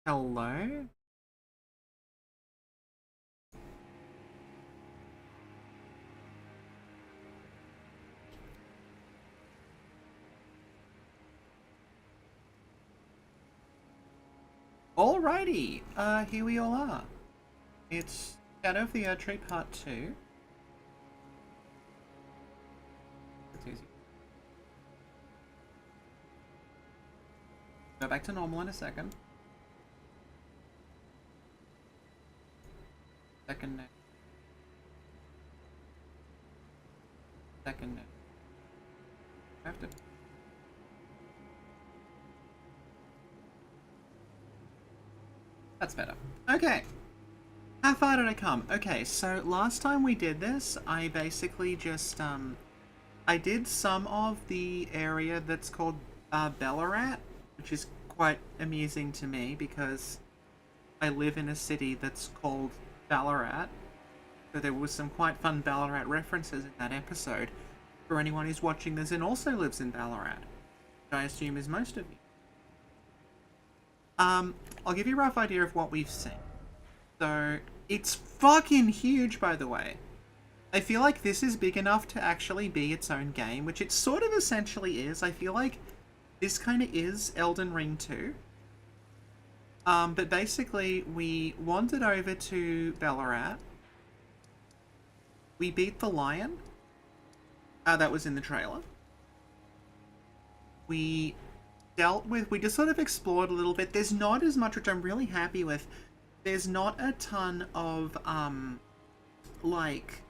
Hello? Alrighty, here we all are. It's Shadow of the Erdtree Part 2. It's easy. Go back to normal in a second. Second net. Second net. I have to... That's better. Okay. How far did I come? Okay, so last time we did this, I basically just, I did some of the area that's called Ballarat, which is quite amusing to me because I live in a city that's called Ballarat. So there was some quite fun Ballarat references in that episode for anyone who's watching this and also lives in Ballarat, which I assume is most of you. I'll give you a rough idea of what we've seen. So, it's fucking huge, by the way. I feel like this is big enough to actually be its own game, which it sort of essentially is. I feel like this kind of is Elden Ring 2. But basically, we wandered over to Ballarat. We beat the lion. That was in the trailer. We just sort of explored a little bit. There's not as much, which I'm really happy with. There's not a ton of, like...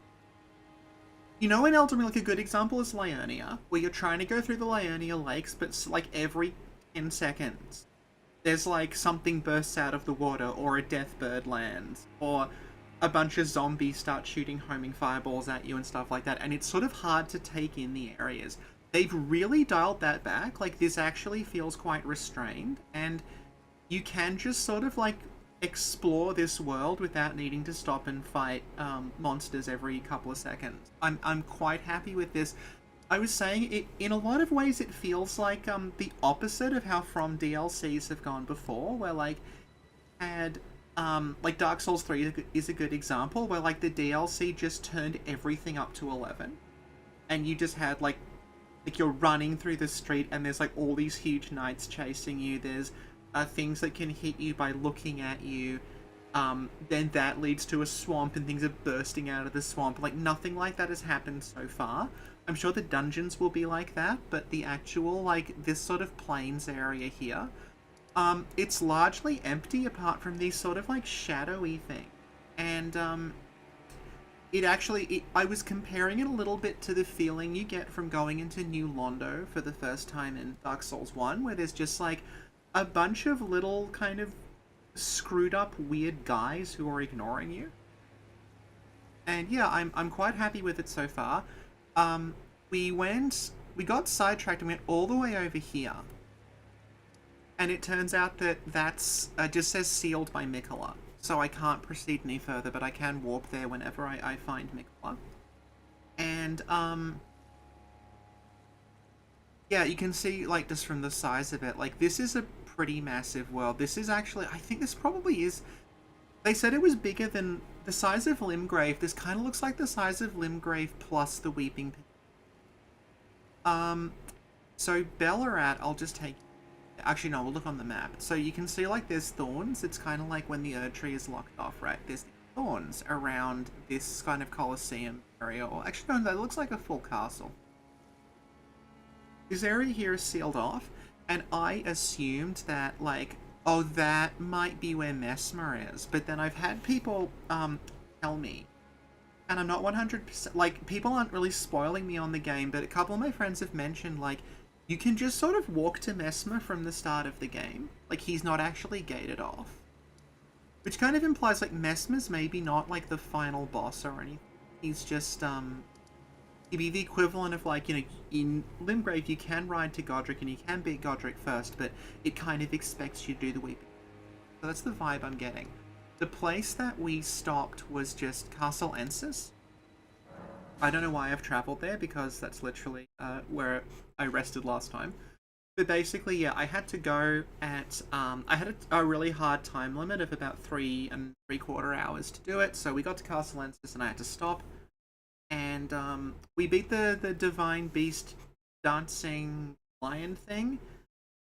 You know in Elden Ring, like a good example is Liurnia, where you're trying to go through the Liurnia lakes, but like every 10 seconds, there's like something bursts out of the water, or a death bird lands, or a bunch of zombies start shooting homing fireballs at you and stuff like that, and it's sort of hard to take in the areas. They've really dialed that back. Like, this actually feels quite restrained, and you can just sort of like explore this world without needing to stop and fight monsters every couple of seconds. I'm quite happy with this. I was saying, it in a lot of ways it feels like the opposite of how From DLCs have gone before, where like had like Dark Souls 3 is a good example, where like the DLC just turned everything up to 11, and you just had like you're running through the street and there's like all these huge knights chasing you. There's things that can hit you by looking at you. Then that leads to a swamp and things are bursting out of the swamp. Like, nothing like that has happened so far. I'm sure the dungeons will be like that, but the actual, like, this sort of plains area here, it's largely empty apart from these sort of, like, shadowy things. And, I was comparing it a little bit to the feeling you get from going into New Londo for the first time in Dark Souls 1, where there's just, like, a bunch of little kind of screwed up weird guys who are ignoring you. And yeah, I'm quite happy with it so far. We got sidetracked and went all the way over here. And it turns out that that's, just says sealed by Mikola. So I can't proceed any further, but I can warp there whenever I find Mikola. And, yeah, you can see, like, just from the size of it, like, this is a pretty massive world. This is actually, I think this probably is, they said it was bigger than the size of Limgrave. This kind of looks like the size of Limgrave plus the Weeping Pit. So Ballarat, I'll just take, actually no, we'll look on the map. So you can see, like, there's thorns. It's kind of like when the Erdtree is locked off, right? There's thorns around this kind of Colosseum area, or actually no, that looks like a full castle. This area here is sealed off, and I assumed that, like, oh, that might be where Messmer is. But then I've had people tell me, and I'm not 100%, like, people aren't really spoiling me on the game, but a couple of my friends have mentioned, like, you can just sort of walk to Messmer from the start of the game. Like, he's not actually gated off. Which kind of implies, like, Messmer's maybe not, like, the final boss or anything. He's just, he'd be the equivalent of, like, you know, in Limgrave you can ride to Godric and you can beat Godric first, but it kind of expects you to do the Weeping. So that's the vibe I'm getting. The place that we stopped was just Castle Ensis. I don't know why I've travelled there, because that's literally where I rested last time. But basically, yeah, I had to go at I had a really hard time limit of about 3.75 hours to do it. So we got to Castle Ensis and I had to stop. And we beat the divine beast dancing lion thing,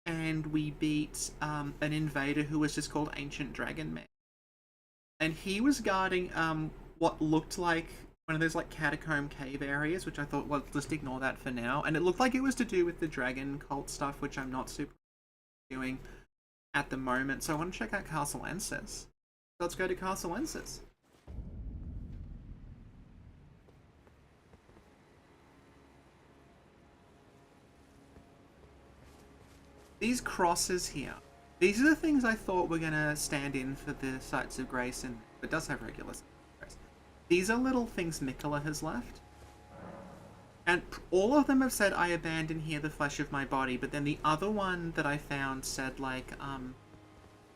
and we beat an invader who was just called Ancient Dragon Man, and he was guarding what looked like one of those like catacomb cave areas, which I thought, well, just ignore that for now. And it looked like it was to do with the dragon cult stuff, which I'm not super doing at the moment. So I want to check out Castle Ensis. So let's go to Castle Ensis. These crosses here, these are the things I thought were going to stand in for the Sites of Grace, and it does have regular Sites of Grace. These are little things Mikola has left. And all of them have said, I abandon here the flesh of my body, but then the other one that I found said, like,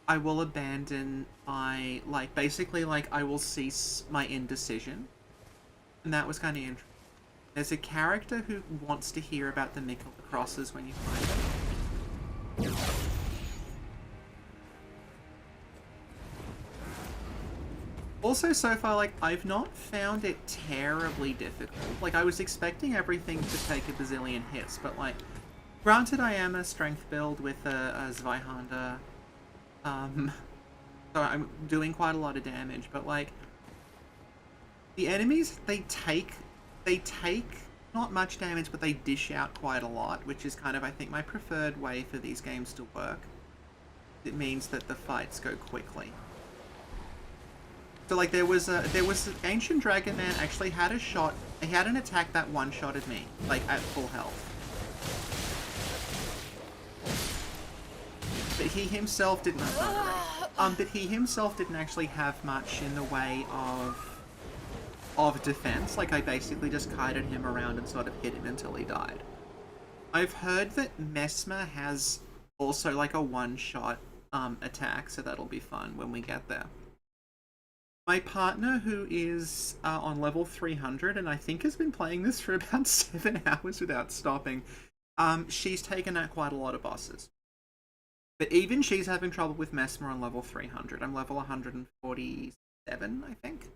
I will abandon my, like, basically, like, I will cease my indecision. And that was kind of interesting. There's a character who wants to hear about the Mikola crosses when you find them. Also, so far, like, I've not found it terribly difficult. Like, I was expecting everything to take a bazillion hits, but, like, granted I am a strength build with a Zweihander, so I'm doing quite a lot of damage, but, like, the enemies, they take not much damage, but they dish out quite a lot, which is kind of, I think, my preferred way for these games to work. It means that the fights go quickly. So, like, there was Ancient Dragon Man actually had a shot. He had an attack that one-shotted me, like, at full health. But he himself didn't. But he himself didn't actually have much in the way of defense. Like, I basically just kited him around and sort of hit him until he died. I've heard that Messmer has also like a one-shot attack, so that'll be fun when we get there. My partner, who is on level 300, and I think has been playing this for about 7 hours without stopping, she's taken out quite a lot of bosses. But even she's having trouble with Messmer on level 300. I'm level 147, I think.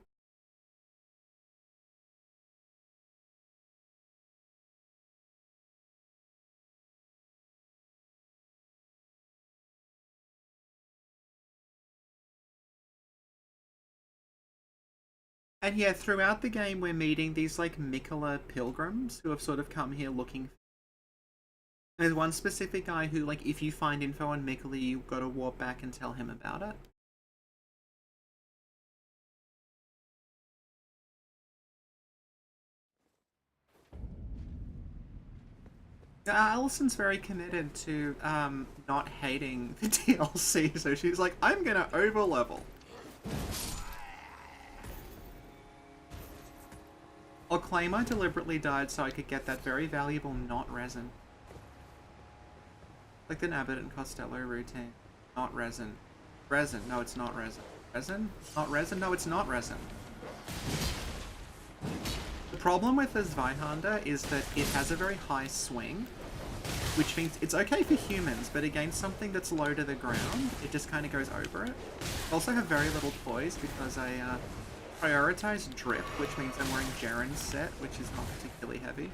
And yeah, throughout the game we're meeting these like Mikola pilgrims who have sort of come here looking. There's one specific guy who, like, if you find info on Mikola, you've got to warp back and tell him about it. Alison's very committed to not hating the DLC, so she's like, I'm gonna overlevel. I'll claim I deliberately died so I could get that very valuable not resin. Like the Abbott and Costello routine. Not resin. Resin. No, it's not resin. Resin? Not resin? No, it's not resin. The problem with the Zweihander is that it has a very high swing, which means it's okay for humans, but against something that's low to the ground, it just kind of goes over it. I also have very little poise because I prioritize drip, which means I'm wearing Jaren's set, which is not particularly heavy.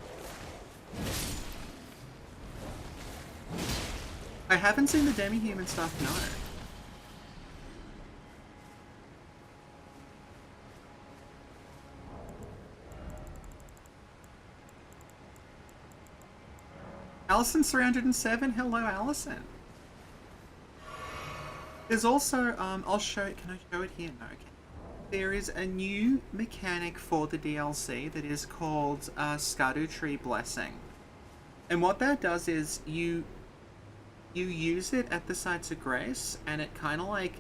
I haven't seen the demi-human stuff, no. Alison's 307. Hello, Alison. There's also, I'll show it. Can I show it here? No, okay. There is a new mechanic for the DLC that is called Erdtree Blessing. And what that does is you use it at the Sites of Grace, and it kind of like,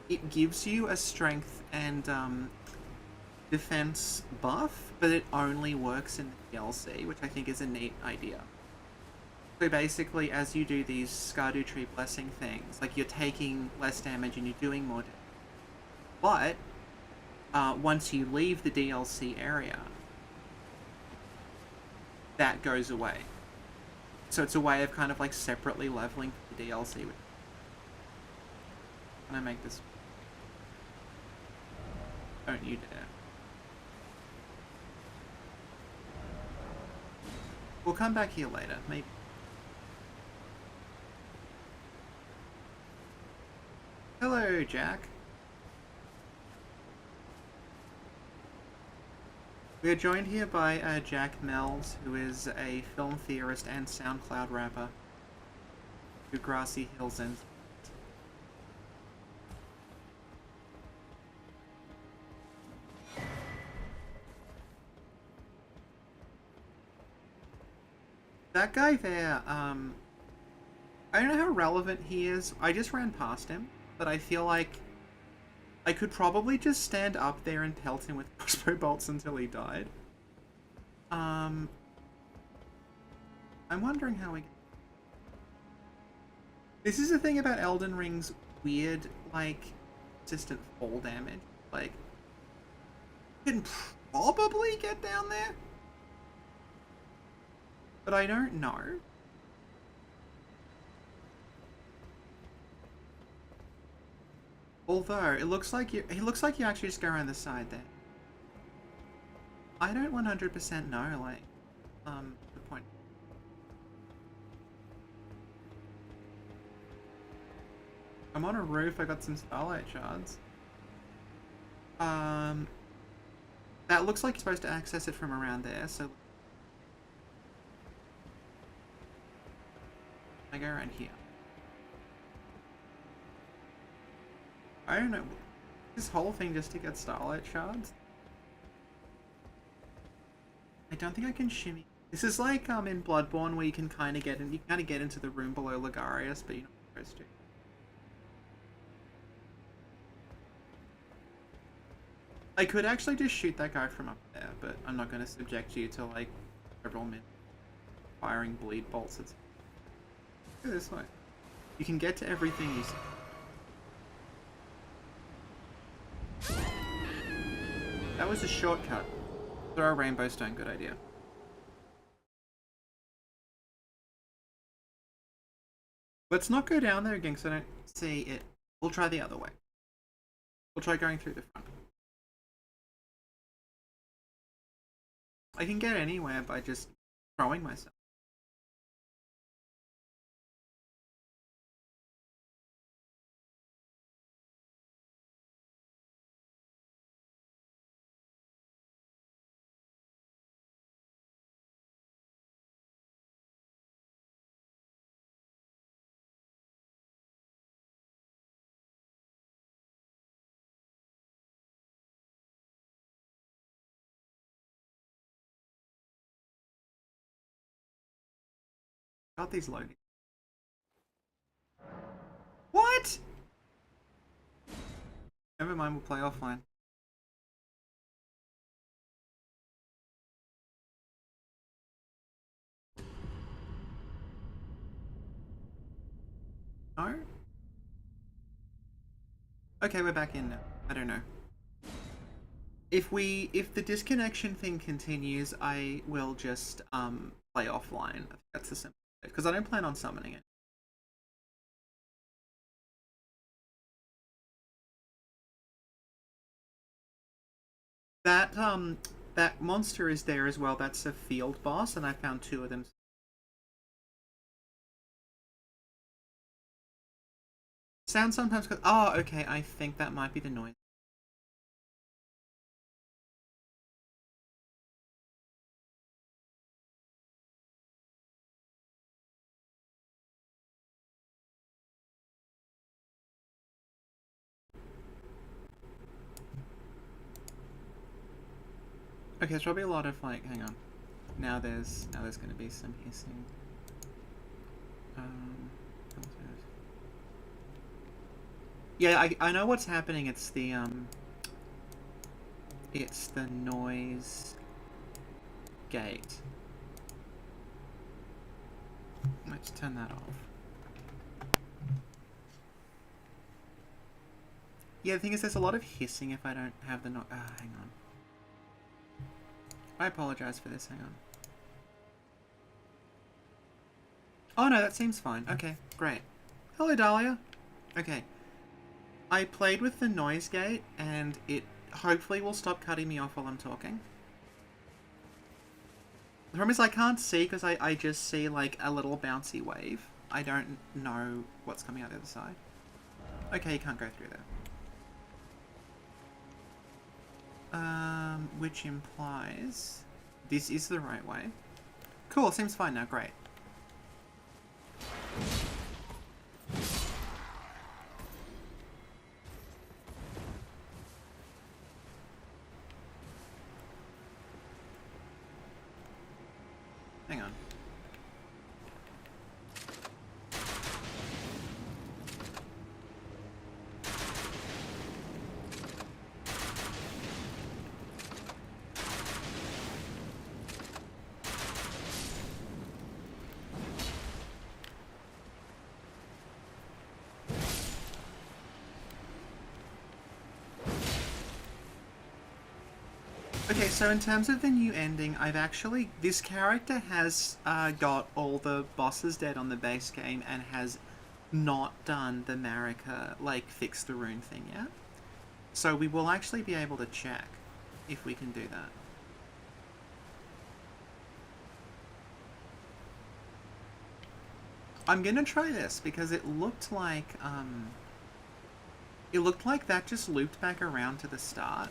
it gives you a strength and defense buff, but it only works in the DLC, which I think is a neat idea. So basically, as you do these Erdtree Blessing things, like you're taking less damage and you're doing more damage. But once you leave the DLC area, that goes away. So it's a way of kind of like separately leveling the DLC. Can I make this? Don't you dare. We'll come back here later, maybe. Hello, Jack. We are joined here by Jack Mells, who is a film theorist and SoundCloud rapper to Grassy Hills and... That guy there, I don't know how relevant he is. I just ran past him, but I feel like I could probably just stand up there and pelt him with crossbow bolts until he died. I'm wondering how we get... This is the thing about Elden Ring's weird, like, consistent fall damage. Like, you can probably get down there, but I don't know. Although it looks like you actually just go around the side there. I don't 100% know, like, the point. I'm on a roof. I got some starlight shards. That looks like you're supposed to access it from around there. So I go around here. I don't know. This whole thing just to get starlight shards? I don't think I can shimmy. This is like in Bloodborne where you can kind of get in. You can kind of get into the room below Ligarius, but you're not supposed to. I could actually just shoot that guy from up there, but I'm not going to subject you to like several minutes firing bleed bolts. Go this way. You can get to everything you see. That was a shortcut. Throw a rainbow stone, good idea. Let's not go down there again because I don't see it. We'll try the other way. We'll try going through the front. I can get anywhere by just throwing myself. Got these loading. What? Never mind, we'll play offline. No? Okay, we're back in now. I don't know. If the disconnection thing continues, I will just play offline. I think that's the simple way. Because I don't plan on summoning it. That monster is there as well. That's a field boss, and I found 2 of them. Sound sometimes goes, oh, okay, I think that might be the noise. Okay, there's probably a lot of like, hang on. Now there's gonna be some hissing. Yeah, I know what's happening. It's the noise gate. Let's turn that off. Yeah, the thing is, there's a lot of hissing if I don't have the hang on. I apologize for this. Hang on. Oh no, that seems fine. Okay, great. Hello, Dahlia. Okay. I played with the noise gate, and it hopefully will stop cutting me off while I'm talking. The problem is I can't see because I just see like a little bouncy wave. I don't know what's coming out the other side. Okay, you can't go through there. Which implies this is the right way. Cool, seems fine now, great. Hang on. Okay, so in terms of the new ending, I've actually... This character has got all the bosses dead on the base game and has not done the Marika, like, fix the rune thing yet. So we will actually be able to check if we can do that. I'm gonna try this because it looked like that just looped back around to the start.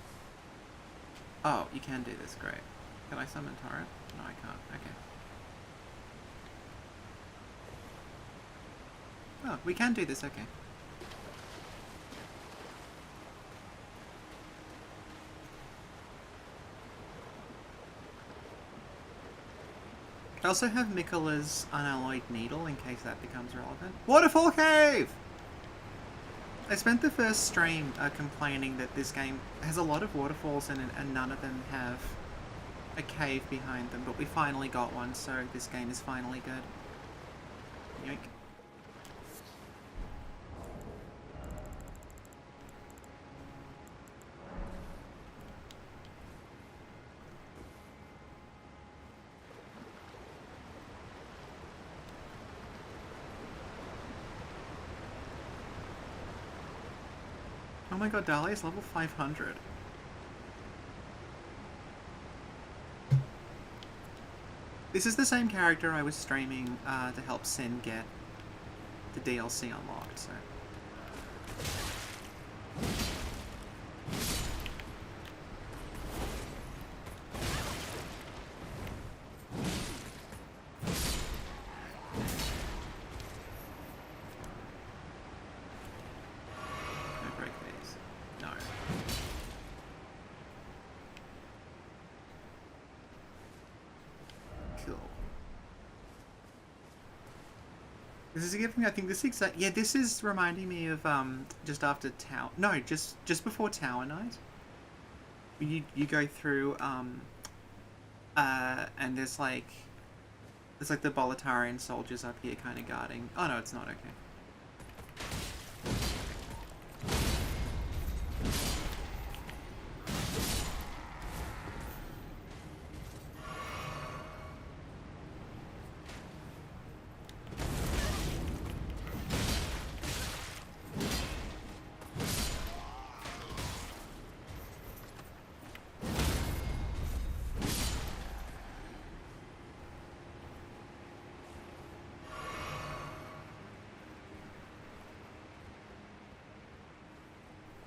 Oh, you can do this, great. Can I summon Torrent? No, I can't, okay. Oh, we can do this, okay. I also have Mikola's unalloyed needle in case that becomes relevant. Waterfall Cave! I spent the first stream complaining that this game has a lot of waterfalls in it and none of them have a cave behind them, but we finally got one, so this game is finally good. Yoink. Oh my god, Dahlia's level 500. This is the same character I was streaming to help Sin get the DLC unlocked, so... This is giving, I think this exact... Yeah, this is reminding me of, just after Tower... No, just before Tower Night. You go through, and there's like the Boletarian soldiers up here kind of guarding... Oh no, it's not, okay.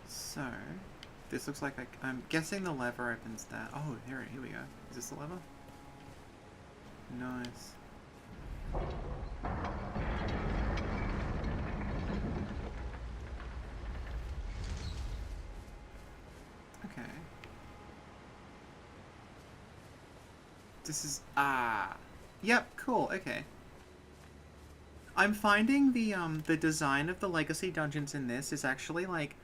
So, this looks like I'm guessing the lever opens that. Oh, here we go. Is this the lever? Nice. Okay. This is... Yep, cool, okay. I'm finding the design of the legacy dungeons in this is actually, like,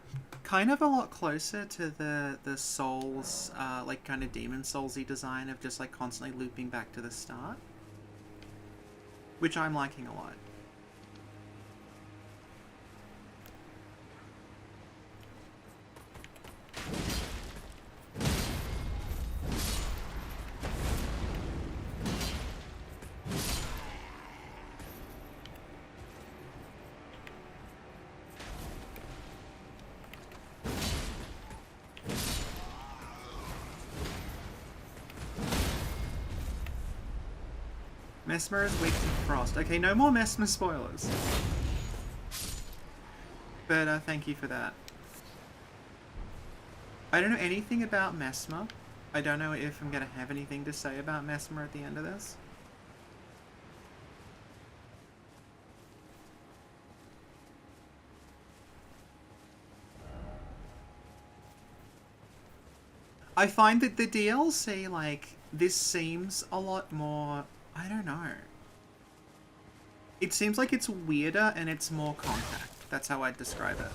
kind of a lot closer to the Souls, like, kind of Demon Souls-y design of just, like, constantly looping back to the start. Which I'm liking a lot. Messmer is weak to frost. Okay, no more Messmer spoilers. But thank you for that. I don't know anything about Messmer. I don't know if I'm going to have anything to say about Messmer at the end of this. I find that the DLC, like, this seems a lot more... I don't know. It seems like it's weirder and it's more compact. That's how I'd describe it.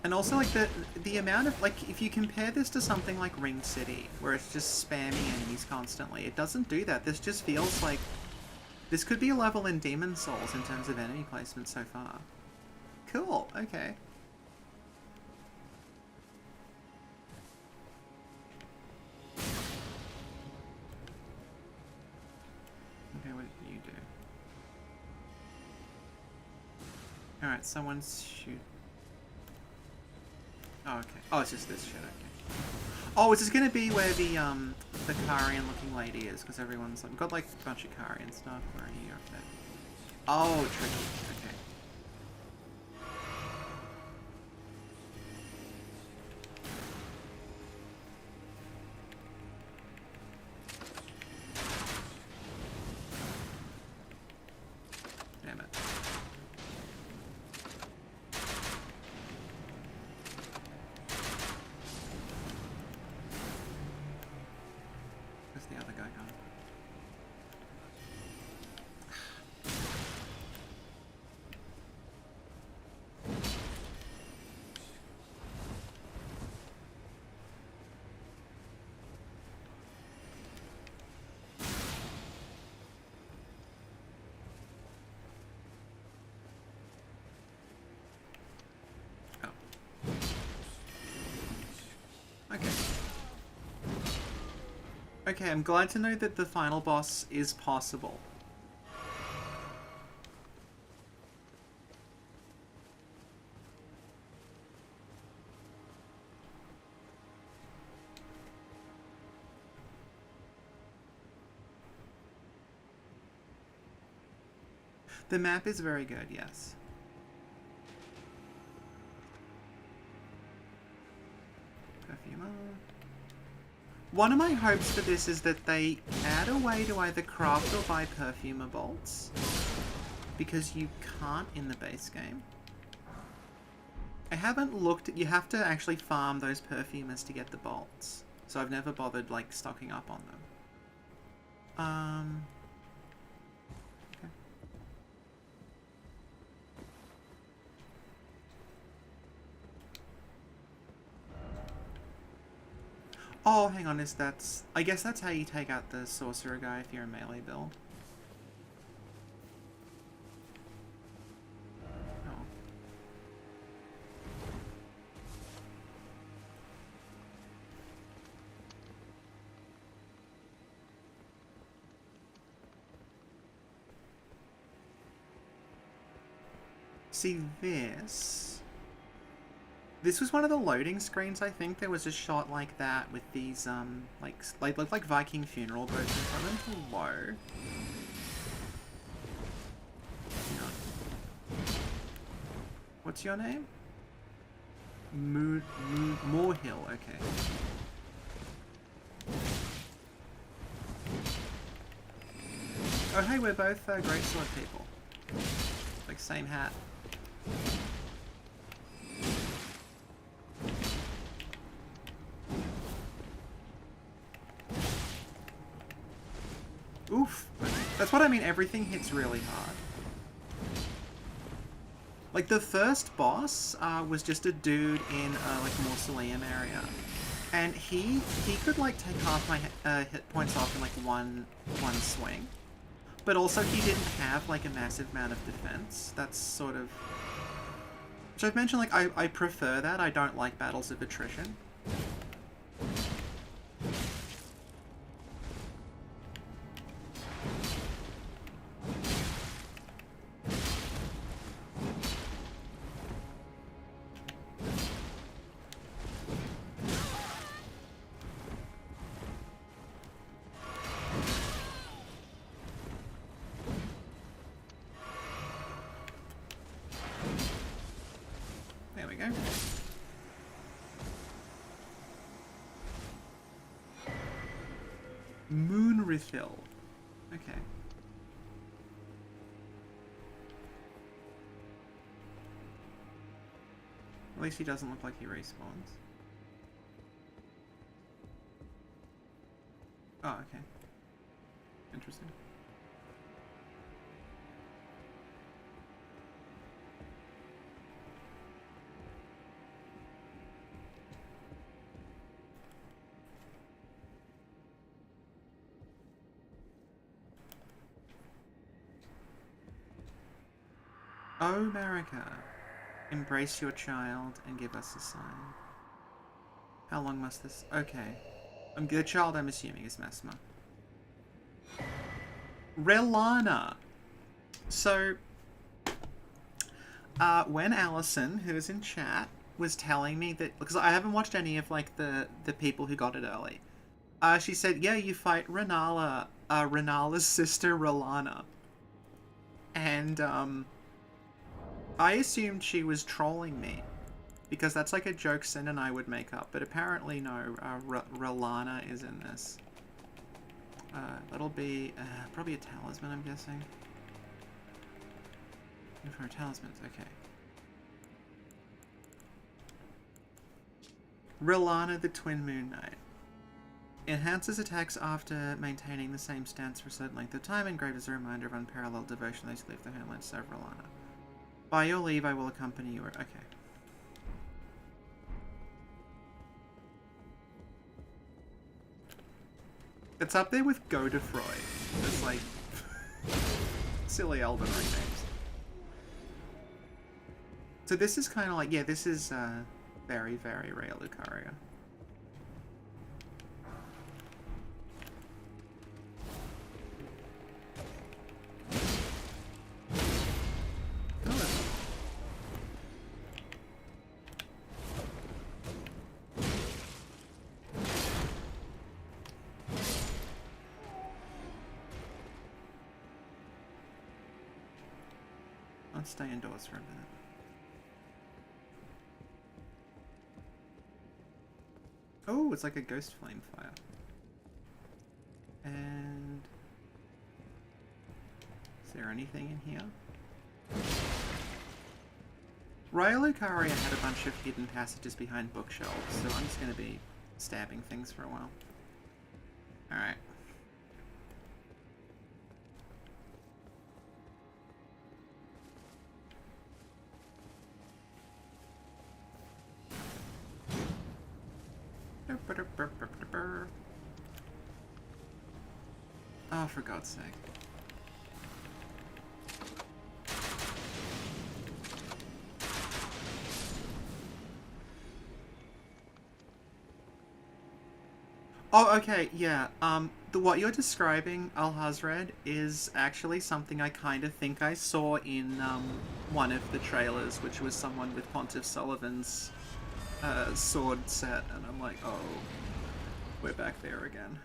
And also, like, the amount of... Like, if you compare this to something like Ring City, where it's just spamming enemies constantly, it doesn't do that. This just feels like... This could be a level in Demon Souls in terms of enemy placement so far. Cool, okay. Okay, what do you do? Alright, someone's shoot. Oh, okay. Oh, it's just this shit, okay. Oh, is this gonna be where the Karian looking lady is? Because everyone's like, got like a bunch of Karian stuff. Where are you up there? Oh, tricky. Okay. Damn it. Where's the other guy gone? Okay. Okay, I'm glad to know that the final boss is possible. The map is very good, yes. Perfumer. One of my hopes for this is that they add a way to either craft or buy perfumer bolts. Because you can't in the base game. I haven't looked at... You have to actually farm those perfumers to get the bolts. So I've never bothered, like, stocking up on them. Okay. Oh, hang on, I guess that's how you take out the sorcerer guy if you're a melee build. Oh. See this... This was one of the loading screens, I think. There was a shot like that with these, looked like Viking funeral boats in front of them. Hello. What's your name? Moorhill, okay. Oh hey, we're both greatsword people. Like, same hat. Oof. That's what I mean, everything hits really hard. Like, the first boss was just a dude in, like, a mausoleum area. And he could, like, take half my hit points off in, like, one swing. But also, he didn't have, like, a massive amount of defense. That's sort of... Which I've mentioned, like, I prefer that. I don't like battles of attrition. Moon refill. Okay. At least he doesn't look like he respawns. Oh, okay. Interesting. Oh, America. Embrace your child and give us a sign. How long must this... Okay. The child, I'm assuming, is Messmer. Rellana. So, when Allison, who is in chat, was telling me that... Because I haven't watched any of, like, the people who got it early. She said, yeah, you fight Renala's sister, Rellana. And, I assumed she was trolling me. Because that's like a joke Sin and I would make up. But apparently, no, Rellana is in this. That'll be probably a talisman, I'm guessing. For talismans, okay. Rellana the Twin Moon Knight. Enhances attacks after maintaining the same stance for a certain length of time. Engraved as a reminder of unparalleled devotion those who leave the homeland serve Rellana. By your leave, I will accompany you. Okay. It's up there with Godefroy. It's like silly Elden Ring names. So this is kind of like, yeah, this is very, very rare Lucaria. Let's stay indoors for a minute. Oh, it's like a ghost flame fire. And... is there anything in here? Rauh Lucaria had a bunch of hidden passages behind bookshelves, so I'm just going to be stabbing things for a while. Alright. Oh, for God's sake. Oh, okay, yeah. What you're describing, Alhazred, is actually something I kind of think I saw in, one of the trailers, which was someone with Pontiff Sullivan's, sword set, and I'm like, oh, we're back there again.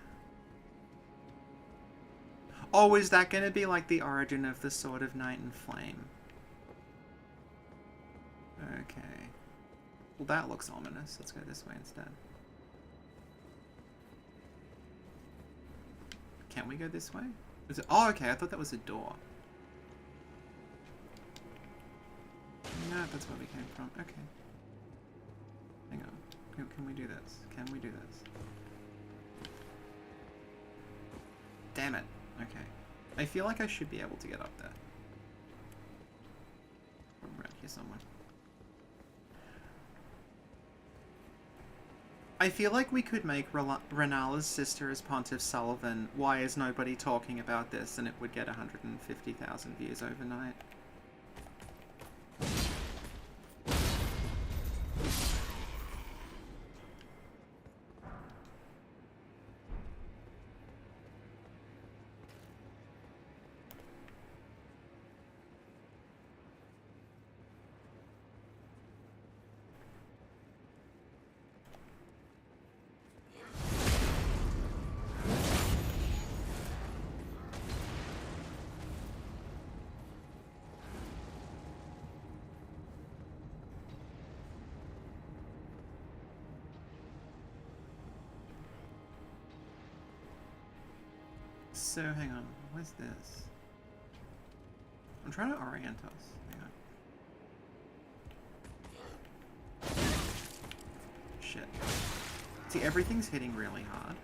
Oh, is that gonna be like the origin of the Sword of Night and Flame? Okay. Well, that looks ominous. Let's go this way instead. Can we go this way? Is it? Oh, okay. I thought that was a door. No, that's where we came from. Okay. Hang on. Can we do this? Can we do this? Damn it. Okay. I feel like I should be able to get up there. From around here somewhere. I feel like we could make Renala's sister as Pontiff Sullivan. Why is nobody talking about this? And it would get 150,000 views overnight. So, hang on. Where's this? I'm trying to orient us. Hang on. Shit. See, everything's hitting really hard.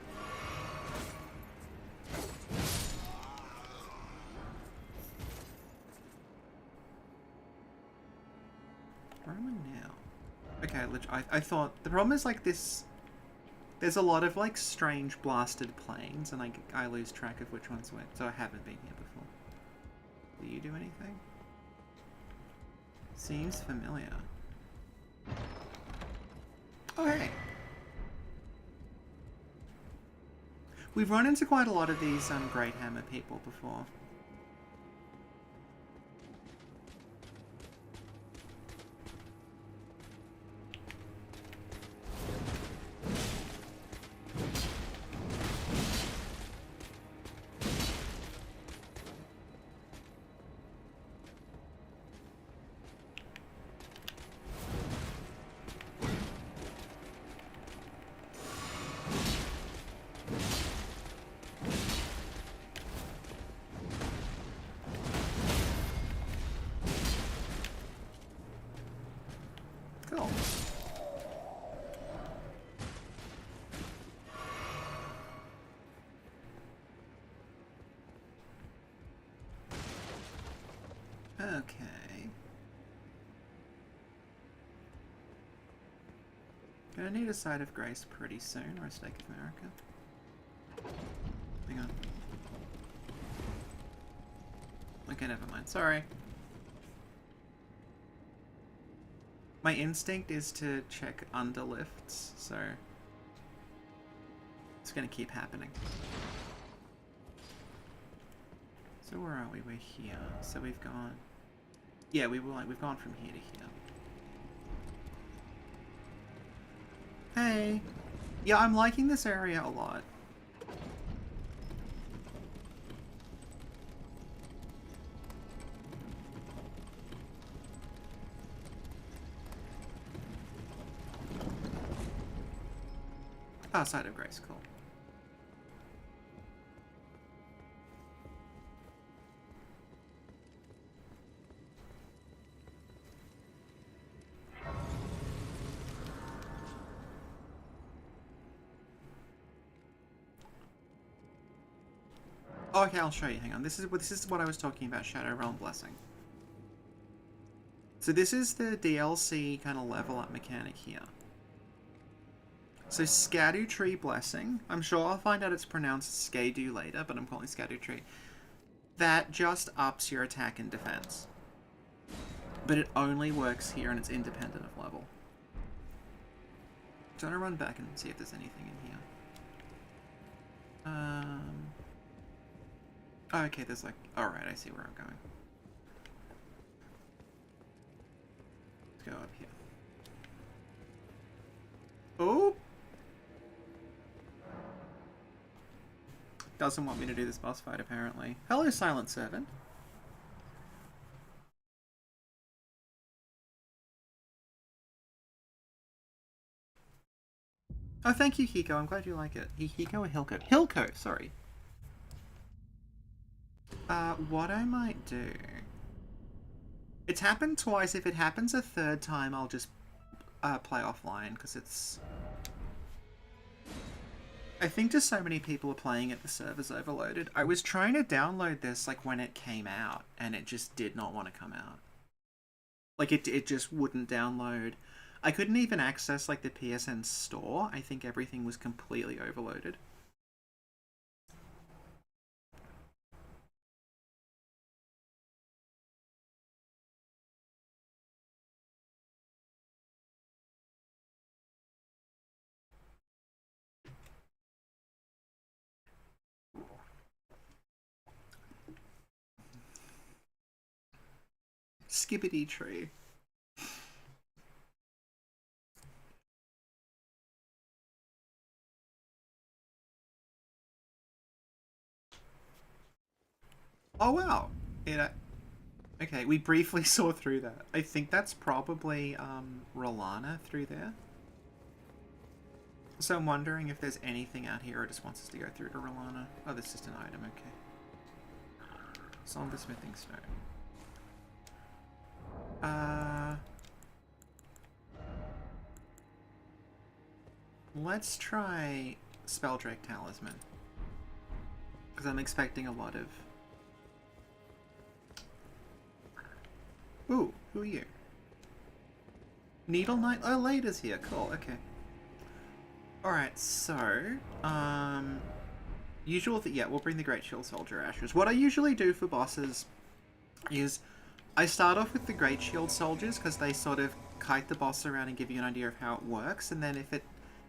Where am I now? Okay, I thought... The problem is, like, this... There's a lot of, like, strange blasted planes, and I lose track of which one's which, so I haven't been here before. Do you do anything? Seems familiar. Oh, hey! We've run into quite a lot of these Great Hammer people before. Cool. Okay. Gonna need a side of grace pretty soon, or a stake of America. Hang on. Okay, never mind. Sorry. My instinct is to check underlifts, so it's gonna keep happening. So where are we? We're here. So we've gone. Yeah, we've gone from here to here. Hey. Yeah, I'm liking this area a lot. Oh, side of grace, cool. Oh, okay, I'll show you. Hang on. This is what I was talking about. Shadow Realm Blessing. So this is the DLC kind of level up mechanic here. So Erdtree Blessing, I'm sure I'll find out it's pronounced Skadu later, but I'm calling Erdtree. That just ups your attack and defense. But it only works here and it's independent of level. So I'm gonna run back and see if there's anything in here. Oh, okay, there's like... Alright, I see where I'm going. Let's go up here. Oh! Doesn't want me to do this boss fight, apparently. Hello, Silent Servant. Oh, thank you, Hiko. I'm glad you like it. Hiko or Hilko? Hilko, sorry. What I might do... It's happened twice. If it happens a third time, I'll just play offline, because it's... I think just so many people are playing it, the server's overloaded. I was trying to download this like when it came out, and it just did not want to come out. Like it just wouldn't download. I couldn't even access like the PSN store. I think everything was completely overloaded. Skibbity tree. Oh wow! Okay, we briefly saw through that. I think that's probably Rellana through there. So I'm wondering if there's anything out here or just wants us to go through to Rellana. Oh, this is just an item, okay. Somber smithing stone. Let's try Spelldrake Talisman. Because I'm expecting a lot of... Ooh, who are you? Needle Knight? Oh, Lada's here. Cool, okay. Alright, so... yeah, we'll bring the Great Shield Soldier Ashes. What I usually do for bosses is I start off with the Great Shield Soldiers because they sort of kite the boss around and give you an idea of how it works, and then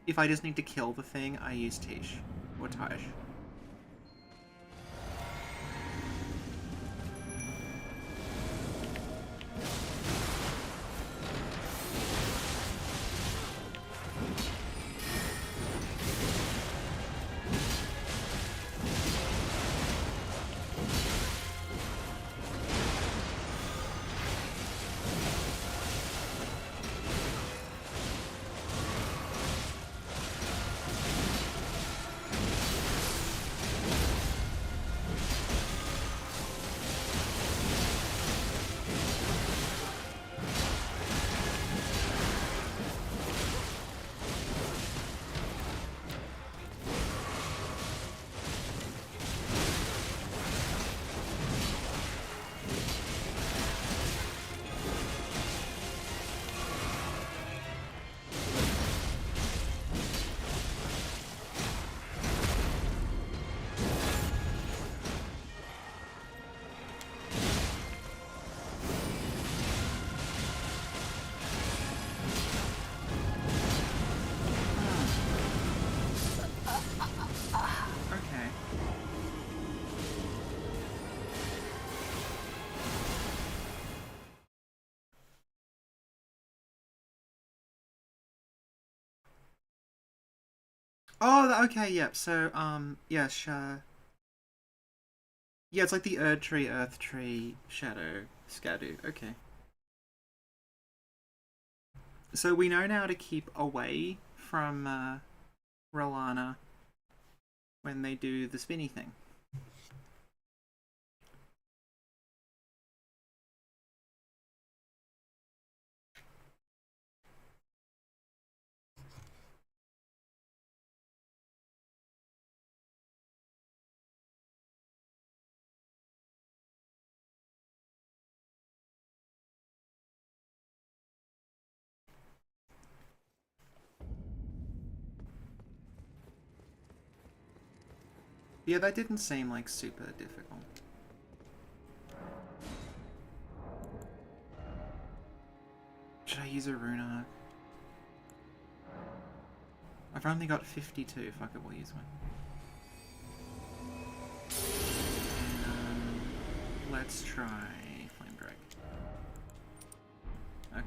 if I just need to kill the thing, I use Tish or Tish. Oh, okay, yep. So, yeah, yeah, it's like the Erdtree, Earthtree, Shadow, Skadu. Okay. So we know now to keep away from Rellana when they do the spinny thing. Yeah, that didn't seem like super difficult. Should I use a rune arc? I've only got 52. Fuck it, we'll use one. Let's try Flame Drake. Okay.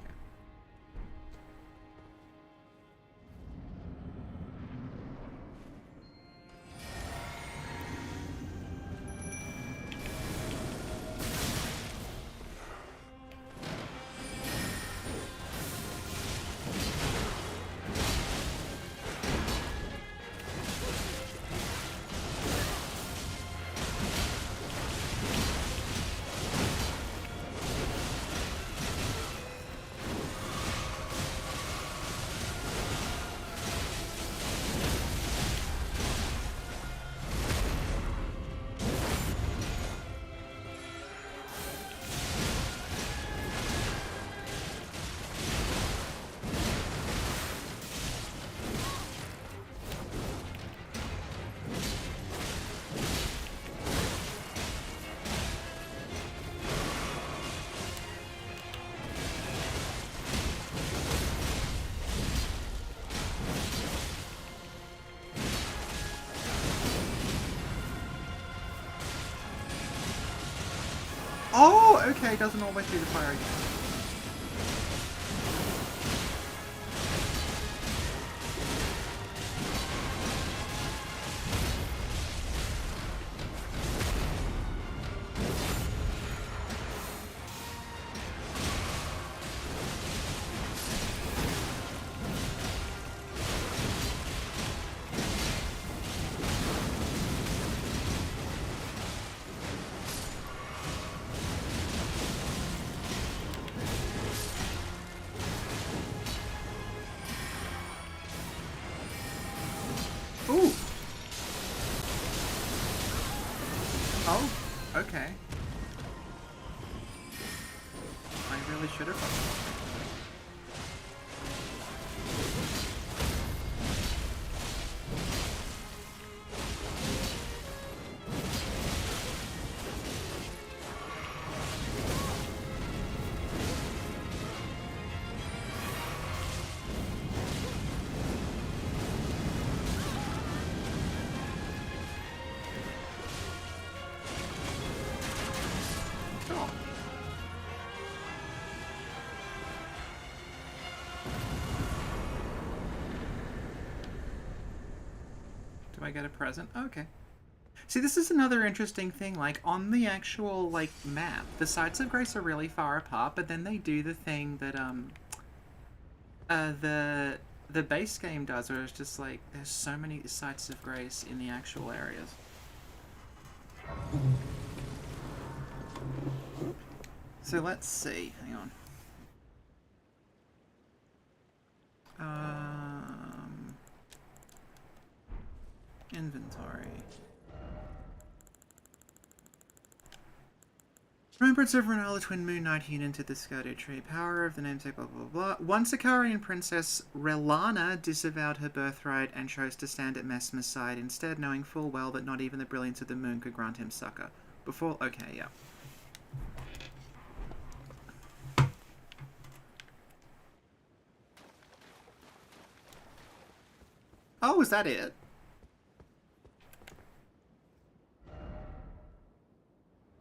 Oh, okay, doesn't always do the fire again. Oh, okay. I really should have. I get a present? Okay. See, this is another interesting thing. Like, on the actual, like, map, the sites of grace are really far apart, but then they do the thing that, the base game does, where it's just, like, there's so many sites of grace in the actual areas. So, let's see. Hang on. Inventory. Remembrance of Rellana, Twin Moon Knight hewn into the Erdtree. Power of the namesake, blah, blah, blah. Once Ikarian Princess Rellana disavowed her birthright and chose to stand at Messmer's side instead, knowing full well that not even the brilliance of the moon could grant him succor. Before... Okay, yeah. Oh, is that it?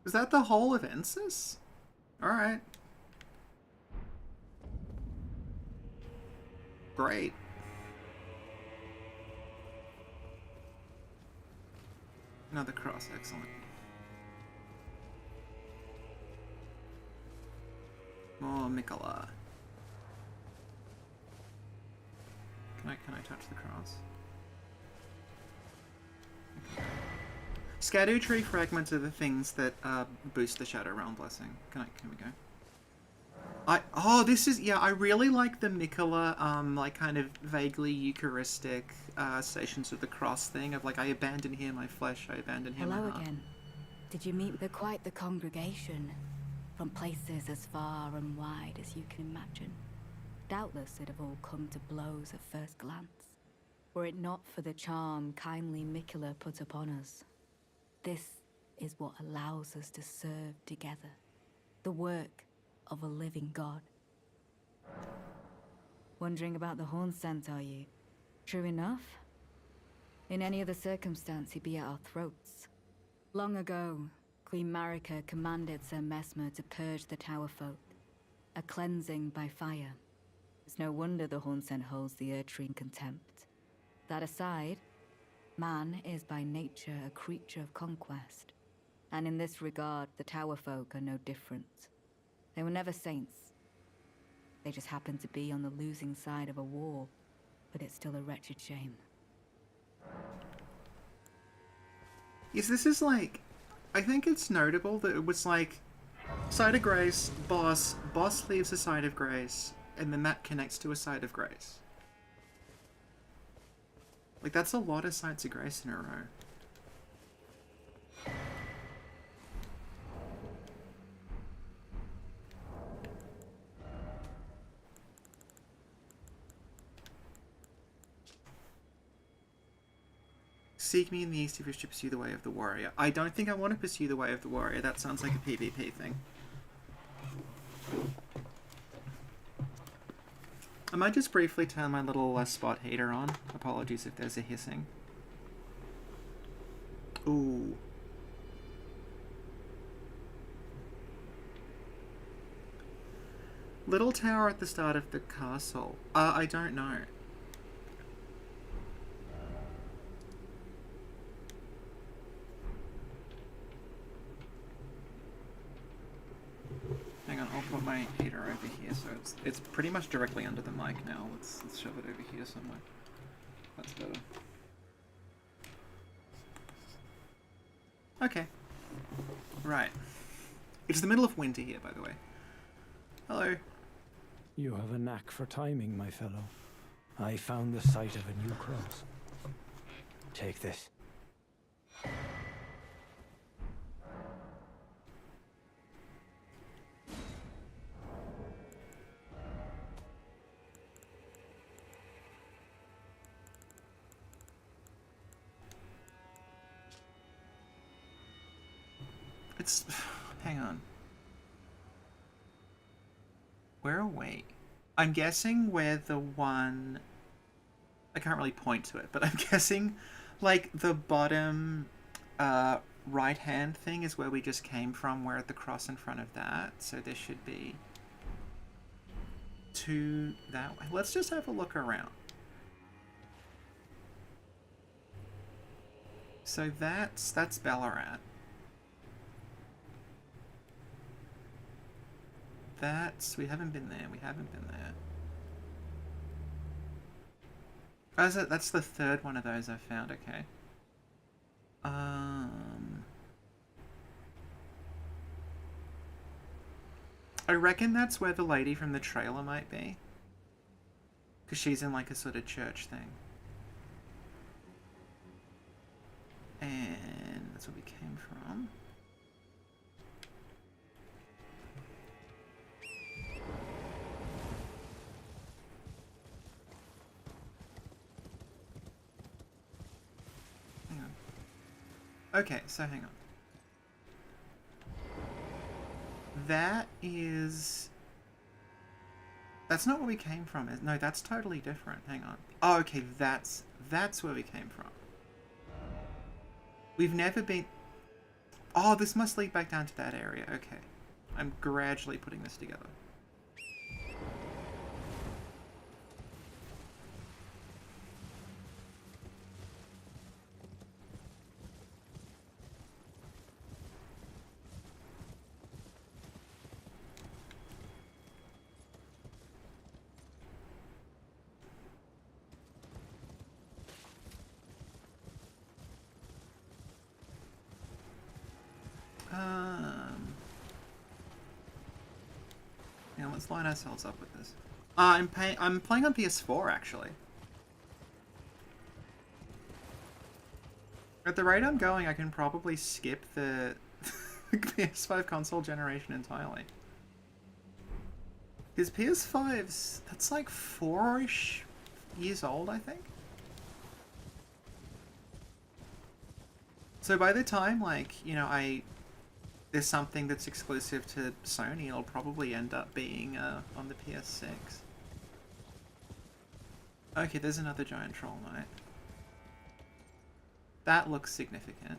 Is that the whole of Ensis? Alright. Great. Another cross, excellent. More Mikola. Can I touch the cross? Erdtree fragments are the things that boost the Shadow Realm blessing. Can we go? This is, yeah, I really like the Mikola, like, kind of vaguely Eucharistic, Stations of the Cross thing of, like, I abandon here my flesh, I abandon here my heart. Hello again. Did you meet with quite the congregation? From places as far and wide as you can imagine. Doubtless it'd have all come to blows at first glance. Were it not for the charm kindly Mikola put upon us. This is what allows us to serve together. The work of a living God. Wondering about the horn scent, are you? True enough. In any other circumstance, he'd be at our throats. Long ago, Queen Marika commanded Sir Messmer to purge the Tower folk. A cleansing by fire. It's no wonder the horn scent holds the Erdtree in contempt. That aside, man is by nature a creature of conquest. And in this regard, the Tower folk are no different. They were never saints. They just happened to be on the losing side of a war, but it's still a wretched shame. Yes, this is like... I think it's notable that it was like... Side of Grace, boss leaves a Side of Grace, and then that connects to a Side of Grace. Like, that's a lot of Sides of Grace in a row. Seek me in the east if you wish to pursue the way of the warrior. I don't think I want to pursue the way of the warrior. That sounds like a PvP thing. I might just briefly turn my little spot heater on. Apologies if there's a hissing. Ooh. Little tower at the start of the castle. I don't know. Hang on, I'll put my heater over here so it's pretty much directly under the mic now. Let's shove it over here somewhere. That's better. Okay. Right. It's the middle of winter here, by the way. Hello. You have a knack for timing, my fellow. I found the site of a new cross. Take this. It's... Hang on. Where are we? I'm guessing we're the one... I can't really point to it, but I'm guessing, like, the bottom right-hand thing is where we just came from. We're at the cross in front of that, so there should be 2 that way. Let's just have a look around. So that's Ballarat. We haven't been there. Oh, is it? That's the 3rd one of those I found. Okay. I reckon that's where the lady from the trailer might be, because she's in like a sort of church thing. And that's where we came from. Hang on. Okay, so hang on. That is... That's not where we came from. No, that's totally different. Hang on. Oh, okay, that's where we came from. We've never been... Oh, this must lead back down to that area. Okay. I'm gradually putting this together. Yeah, let's line ourselves up with this. I'm playing on PS4 actually. At the rate I'm going, I can probably skip the PS5 console generation entirely. Because PS5's, that's like 4-ish years old, I think. So by the time, like, you know, there's something that's exclusive to Sony, it'll probably end up being on the PS6. Okay, there's another giant troll knight. That looks significant.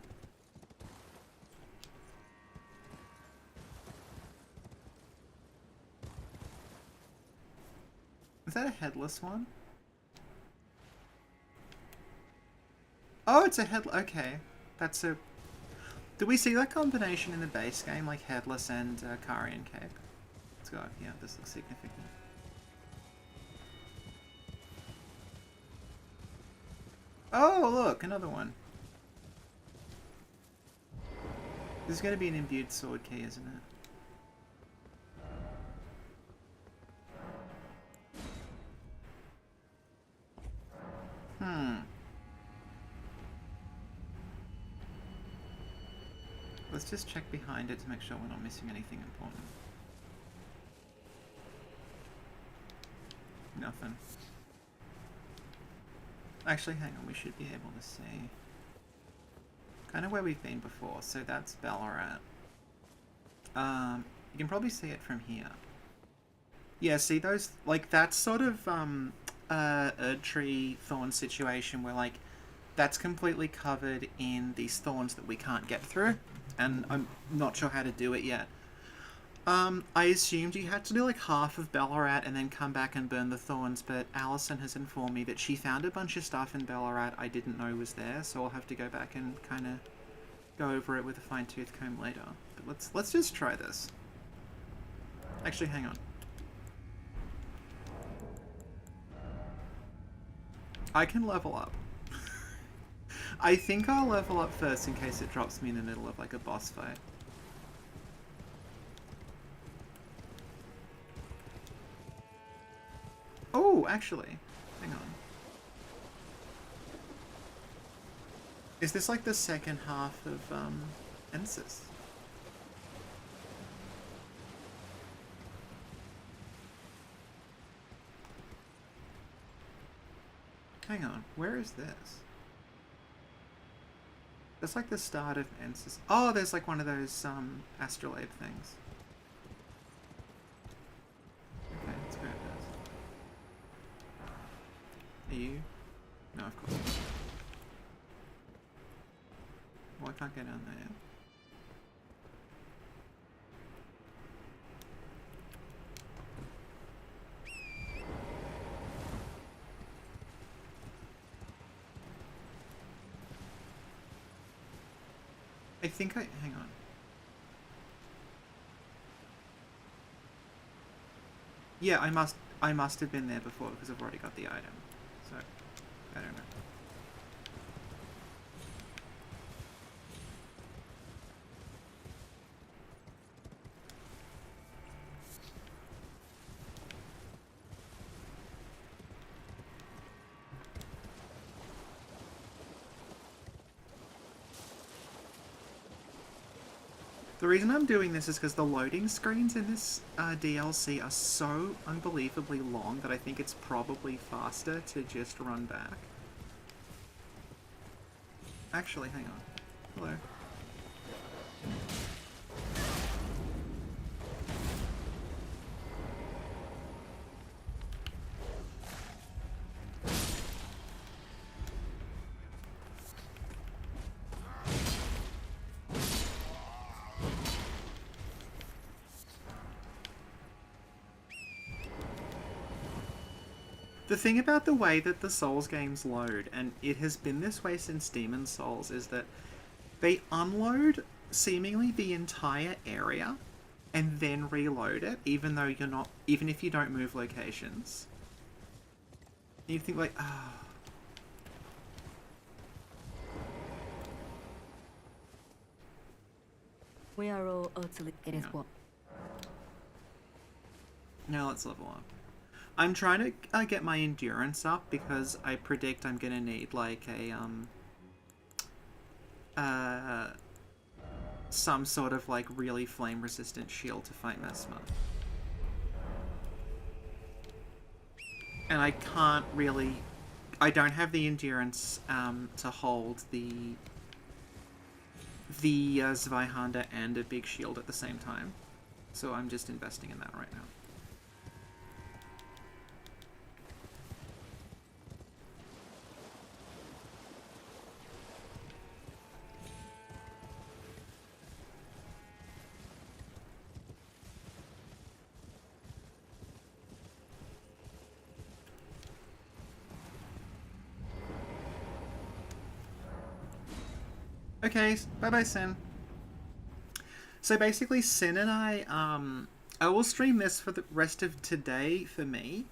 Is that a headless one? Oh, it's a head... Okay. That's a... Did we see that combination in the base game, like headless and Karian cape? Let's go. Yeah, this looks significant. Oh, look, another one. This is going to be an imbued sword key, isn't it? Let's just check behind it to make sure we're not missing anything important. Nothing. Actually, hang on, we should be able to see kind of where we've been before. So that's Ballarat. You can probably see it from here. Yeah, see those, like, that's sort of Erdtree thorn situation where, like, that's completely covered in these thorns that we can't get through, and I'm not sure how to do it yet. I assumed you had to do like half of Ballarat and then come back and burn the thorns, but Allison has informed me that she found a bunch of stuff in Ballarat I didn't know was there, so I'll have to go back and kind of go over it with a fine-tooth comb later. But let's just try this. Actually, hang on. I can level up. I think I'll level up first in case it drops me in the middle of like a boss fight. Oh, actually, hang on. Is this like the second half of Ensis? Hang on, where is this? That's like the start of Ensis. Oh, there's like one of those astrolabe things. Okay, let's grab those. Are you? No, of course not. Well, I can't get down there. I think I... hang on. Yeah, I must have been there before because I've already got the item. So, I don't know. The reason I'm doing this is because the loading screens in this DLC are so unbelievably long that I think it's probably faster to just run back. Actually, hang on. Hello. The thing about the way that the Souls games load, and it has been this way since Demon's Souls, is that they unload seemingly the entire area and then reload it, even though you're not, even if you don't move locations. You think like, ah. Oh. We are all utterly... It is what? Now let's level up. I'm trying to get my endurance up because I predict I'm gonna need like a some sort of like really flame resistant shield to fight Messmer. And I can't really, I don't have the endurance to hold the Zweihanda and a big shield at the same time. So I'm just investing in that right now. Okay, bye-bye, Sin. So basically, Sin and I will stream this for the rest of today for me.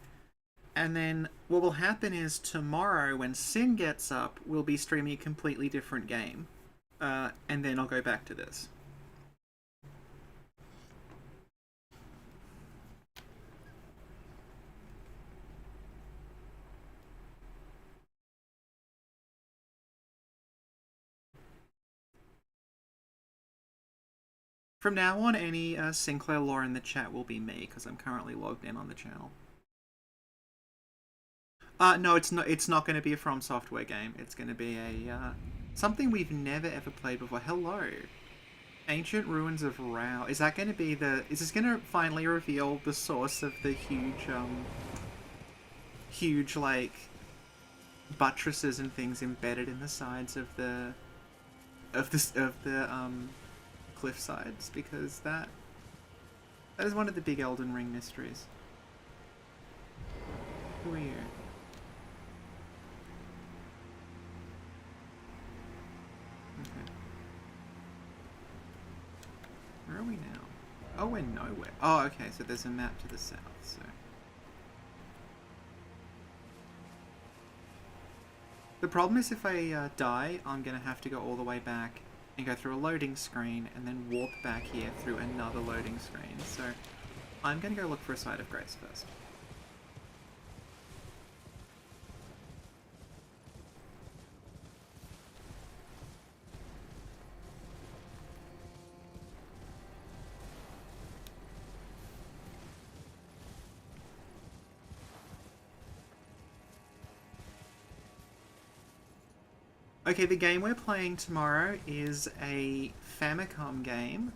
And then what will happen is tomorrow, when Sin gets up, we'll be streaming a completely different game. And then I'll go back to this. From now on, any Sinclair lore in the chat will be me, because I'm currently logged in on the channel. No, it's not going to be a From Software game. It's going to be a something we've never ever played before. Hello, Ancient Ruins of Rauh. Is that going to be the? Is this going to finally reveal the source of the huge like buttresses and things embedded in the sides of the cliff sides? Because that is one of the big Elden Ring mysteries. Who are you? Okay. Where are we now? Oh, we're nowhere. Oh, okay, so there's a map to the south, so... The problem is if I die, I'm gonna have to go all the way back and go through a loading screen and then warp back here through another loading screen, so I'm gonna go look for a Site of Grace first. Okay, the game we're playing tomorrow is a Famicom game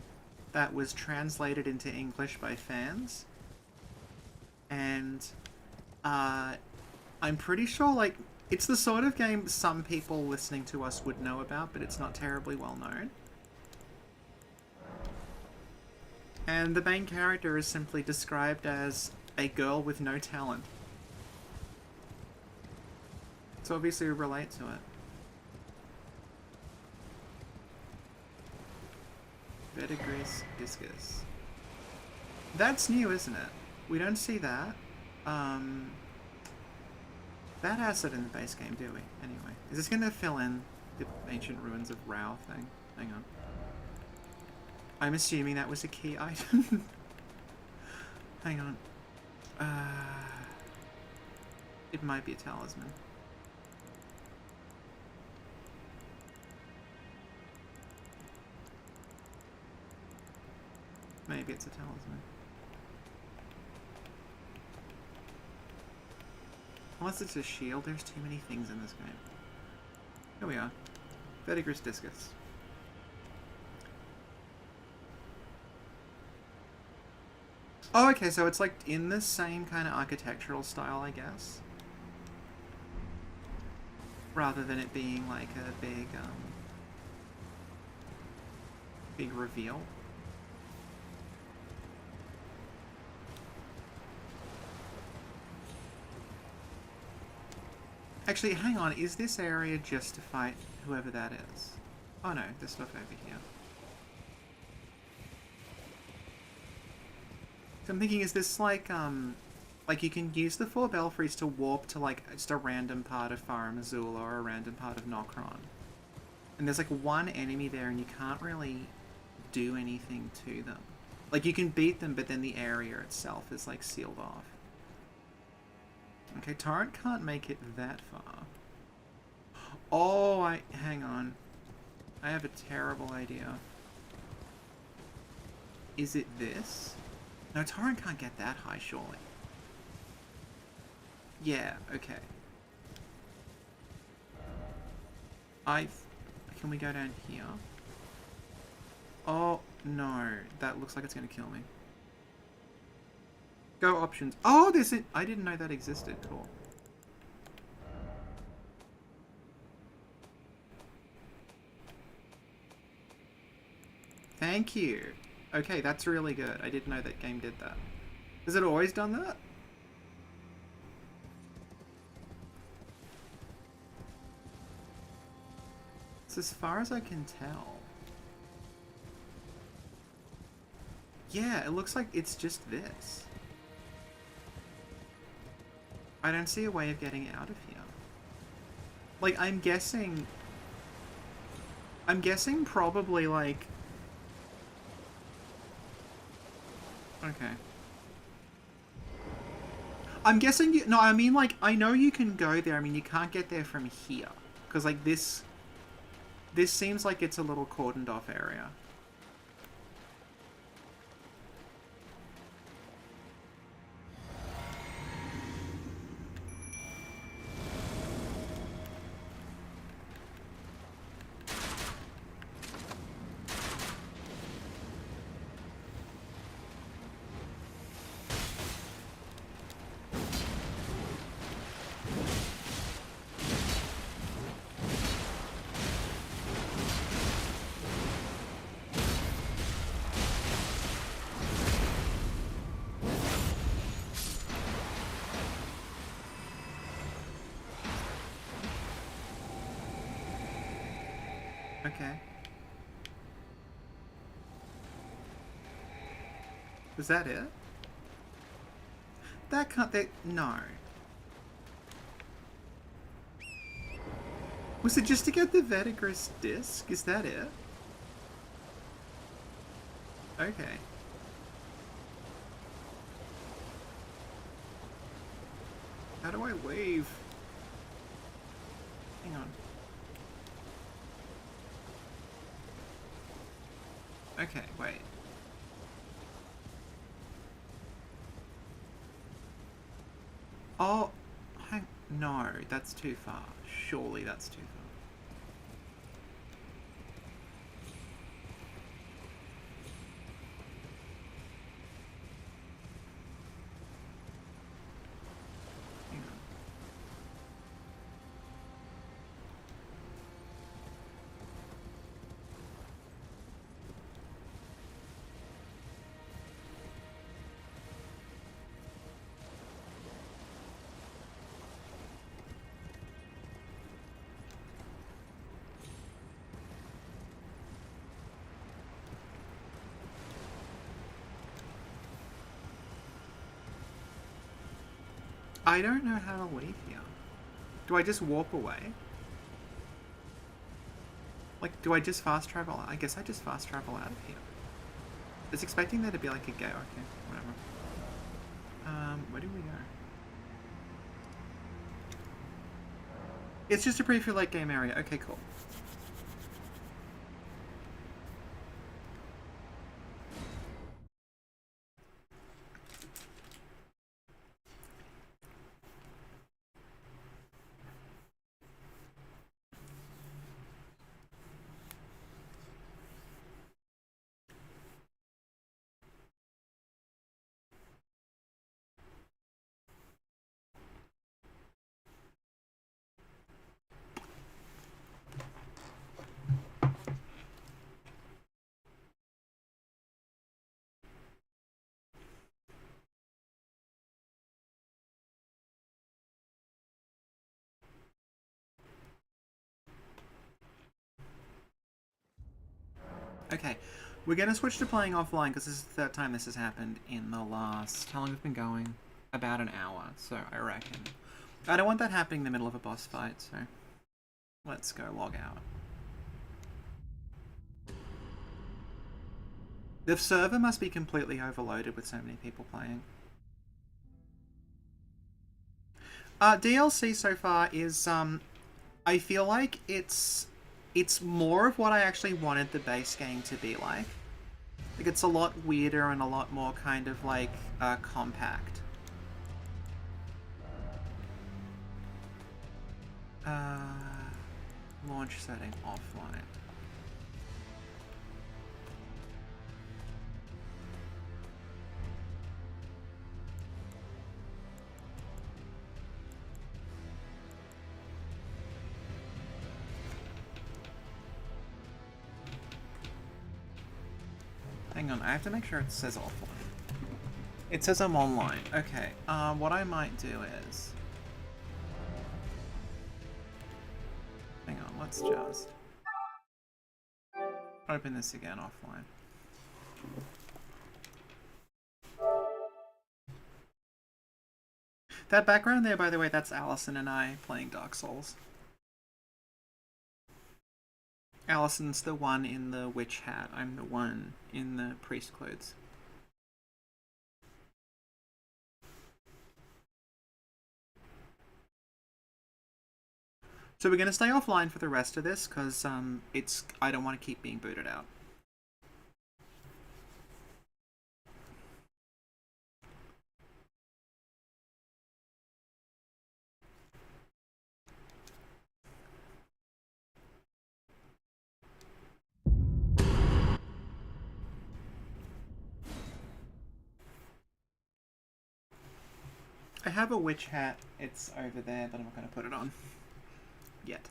that was translated into English by fans. And I'm pretty sure, like, it's the sort of game some people listening to us would know about, but it's not terribly well known. And the main character is simply described as a girl with no talent. So obviously we relate to it. Verdigris Discus. That's new, isn't it? We don't see that. That asset in the base game, do we? Anyway. Is this going to fill in the ancient ruins of Rauh thing? Hang on. I'm assuming that was a key item. Hang on. It might be a talisman. Maybe it's a talisman. Unless it's a shield, there's too many things in this game. Here we are. Verdigris Discus. Oh, okay, so it's like in the same kind of architectural style, I guess. Rather than it being like a big reveal. Actually, hang on, is this area just to fight whoever that is? Oh no, there's stuff over here. So I'm thinking, is this like you can use the 4 belfries to warp to like just a random part of Farum Azula or a random part of Nokron. And there's like one enemy there and you can't really do anything to them. Like you can beat them, but then the area itself is like sealed off. Okay, Torrent can't make it that far. Oh, hang on. I have a terrible idea. Is it this? No, Torrent can't get that high, surely. Yeah, okay. Can we go down here? Oh, no. That looks like it's going to kill me. Go options. Oh, there's it. I didn't know that existed. Cool. Thank you. Okay, that's really good. I didn't know that game did that. Has it always done that? So as far as I can tell. Yeah, it looks like it's just this. I don't see a way of getting out of here. Like, I'm guessing probably, like... Okay. I'm guessing you... No, I mean, like, I know you can go there. I mean, you can't get there from here. Because, like, this seems like it's a little cordoned off area. Okay. Was that it? That can't... No. Was it just to get the Verdigris disc? Is that it? Okay. How do I leave? Hang on. Okay, wait. Oh, no, that's too far. Surely that's too far. I don't know how to leave here. Do I just warp away? Like, do I just fast travel? I guess I just fast travel out of here. I was expecting there to be like a gate. Okay, whatever. Where do we go? It's just a preview late game area. Okay, cool. Okay, we're gonna switch to playing offline because this is the third time this has happened in the last... How long has it been going? About an hour, so I reckon. I don't want that happening in the middle of a boss fight, so... Let's go log out. The server must be completely overloaded with so many people playing. DLC so far is, I feel like it's more of what I actually wanted the base game to be like. Like, it's a lot weirder and a lot more kind of, like, compact. Launch setting offline. Hang on, I have to make sure it says offline. It says I'm online. Okay, what I might do is... Hang on, let's just... open this again offline. That background there, by the way, that's Allison and I playing Dark Souls. Allison's the one in the witch hat. I'm the one in the priest clothes. So we're going to stay offline for the rest of this, because I don't want to keep being booted out. I have a witch hat. It's over there, but I'm not going to put it on yet.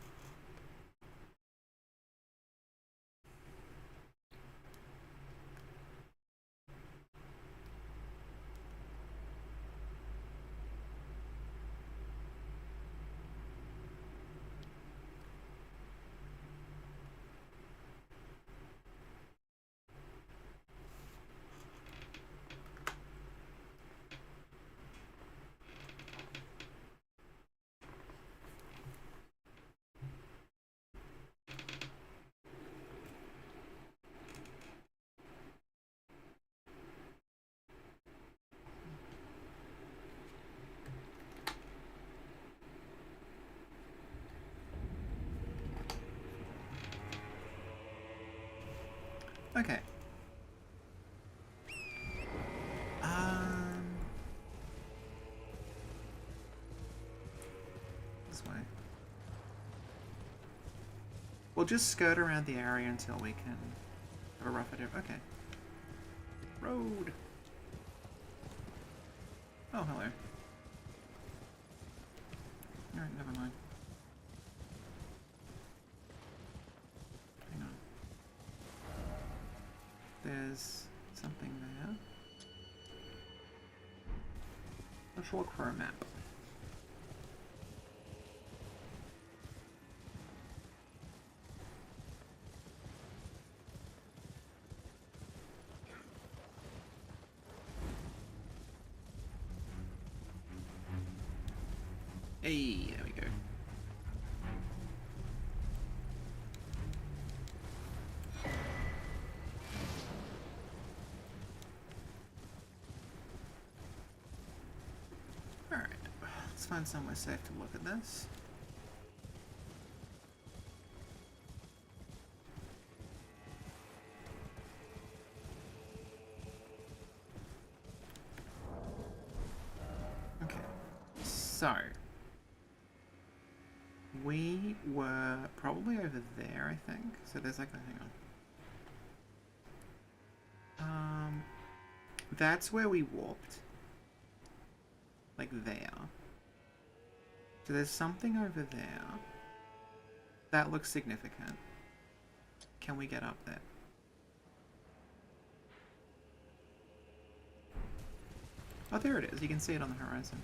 Okay. This way. We'll just skirt around the area until we can have a rough idea. Okay. Road. Oh, hello. Alright, never mind. Hang on. There's something there. Let's look for a map. Hey, there we go. Alright, let's find somewhere safe to look at this. Okay, so we were probably over there, I think. So there's like a, hang on. That's where we warped. Like there. So there's something over there. That looks significant. Can we get up there? Oh, there it is. You can see it on the horizon.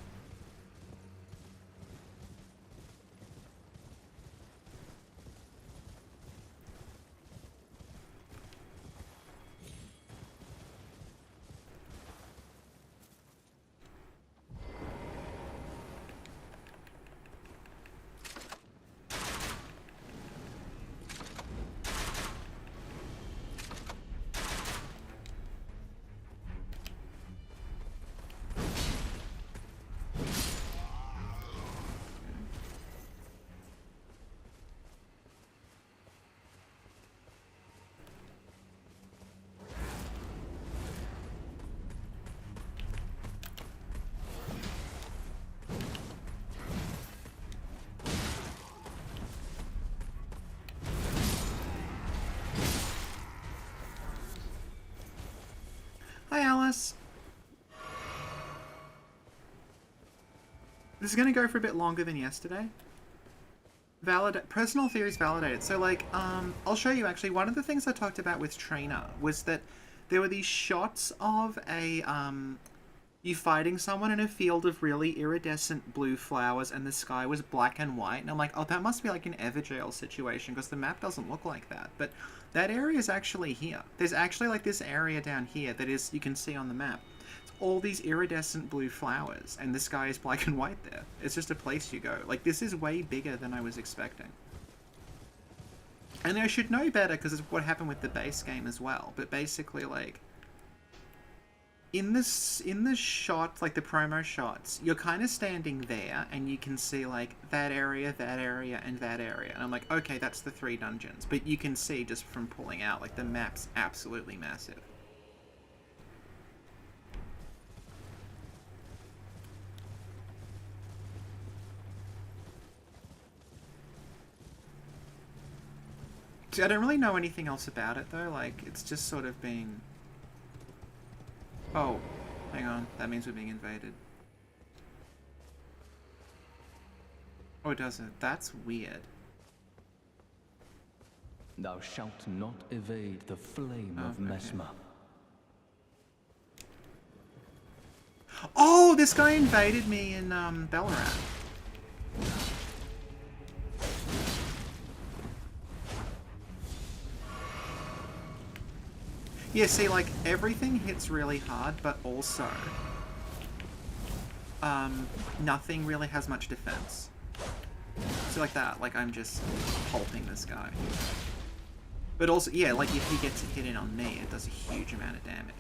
Hi, Alice. This is going to go for a bit longer than yesterday. Personal theories validated. So, like, I'll show you, actually. One of the things I talked about with Trina was that there were these shots of you fighting someone in a field of really iridescent blue flowers, and the sky was black and white. And I'm like, oh, that must be like an Everjail situation, because the map doesn't look like that. But that area is actually here. There's actually like this area down here that is, you can see on the map. It's all these iridescent blue flowers, and the sky is black and white there. It's just a place you go. Like, this is way bigger than I was expecting. And I should know better, because it's what happened with the base game as well. But basically, like, in the shot, like the promo shots, you're kind of standing there, and you can see like that area, and that area. And I'm like, okay, that's the 3 dungeons. But you can see just from pulling out, like the map's absolutely massive. See, I don't really know anything else about it though. Like, it's just sort of been. Oh, hang on. That means we're being invaded. Oh, it doesn't. That's weird. Thou shalt not evade the flame of Messmer. Oh, this guy invaded me in Ballarat. Yeah, see, like, everything hits really hard, but also nothing really has much defense. So like that, like, I'm just pulping this guy. But also, yeah, like, if he gets a hit in on me, it does a huge amount of damage.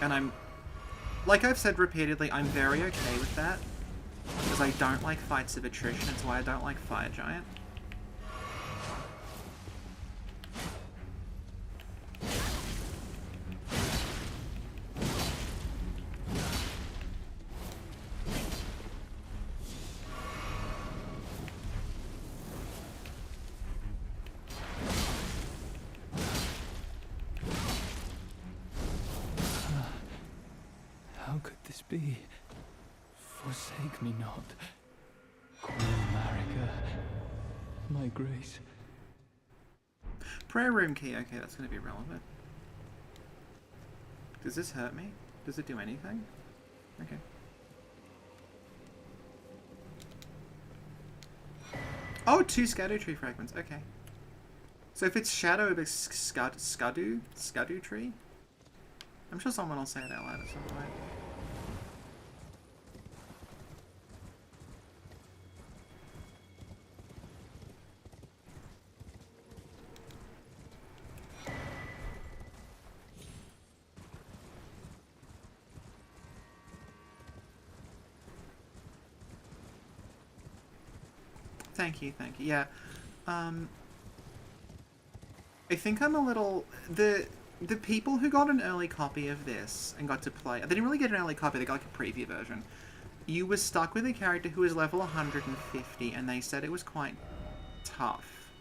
And I'm, like I've said repeatedly, I'm very okay with that. Because I don't like fights of attrition, it's why I don't like Fire Giant. Be. Forsake me not, Queen Marika, my grace. Prayer room key, okay, that's going to be relevant. Does this hurt me? Does it do anything? Okay. Oh, 2 Erdtree fragments, okay. So if it's Shadow of a Erdtree tree? I'm sure someone will say it out loud at some point. Thank you. Yeah. I think I'm a little... The people who got an early copy of this and got to play... They didn't really get an early copy, they got like a preview version. You were stuck with a character who was level 150, and they said it was quite tough.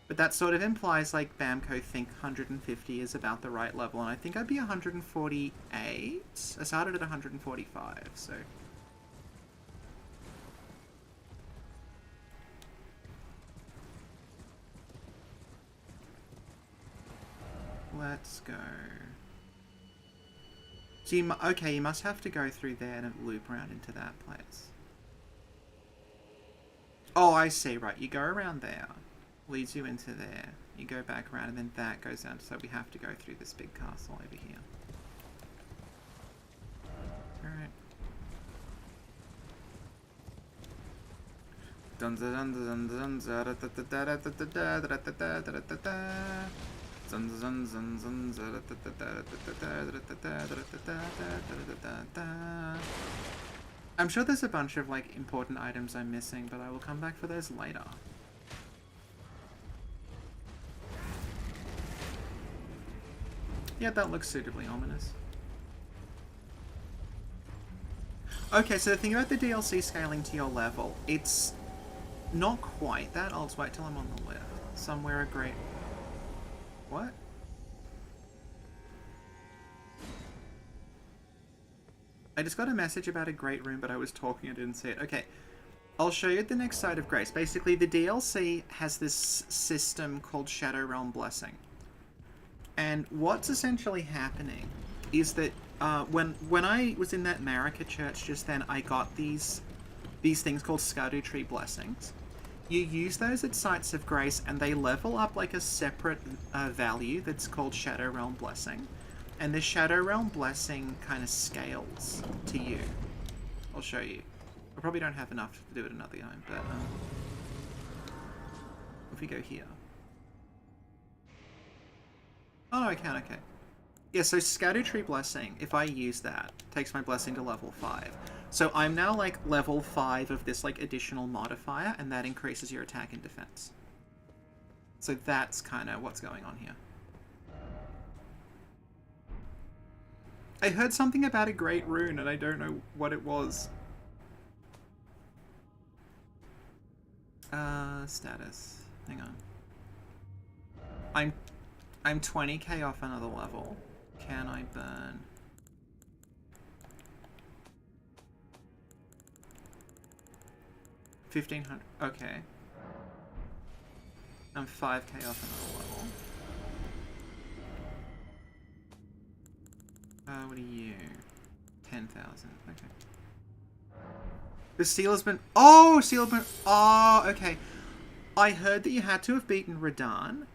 But that sort of implies, like, Bamco think 150 is about the right level, and I think I'd be 148? I started at 145, so... Let's go. So okay, you must have to go through there and loop around into that place. Oh, I see, right. You go around there. Leads you into there. You go back around and then that goes down, so we have to go through this big castle over here. Alright. I'm sure there's a bunch of like important items I'm missing, but I will come back for those later. Yeah, that looks suitably ominous. Okay, so the thing about the DLC scaling to your level, it's not quite that. I'll just wait till I'm on the list. Somewhere a great... What? I just got a message about a great room, but I was talking, I didn't see it. Okay, I'll show you the next side of Grace. Basically, the DLC has this system called Shadow Realm Blessing. And what's essentially happening is that when I was in that Marika church just then, I got these things called Erdtree blessings. You use those at Sites of Grace, and they level up like a separate value that's called Shadow Realm Blessing. And the Shadow Realm Blessing kind of scales to you. I'll show you. I probably don't have enough to do it another time, but if we go here. Oh, no, I can, okay. Yeah, so Erdtree Blessing, if I use that, takes my blessing to level 5. So I'm now, like, level 5 of this, like, additional modifier, and that increases your attack and defense. So that's kind of what's going on here. I heard something about a great rune, and I don't know what it was. Status. Hang on. I'm 20k off another level. Can I burn? $1,500. Okay. I'm 5k off another level. What are you? 10,000. Okay. The seal has been... Oh! Seal has been... Oh, okay. I heard that you had to have beaten Rellana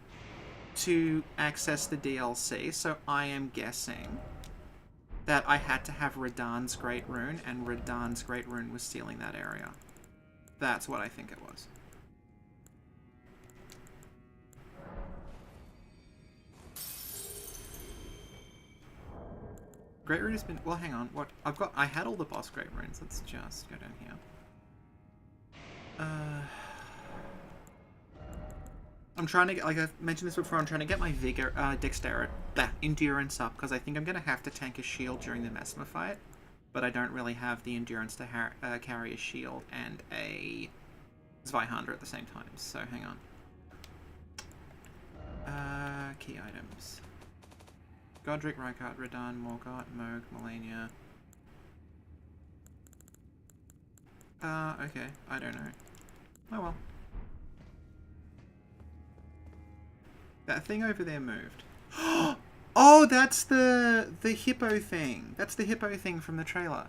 to access the DLC, so I am guessing that I had to have Rellana's Great Rune, and Rellana's Great Rune was sealing that area. That's what I think it was. Great Rune has been... Well, hang on. What? I had all the boss Great Runes. Let's just go down here. I'm trying to get... Like I've mentioned this before, I'm trying to get my vigor... dexterity... endurance up, because I think I'm going to have to tank a shield during the Messmer fight. But I don't really have the endurance to carry a shield and a Zweihander at the same time. So, hang on. Key items. Godric, Rykard, Rellana, Morgott, Moog, Melania. Okay. I don't know. Oh well. That thing over there moved. Oh, that's the hippo thing. That's the hippo thing from the trailer.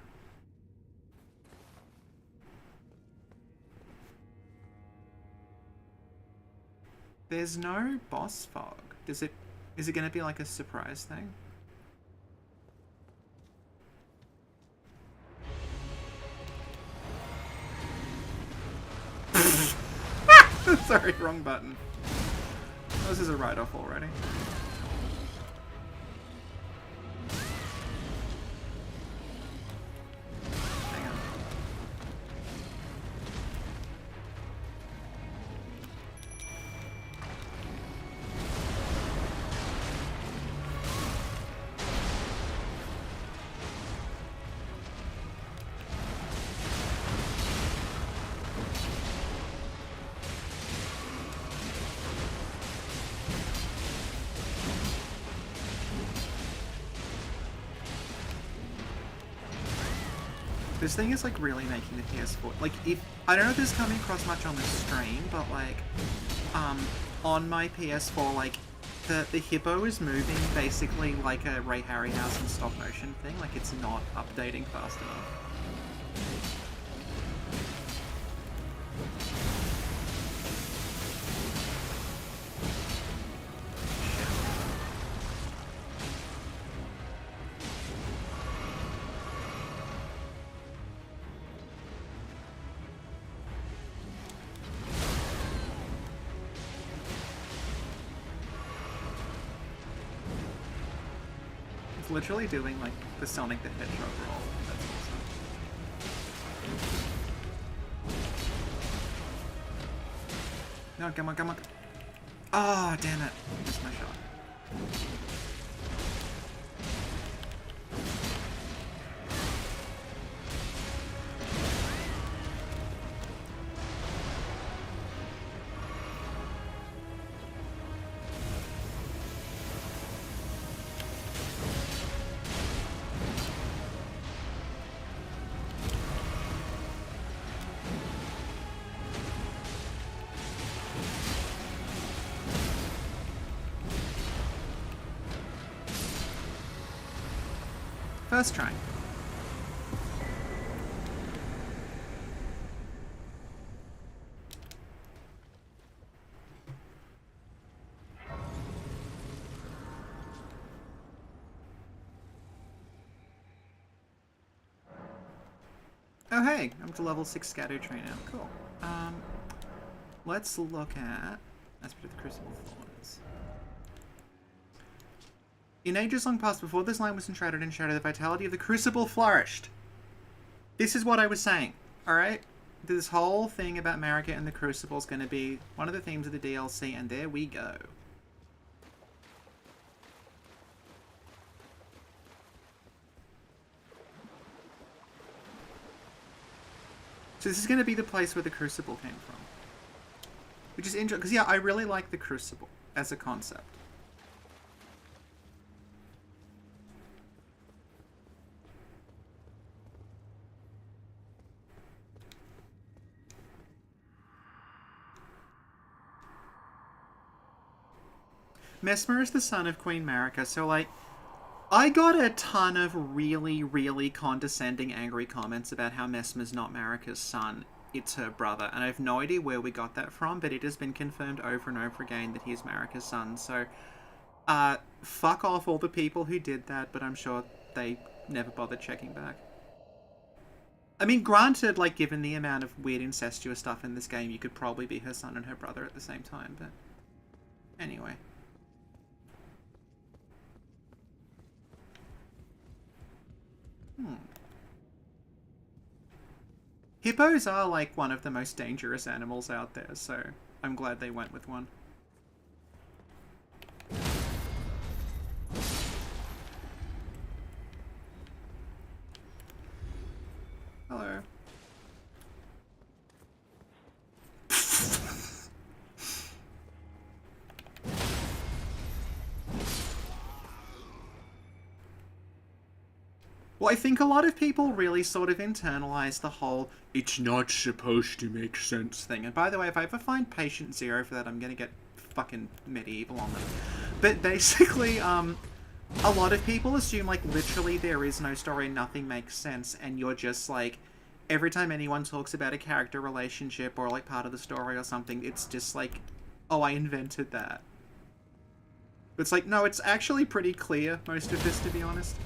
There's no boss fog. Is it going to be like a surprise thing? Sorry, wrong button. This is a write-off already. Hang on. This thing is like really making the PS4 like if I don't know if this is coming across much on the stream, but like on my PS4 like the Hippo is moving basically like a Ray Harryhausen stop motion thing, like it's not updating fast enough. Literally doing like the Sonic the Hedgehog roll. That's awesome. No, come on, come on. Ah, oh, damn it. Missed my shot. First try. Oh hey, I'm to level 6 scatter tree now. Cool. Let's look at aspect of the Crucible Thorns. In ages long past, before this land was enshrouded in shadow, the vitality of the Crucible flourished. This is what I was saying, alright? This whole thing about Marika and the Crucible is going to be one of the themes of the DLC, and there we go. So this is going to be the place where the Crucible came from. Which is interesting, because yeah, I really like the Crucible as a concept. Messmer is the son of Queen Marika, so like, I got a ton of really, really condescending, angry comments about how Messmer's not Marika's son, it's her brother, and I have no idea where we got that from, but it has been confirmed over and over again that he is Marika's son, so, fuck off all the people who did that, but I'm sure they never bothered checking back. I mean, granted, like, given the amount of weird incestuous stuff in this game, you could probably be her son and her brother at the same time, but anyway. Hippos are like one of the most dangerous animals out there, so I'm glad they went with one. Hello. Well, I think a lot of people really sort of internalize the whole "it's not supposed to make sense" thing. And by the way, if I ever find patient 0 for that, I'm gonna get fucking medieval on them. But basically, a lot of people assume, like, literally there is no story, nothing makes sense, and you're just, like, every time anyone talks about a character relationship or, like, part of the story or something, it's just like, oh, I invented that. But it's like, no, it's actually pretty clear, most of this, to be honest.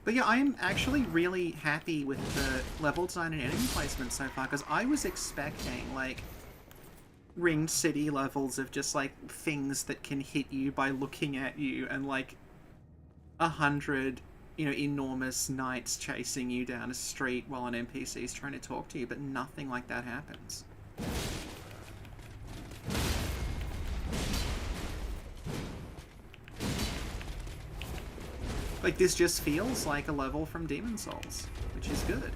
But yeah, I'm actually really happy with the level design and enemy placement so far, because I was expecting, like, ringed city levels of just, like, things that can hit you by looking at you, and, like, 100, you know, enormous knights chasing you down a street while an NPC is trying to talk to you, but nothing like that happens. Like, this just feels like a level from Demon Souls, which is good.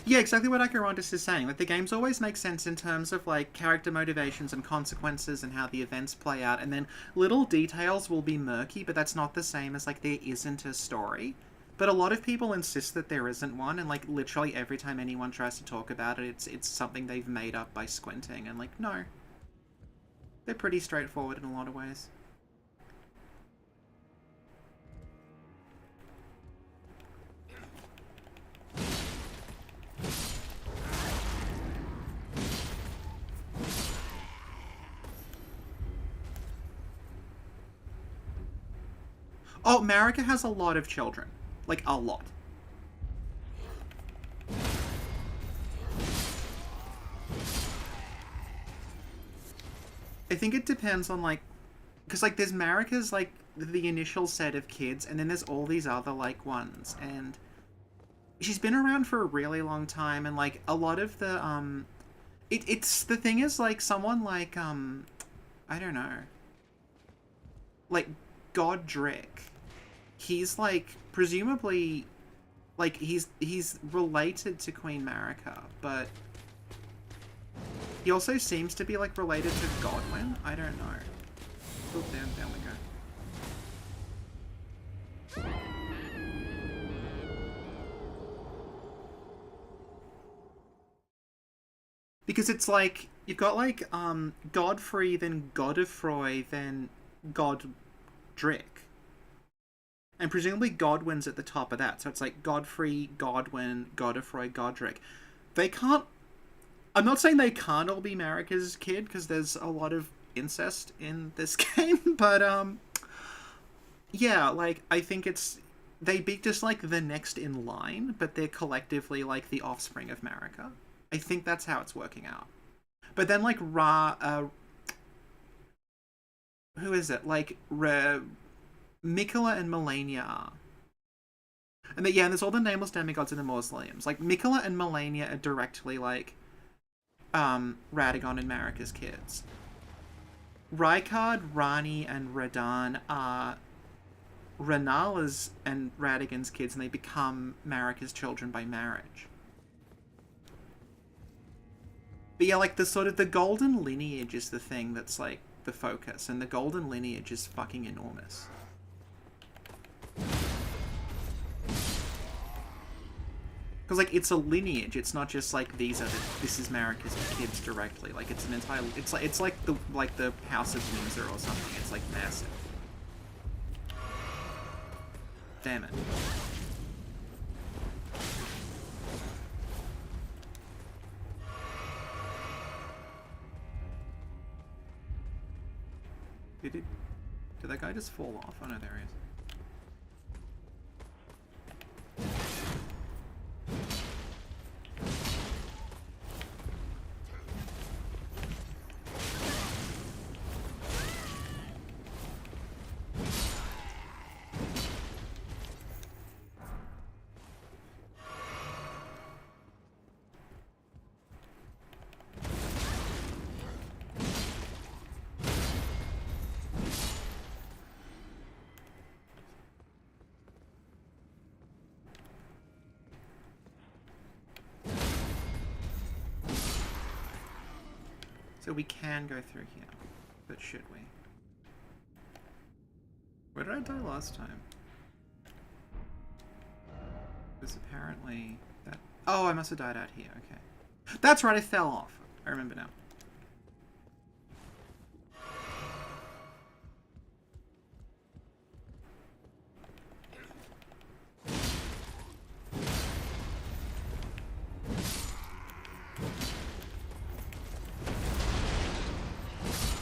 Yeah, exactly what Acherontis is saying. Like, the games always make sense in terms of, like, character motivations and consequences and how the events play out, and then little details will be murky, but that's not the same as, like, there isn't a story. But a lot of people insist that there isn't one, and, like, literally every time anyone tries to talk about it, it's something they've made up by squinting, and, like, no. They're pretty straightforward in a lot of ways. Oh, Marika has a lot of children. Like, a lot. I think it depends on, like... Because, like, there's Marika's, like, the initial set of kids, and then there's all these other, like, ones, and... She's been around for a really long time, and, like, a lot of the, It's... The thing is, like, someone like, I don't know. Like, Godric. He's, like, presumably... Like, he's related to Queen Marika, but... He also seems to be, like, related to Godwyn? I don't know. Oh, down we go. Because it's like, you've got, like, Godfrey, then Godefroy, then Godric. And presumably Godwyn's at the top of that. So it's like Godfrey, Godwyn, Godefroy, Godric. They can't... I'm not saying they can't all be Marika's kid, because there's a lot of incest in this game, but, yeah, like, I think it's... They'd be just, like, the next in line, but they're collectively, like, the offspring of Marika. I think that's how it's working out. But then, like, Rauh... who is it? Like, Mikola and Melania are. And yeah, and there's all the nameless demigods in the mausoleums. Like, Mikola and Melania are directly, like, Radagon and Marika's kids. Rykard, Rani, and Radan are Renala's and Radagon's kids, and they become Marika's children by marriage. But yeah, like, the sort of, the golden lineage is the thing that's, like, the focus, and the golden lineage is fucking enormous. Because, like, it's a lineage. It's not just like this is Marika's kids directly. Like, it's an entire. It's like the House of Windsor or something. It's like massive. Damn it. Did that guy just fall off? Oh no, there he is. So we can go through here, but should we? Where did I die last time? Because apparently that... Oh, I must have died out here, okay. That's right, I fell off. I remember now.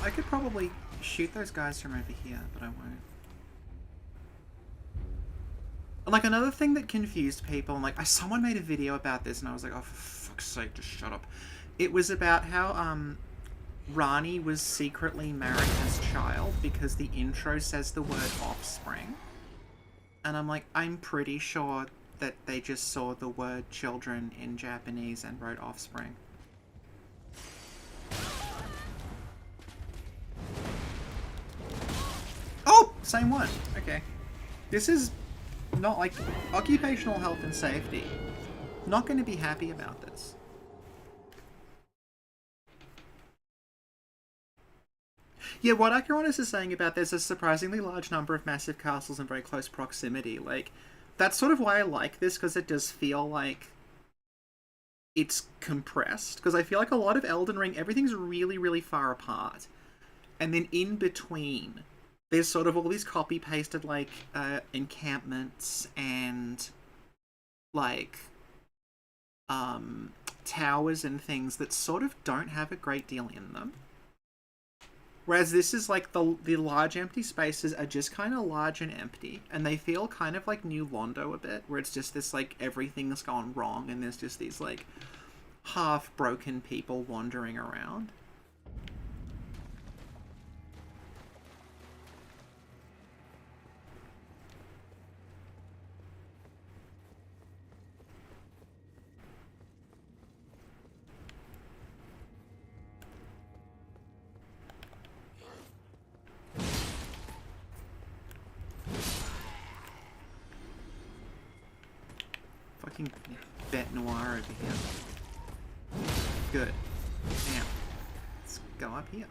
I could probably shoot those guys from over here, but I won't. And, like, another thing that confused people, and, like, someone made a video about this, and I was like, oh, for fuck's sake, just shut up. It was about how, Rani was secretly Marika's child, because the intro says the word offspring. And I'm like, I'm pretty sure that they just saw the word children in Japanese and wrote offspring. Oh! Same one. Okay. This is not like occupational health and safety. Not going to be happy about this. Yeah, what Acheronus is saying about there's a surprisingly large number of massive castles in very close proximity, like, that's sort of why I like this, because it does feel like it's compressed. Because I feel like a lot of Elden Ring, everything's really, really far apart. And then in between, there's sort of all these copy-pasted, like, encampments and, like, towers and things that sort of don't have a great deal in them. Whereas this is like the large empty spaces are just kind of large and empty, and they feel kind of like New Londo a bit, where it's just this like everything's gone wrong and there's just these like half broken people wandering around. Fucking Bet Noir over here. Good. Now, let's go up here.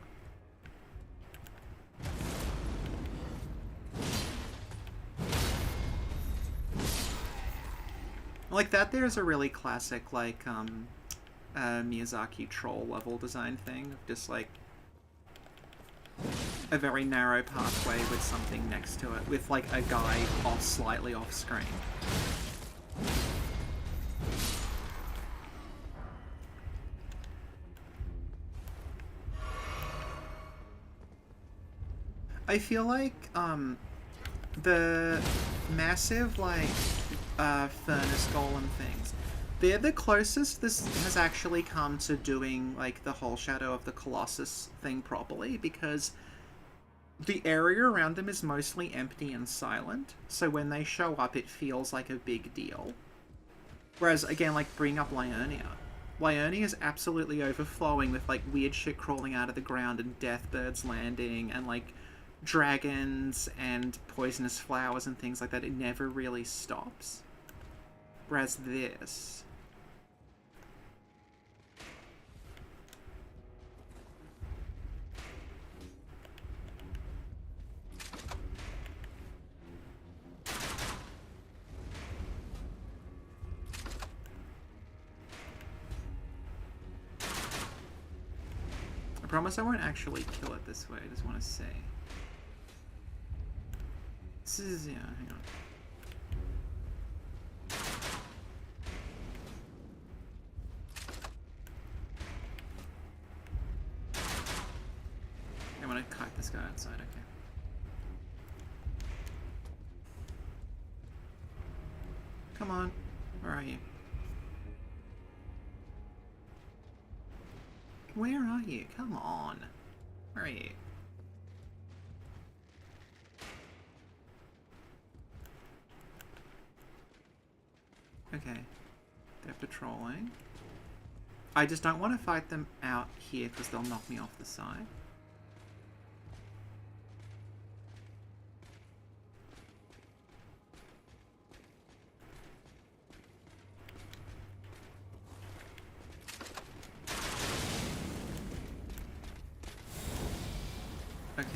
Like that there is a really classic, like, Miyazaki troll level design thing. Just like a very narrow pathway with something next to it, with like a guy slightly off screen. I feel like, the massive, like, furnace golem things, they're the closest this has actually come to doing, like, the whole Shadow of the Colossus thing properly, because the area around them is mostly empty and silent, so when they show up, it feels like a big deal. Whereas, again, like, bring up Liurnia. Liurnia is absolutely overflowing with, like, weird shit crawling out of the ground and death birds landing and, like, dragons and poisonous flowers and things like that. It never really stops. Whereas this... I promise I won't actually kill it this way, I just want to say. This is, yeah, hang on. I want to kite this guy outside, okay. Come on, where are you? Where are you? Come on. Where are you? Okay, they're patrolling. I just don't want to fight them out here because they'll knock me off the side. Okay.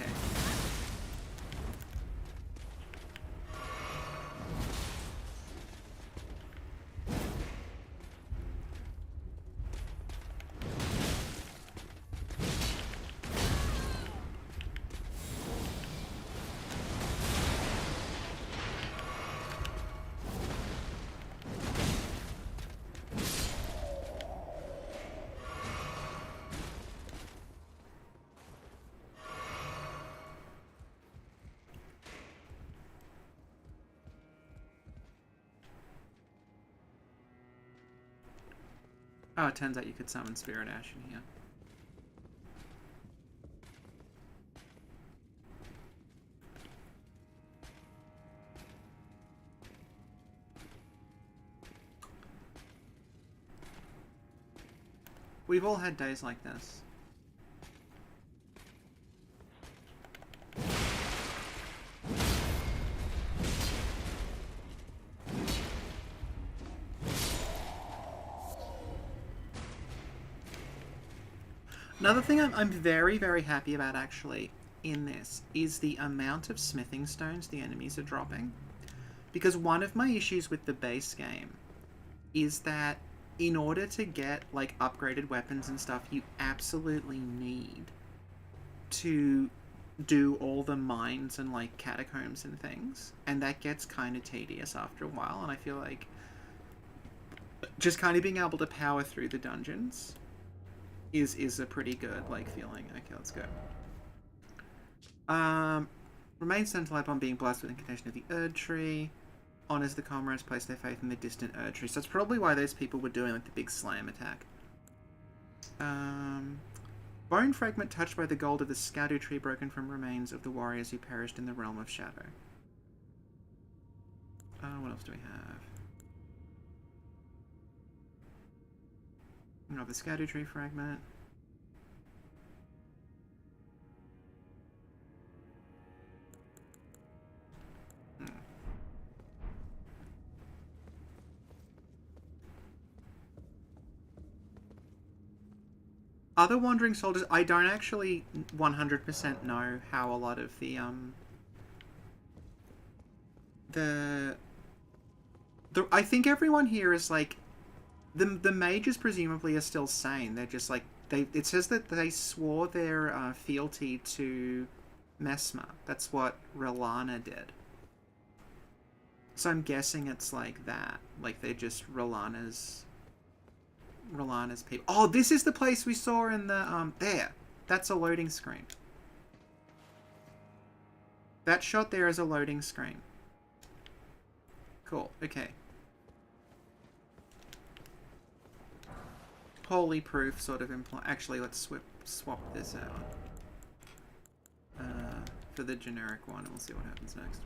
Oh, it turns out you could summon Spirit Ash in here. We've all had days like this. Another thing I'm very, very happy about, actually, in this, is the amount of smithing stones the enemies are dropping. Because one of my issues with the base game is that in order to get, like, upgraded weapons and stuff, you absolutely need to do all the mines and, like, catacombs and things. And that gets kind of tedious after a while, and I feel like just kind of being able to power through the dungeons is a pretty good, like, feeling. Okay, let's go. Remain centralized on being blessed with the incantation of the Erdtree. Honors the comrades, place their faith in the distant Erdtree. So that's probably why those people were doing, like, the big slam attack. Bone fragment touched by the gold of the Scadu tree, broken from remains of the warriors who perished in the realm of shadow. What else do we have? Another Scadu tree fragment. Other wandering soldiers, I don't actually 100% know how a lot of the I think everyone here is like, the mages presumably are still sane. They're just like, it says that they swore their fealty to Messmer. That's what Rellana did. So I'm guessing it's like that. Like, they're just Rellana's people. Oh, this is the place we saw in the, there. That's a loading screen. That shot there is a loading screen. Cool, okay. Holy proof sort of imply. Actually, let's swap this out. For the generic one, and we'll see what happens next.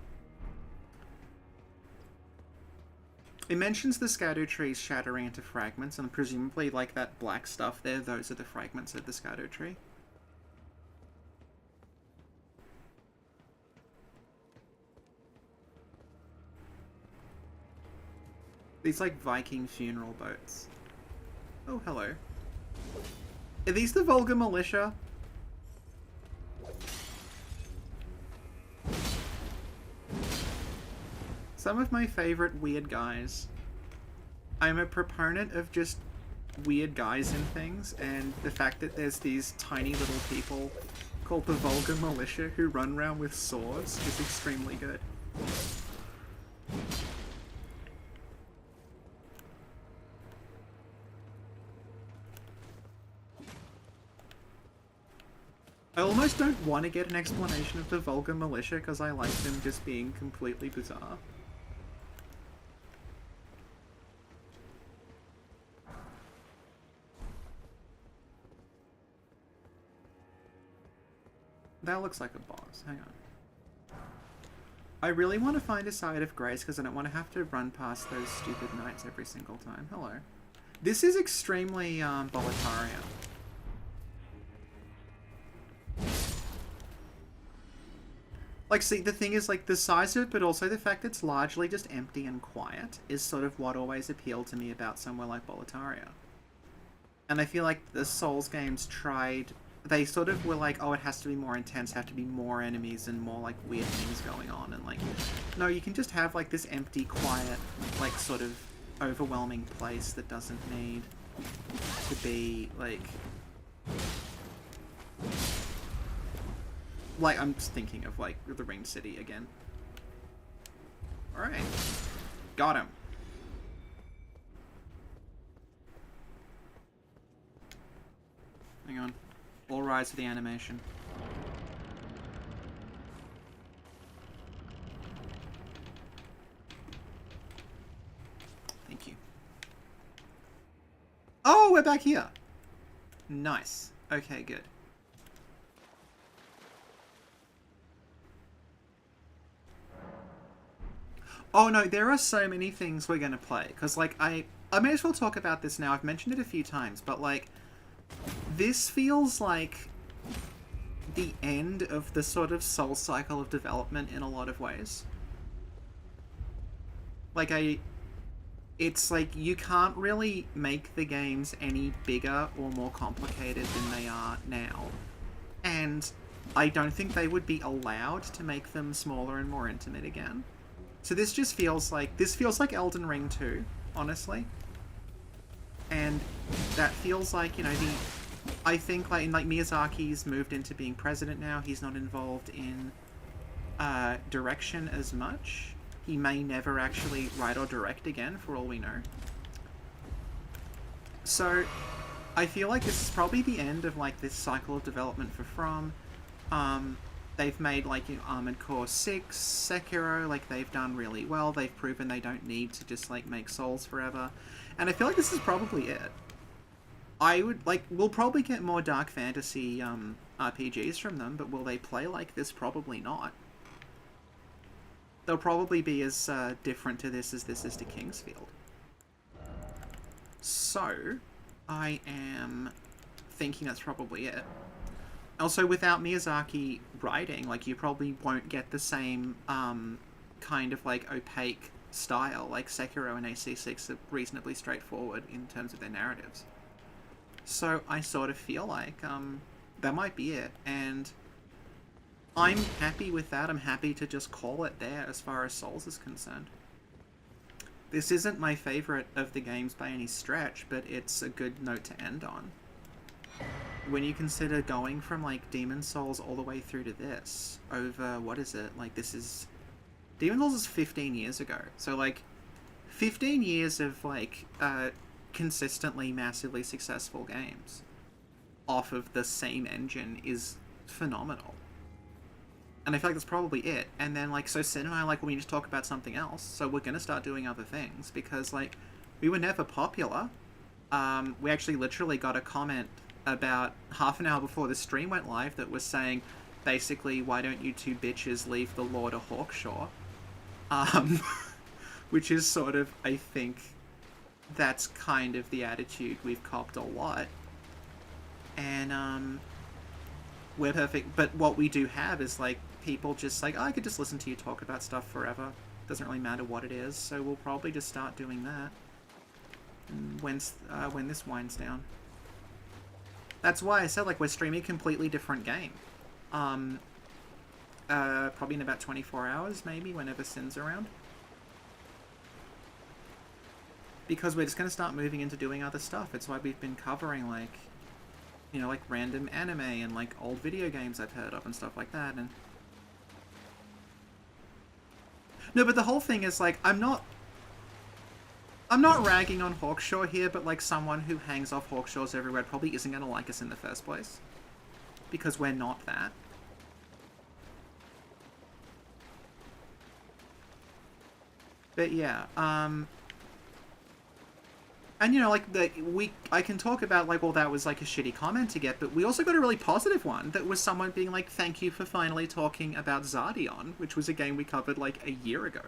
It mentions the Scadu trees shattering into fragments, and presumably, like, that black stuff there, those are the fragments of the Scadu tree. These, like, Viking funeral boats. Oh, hello. Are these the Vulgar Militia? Some of my favorite weird guys. I'm a proponent of just weird guys in things, and the fact that there's these tiny little people called the Vulgar Militia who run around with swords is extremely good. I almost don't want to get an explanation of the Vulgar Militia because I like them just being completely bizarre. That looks like a boss. Hang on. I really want to find a side of grace because I don't want to have to run past those stupid knights every single time. Hello. This is extremely Boletaria. Like, see, the thing is, like, the size of it, but also the fact it's largely just empty and quiet is sort of what always appealed to me about somewhere like Boletaria. And I feel like the Souls games tried... They sort of were like, oh, it has to be more intense, have to be more enemies and more, like, weird things going on. And, like, no, you can just have, like, this empty, quiet, like, sort of overwhelming place that doesn't need to be, like... Like, I'm just thinking of, like, the Ring City again. Alright. Got him. Hang on. All rise for the animation. Thank you. Oh, we're back here! Nice. Okay, good. Oh no, there are so many things we're gonna play, because, like, I may as well talk about this now. I've mentioned it a few times, but, like, this feels like the end of the sort of soul cycle of development in a lot of ways. Like, it's like you can't really make the games any bigger or more complicated than they are now. And I don't think they would be allowed to make them smaller and more intimate again. So this just feels like Elden Ring 2, honestly. And that feels like, you know, I think like Miyazaki's moved into being president now. He's not involved in direction as much. He may never actually write or direct again, for all we know. So, I feel like this is probably the end of, like, this cycle of development for From. They've made, like, you know, Armored Core 6, Sekiro, like, they've done really well. They've proven they don't need to just, like, make Souls forever. And I feel like this is probably it. We'll probably get more Dark Fantasy, RPGs from them, but will they play like this? Probably not. They'll probably be as different to this is to Kingsfield. So, I am thinking that's probably it. Also, without Miyazaki writing, like, you probably won't get the same kind of, like, opaque style. Like, Sekiro and AC6 are reasonably straightforward in terms of their narratives. So, I sort of feel like that might be it, and I'm happy with that. I'm happy to just call it there as far as Souls is concerned. This isn't my favourite of the games by any stretch, but it's a good note to end on. When you consider going from, like, Demon Souls all the way through to this, over, what is it? Like, this is... Demon Souls is 15 years ago. So, like, 15 years of, like, consistently massively successful games off of the same engine is phenomenal. And I feel like that's probably it. And then, like, so Sin and I, like, we need to talk about something else. So we're going to start doing other things. Because, like, we were never popular. We actually literally got a comment about half an hour before the stream went live that was saying, basically, why don't you two bitches leave the Lord of Hawkshaw? Which is sort of, I think, that's kind of the attitude we've copped a lot. And, we're perfect. But what we do have is, like, people just like, oh, I could just listen to you talk about stuff forever. Doesn't really matter what it is. So we'll probably just start doing that when this winds down. That's why I said, like, we're streaming a completely different game. Probably in about 24 hours, maybe, whenever Sin's around. Because we're just going to start moving into doing other stuff. It's why we've been covering, like, you know, like, random anime and, like, old video games I've heard of and stuff like that, and... No, but the whole thing is, like, I'm not ragging on Hawkshaw here, but, like, someone who hangs off Hawkshaws everywhere probably isn't going to like us in the first place. Because we're not that. But, yeah, and, you know, like, I can talk about, like, well, that was, like, a shitty comment to get, but we also got a really positive one that was someone being like, thank you for finally talking about Zardion, which was a game we covered, like, a year ago.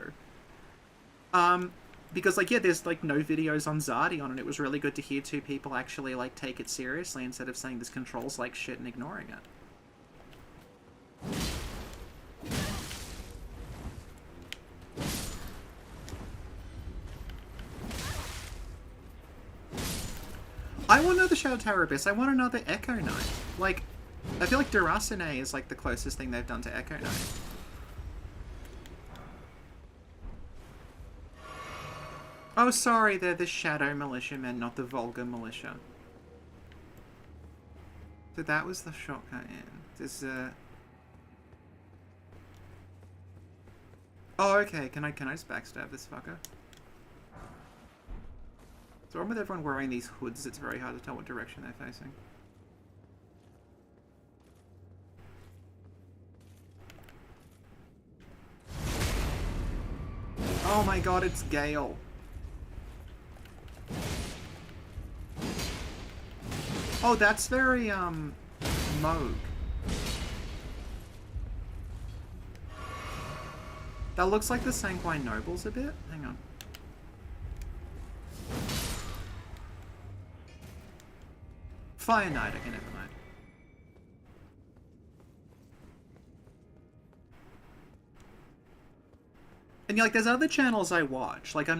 Because, like, yeah, there's, like, no videos on Zardion, and it was really good to hear two people actually, like, take it seriously instead of saying this controls like shit and ignoring it. I want another Shadow Tower Abyss. I want another Echo Knight. Like, I feel like Durasane is, like, the closest thing they've done to Echo Knight. Oh, sorry, they're the Shadow Militiamen, not the Vulgar Militia. So that was the shortcut in. There's Oh, okay. Can I just backstab this fucker? So wrong with everyone wearing these hoods, it's very hard to tell what direction they're facing. Oh my god, it's Gale. Oh, that's very, Moog. That looks like the Sanguine Nobles a bit. Hang on. Fire Knight, okay, never mind. And, like, there's other channels I watch. Like,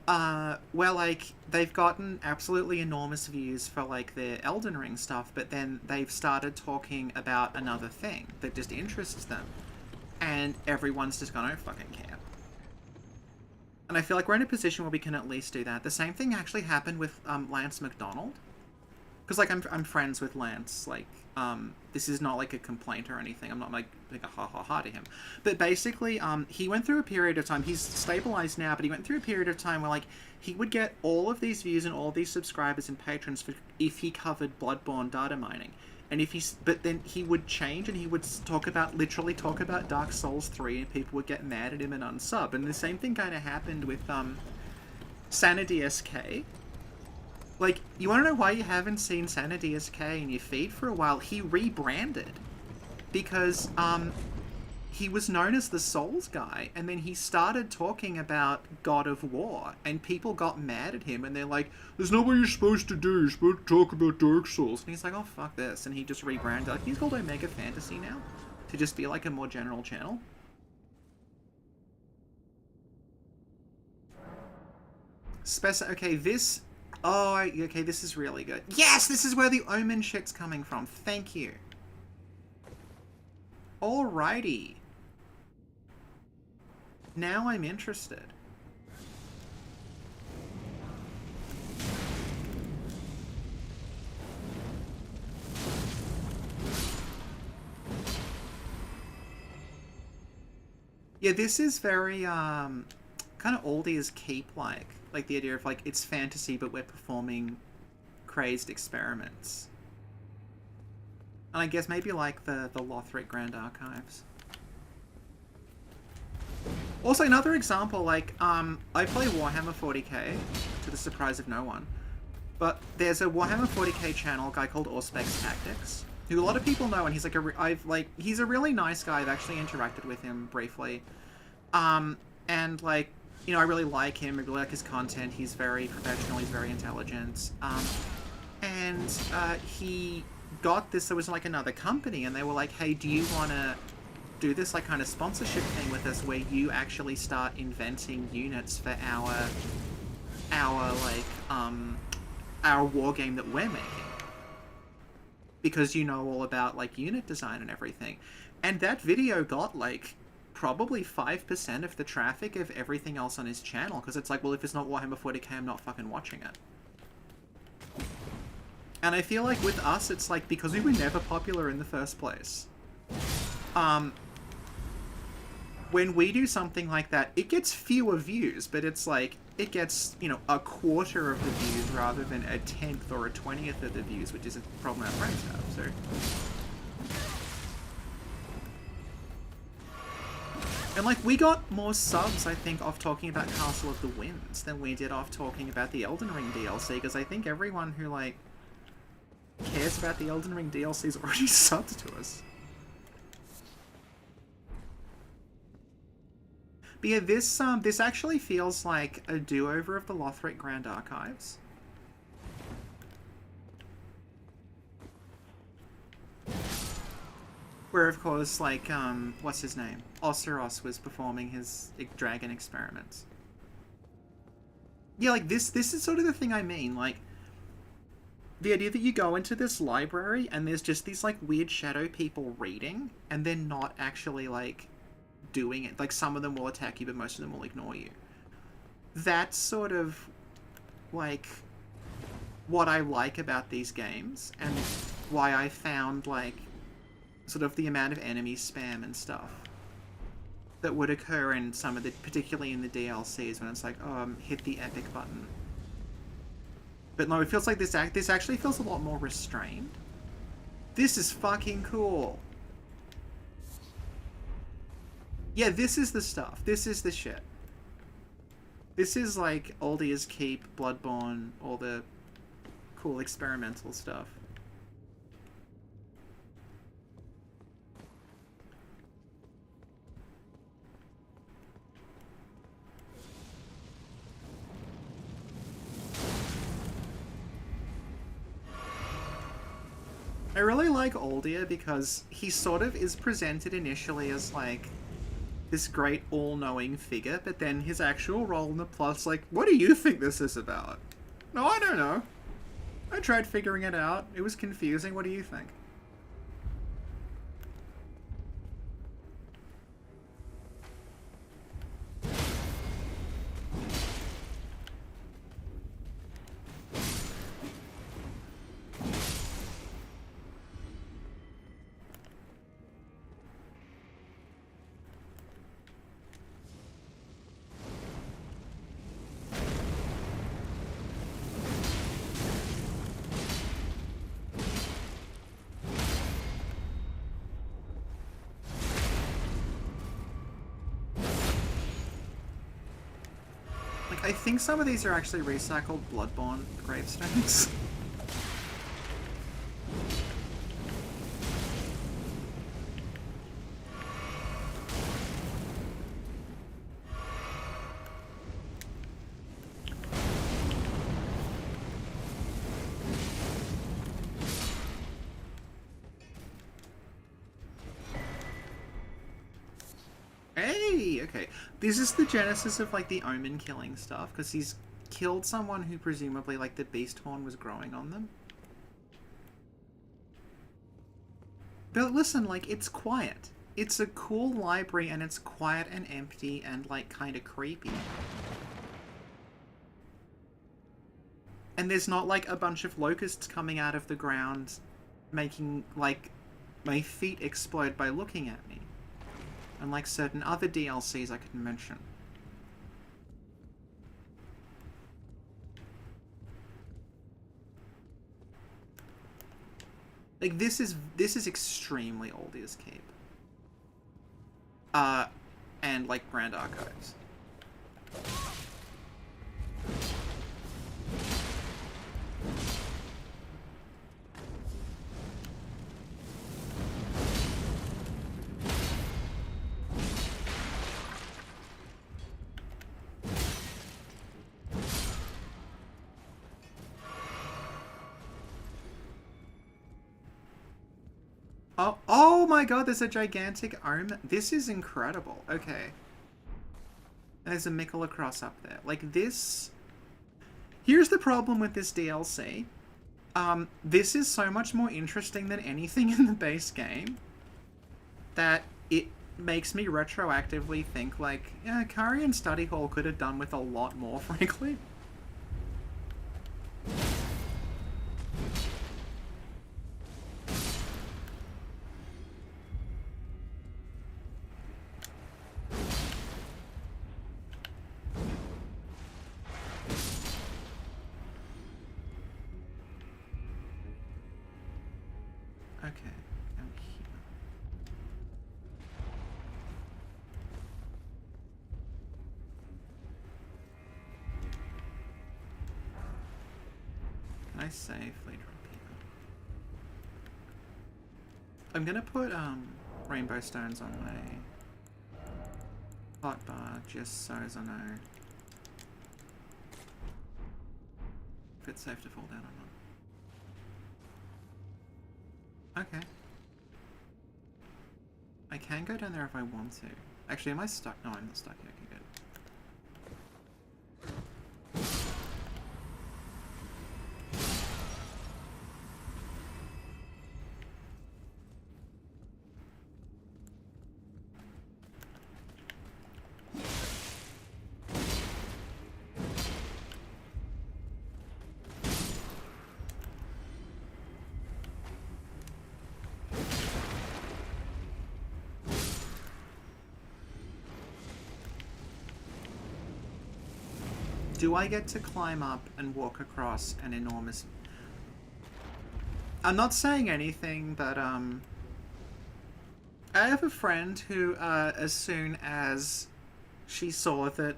Well, like, they've gotten absolutely enormous views for, like, their Elden Ring stuff, but then they've started talking about another thing that just interests them. And everyone's just gonna fucking care. And I feel like we're in a position where we can at least do that. The same thing actually happened with Lance McDonald. Because, like, I'm friends with Lance. Like, this is not, like, a complaint or anything. I'm not, like a ha-ha-ha to him. But basically, he went through a period of time. He's stabilized now, but he went through a period of time where, like, he would get all of these views and all these subscribers and patrons for if he covered Bloodborne data mining. And if he's... But then he would change and he would literally talk about Dark Souls 3 and people would get mad at him and unsub. And the same thing kind of happened with, Sanity SK. Like, you want to know why you haven't seen Sanity SK in your feed for a while? He rebranded. Because, he was known as the Souls guy, and then he started talking about God of War, and people got mad at him, and they're like, there's not what you're supposed to do, you're supposed to talk about Dark Souls. And he's like, oh, fuck this, and he just rebranded. Like, he's called Omega Fantasy now, to just be, like, a more general channel. Okay, this... Oh, okay, this is really good. Yes, this is where the Omen shit's coming from. Thank you. Alrighty. Now I'm interested. Yeah, this is very, kind of oldie as Keep-like. Like, the idea of, like, it's fantasy, but we're performing crazed experiments. And I guess maybe, like, the Lothric Grand Archives. Also, another example, like, I play Warhammer 40k, to the surprise of no one. But there's a Warhammer 40k channel, a guy called Auspex Tactics, who a lot of people know, and he's, like, he's a really nice guy. I've actually interacted with him briefly. And, like, you know, I really like him. I really like his content. He's very professional. He's very intelligent. And he got this. There was like another company, and they were like, "Hey, do you want to do this like kind of sponsorship thing with us, where you actually start inventing units for our war game that we're making? Because you know all about like unit design and everything." And that video got like probably 5% of the traffic of everything else on his channel, because it's like, well, if it's not Warhammer 40k, I'm not fucking watching it. And I feel like with us, it's like, because we were never popular in the first place, when we do something like that, it gets fewer views, but it's like, it gets, you know, a quarter of the views rather than a 10th or a 20th of the views, which is a problem our friends have, so... And, like, we got more subs, I think, off talking about Castle of the Winds than we did off talking about the Elden Ring DLC, because I think everyone who, like, cares about the Elden Ring DLC is already subbed to us. But yeah, this actually feels like a do-over of the Lothric Grand Archives. Where, of course, like, what's his name? Oseros was performing his dragon experiments. Yeah, like, this is sort of the thing I mean, like, the idea that you go into this library and there's just these, like, weird shadow people reading, and they're not actually, like, doing it. Like, some of them will attack you, but most of them will ignore you. That's sort of, like, what I like about these games, and why I found, like, sort of the amount of enemy spam and stuff that would occur in some of the, particularly in the DLCs, when it's like, oh, hit the epic button. But no, it feels like this actually feels a lot more restrained. This is fucking cool. Yeah, this is the stuff. This is the shit. This is like oldie as Keep, Bloodborne, all the cool experimental stuff. I really like Aldia because he sort of is presented initially as like this great all-knowing figure, but then his actual role in the plot's like, what do you think this is about? No, I don't know. I tried figuring it out. It was confusing. What do you think? I think some of these are actually recycled Bloodborne gravestones. Hey, okay. This is the genesis of, like, the Omen killing stuff, because he's killed someone who presumably, like, the beast horn was growing on them. But listen, like, it's quiet. It's a cool library, and it's quiet and empty and, like, kind of creepy. And there's not, like, a bunch of locusts coming out of the ground making, like, my feet explode by looking at me. Unlike certain other DLCs I could mention. Like, this is extremely Aldia's Keep. And, like, Grand Archives. Oh my god, there's a gigantic omen. This is incredible. Okay. There's a Mikula cross up there. Like, this... Here's the problem with this DLC. This is so much more interesting than anything in the base game that it makes me retroactively think, like, yeah, Carian Study Hall could have done with a lot more, frankly. Safely drop here. I'm gonna put rainbow stones on my hotbar just so as I know if it's safe to fall down or not. Okay. I can go down there if I want to. Actually, am I stuck? No, I'm not stuck yet. Okay, good. Do I get to climb up and walk across an enormous... I'm not saying anything, but, I have a friend who, as soon as she saw that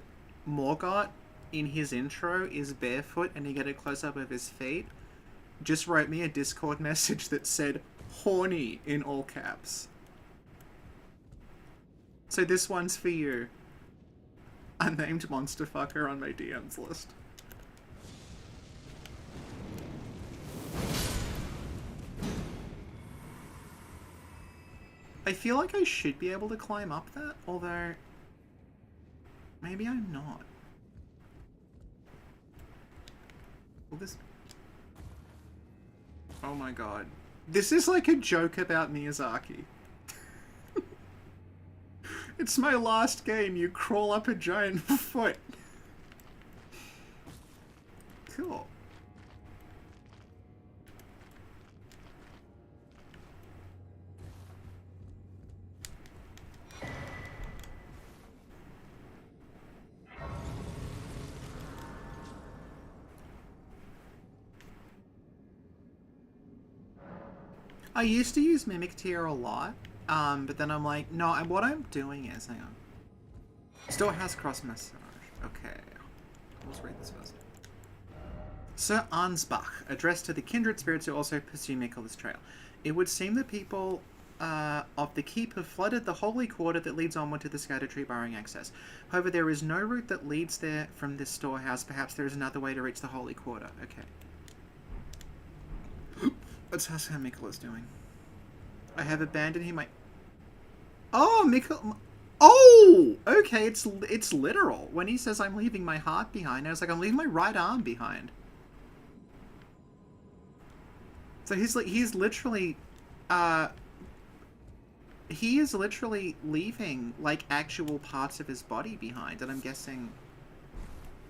Morgott in his intro is barefoot and you get a close-up of his feet, just wrote me a Discord message that said, horny, in all caps. So this one's for you. Unnamed monster fucker on my DMs list. I feel like I should be able to climb up that, although Maybe I'm not. Will this... Oh my god. This is like a joke about Miyazaki. It's my last game, you crawl up a giant foot. Cool. I used to use Mimic Tier a lot, but then I'm like, no, what I'm doing is, hang on. Storehouse cross massage. Okay. Let's read this first. Sir Ansbach, addressed to the kindred spirits who also pursue Michael's trail. It would seem the people of the keep have flooded the holy quarter that leads onward to the scattered tree barring access. However, there is no route that leads there from this storehouse. Perhaps there is another way to reach the holy quarter. Okay. Let's ask how Mikkel is doing. I have abandoned him. Oh, Mikkel. Oh! Okay, it's literal. When he says I'm leaving my heart behind, I was like, I'm leaving my right arm behind. So he's literally, he is literally leaving, like, actual parts of his body behind, and I'm guessing...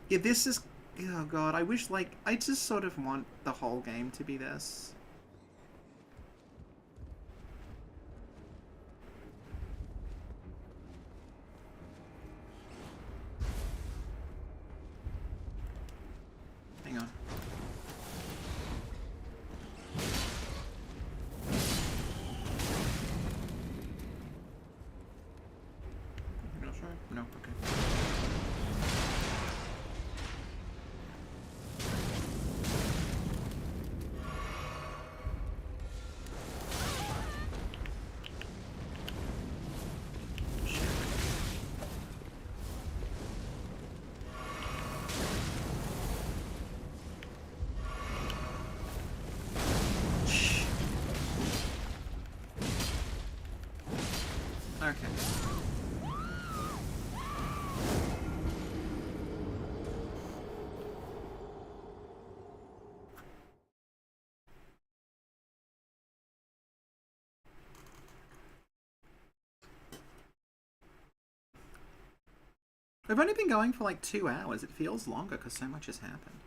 Yeah, this is... Oh god, I wish, like, I just sort of want the whole game to be this. Hang on. No, okay. Okay. We've only been going for like 2 hours. It feels longer because so much has happened.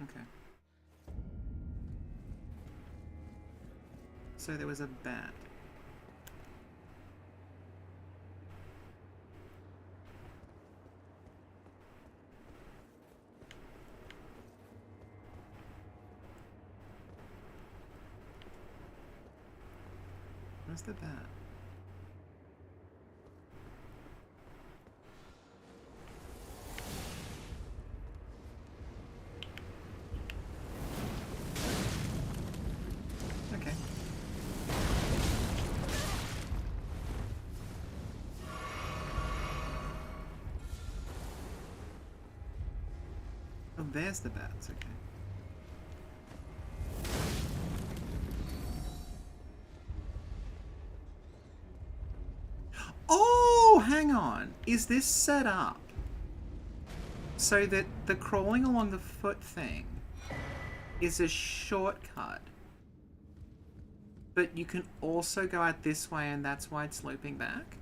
Okay. So there was a bat. Where's the bat? Okay. Oh, there's the bats, okay. Oh, hang on. Is this set up so that the crawling along the foot thing is a shortcut, but you can also go out this way and that's why it's looping back?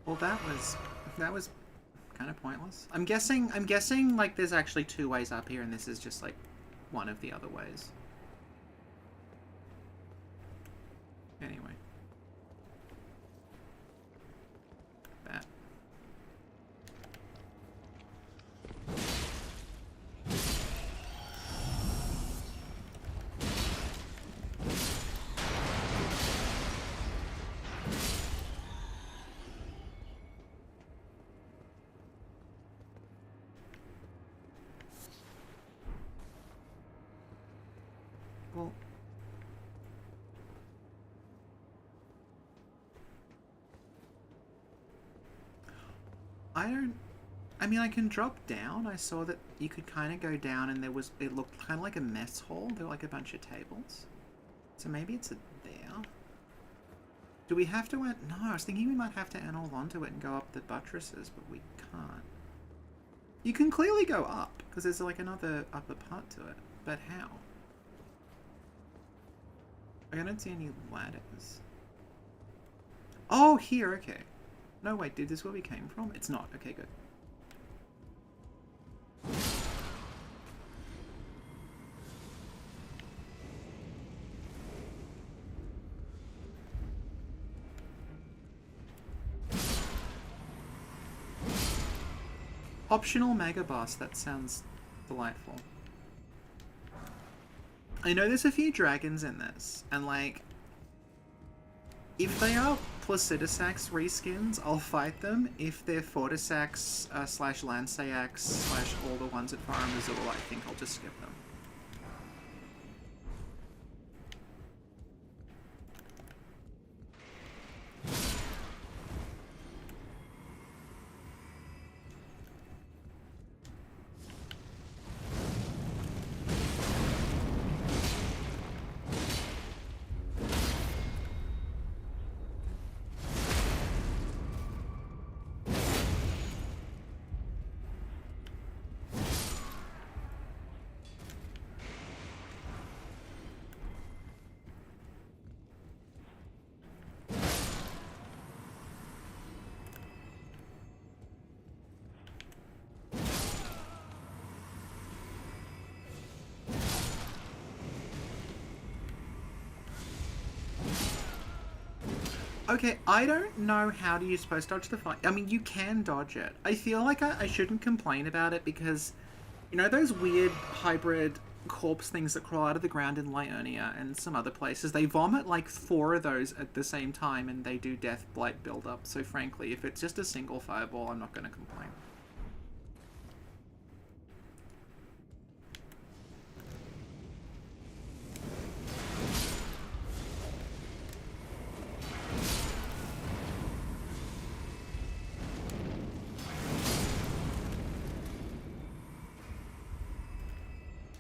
Well, that was kind of pointless. I'm guessing like there's actually 2 ways up here, and this is just like one of the other ways. Anyway. That. Well, I mean, I can drop down. I saw that you could kind of go down and it looked kind of like a mess hall. There were like a bunch of tables. So maybe it's there. Do we have to, no, I was thinking we might have to hold onto it and go up the buttresses, but we can't. You can clearly go up, because there's like another upper part to it. But how? I don't see any ladders. Oh, here, okay. No, wait, dude, this is where we came from? It's not. Okay, good. Optional Mega Boss, that sounds delightful. I know there's a few dragons in this, and like, if they are Placidusax reskins, I'll fight them. If they're Fortisax slash Lanceax slash all the ones at Farum Azul, I think I'll just skip them. Okay, I don't know how you're supposed to dodge the fight. I mean, you can dodge it. I feel like I shouldn't complain about it because, you know, those weird hybrid corpse things that crawl out of the ground in Liurnia and some other places, they vomit like 4 of those at the same time and they do death blight buildup. So frankly, if it's just a single fireball, I'm not going to complain.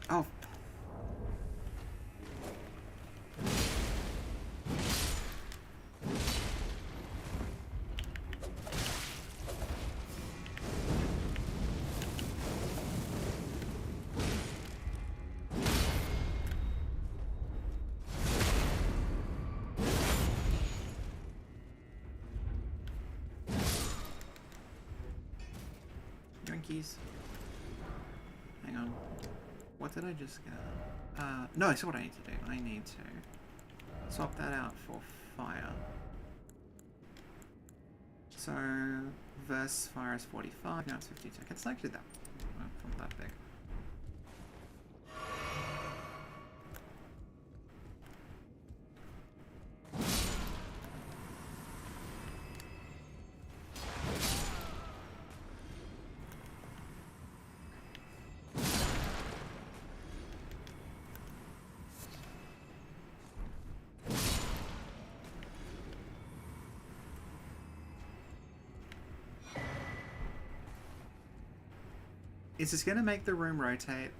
Oh. Yoinkies. Hang on. What did I just get? No, I see what I need to do. I need to swap that out for fire. So, verse fire is 45, now it's 52. It's actually that, not that big. Is this going to make the room rotate?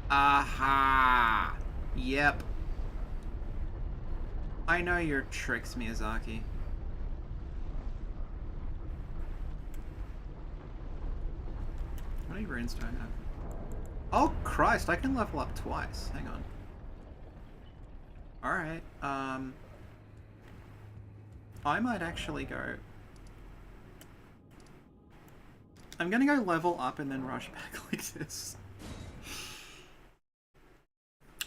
Aha! Yep. I know your tricks, Miyazaki. How many runes do I have? Oh, Christ, I can level up twice. Hang on. Alright, I might actually go... I'm gonna go level up and then rush back like this.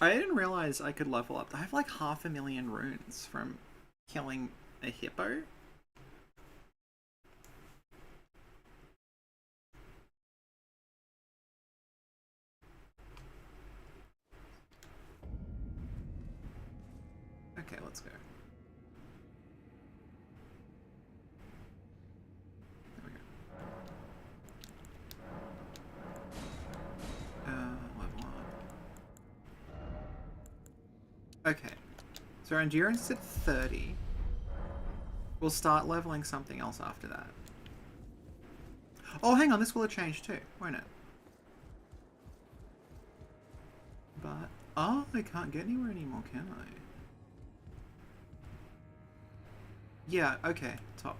I didn't realize I could level up. I have like 500,000 runes from killing a hippo. Okay, let's go. There we go. Level up. Okay. So our endurance is at 30. We'll start leveling something else after that. Oh, hang on, this will have changed too, won't it? But... oh, I can't get anywhere anymore, can I? Yeah, okay, top.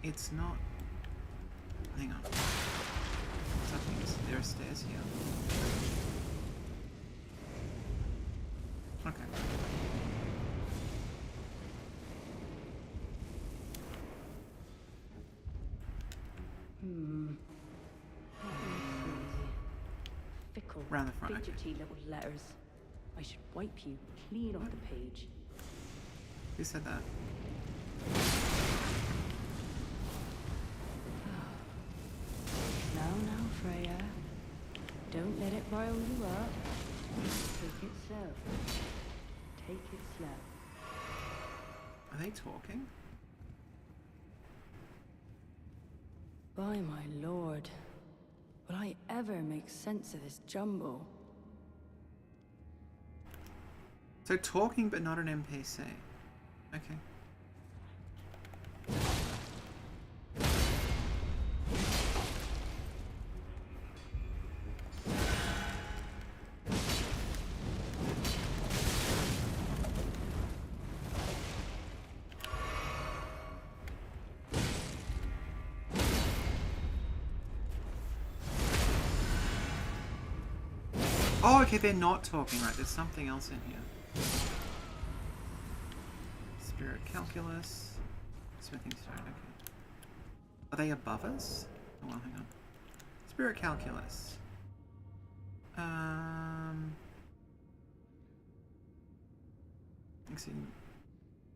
It's not... hang on. Something's... there are stairs here. Okay. Fickle, Round the front, okay. fidgety little letters. I should wipe you clean off the page. Who said that? Now, Freya. Don't let it rile you up. Take it slow. Take it slow. Are they talking? By my lord. Will I ever make sense of this jumble? So talking but not an NPC. Okay. Oh, okay, they're not talking, right? There's something else in here. Spirit calculus. Smithing stone, okay. Are they above us? Oh well, hang on. Spirit calculus.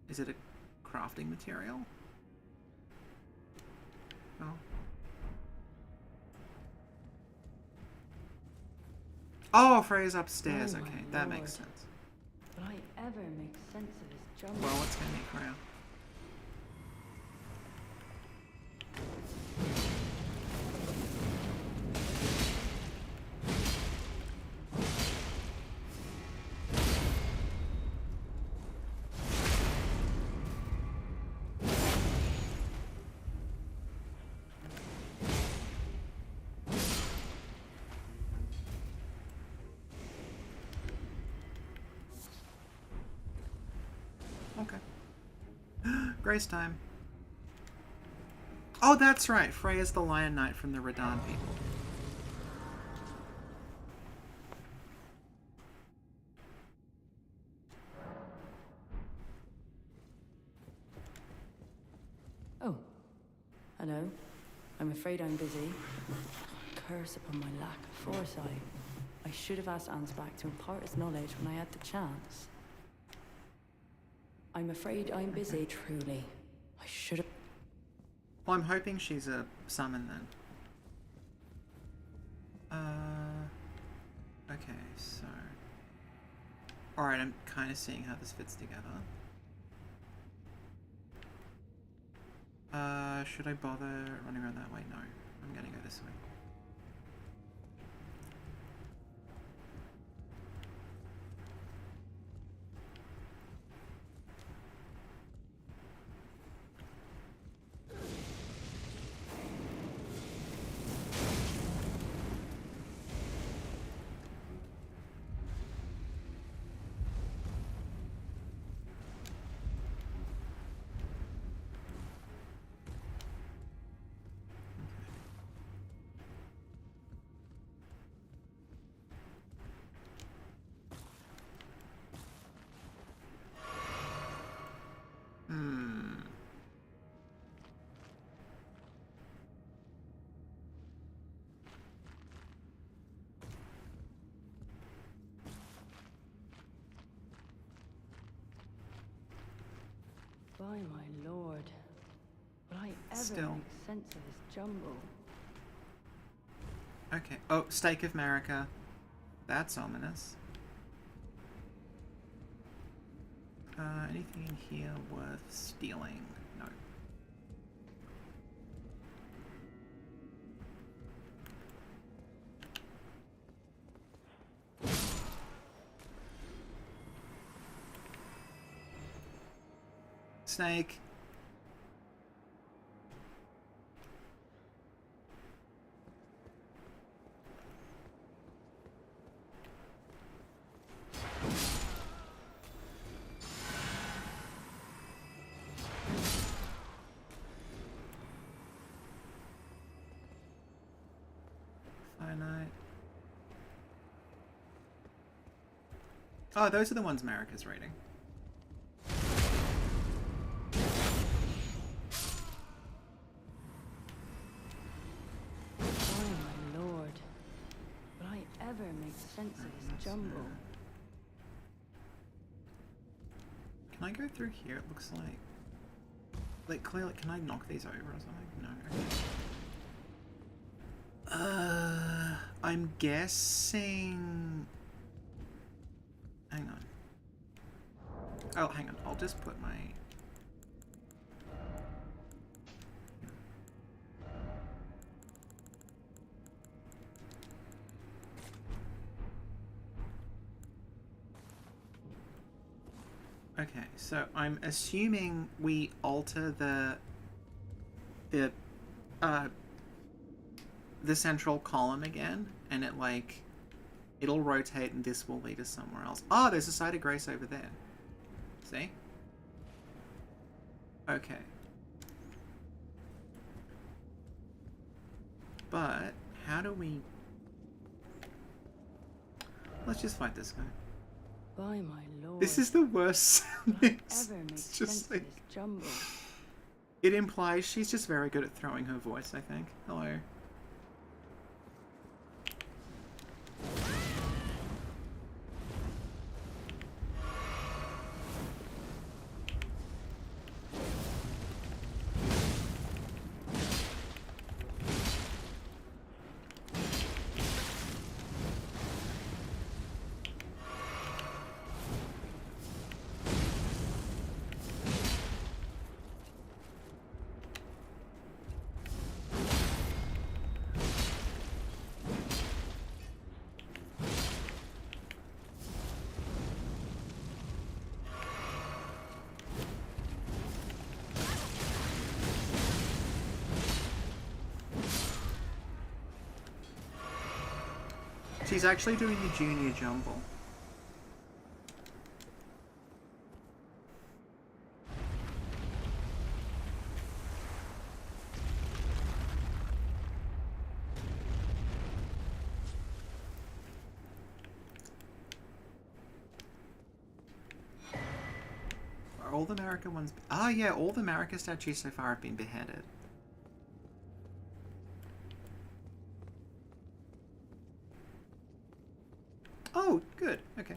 Is it a crafting material? Oh. Oh, Freya's upstairs. Oh, Okay, my that lord. makes sense. Will I ever make sense of this jumble? Well, what's gonna make Freya? Okay. Grace time. Oh, that's right. Freya's the Lion Knight from the Radan people. Oh. Hello. I'm afraid I'm busy. Curse upon my lack of foresight. I should have asked Ansbach to impart his knowledge when I had the chance. I'm afraid I'm busy, truly. I should have... Well, I'm hoping she's a summon then. Okay, so... Alright, I'm kind of seeing how this fits together. Should I bother running around that way? No. I'm gonna go this way. By my lord, will I ever Still. make sense of this jumble? Okay. Oh, Stake of Marika. That's ominous. Anything in here worth stealing? No. Snake. Finite. Oh, those are the ones Marika's raiding. Make sense of this jumble. Can I go through here? It looks like clearly. Can I knock these over or something? No. I'm guessing. Hang on. Oh, hang on. I'll just put my. Okay, so I'm assuming we alter the central column again, and it'll rotate, and this will lead us somewhere else. Oh, there's a site of grace over there. See? Okay. But how do we? Let's just fight this guy. By my lord. This is the worst mix. Ever make It's just sense of this jumble? It implies she's just very good at throwing her voice, I think. Hello. She's actually doing the junior jumble. Are all the Marika ones... Oh yeah, all the Marika statues so far have been beheaded. Oh, good. Okay.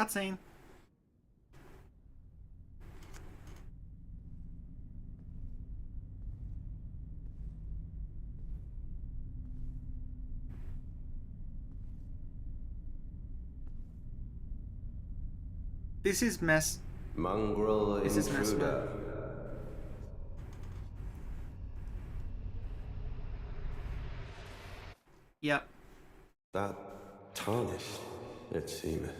Cutscene. This is Mongrel This is intruder. Yep. That tarnished, it seemeth.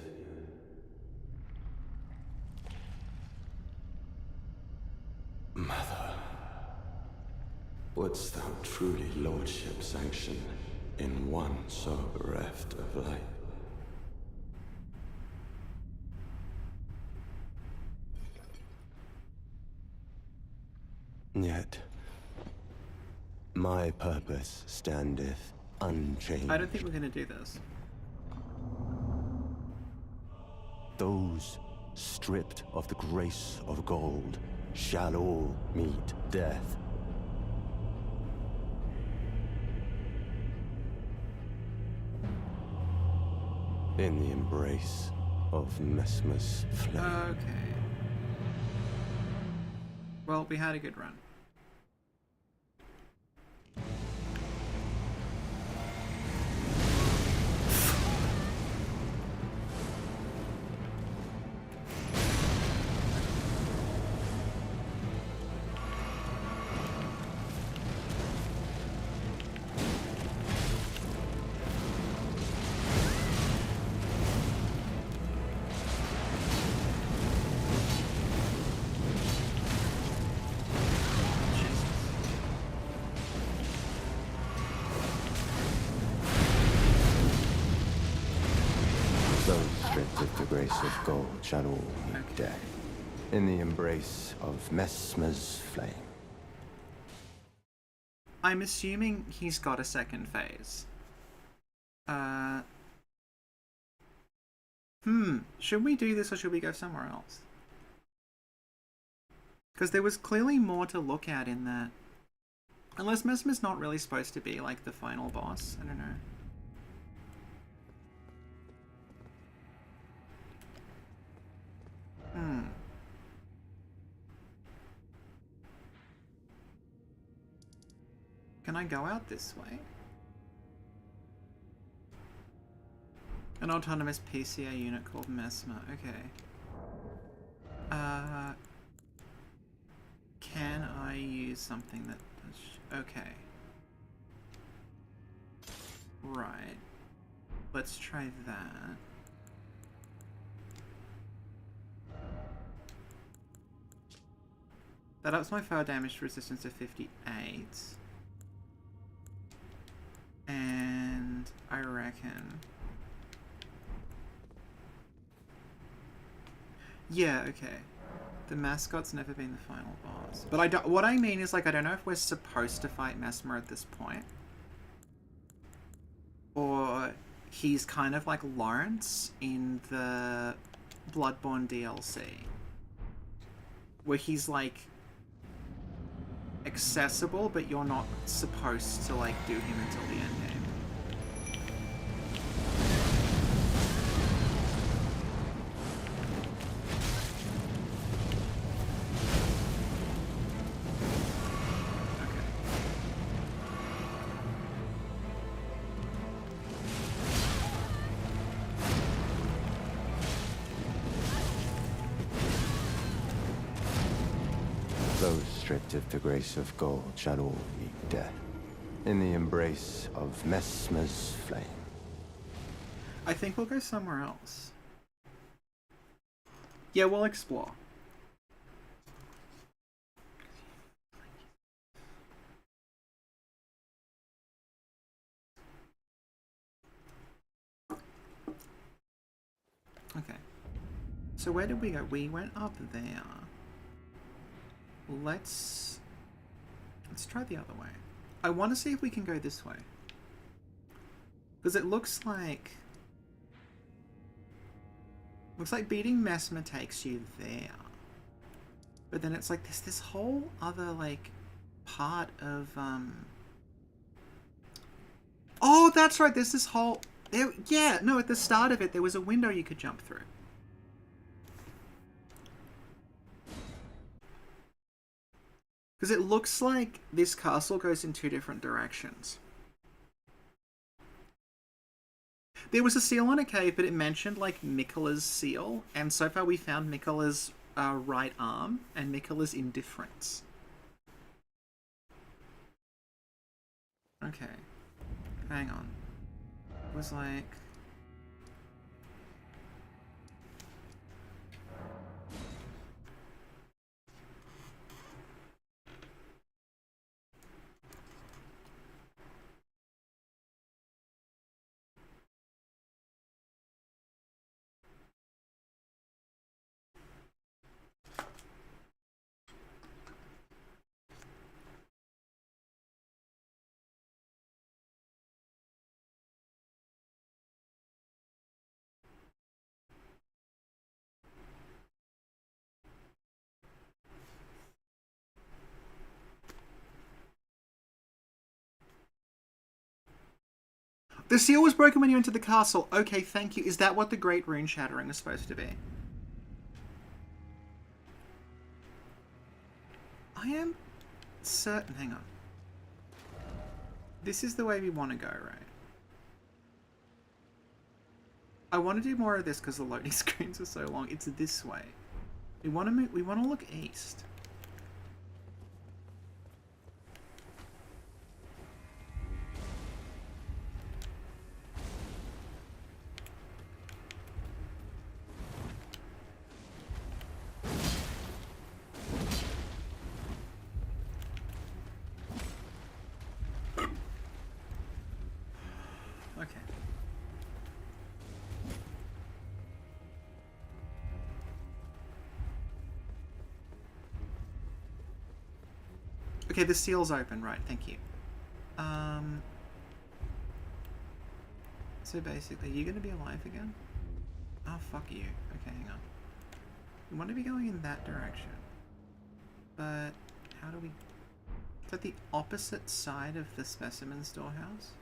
Mother, wouldst thou truly lordship sanction in one so bereft of light? Yet, my purpose standeth unchanged. I don't think we're gonna do this. Those stripped of the grace of gold shall all meet death. In the embrace of Messmer's flame. Okay. Well, we had a good run. With the grace of gold shall all meet death. In the embrace of Messmer's flame. I'm assuming he's got a second phase. Should we do this or should we go somewhere else? Because there was clearly more to look at in that. Unless Messmer's not really supposed to be like the final boss. I don't know. Can I go out this way? An autonomous PCA unit called Messmer. Okay. Can I use something that does... Okay. Right. Let's try that. That ups my fire damage resistance to 58. And I reckon... Yeah, okay. The mascot's never been the final boss. But I don't... What I mean is, like, I don't know if we're supposed to fight Messmer at this point. Or he's kind of like Lawrence in the Bloodborne DLC. Where he's, like... accessible, but you're not supposed to like do him until the end game. Okay. Those stripped of the grace of gold shall all meet death. In the embrace of Messmer's flame. I think we'll go somewhere else. Yeah, we'll explore. Okay. So where did we go? We went up there. Let's try the other way. I want to see if we can go this way. Because it looks like beating Messmer takes you there. But then it's like there's this whole other like part of Oh, that's right. There's this whole yeah, no, at the start of it there was a window you could jump through. Because it looks like this castle goes in two different directions. There was a seal on a cave, but it mentioned, like, Miquella's seal. And so far we found Miquella's right arm and Miquella's indifference. Okay. Hang on. It was like... The seal was broken when you entered the castle. Okay, thank you. Is that what the Great Rune Shattering is supposed to be? I am certain... Hang on. This is the way we want to go, right? I want to do more of this because the loading screens are so long. It's this way. We want to move, we want to look east. Okay, the seal's open, right, thank you. So basically, you're gonna be alive again? Oh, fuck you. Okay, hang on. We want to be going in that direction. But, how do we... Is that the opposite side of the specimen storehouse?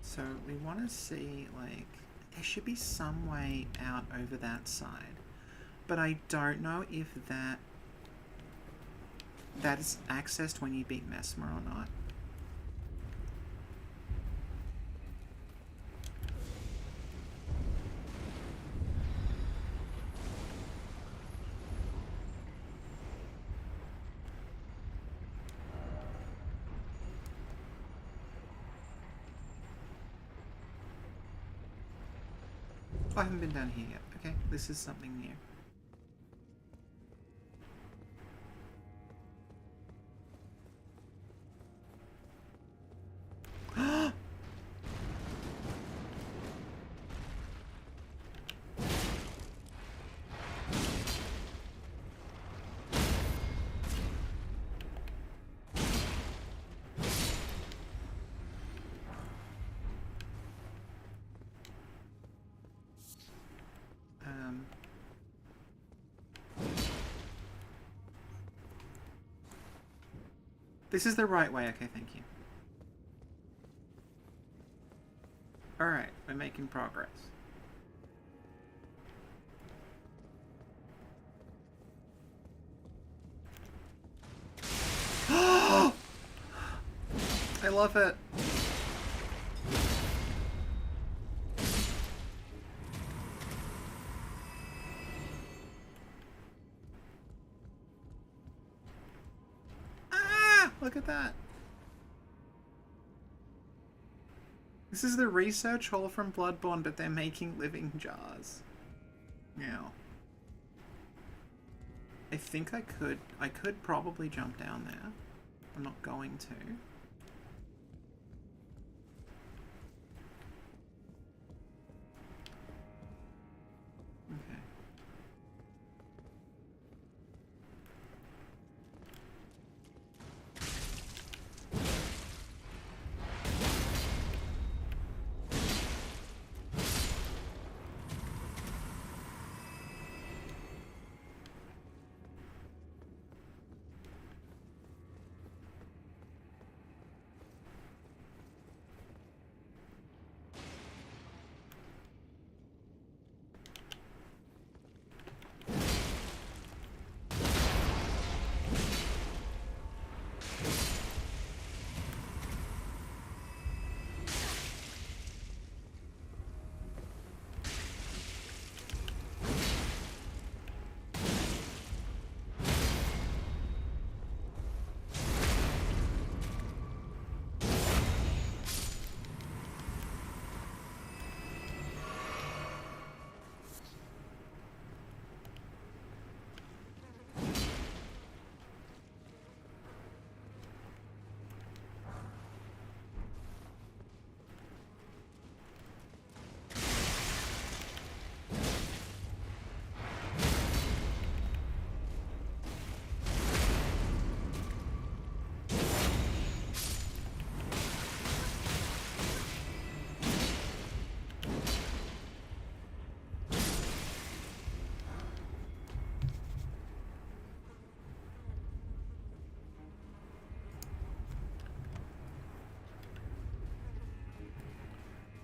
So we want to see, like, there should be some way out over that side. But I don't know if that is accessed when you beat Messmer or not. I haven't been down here yet. Okay, this is something new. This is the right way. Okay, thank you. Alright, we're making progress. I love it. Look at that. This is the research hall from Bloodborne, but they're making living jars. Now. I think I could probably jump down there. I'm not going to.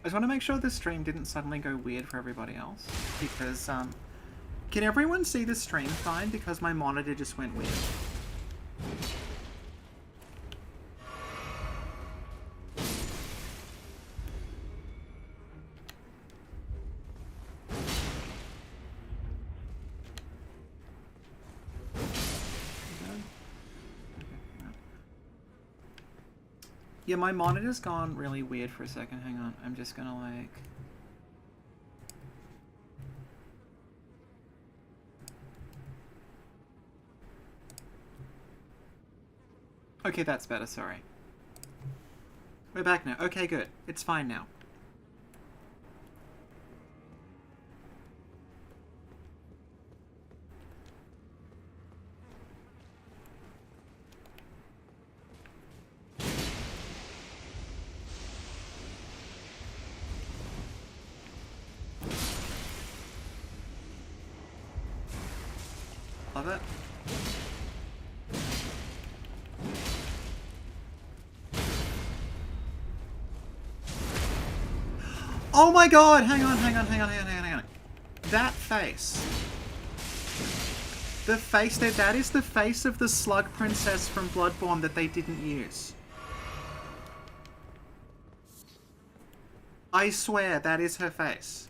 just want to make sure the stream didn't suddenly go weird for everybody else. Because, can everyone see the stream fine? Because my monitor just went weird. Yeah, my monitor's gone really weird for a second. Hang on. I'm just gonna like... Okay, that's better, sorry. We're back now. Okay, good. It's fine now. Love it. Oh my god! Hang on. That face. The face there, that is the face of the slug princess from Bloodborne that they didn't use. I swear, that is her face.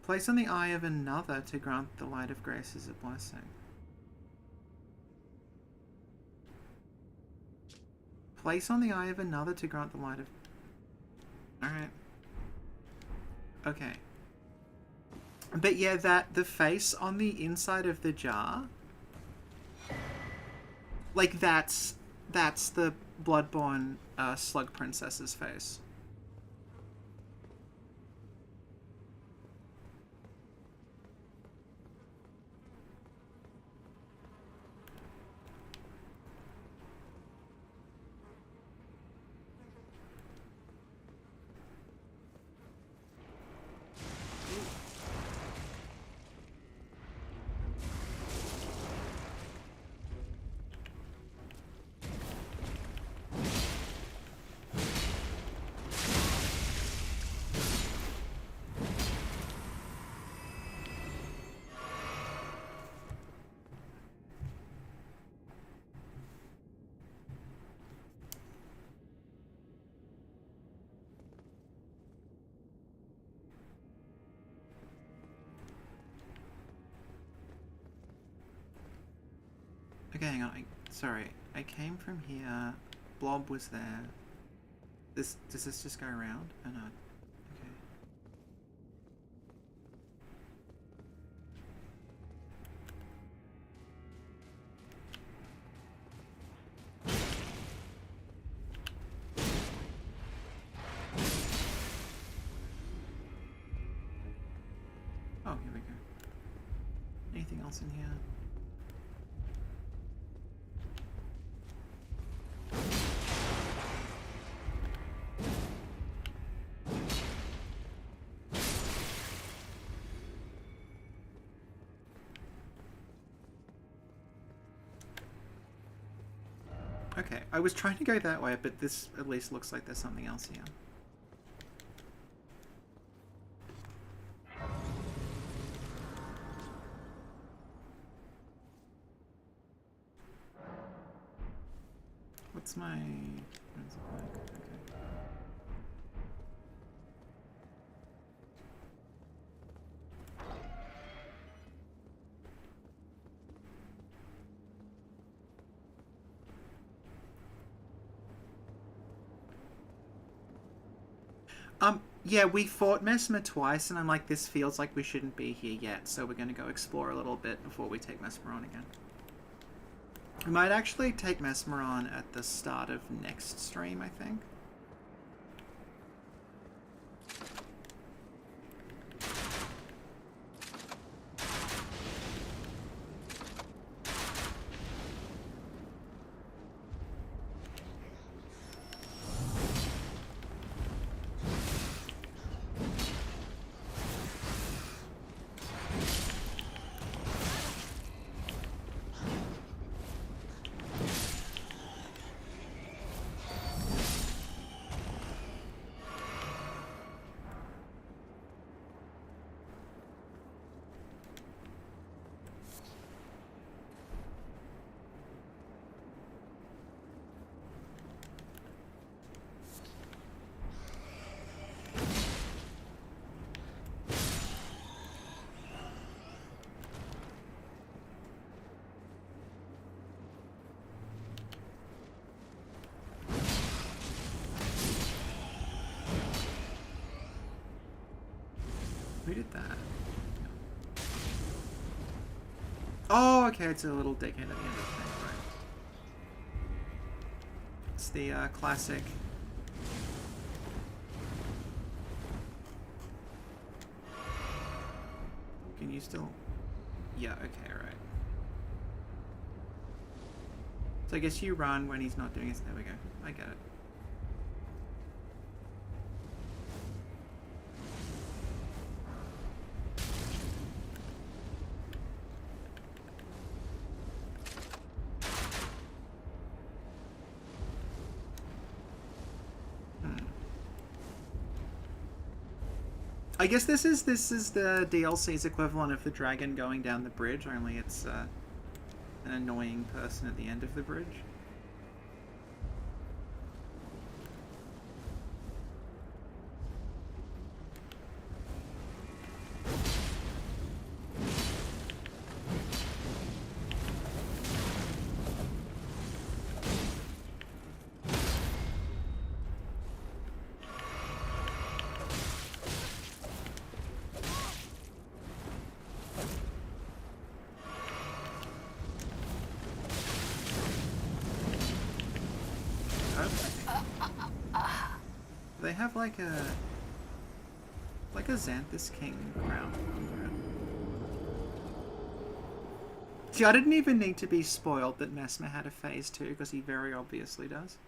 Place on the eye of another to grant the light of grace as a blessing. Place on the eye of another to grant the light of... Alright. Okay. But yeah, the face on the inside of the jar... Like, that's the Bloodborne slug princess's face. Okay, hang on. Sorry. I came from here. Blob was there. Does this just go around? Oh no. Oh, here we go. Anything else in here? Okay, I was trying to go that way, but this at least looks like there's something else here. What's my... what does it look like? Yeah, we fought Messmer twice, and I'm like, this feels like we shouldn't be here yet, so we're going to go explore a little bit before we take Messmer on again. We might actually take Messmer on at the start of next stream, I think. did that? Oh, okay, it's a little decade at the end of the thing, right? It's the classic. Can you still? Yeah, okay, right. So I guess you run when he's not doing his. There we go. I get it. I guess this is the DLC's equivalent of the dragon going down the bridge, only it's an annoying person at the end of the bridge. They have like a Xanthus King crown under it. See, I didn't even need to be spoiled that Messmer had a phase 2 because he very obviously does.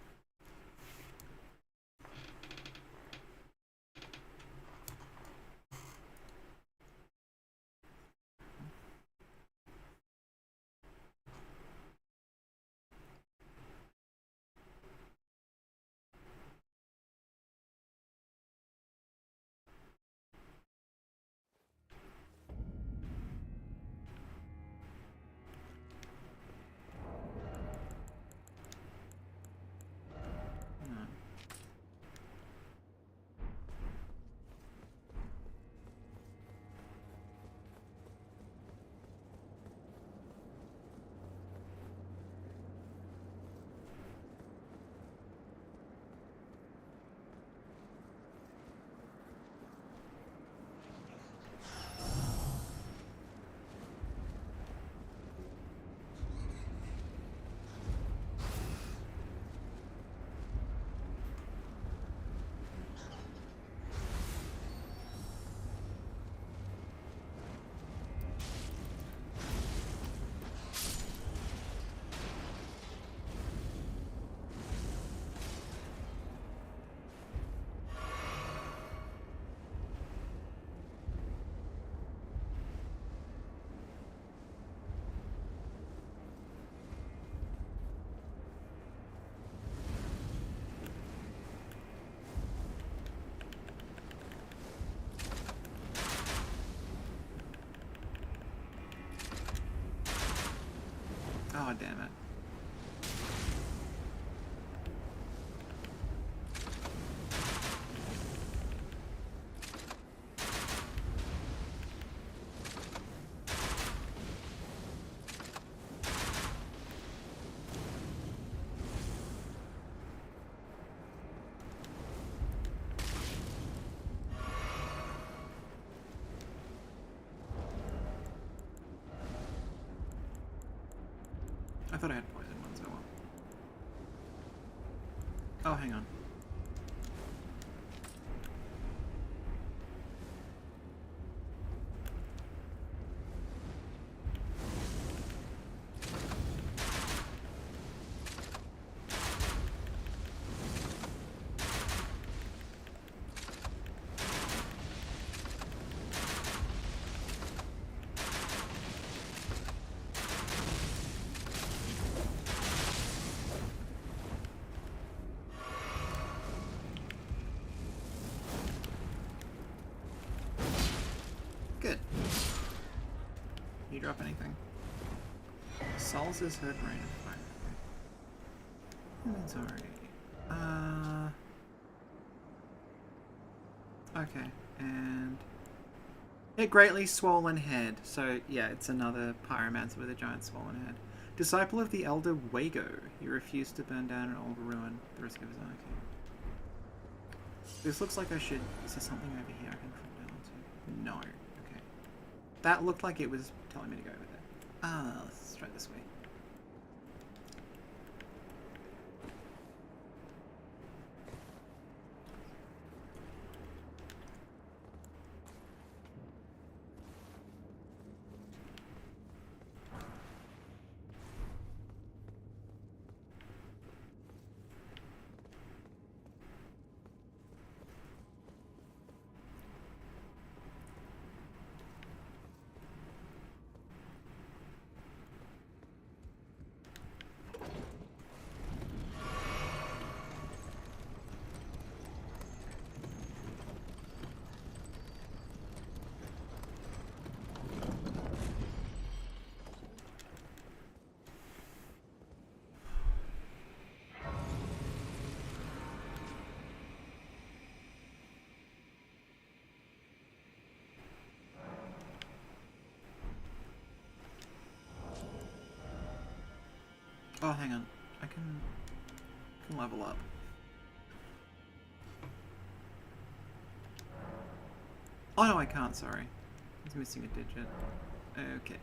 Oh, damn it. I thought I had poison ones, oh well. Oh, hang on. Good. You drop anything? Sol's is hood rain of fire. Inventory. Okay, and a greatly swollen head. So yeah, it's another pyromancer with a giant swollen head. Disciple of the Elder Wago. He refused to burn down an old ruin. The risk of his own. Okay. This looks like I should. Is there something over here I can fall down to? No. Okay. That looked like it was telling me to go over there. Ah, let's try this way. Oh, hang on. I can level up. Oh no, I can't, sorry. It's missing a digit. Okay.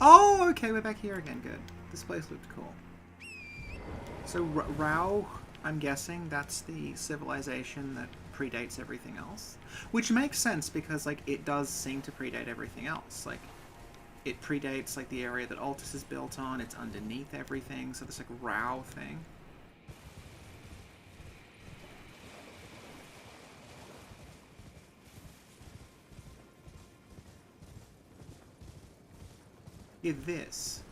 Oh, okay, we're back here again, good. This place looked cool. So, Rauh, I'm guessing that's the civilization that predates everything else. Which makes sense, because, like, it does seem to predate everything else. Like, it predates, like, the area that Altus is built on, it's underneath everything, so this, like, Rauh thing. Yeah, this.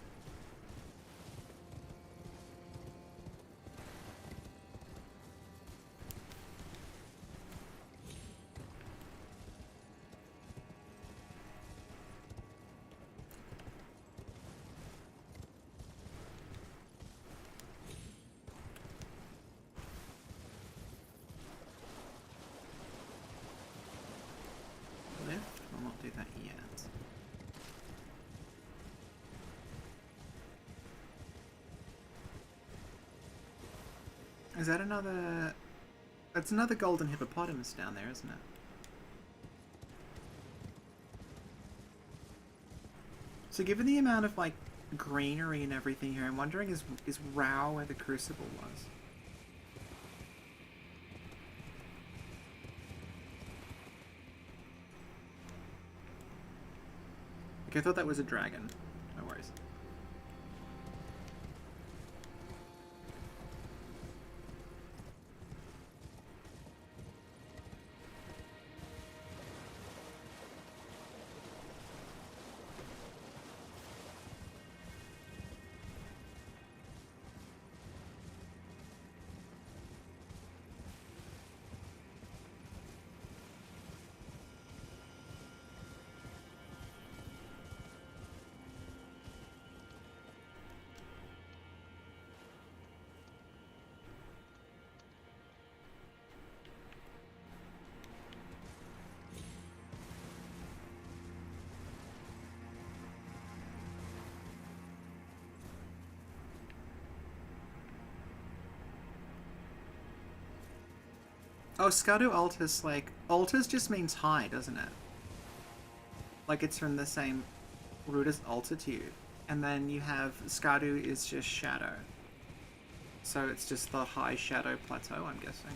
Lift? I'll not do that yet. Is that another... That's another golden hippopotamus down there, isn't it? So given the amount of, like, greenery and everything here, I'm wondering is Rauh where the crucible was? Like, I thought that was a dragon. No worries. Oh, Skadu Altus, like... Altus just means high, doesn't it? Like, it's from the same root as altitude. And then you have... Skadu is just shadow. So it's just the high shadow plateau, I'm guessing.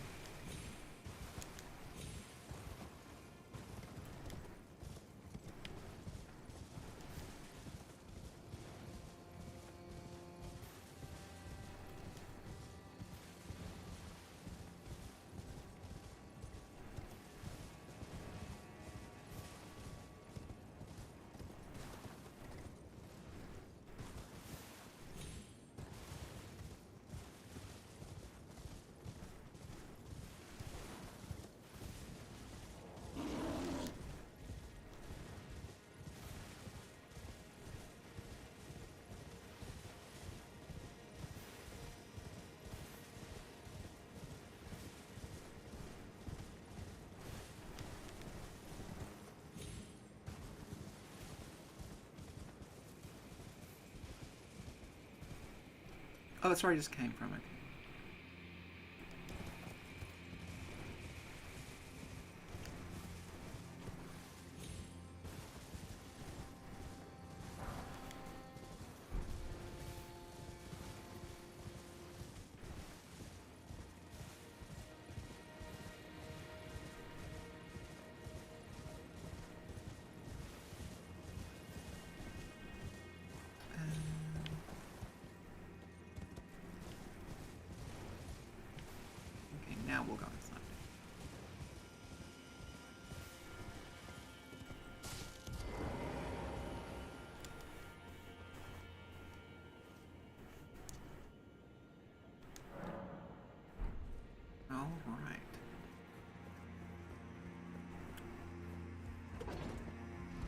Oh, that's where I just came from, it.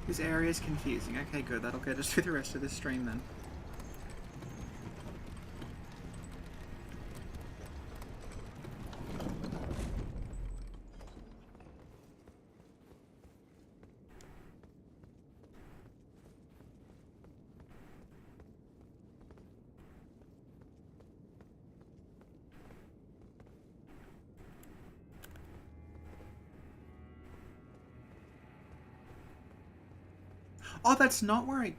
This area is confusing. Okay, good. That'll get us through the rest of the stream then. Oh, that's not where I...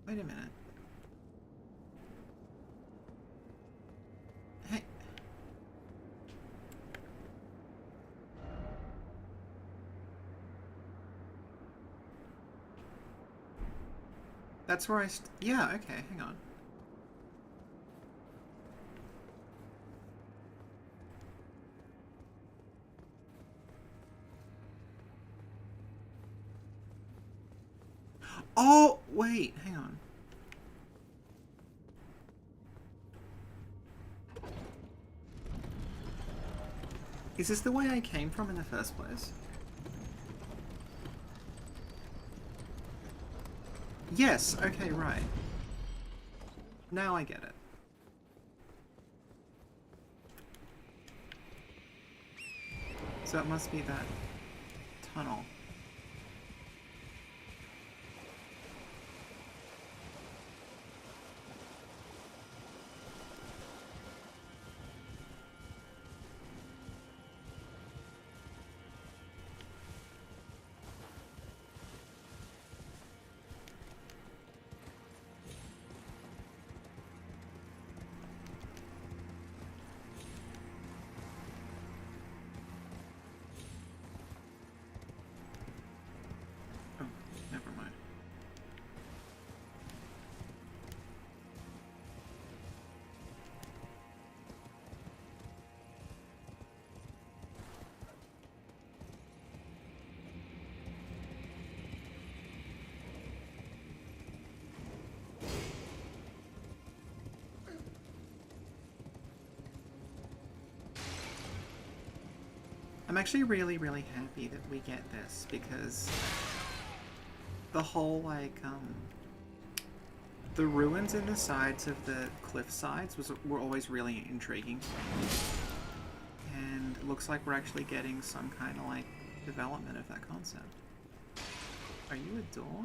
Wait a minute. Hey. That's where I... Yeah, okay, hang on. Oh, wait, hang on. Is this the way I came from in the first place? Yes, okay, right. Now I get it. So it must be that tunnel. Oh, never mind. I'm actually really, really happy that we get this because the whole, like, the ruins in the sides of the cliff sides were always really intriguing to me. And it looks like we're actually getting some kind of, like, development of that concept. Are you a door?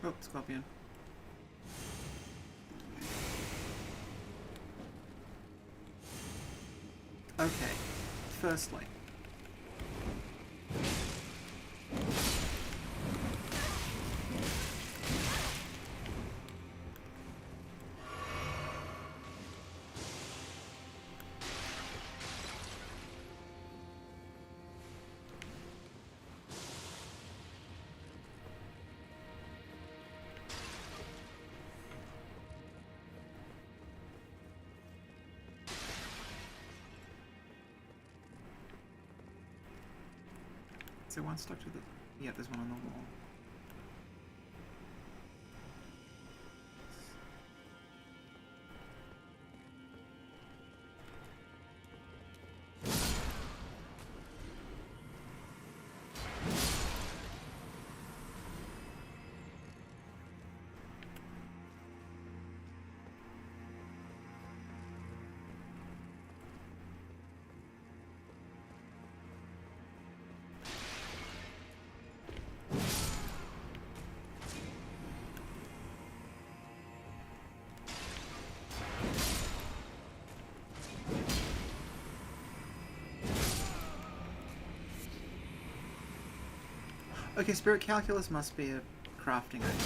Oh, scorpion. Okay, firstly. Is there one stuck to the... Yeah, there's one on the wall. Okay, Spirit Calculus must be a crafting item.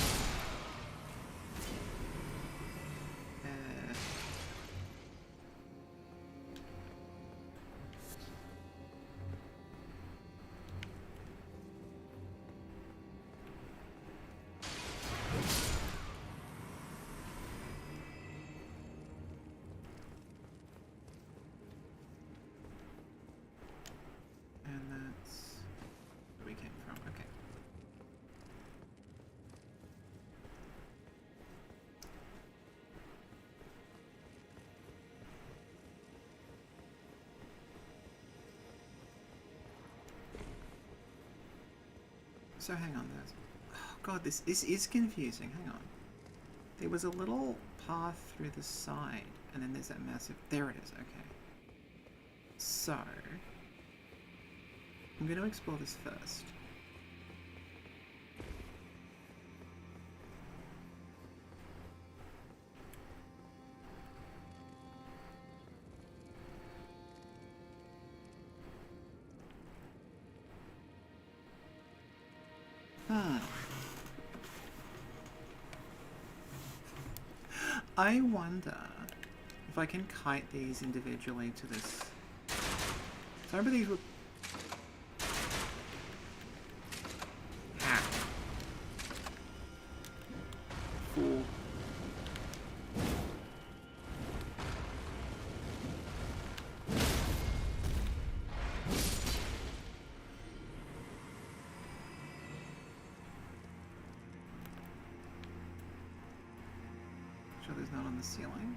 And that's... There we So hang on, there's... Oh god, this is confusing. Hang on. There was a little path through the side, and then there's that massive... There it is, okay. So... I'm going to explore this first. I wonder if I can kite these individually to this. Some of these would... How? Fool. Sure there's none on the ceiling.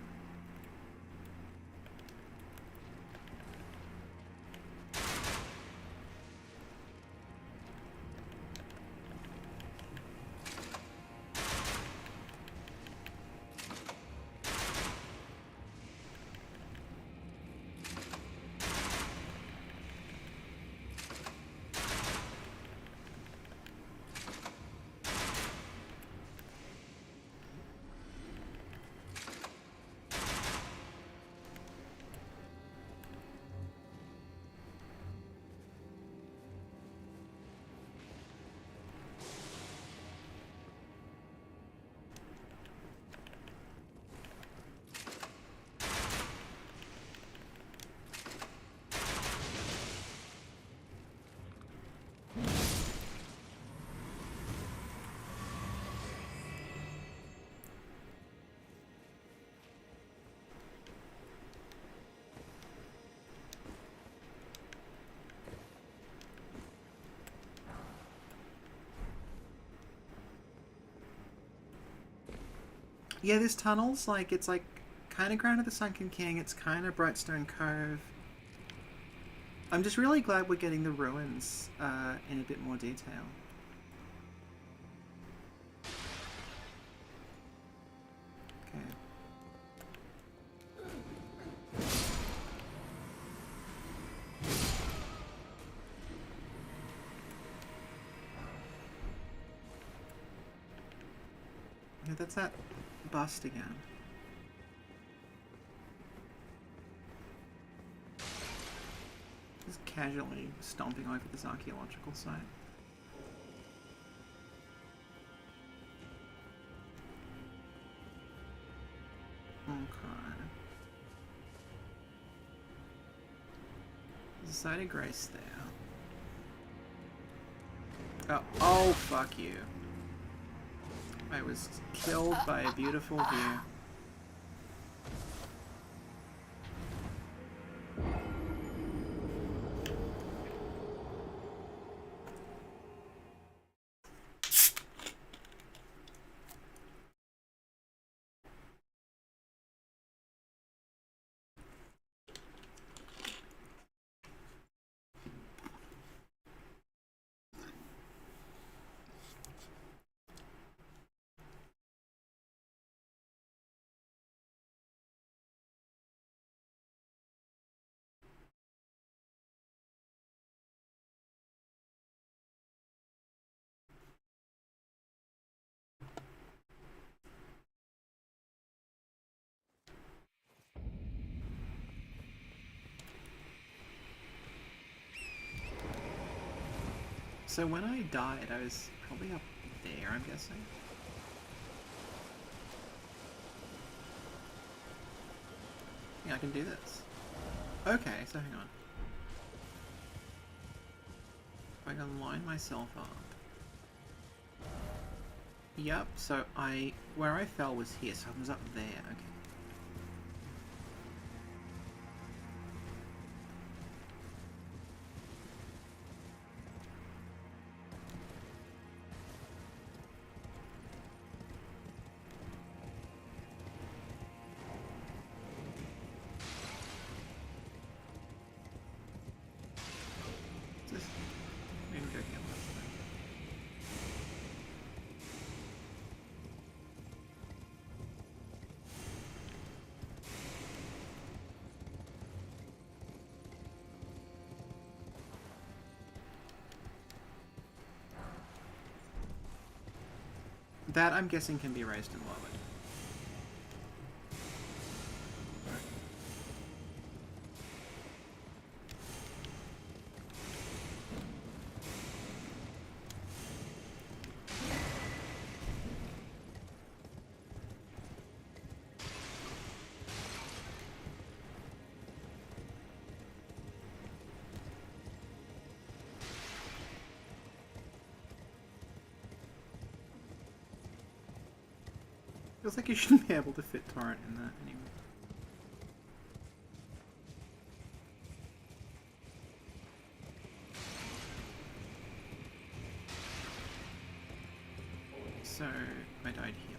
Yeah, this tunnel's like, it's like kind of Crown of the Sunken King, it's kind of Brightstone Cove. I'm just really glad we're getting the ruins in a bit more detail. Okay. Yeah, that's that bust again. Just casually stomping over this archaeological site. Okay. There's a site of grace there. Oh, fuck you. I was killed by a beautiful view. So when I died, I was probably up there, I'm guessing. Yeah, I can do this. Okay, so hang on. If I can line myself up. Yep, so where I fell was here, so I was up there, okay. That, I'm guessing, can be raised and lowered. Feels like you shouldn't be able to fit torrent in that anyway. So, I died here.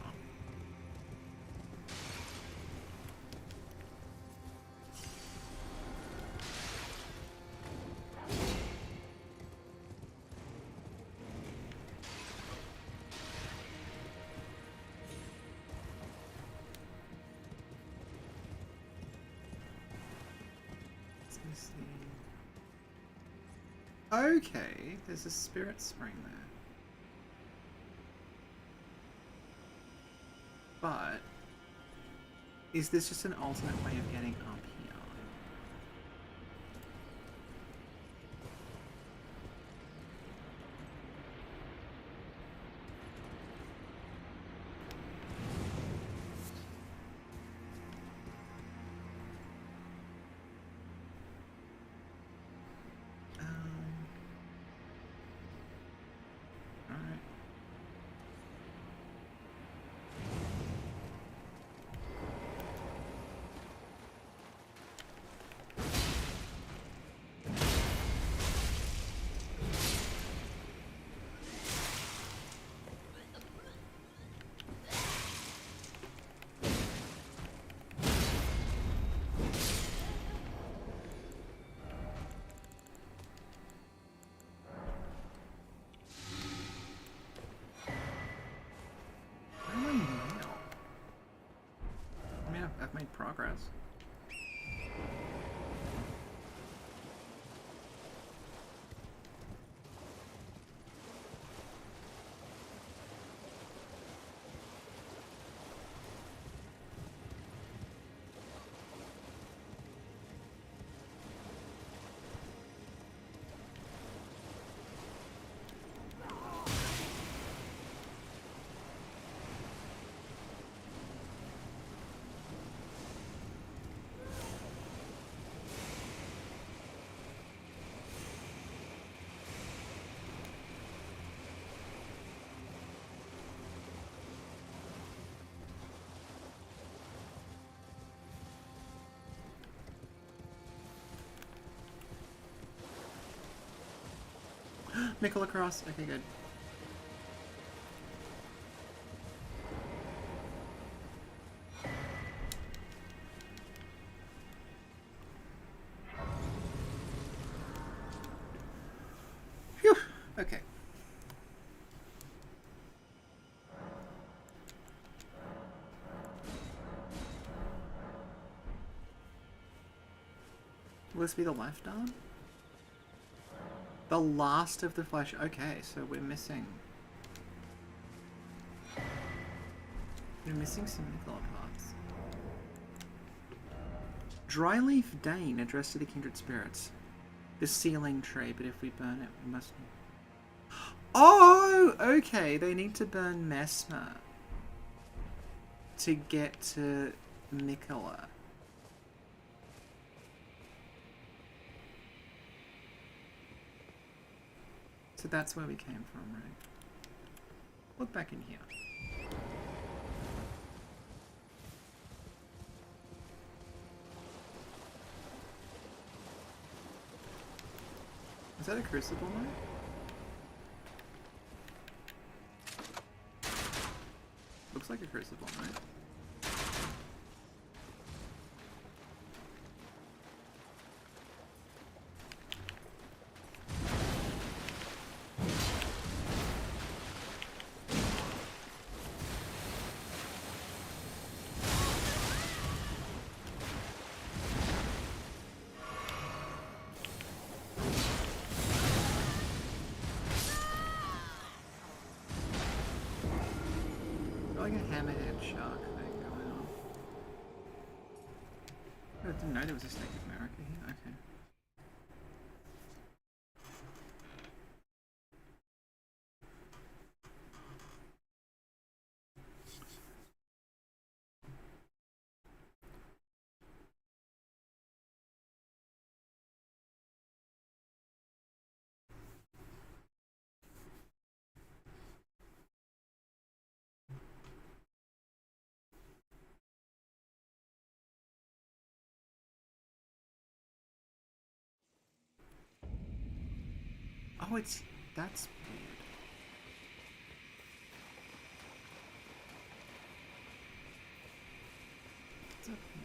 Okay, there's a spirit spring there. But is this just an alternate way of getting up here? Alright. I mean, I've made progress. Nickel across. Okay, good. Phew. Okay. Will this be the left arm? The last of the flesh. Okay, so we're missing. We're missing some nickel parts. Dryleaf Dane addressed to the kindred spirits. The sealing tray, but if we burn it, we must. Oh, okay. They need to burn Messmer to get to Nicola. So that's where we came from, right? Look back in here. Is that a crucible mine? Looks like a crucible mine. like a hammerhead shark thing going on. I didn't know there was a Snake of America here. Okay. Oh, that's weird. What's up here?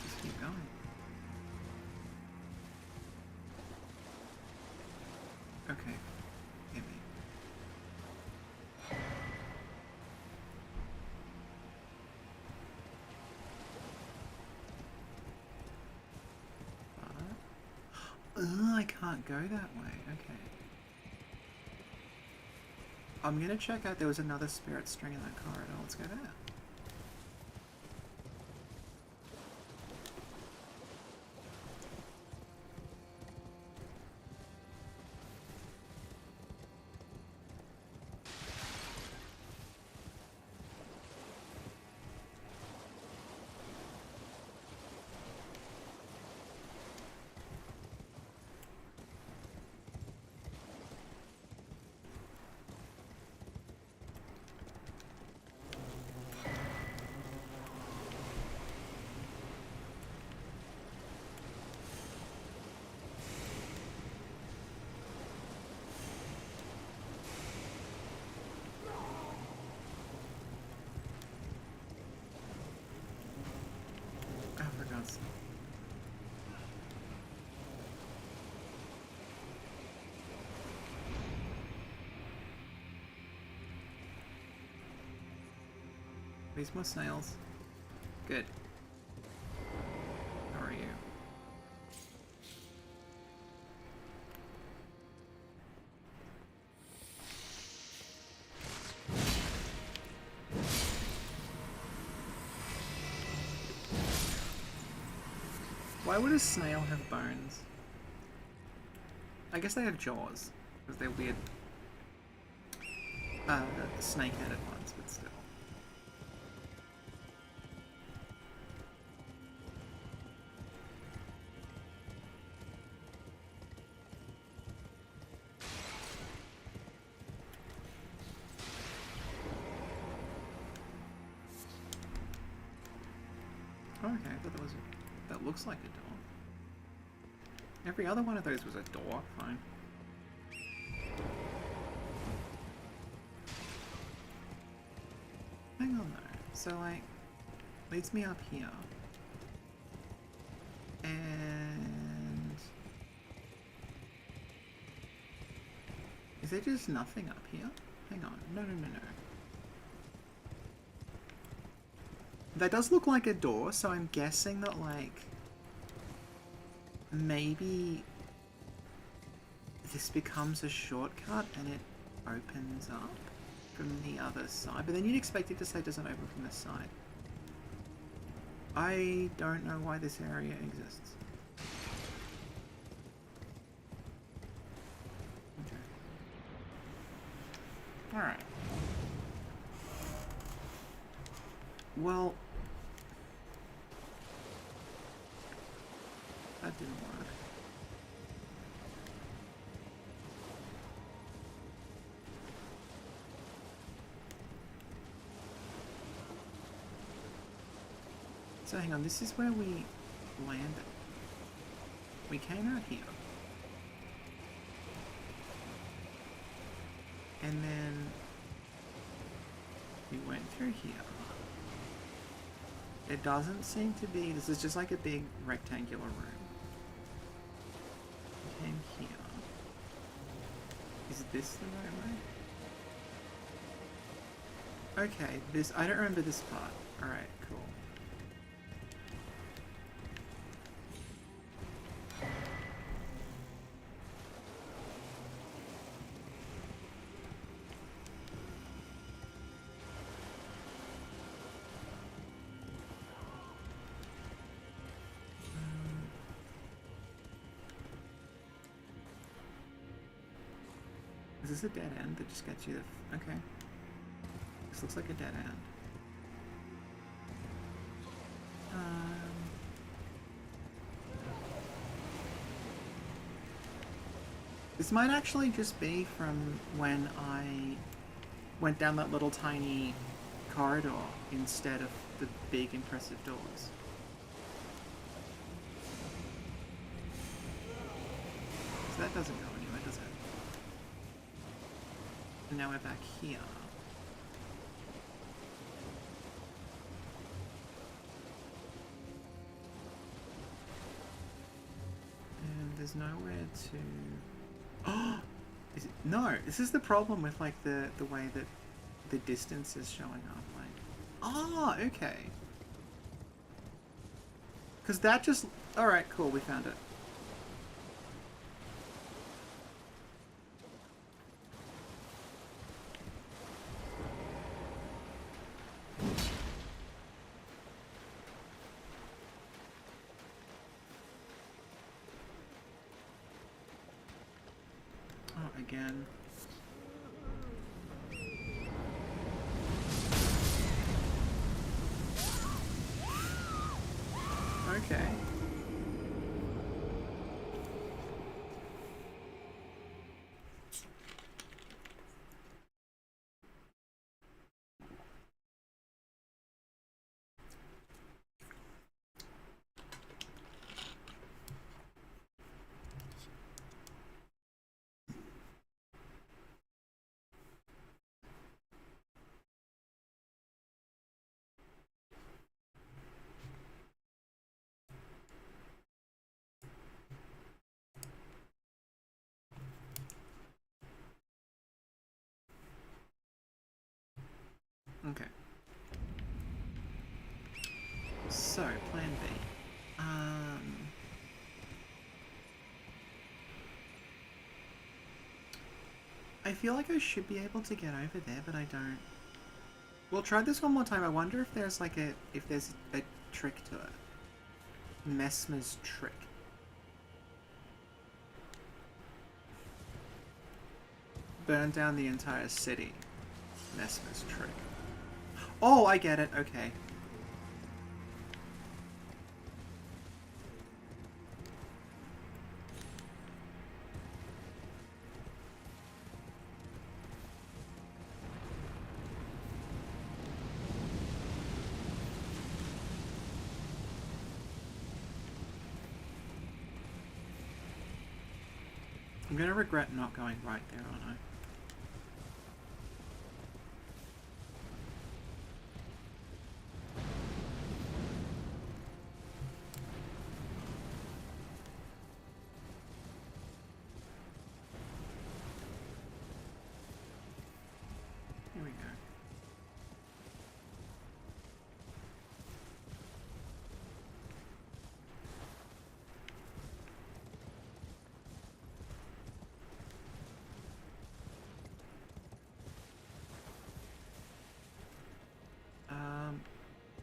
Just keep going. Okay, hit me. I can't go that way. Okay. I'm gonna check out. There was another spirit string in that corridor. Let's go there. Oh, for God's sake. These more snails. Good. How are you? Why would a snail have bones? I guess they have jaws, because they're weird snake-headed ones, but still. Okay, I thought that looks like a door. Every other one of those was a door. Fine. Hang on though. So like, leads me up here. And is there just nothing up here? Hang on. No. That does look like a door, so I'm guessing that, like, maybe this becomes a shortcut and it opens up from the other side. But then you'd expect it to say it doesn't open from this side. I don't know why this area exists. Okay. Alright. Well, that didn't work. So hang on, this is where we landed. We came out here. And then we went through here. It doesn't seem to be, this is just like a big rectangular room. We came here. Is this the right way? Okay, this... I don't remember this part. Alright, cool. Is this a dead end that just gets you the... Okay. This looks like a dead end. This might actually just be from when I went down that little tiny corridor instead of the big impressive doors. So that doesn't go anywhere, does it? And now we're back here. And there's nowhere to... Oh! Is it... No! This is the problem with, like, the way that the distance is showing up. Like... Oh! Okay. Because that just... Alright, cool, we found it. Again. Okay. Okay. So, plan B. I feel like I should be able to get over there, but I don't. We'll try this one more time. I wonder if there's like a trick to it. Messmer's trick. Burn down the entire city. Messmer's trick. Oh, I get it. Okay. I'm gonna regret not going right there, aren't I? Here we go.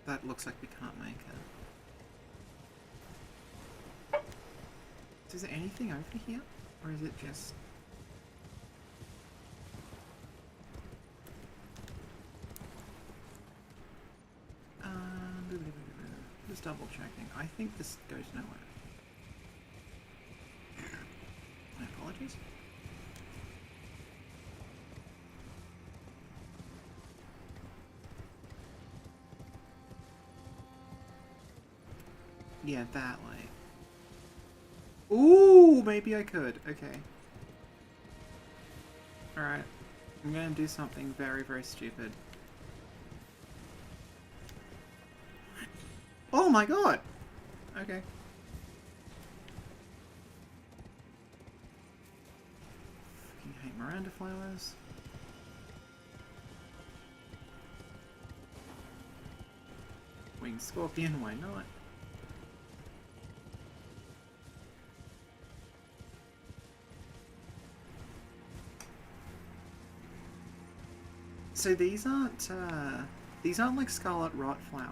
That looks like we can't make it. Is there anything over here? Or is it just... Just double checking. I think this goes nowhere. My apologies. Yeah, that way. Ooh, maybe I could. Okay. Alright. I'm gonna do something very, very stupid. Oh my god! Okay. Fucking hate Miranda flowers. Winged scorpion, why not? So these aren't like scarlet rot flowers.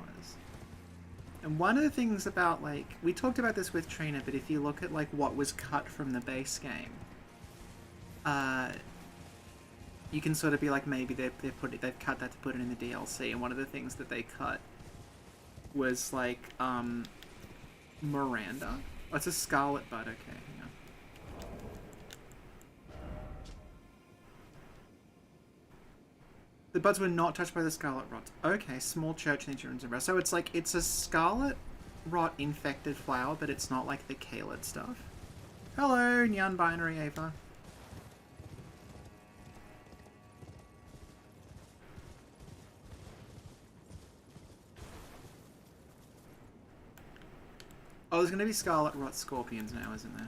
And one of the things about, like, we talked about this with Trina, but if you look at like what was cut from the base game, you can sort of be like, maybe they've cut that to put it in the DLC. And one of the things that they cut was like Miranda. Oh, it's a scarlet bud. Okay, hang on. The buds were not touched by the scarlet rot. Okay, small church needs ruins and rest. So it's like, it's a scarlet rot infected flower, but it's not like the Caled stuff. Hello, non-binary Ava. Oh, there's gonna be scarlet rot scorpions now, isn't there?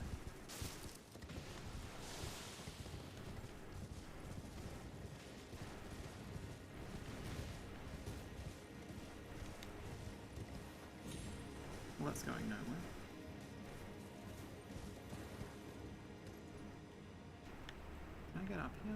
Well, that's going nowhere. Can I get up here?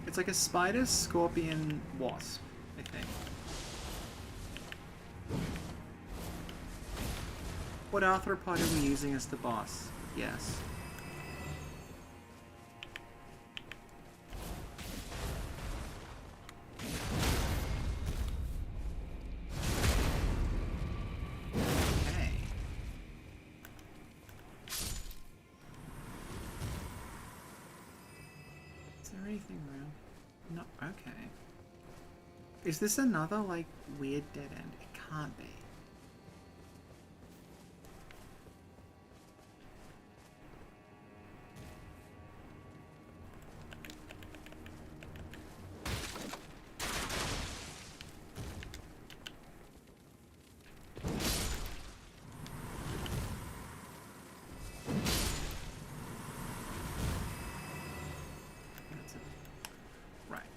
It's like a spider, scorpion, wasp, I think. What arthropod are we using as the boss? Yes. Okay. Is there anything around? No, okay. Is this another, like, weird dead end? It can't be.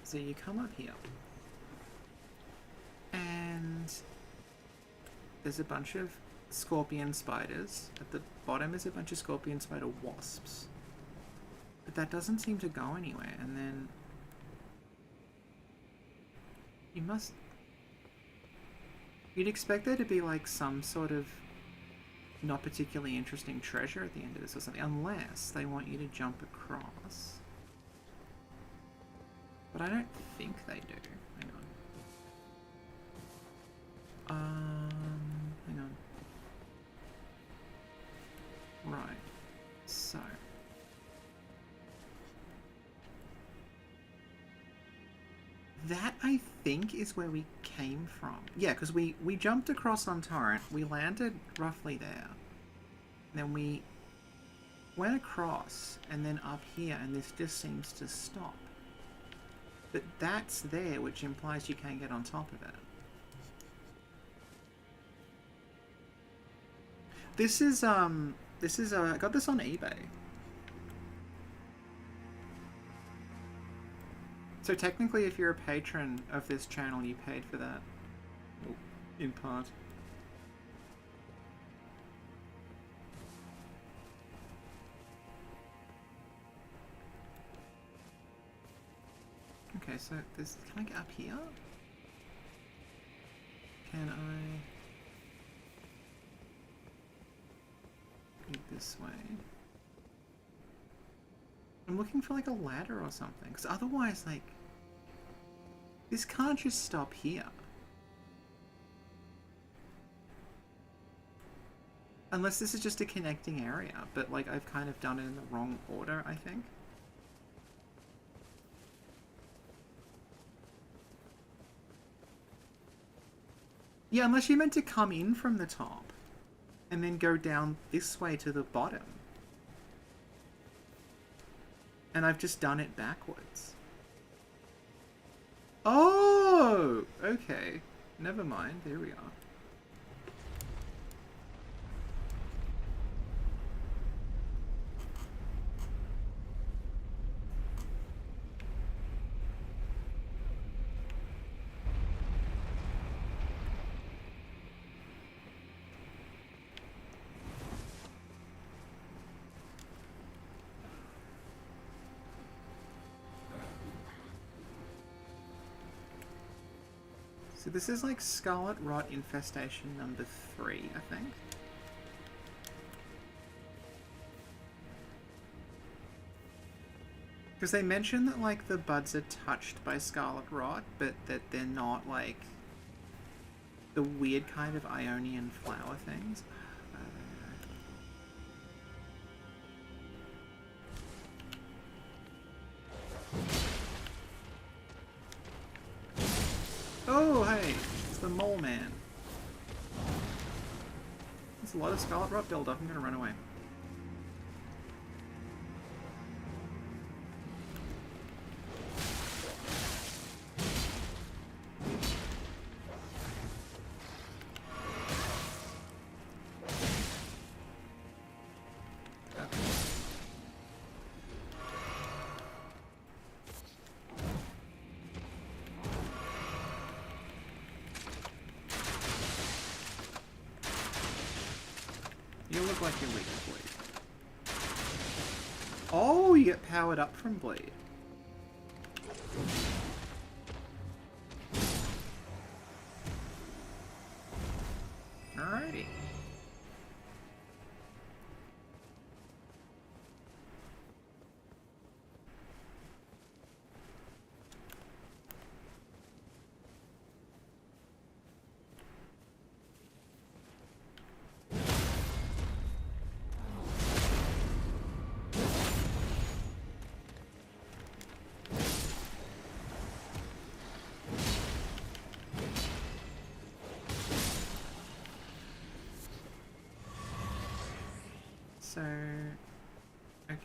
So you come up here, and there's a bunch of scorpion spiders. At the bottom is a bunch of scorpion spider wasps. But that doesn't seem to go anywhere, and then you must... You'd expect there to be like some sort of not particularly interesting treasure at the end of this or something, unless they want you to jump across. But I don't think they do. Hang on. Hang on. Right. So. That, I think, is where we came from. Yeah, because we jumped across on Torrent. We landed roughly there. Then we went across, and then up here, and this just seems to stop. But that's there, which implies you can't get on top of it. This is, I got this on eBay. So technically, if you're a patron of this channel, you paid for that. Well, in part. Okay, so there's... Can I get up here? Can I... Go this way? I'm looking for like a ladder or something, because otherwise, like... This can't just stop here. Unless this is just a connecting area, but like I've kind of done it in the wrong order, I think. Yeah, unless you meant to come in from the top and then go down this way to the bottom. And I've just done it backwards. Oh! Okay. Never mind. There we are. So this is like Scarlet Rot Infestation number 3, I think. Because they mention that like the buds are touched by Scarlet Rot, but that they're not like the weird kind of Ionian flower things. Oh, hey! It's the Mole Man. There's a lot of Scarlet Rot buildup. I'm gonna run away. You look like you're weak to bleed. Oh, you get powered up from bleed. Alrighty. So, okay.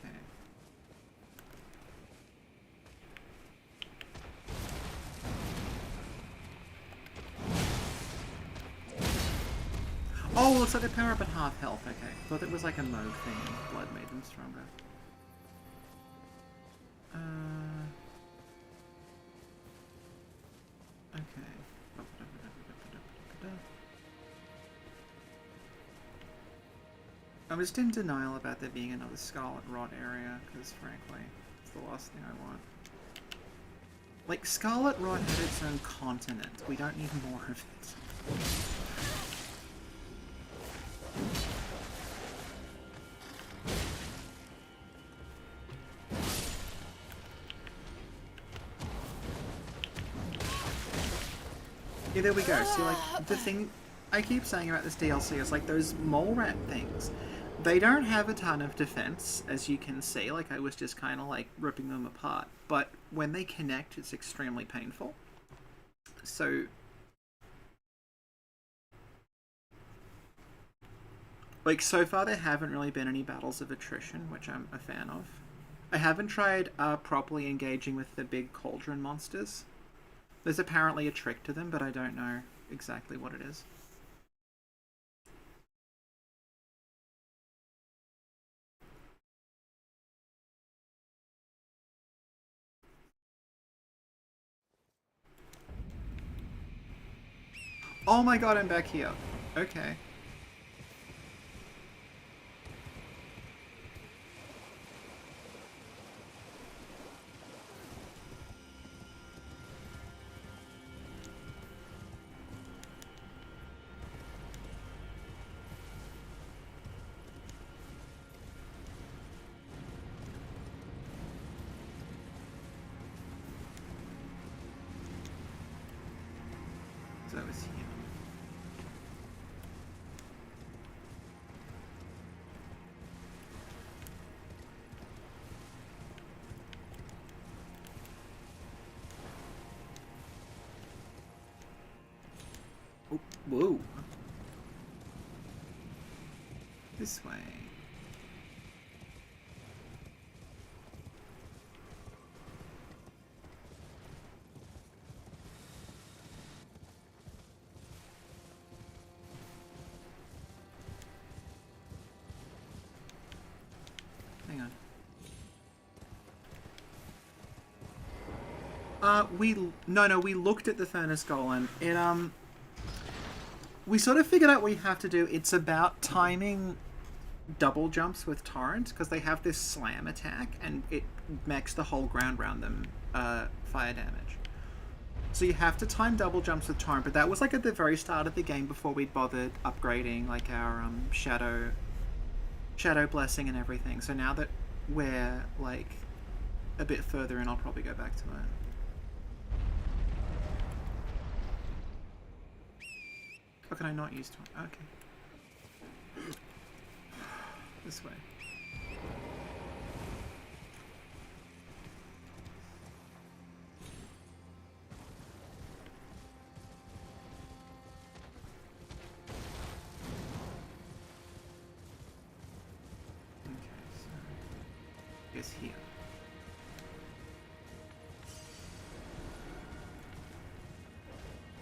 Oh, looks like they power up at half health, okay. Thought it was like a mode thing and blood made them stronger. Okay. I'm just in denial about there being another Scarlet Rot area, because frankly, it's the last thing I want. Like, Scarlet Rot had its own continent. We don't need more of it. Yeah, there we go. See, like, the thing I keep saying about this DLC is, like, those mole rat things, they don't have a ton of defense, as you can see. Like, I was just kind of, like, ripping them apart. But when they connect, it's extremely painful. So... like, so far there haven't really been any battles of attrition, which I'm a fan of. I haven't tried properly engaging with the big cauldron monsters. There's apparently a trick to them, but I don't know exactly what it is. Oh my god, I'm back here. Okay. guess here. Oh, whoa. This way. Hang on. We looked at the furnace golem. We sort of figured out what we have to do. It's about timing double jumps with torrent, because they have this slam attack, and it makes the whole ground around them fire damage. So you have to time double jumps with torrent, but that was like at the very start of the game before we'd bothered upgrading like our shadow blessing and everything. So now that we're like a bit further in, I'll probably go back to it. How can I not use torrent? Okay. This way. Okay, so I guess here.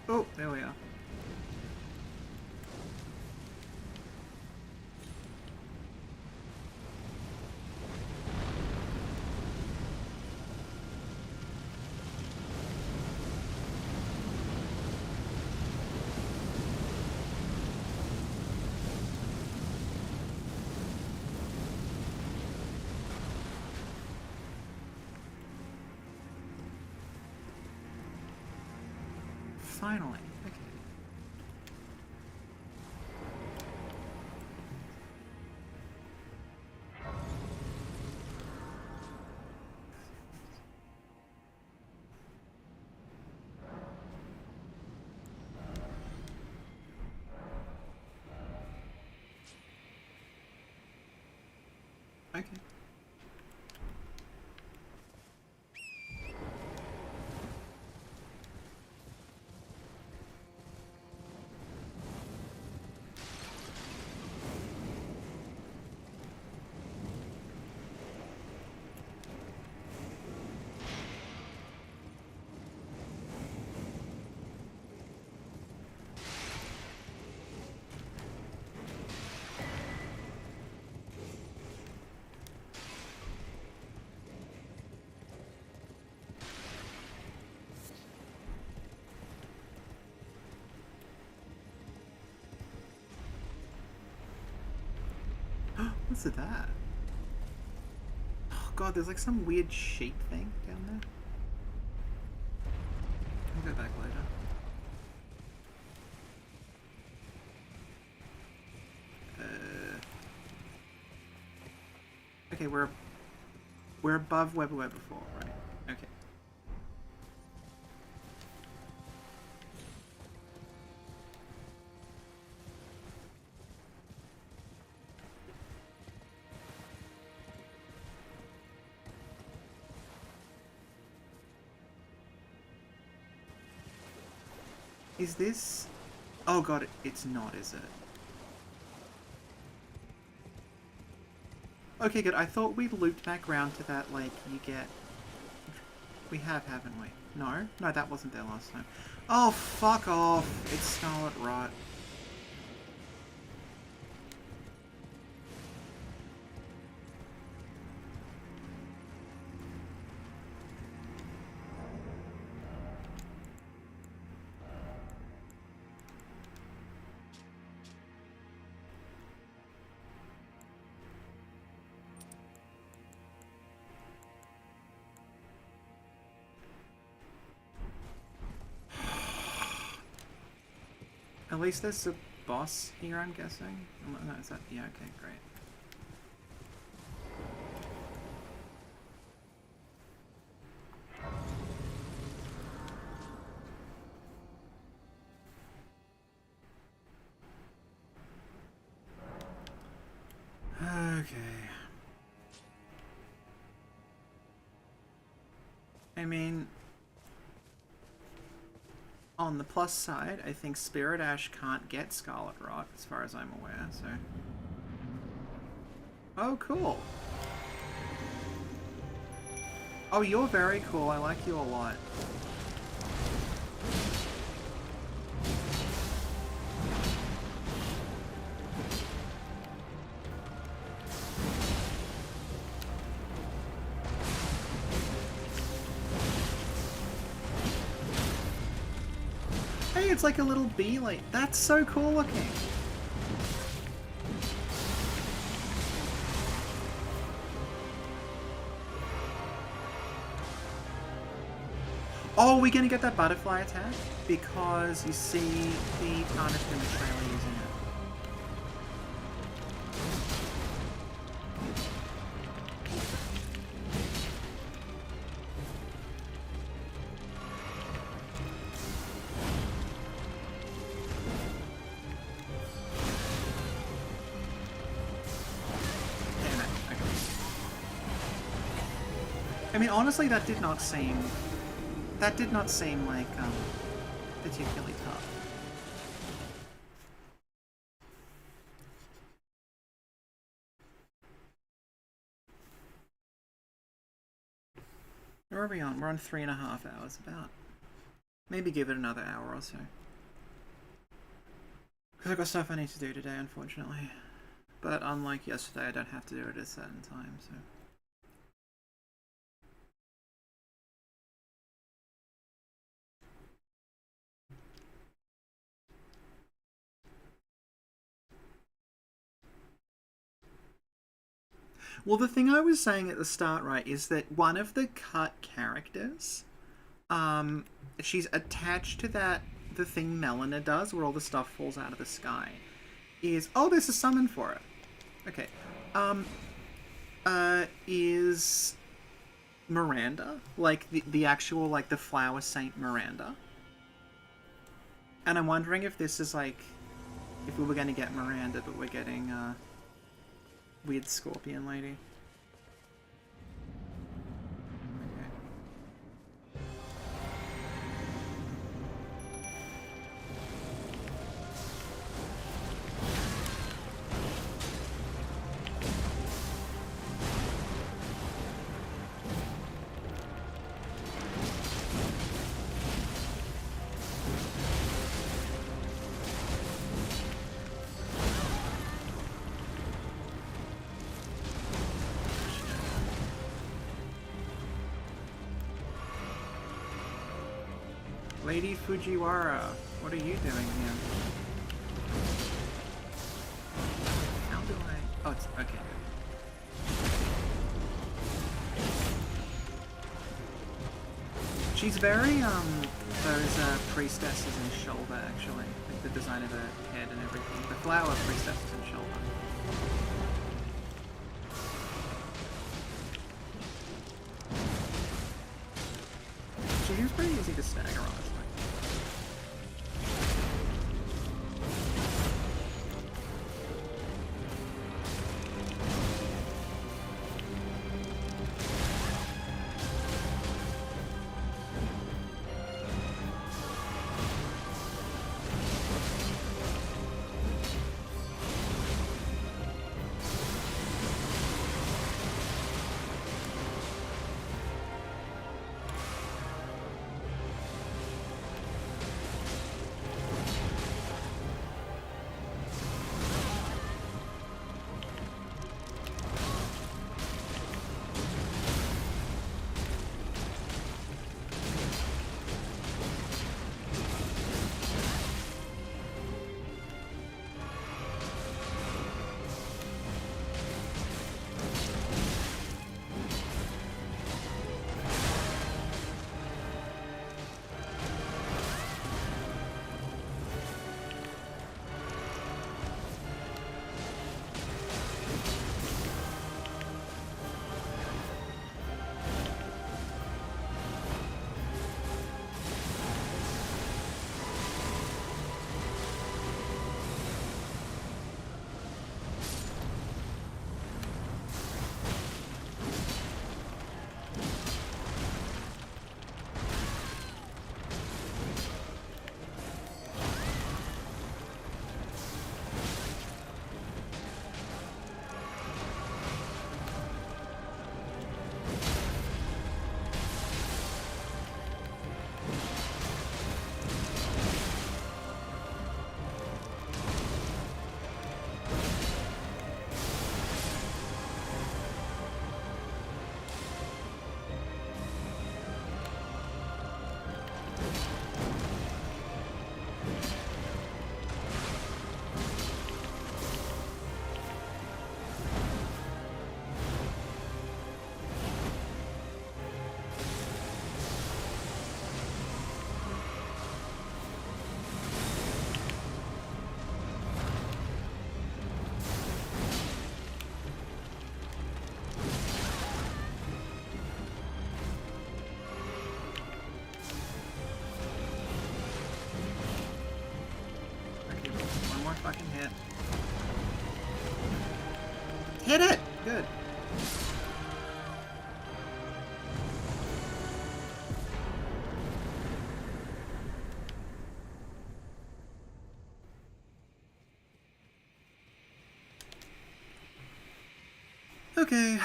Oh, there we are. Finally. Okay. Okay. What's that? Oh god, there's like some weird sheep thing down there. I'll go back later. Okay, we're above where we were before, right? Okay. Is this... Oh god, it's not, is it? Okay, good. I thought we looped back round to that, like, you get... We have, haven't we? No? No, that wasn't there last time. Oh, fuck off! It's Scarlet Rot. At least there's a boss here, I'm guessing. No, is that... Yeah, okay, great. mean, on the plus side, I think Spirit Ash can't get Scarlet Rot, as far as I'm aware, so... Oh, cool. Oh, you're very cool. I like you a lot. Hey, it's like a little bee, like, that's so cool looking. Oh, we're gonna get that butterfly attack? Because you see the tarnished in the trailer using it. Damn it. Okay. I mean, honestly, that did not seem like, particularly tough. Where are we on? We're on 3.5 hours, about. Maybe give it another hour or so. Because I've got stuff I need to do today, unfortunately. But unlike yesterday, I don't have to do it at a certain time, so... Well, the thing I was saying at the start, right, is that one of the cut characters, she's attached to that, the thing Melina does, where all the stuff falls out of the sky, is, oh, there's a summon for it. Okay. Is Miranda, like, the actual, like, the Flower Saint Miranda. And I'm wondering if this is, like, if we were going to get Miranda, but we're getting, weird scorpion lady. Okay. Lady Fujiwara, what are you doing here? How do I... Oh, it's... okay. She's very, those, priestesses in shoulder, actually. Like the design of her head and everything. The flower priestesses in shoulder. She seems pretty easy to stagger, honestly. it. Hit it! Good. Okay.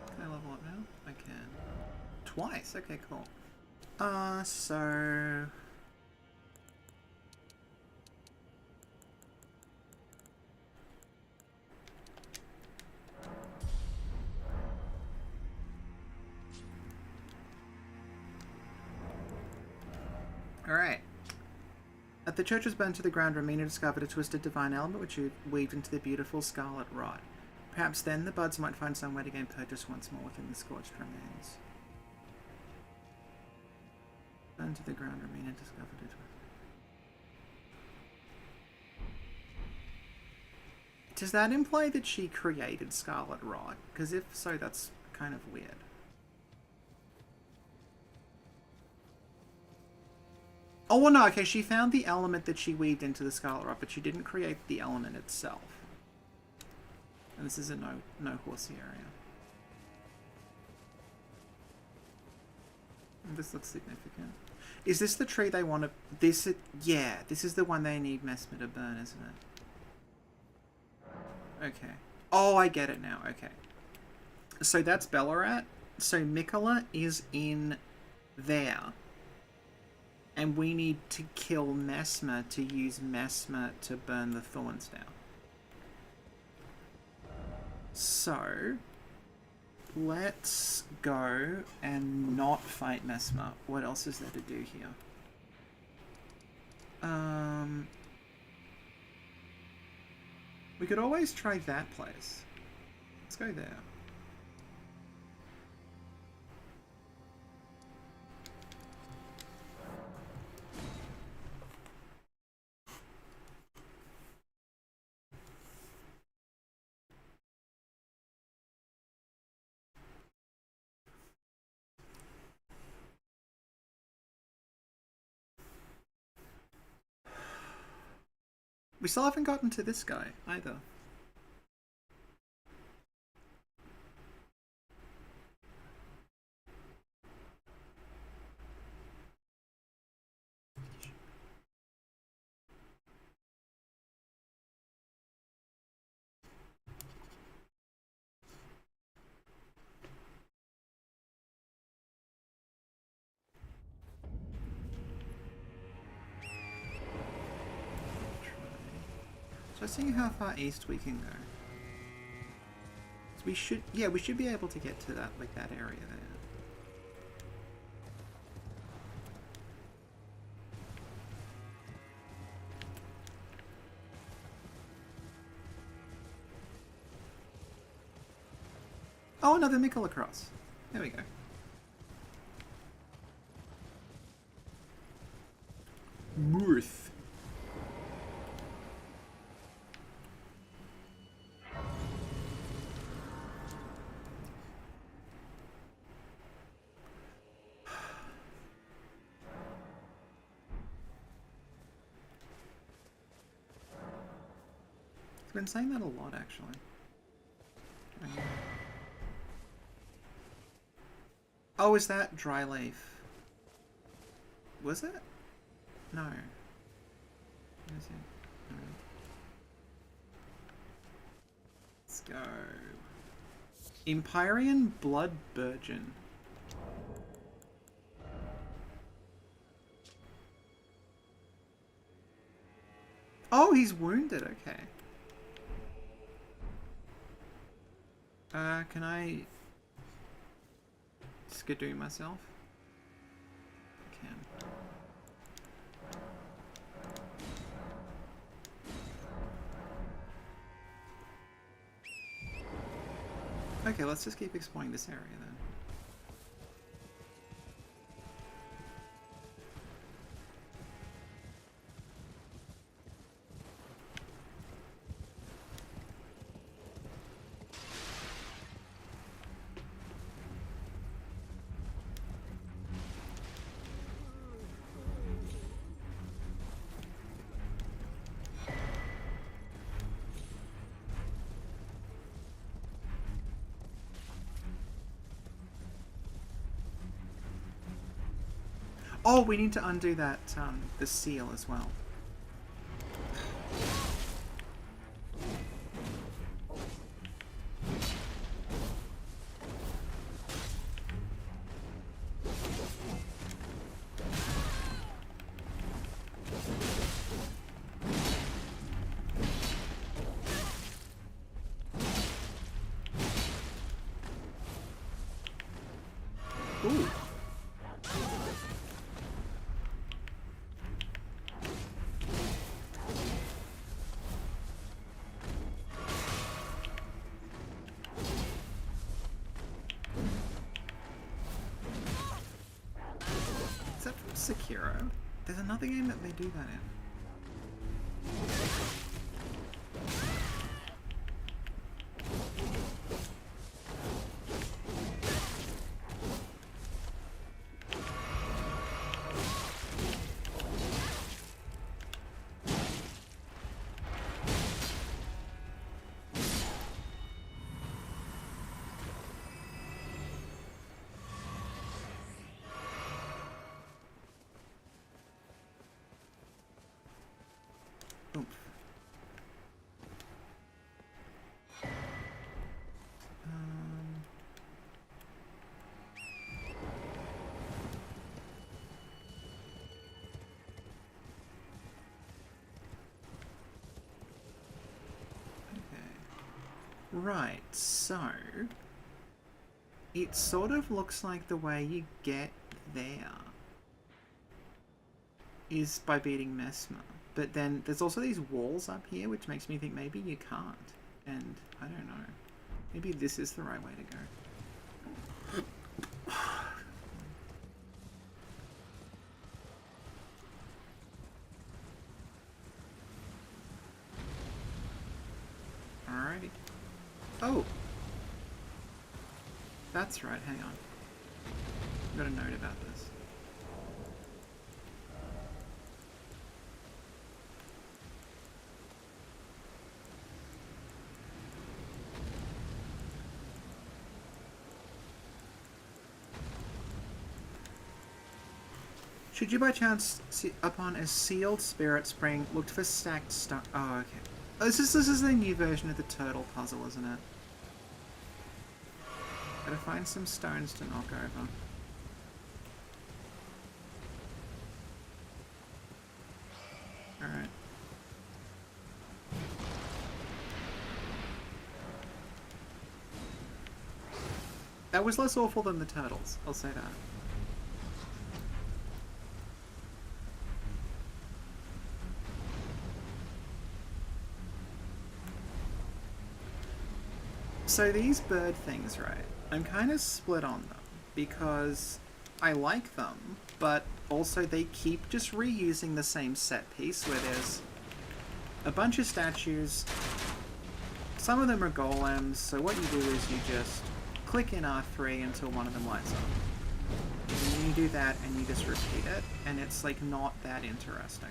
Can I level up now? I can. Twice? Okay, cool. So... Alright. At the church was burned to the ground, Rowena discovered a twisted divine element which she weaved into the beautiful scarlet rod. Perhaps then the buds might find some way to gain purchase once more within the scorched remains. Burned to the ground, Rowena discovered it. Does that imply that she created Scarlet Rod? Because if so, that's kind of weird. Oh, well, no, okay, she found the element that she weaved into the Scarlet Rod, but she didn't create the element itself. And this is a no horsey area. And this looks significant. Is this the tree they want to... yeah, this is the one they need Messmer to burn, isn't it? Okay. Oh, I get it now. Okay. So that's Ballarat. So Mikola is in there. And we need to kill Messmer to use Messmer to burn the thorns down. So, let's go and not fight Messmer. What else is there to do here? We could always try that place. Let's go there. We still haven't gotten to this guy, either. So seeing how far east we can go. So we should be able to get to that, like that area there. Oh, another Mikola cross. There we go. Mirth. I've been saying that a lot, actually. Oh, is that dry leaf? Was it? No. Where is it? No. Let's go. Empyrean Blood Burgeon. Oh, he's wounded, okay. Can I skidoo myself? I can. Okay, let's just keep exploring this area then. Oh, we need to undo that, the seal as well. Ooh. Is that from Sekiro? There's another game that they do that in. Oomph. Right, so it sort of looks like the way you get there is by beating Messmer. But then there's also these walls up here, which makes me think maybe you can't. And I don't know. Maybe this is the right way to go. Alrighty. Oh! That's right, hang on. I've got a note about this. Should you by chance see upon a sealed spirit spring, looked for stacked stone? Oh, okay. Oh, this is the new version of the turtle puzzle, isn't it? Gotta find some stones to knock over. Alright. That was less awful than the turtles, I'll say that. So these bird things, right, I'm kind of split on them, because I like them, but also they keep just reusing the same set piece where there's a bunch of statues, some of them are golems, so what you do is you just click in R3 until one of them lights up. And then you do that and you just repeat it, and it's like not that interesting.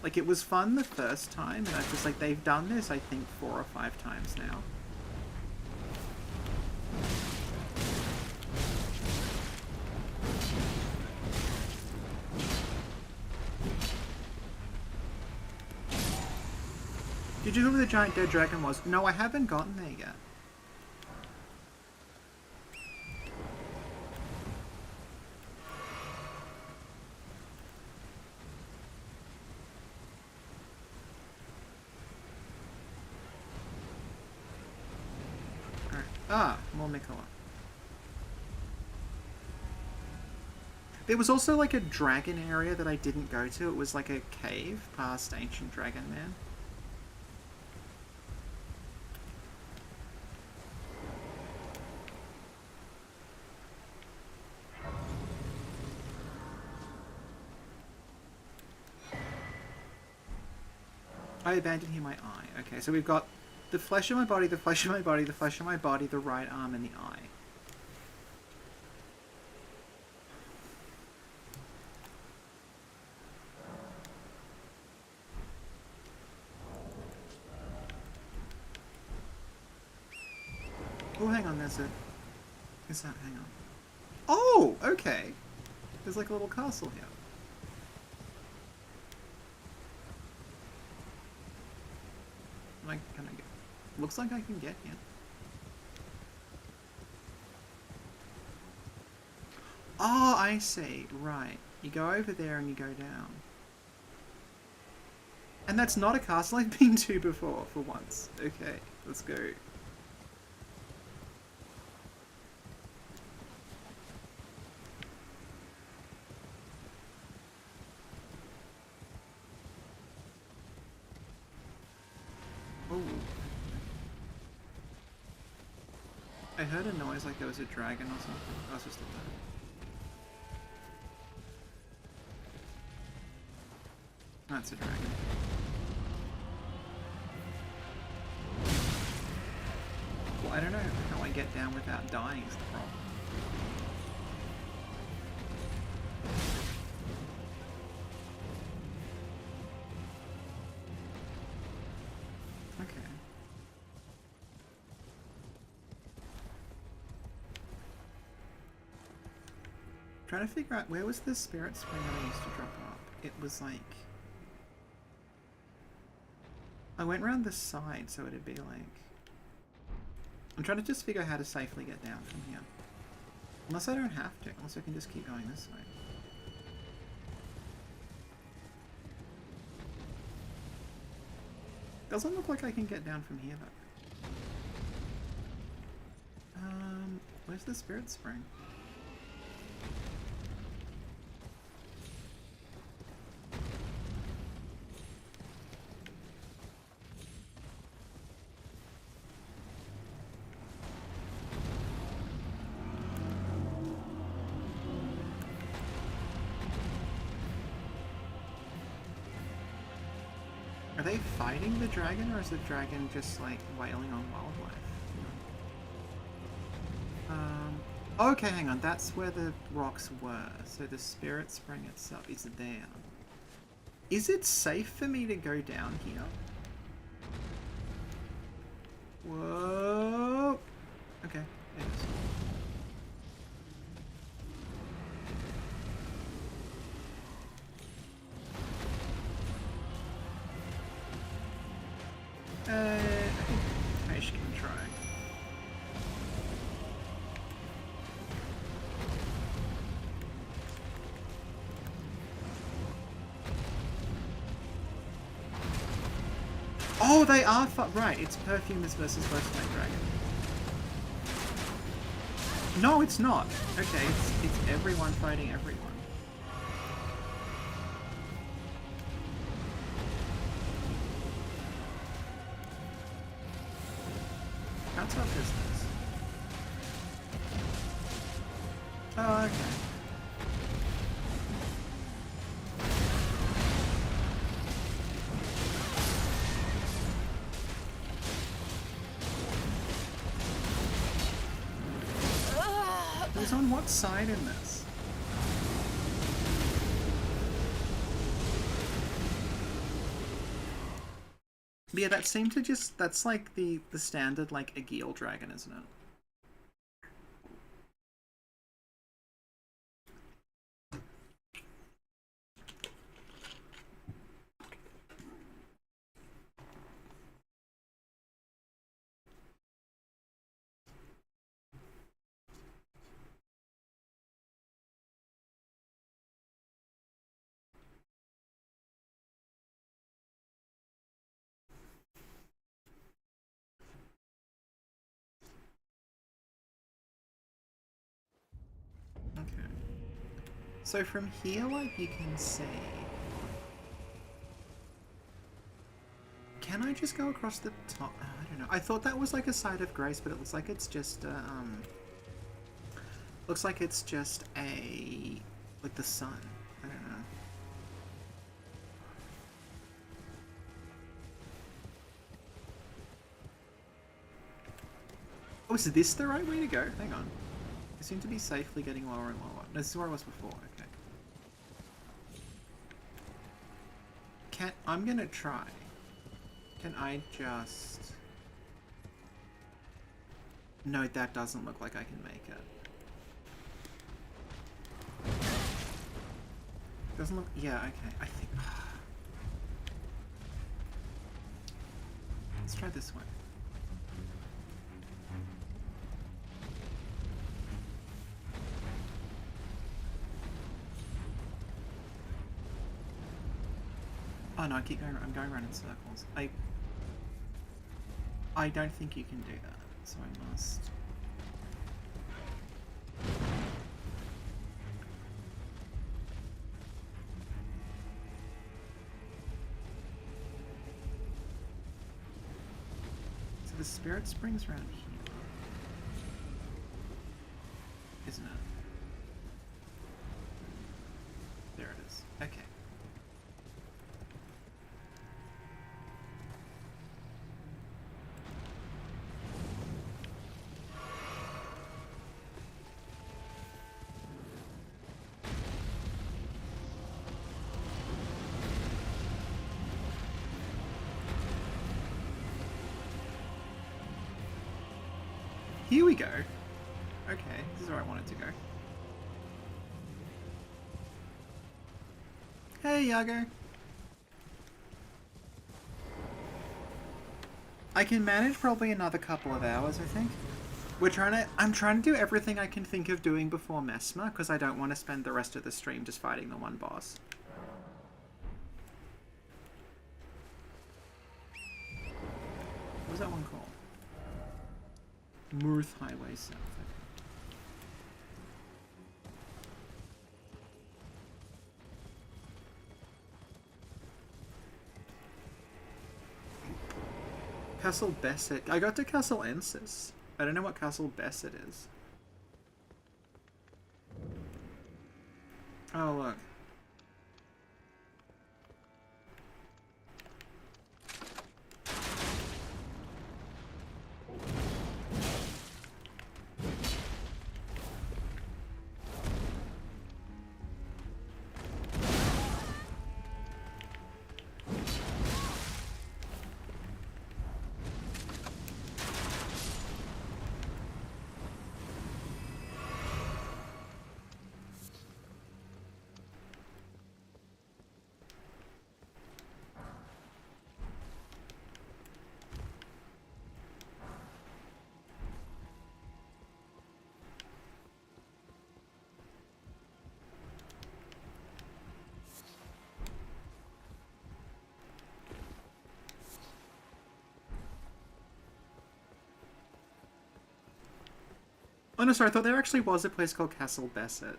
Like, it was fun the first time, and I was like, they've done this I think 4 or 5 times now. Did you know who the giant dead dragon was? No, I haven't gotten there yet. Alright. Ah, more Mikola. There was also like a dragon area that I didn't go to. It was like a cave past Ancient Dragon Man. I abandoned here my eye. Okay, so we've got the flesh of my body, the flesh of my body, the flesh of my body, the right arm, and the eye. Oh, hang on, there's a... Is that... Hang on. Oh, okay. There's like a little castle here. Can I get? Looks like I can get here. Oh, I see. Right. You go over there and you go down. And that's not a castle I've been to before, for once. Okay, let's go. Oh. I heard a noise like there was a dragon or something. I was just a bird. That's a dragon. Well, I don't know how I get down without dying is the problem. Okay. Trying to figure out where was the spirit spring that I used to drop up. It was like... I went around the side, so it'd be like... I'm trying to just figure out how to safely get down from here. Unless I don't have to, unless I can just keep going this way. Doesn't look like I can get down from here though. Where's the spirit spring? Are they fighting the dragon, or is the dragon just like wailing on wildlife? Okay, hang on. That's where the rocks were. So the spirit spring itself is there. Is it safe for me to go down here? Whoa! Okay, it is. I think Aish can try. Oh, they are right, it's Perfumers versus Ghostlight Dragon. No, it's not. Okay, it's everyone fighting everyone. That's our business. Oh, okay. Who's on what side in this? Yeah, that seemed to just... That's like the standard, like, Aegil dragon, isn't it? Okay. So from here, like, you can see... Can I just go across the top? I don't know. I thought that was like a side of grace, but it looks like it's just, looks like it's just a... like the sun. I don't know. Oh, is this the right way to go? Hang on. I seem to be safely getting lower and lower. No, this is where I was before. Okay. I'm gonna try. Can I just... No, that doesn't look like I can make it. Doesn't look... Yeah, okay. I think... Let's try this one. Oh no, I keep going. I'm going around in circles. I don't think you can do that, so I must. So the spirit spring's around here, isn't it? There it is. Okay. Here we go. Okay, this is where I wanted to go. Hey, Yago. I can manage probably another couple of hours, I think. I'm trying to do everything I can think of doing before Messmer, because I don't want to spend the rest of the stream just fighting the one boss. What was that one called? Mirth Highway South. Castle Besset. I got to Castle Ensis. I don't know what Castle Besset is. Oh, look. Oh no, sorry, I thought there actually was a place called Castle Besset.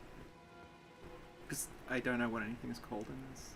Because I don't know what anything is called in this.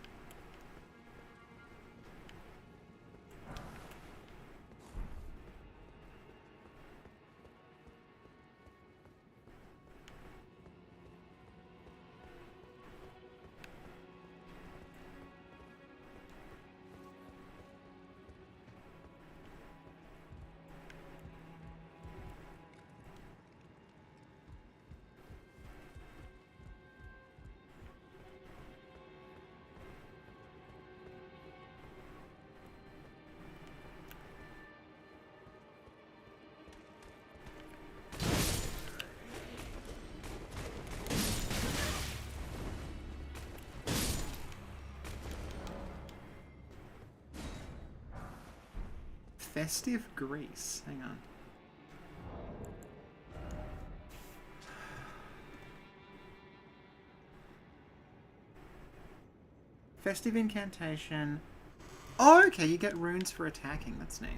Festive Greece. Hang on. Festive Incantation. Oh, okay, you get runes for attacking. That's neat.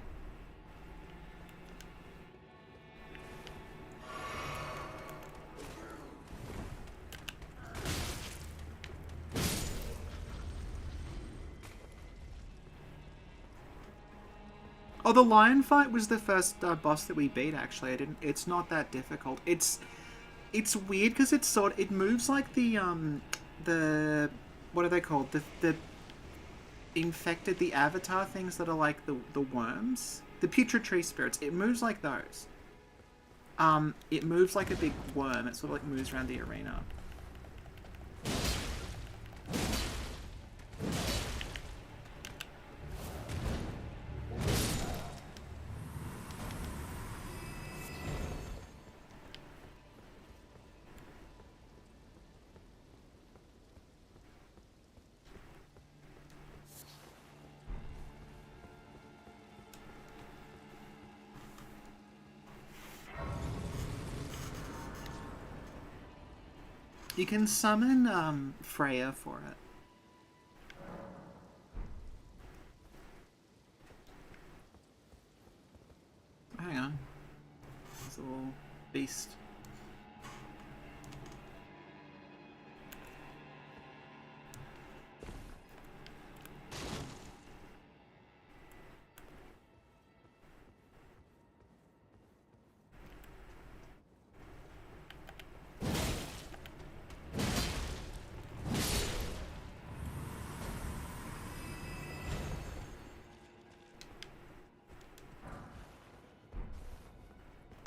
Oh, the lion fight was the first boss that we beat. Actually, it's not that difficult. It's weird because it moves like the what are they called? The infected, the avatar things that are like the worms, the putrid tree spirits. It moves like those. It moves like a big worm. It sort of like moves around the arena. You can summon Freya for it. Hang on. This little beast.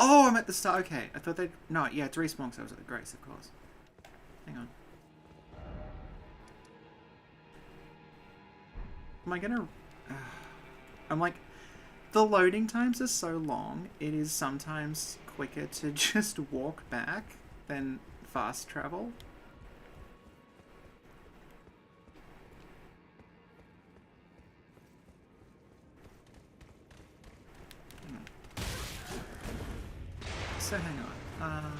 Oh, I'm at the start. Okay, I thought they'd... No, yeah, it's respawn because I was at the Grace, of course. Hang on. Am I gonna... I'm like... The loading times are so long, it is sometimes quicker to just walk back than fast travel. So hang on.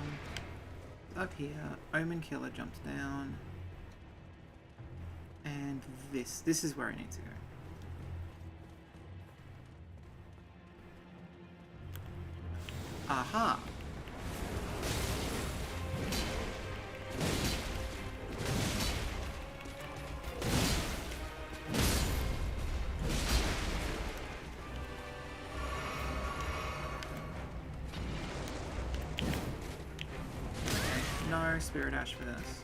Up here, Omen Killer jumps down. And this is where I need to go. Aha! No Spirit Ash for this.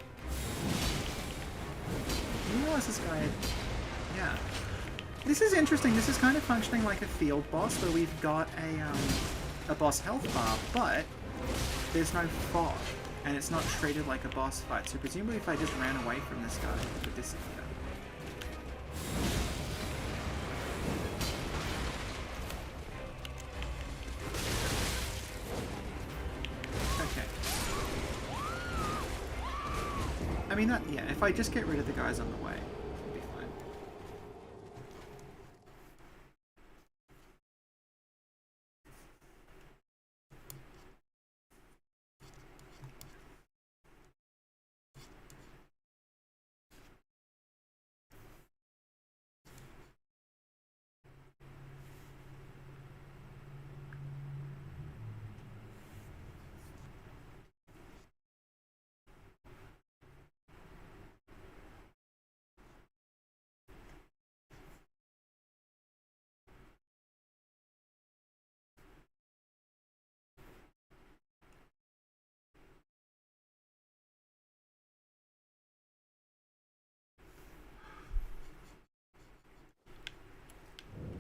You realize this guy... Yeah. This is interesting. This is kind of functioning like a field boss where we've got a boss health bar, but there's no fog, and it's not treated like a boss fight, so presumably if I just ran away from this guy, it would disappear. I mean, that, yeah, if I just get rid of the guys on the way, it'll be fine.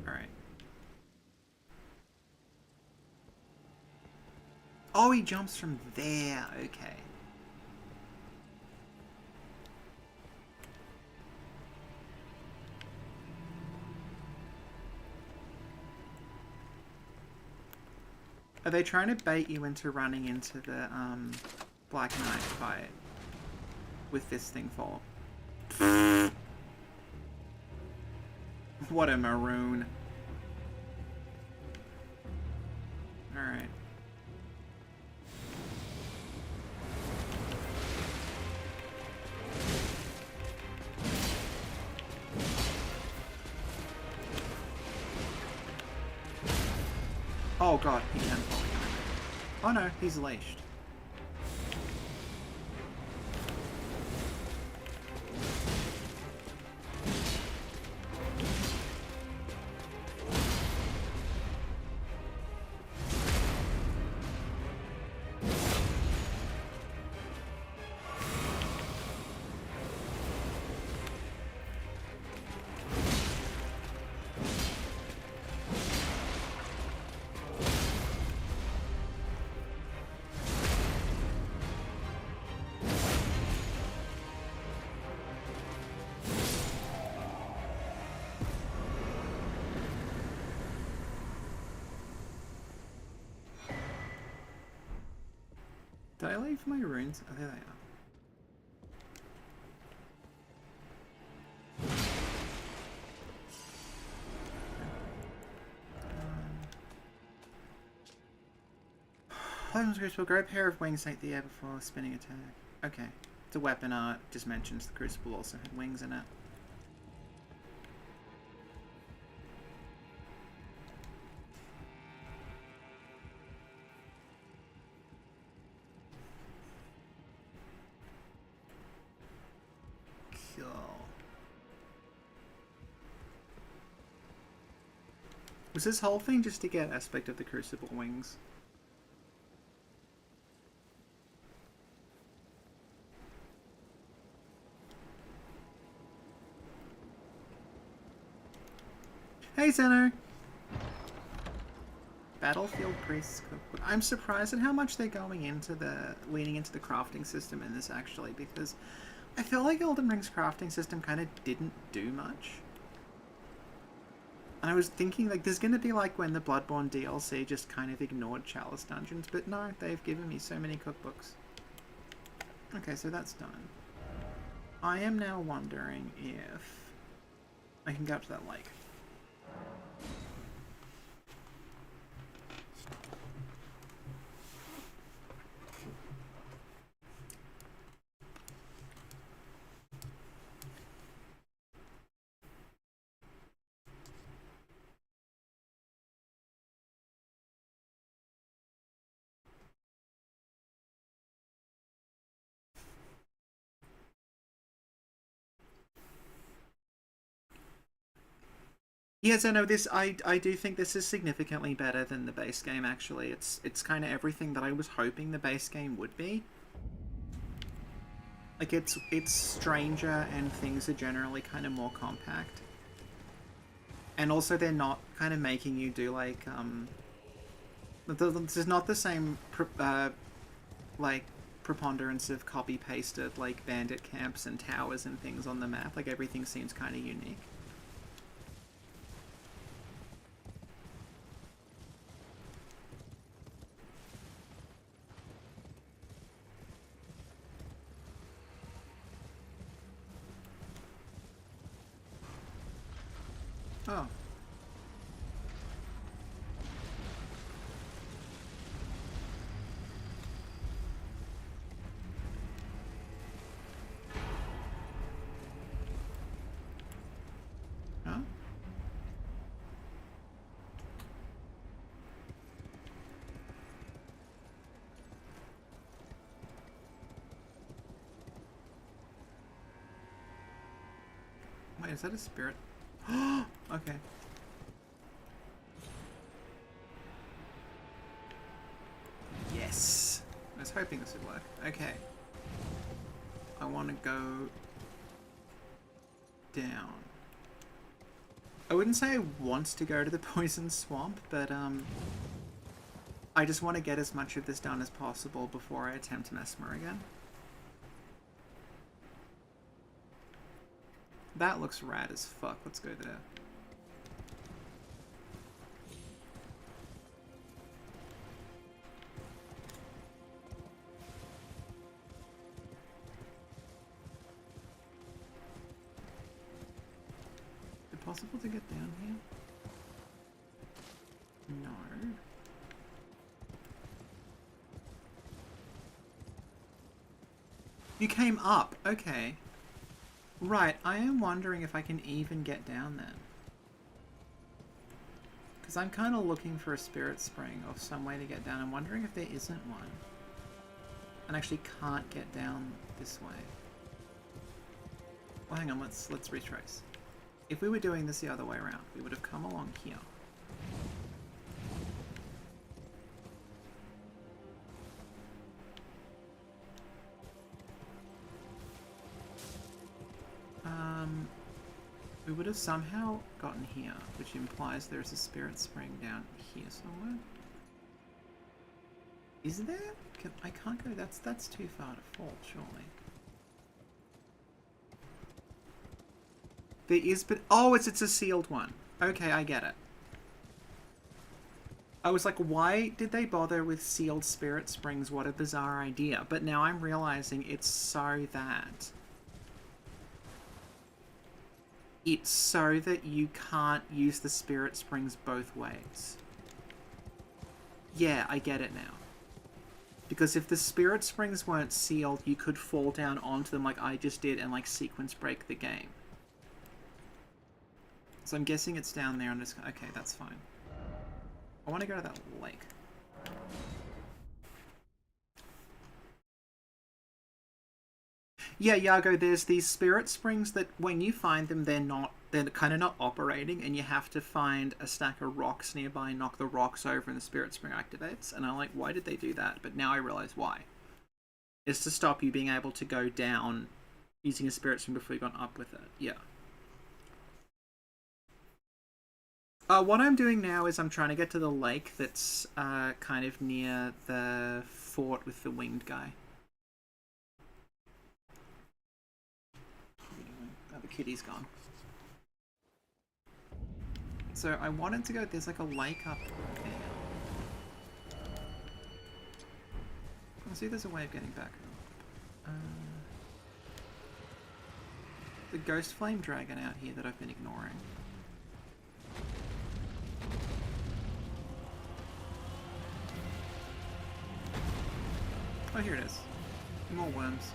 Alright. Oh, he jumps from there. Okay. Are they trying to bait you into running into the Black Knight fight with this thing for? What a maroon. Alright. Oh god, he can fall behind me. Oh no, he's leashed. Did I leave my runes? Oh, there they are. Items will grow a pair of wings like the air before spinning attack. Okay. It's the weapon art just mentions the crucible also had wings in it. Cool. Was this whole thing just to get aspect of the crucible wings? Hey, Zeno! Battlefield Priest Cookbook. I'm surprised at how much they're going into leaning into the crafting system in this, actually, because I feel like Elden Ring's crafting system kind of didn't do much. And I was thinking, like, there's going to be like when the Bloodborne DLC just kind of ignored Chalice Dungeons, but no, they've given me so many cookbooks. Okay, so that's done. I am now wondering if I can go up to that lake. Yes, I know this. I do think this is significantly better than the base game. Actually, it's kind of everything that I was hoping the base game would be. Like it's stranger and things are generally kind of more compact. And also, they're not kind of making you do like this is not the same like preponderance of copy pasted like bandit camps and towers and things on the map. Like everything seems kind of unique. Oh. Huh? Wait, is that a spirit? Okay. Yes! I was hoping this would work. Okay. I want to go down. I wouldn't say I want to go to the poison swamp, but I just want to get as much of this done as possible before I attempt Messmer again. That looks rad as fuck. Let's go there. Is it possible to get down here? No. You came up. Okay. Right, I am wondering if I can even get down then. Because I'm kind of looking for a spirit spring or some way to get down. I'm wondering if there isn't one. And actually can't get down this way. Well, hang on, let's retrace. If we were doing this the other way around, we would have come along here. We would have somehow gotten here, which implies there's a spirit spring down here somewhere. Is there? I can't go. That's too far to fall, surely. There is, but oh, it's a sealed one. Okay, I get it. I was like, why did they bother with sealed spirit springs? What a bizarre idea. But now I'm realizing it's so that you can't use the spirit springs both ways. Yeah, I get it now. Because if the spirit springs weren't sealed, you could fall down onto them like I just did and like sequence break the game. So I'm guessing it's down there. I'm just okay. That's fine. I want to go to that lake. Yeah, Yago, there's these spirit springs that when you find them, they're kind of not operating, and you have to find a stack of rocks nearby, knock the rocks over, and the spirit spring activates. And I'm like, why did they do that? But now I realize why. It's to stop you being able to go down using a spirit spring before you've gone up with it. Yeah. What I'm doing now is I'm trying to get to the lake that's kind of near the fort with the winged guy. Oh, the kitty's gone. So I wanted to go, there's like a lake up there. Let's see if there's a way of getting back. The ghost flame dragon out here that I've been ignoring. Oh, here it is. More worms.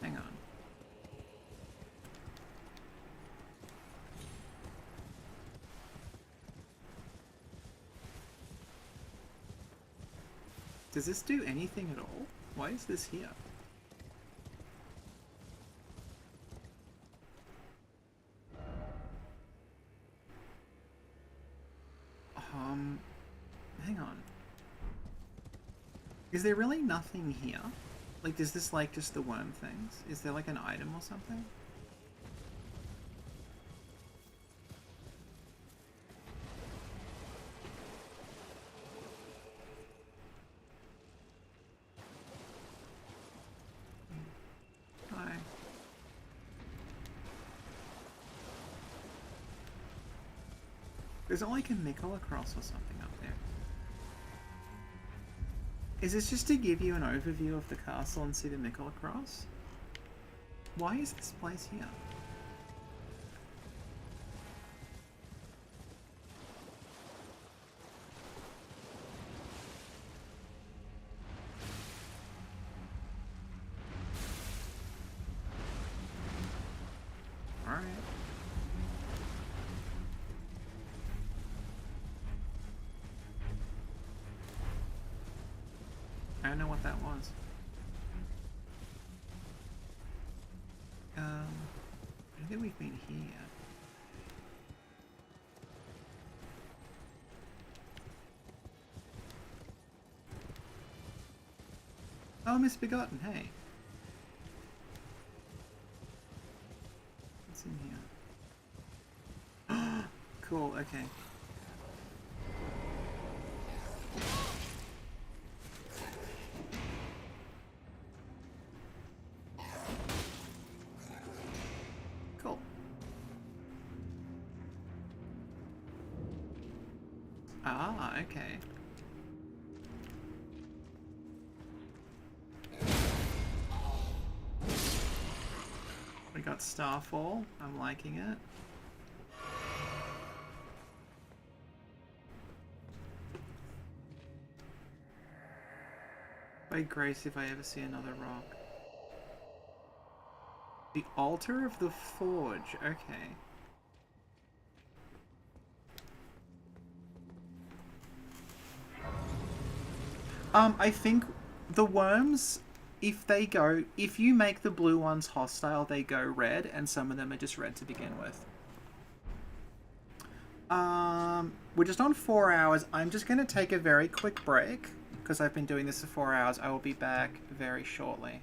Hang on. Does this do anything at all? Why is this here? Hang on. Is there really nothing here? Like, is this like just the worm things? Is there like an item or something? Hi. There's like a nickel across or something up there. Is this just to give you an overview of the castle and see the Mickle across? Why is this place here? Alright. I don't know what that was. I don't think we've been here. Oh, Misbegotten, hey. What's in here? Cool, okay. Cool. Ah, okay. We got Starfall. I'm liking it. By grace, if I ever see another rock. The Altar of the Forge. Okay. I think the worms, if you make the blue ones hostile, they go red, and some of them are just red to begin with. We're just on 4 hours. I'm just going to take a very quick break, because I've been doing this for 4 hours. I will be back very shortly.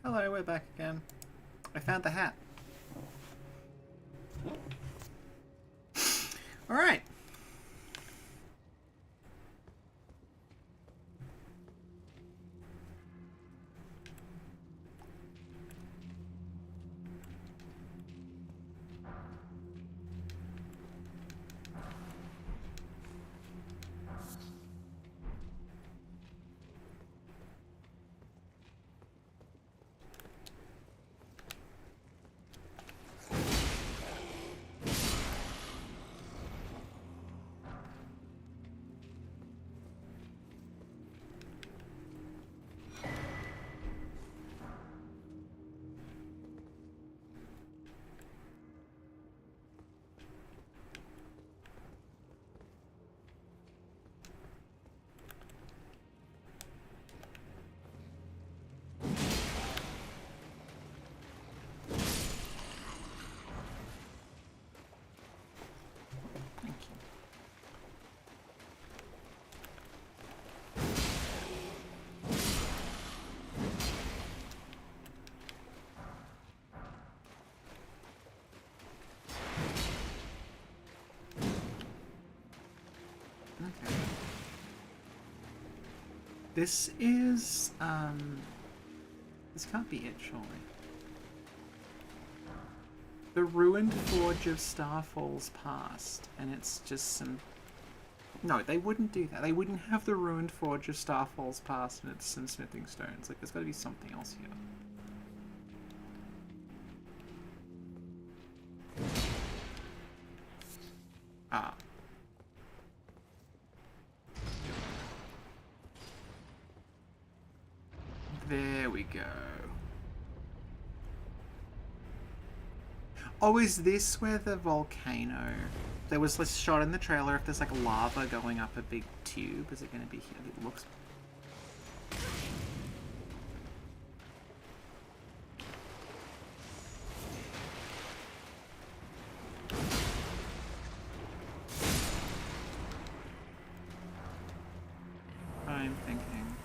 Hello, we're back again. I found the hat. Alright. Okay. This is, this can't be it, surely. The Ruined Forge of Starfall's Past, and it's just some... No, they wouldn't do that. They wouldn't have the Ruined Forge of Starfall's Past and it's some smithing stones. Like, there's gotta be something else here. Ah. There we go. Oh, is this where the volcano... There was this shot in the trailer if there's like lava going up a big tube. Is it going to be here? It looks... I'm thinking...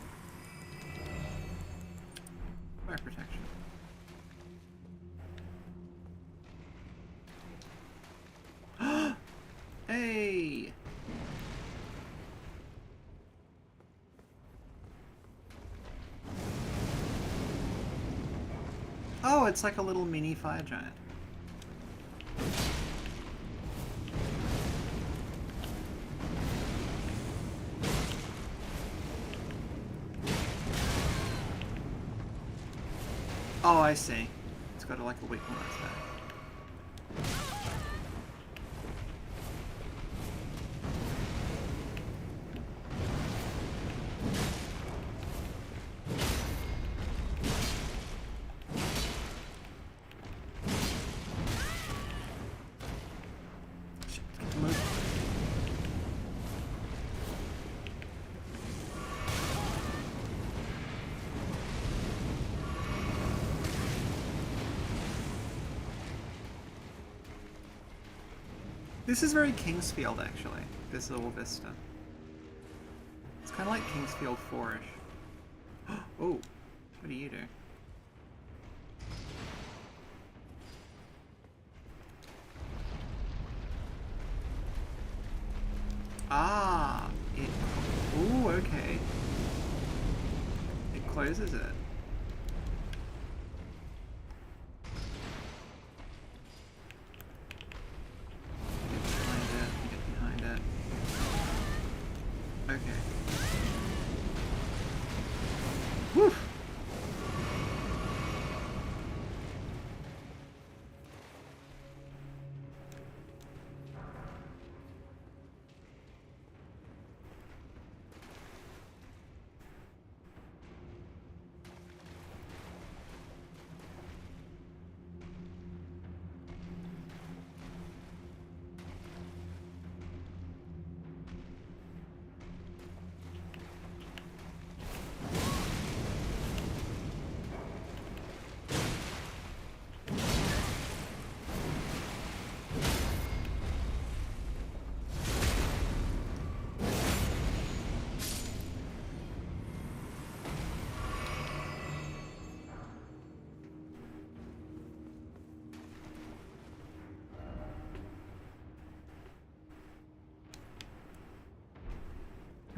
Fire protection. Hey! Oh, it's like a little mini fire giant. Oh, I see. It's got like a weak one that's back. This is very Kingsfield, actually, this little vista. It's kind of like Kingsfield 4-ish. Oh, what do you do? Ah, it... Ooh, okay. It closes it.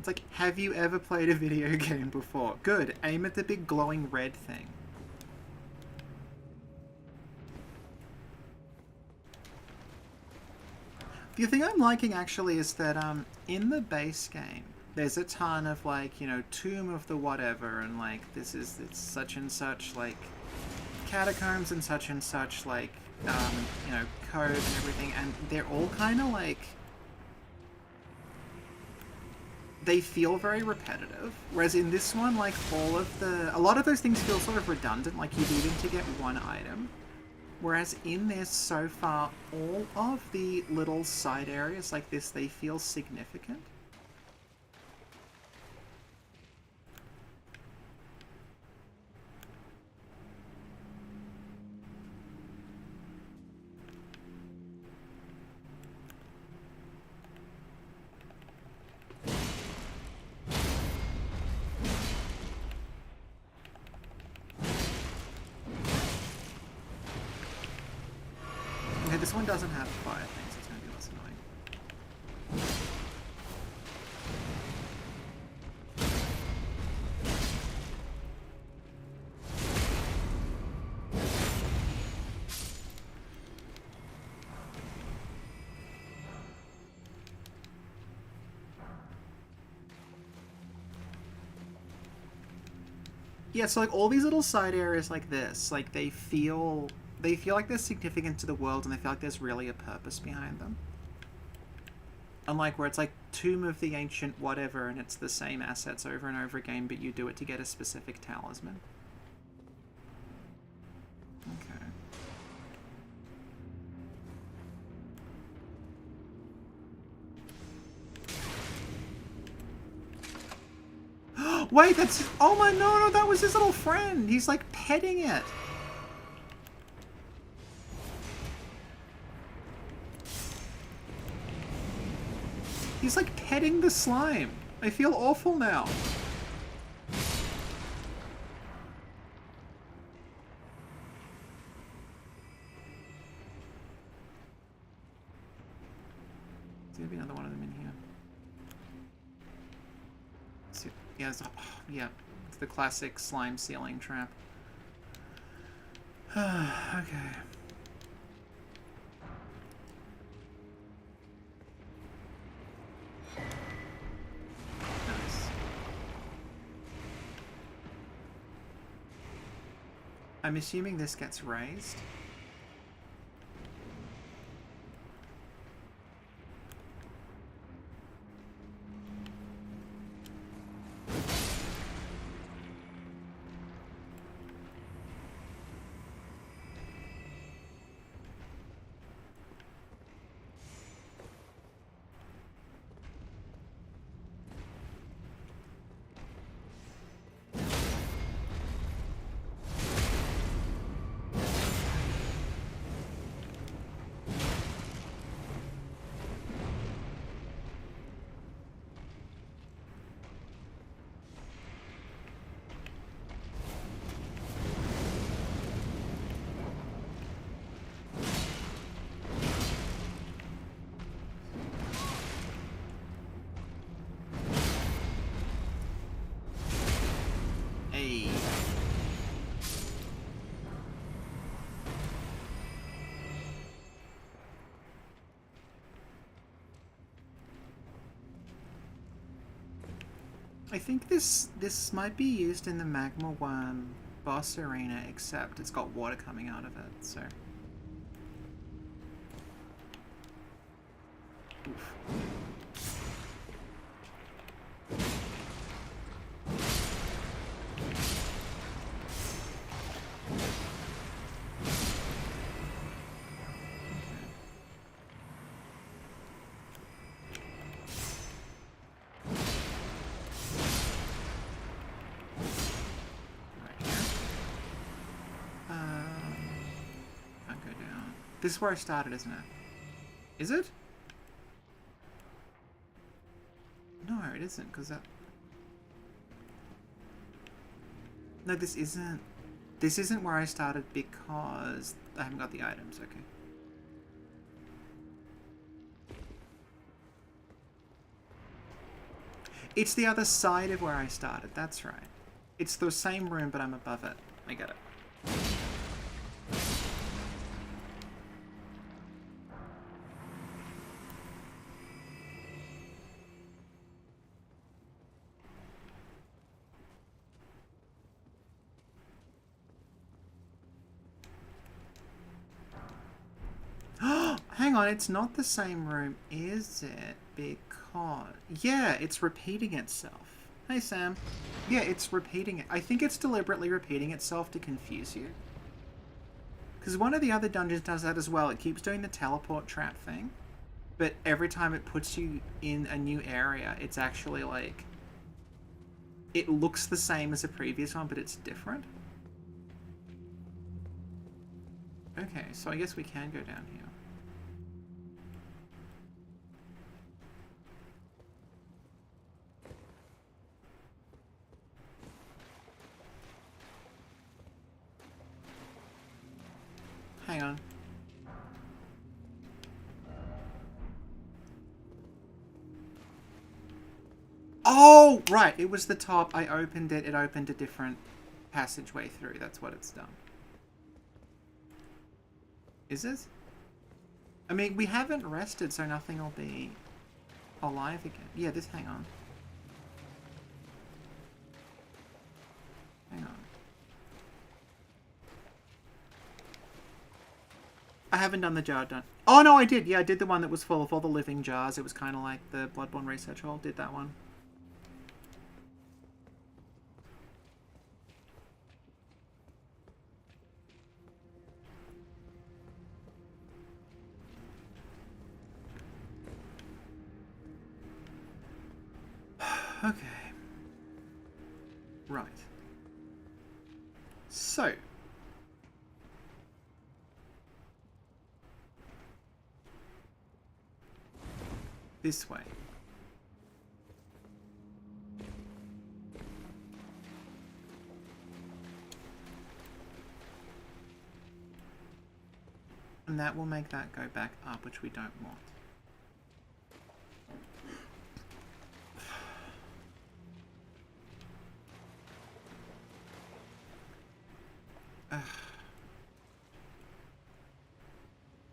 like, have you ever played a video game before? Good. Aim at the big glowing red thing. The thing I'm liking, actually, is that, in the base game, there's a ton of, like, you know, Tomb of the whatever, and, like, it's such and such, like, catacombs and such, like, you know, code and everything, and they're all kind of, like, they feel very repetitive, whereas in this one, like, a lot of those things feel sort of redundant, like, you needed to get one item. Whereas in this, so far, all of the little side areas like this, they feel significant. This one doesn't have fire things, it's going to be less annoying. Yeah, so like all these little side areas like this, like they feel like they're significant to the world, and they feel like there's really a purpose behind them. Unlike where it's like Tomb of the Ancient whatever, and it's the same assets over and over again, but you do it to get a specific talisman. Okay. Wait, that's... Oh my... No, that was his little friend! He's like petting it! He's like petting the slime. I feel awful now. There's gonna be another one of them in here. See, yeah, yeah, it's the classic slime ceiling trap. Okay. I'm assuming this gets raised. I think this might be used in the Magma Worm boss arena, except it's got water coming out of it, so... Oof. This is where I started, isn't it? Is it? No, it isn't, because that... No, this isn't... This isn't where I started because I haven't got the items, okay. It's the other side of where I started, that's right. It's the same room, but I'm above it. I get it. Hang on, it's not the same room, is it? Because... yeah, it's repeating itself. Hey, Sam. Yeah, it's repeating it. I think it's deliberately repeating itself to confuse you. Because one of the other dungeons does that as well. It keeps doing the teleport trap thing. But every time it puts you in a new area, it's actually like... it looks the same as the previous one, but it's different. Okay, so I guess we can go down here. Hang on. Oh, right. It was the top. I opened it. It opened a different passageway through. That's what it's done. Is it? I mean, we haven't rested, so nothing will be alive again. Yeah, this... hang on. Hang on. I haven't done the jar done. Oh, no, I did. Yeah, I did the one that was full of all the living jars. It was kind of like the Bloodborne research hall. Did that one. Okay. Right. So. This way. And that will make that go back up, which we don't want.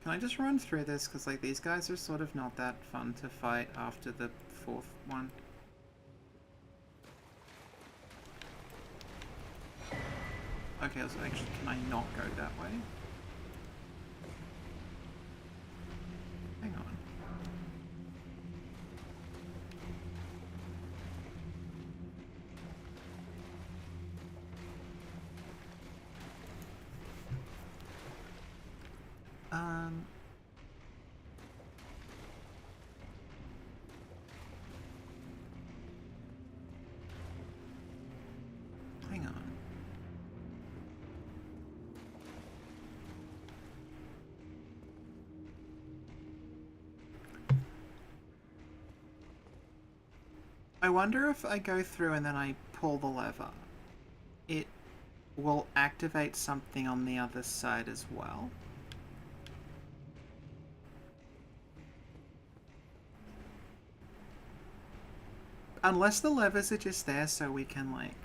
Can I just run through this? Because, like, these guys are sort of not that fun to fight after the fourth one. Okay, so actually, can I not go that way? Hang on. Hang on. I wonder if I go through and then I pull the lever, it will activate something on the other side as well. Unless the levers are just there so we can, like,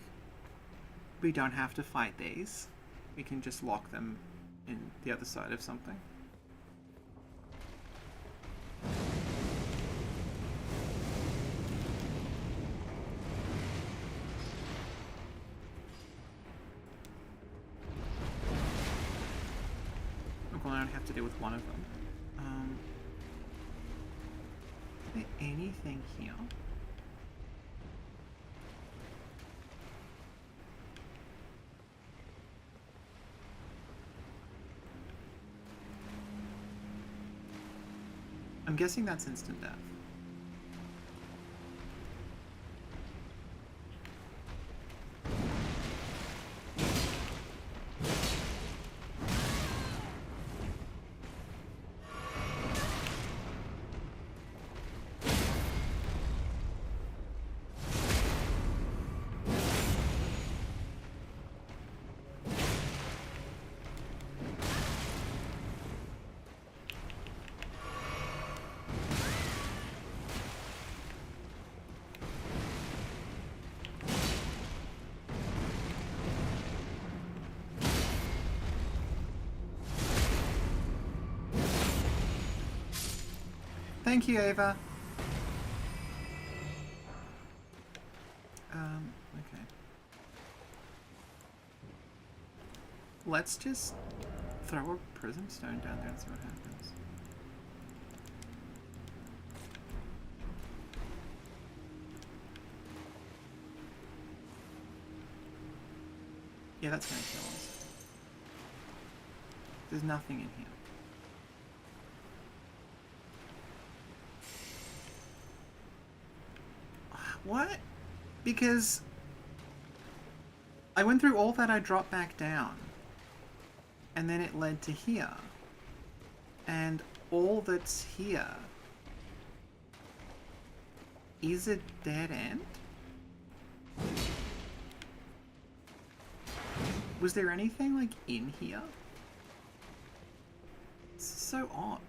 we don't have to fight these. We can just lock them in the other side of something. Well, I only have to deal with one of them. Is there anything here? I'm guessing that's instant death. Thank you, Ava. Okay. Let's just throw a prism stone down there and see what happens. Yeah, that's gonna kill us. There's nothing in here. What? Because I went through all that, I dropped back down. And then it led to here. And all that's here is a dead end? Was there anything, like, in here? It's so odd.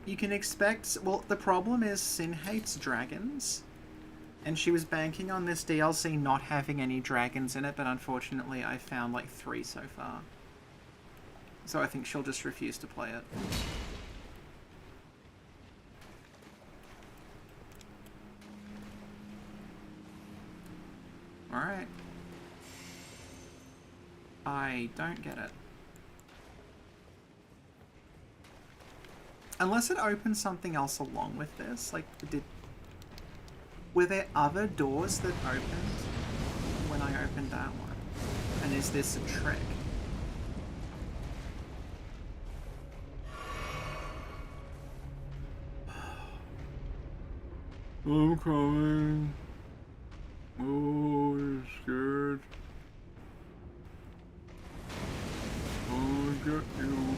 You can expect... Well, the problem is Sin hates dragons. And she was banking on this DLC not having any dragons in it, but unfortunately I found, like, 3 so far. So I think she'll just refuse to play it. Alright. I don't get it. Unless it opens something else along with this, like, were there other doors that opened when I opened that one? And is this a trick? I'm coming. Oh, you're scared. I'll get you.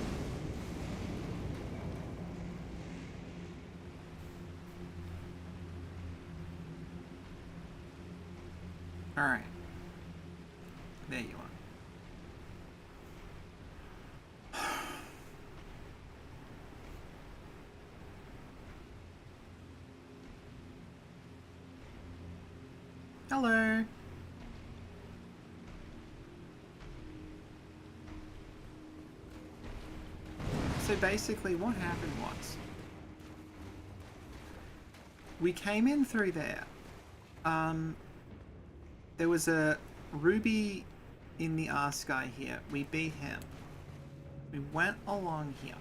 Alright. There you are. Hello. So basically what happened was we came in through there. There was a ruby in the arse guy here. We beat him. We went along here.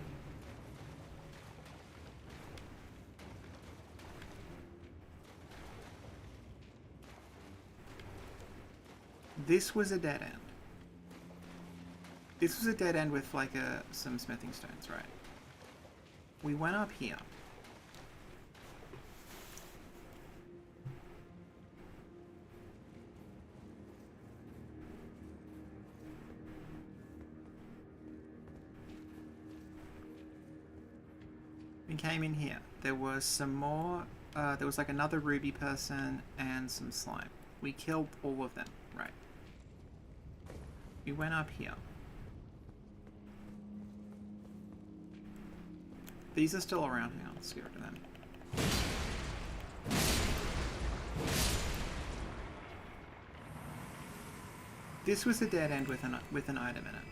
This was a dead end. This was a dead end with like some smithing stones, right? We went up here. We came in here. There was some more, there was like another ruby person and some slime. We killed all of them, right? We went up here. These are still around. Hang on, let's get rid of them. This was a dead end with an item in it.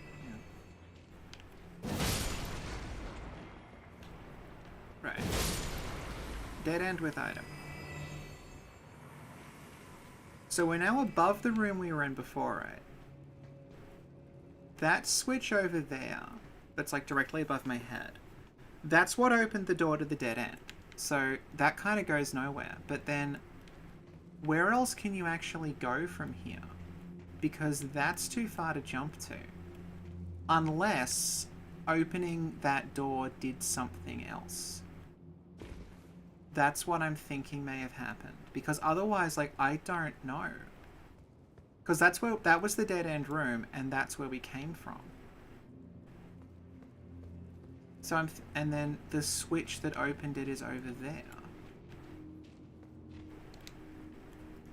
Right. Dead end with item. So we're now above the room we were in before, right? That switch over there, that's like directly above my head, that's what opened the door to the dead end. So that kind of goes nowhere. But then, where else can you actually go from here? Because that's too far to jump to. Unless opening that door did something else. That's what I'm thinking may have happened. Because otherwise, like, I don't know. Because that was the dead end room, and that's where we came from. So and then the switch that opened it is over there.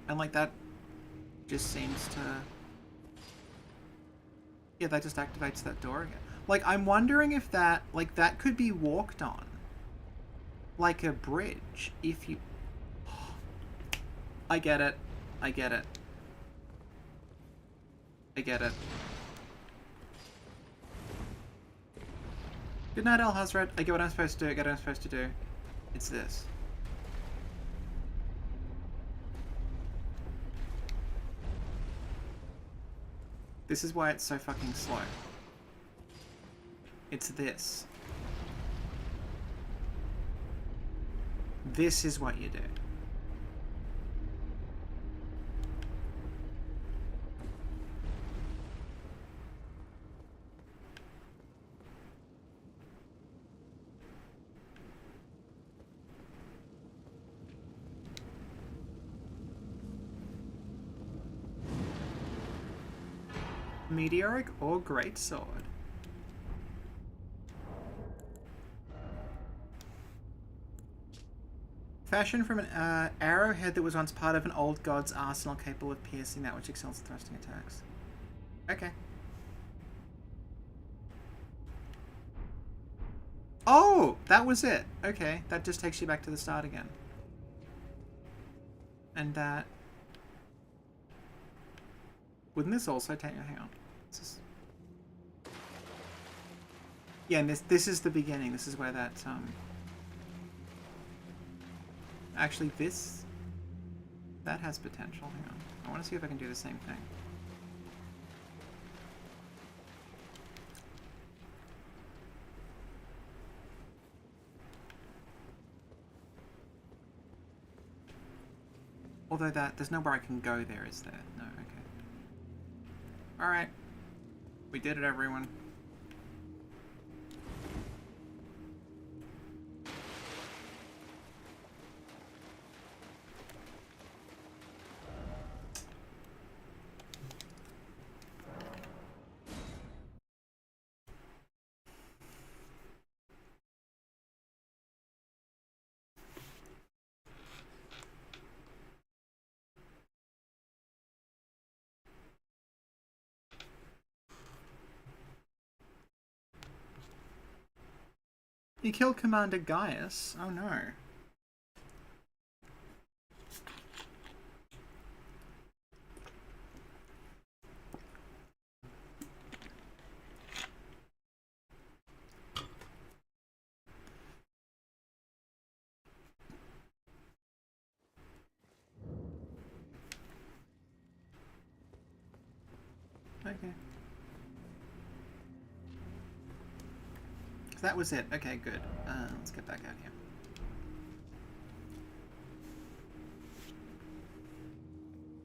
And like that just seems to... Yeah, that just activates that door again. Like, I'm wondering if that, like, that could be walked on. Like a bridge, if you... I get it. I get it. I get it. Good night, El Hazred. I get what I'm supposed to do. I get what I'm supposed to do. It's this. This is why it's so fucking slow. It's this. This is what you do. Meteoric or greatsword? Fashioned from an arrowhead that was once part of an old god's arsenal, capable of piercing that which excels at thrusting attacks. Okay. Oh! That was it! Okay, that just takes you back to the start again. And that... Wouldn't this also take... Hang on. Yeah, and this is the beginning. This is where that, Actually, this... That has potential. Hang on. I want to see if I can do the same thing. Although there's nowhere I can go there, is there? No, okay. Alright. We did it, everyone. You killed Commander Gaius? Oh no. Okay. That was it. Okay, good. Let's get back out here.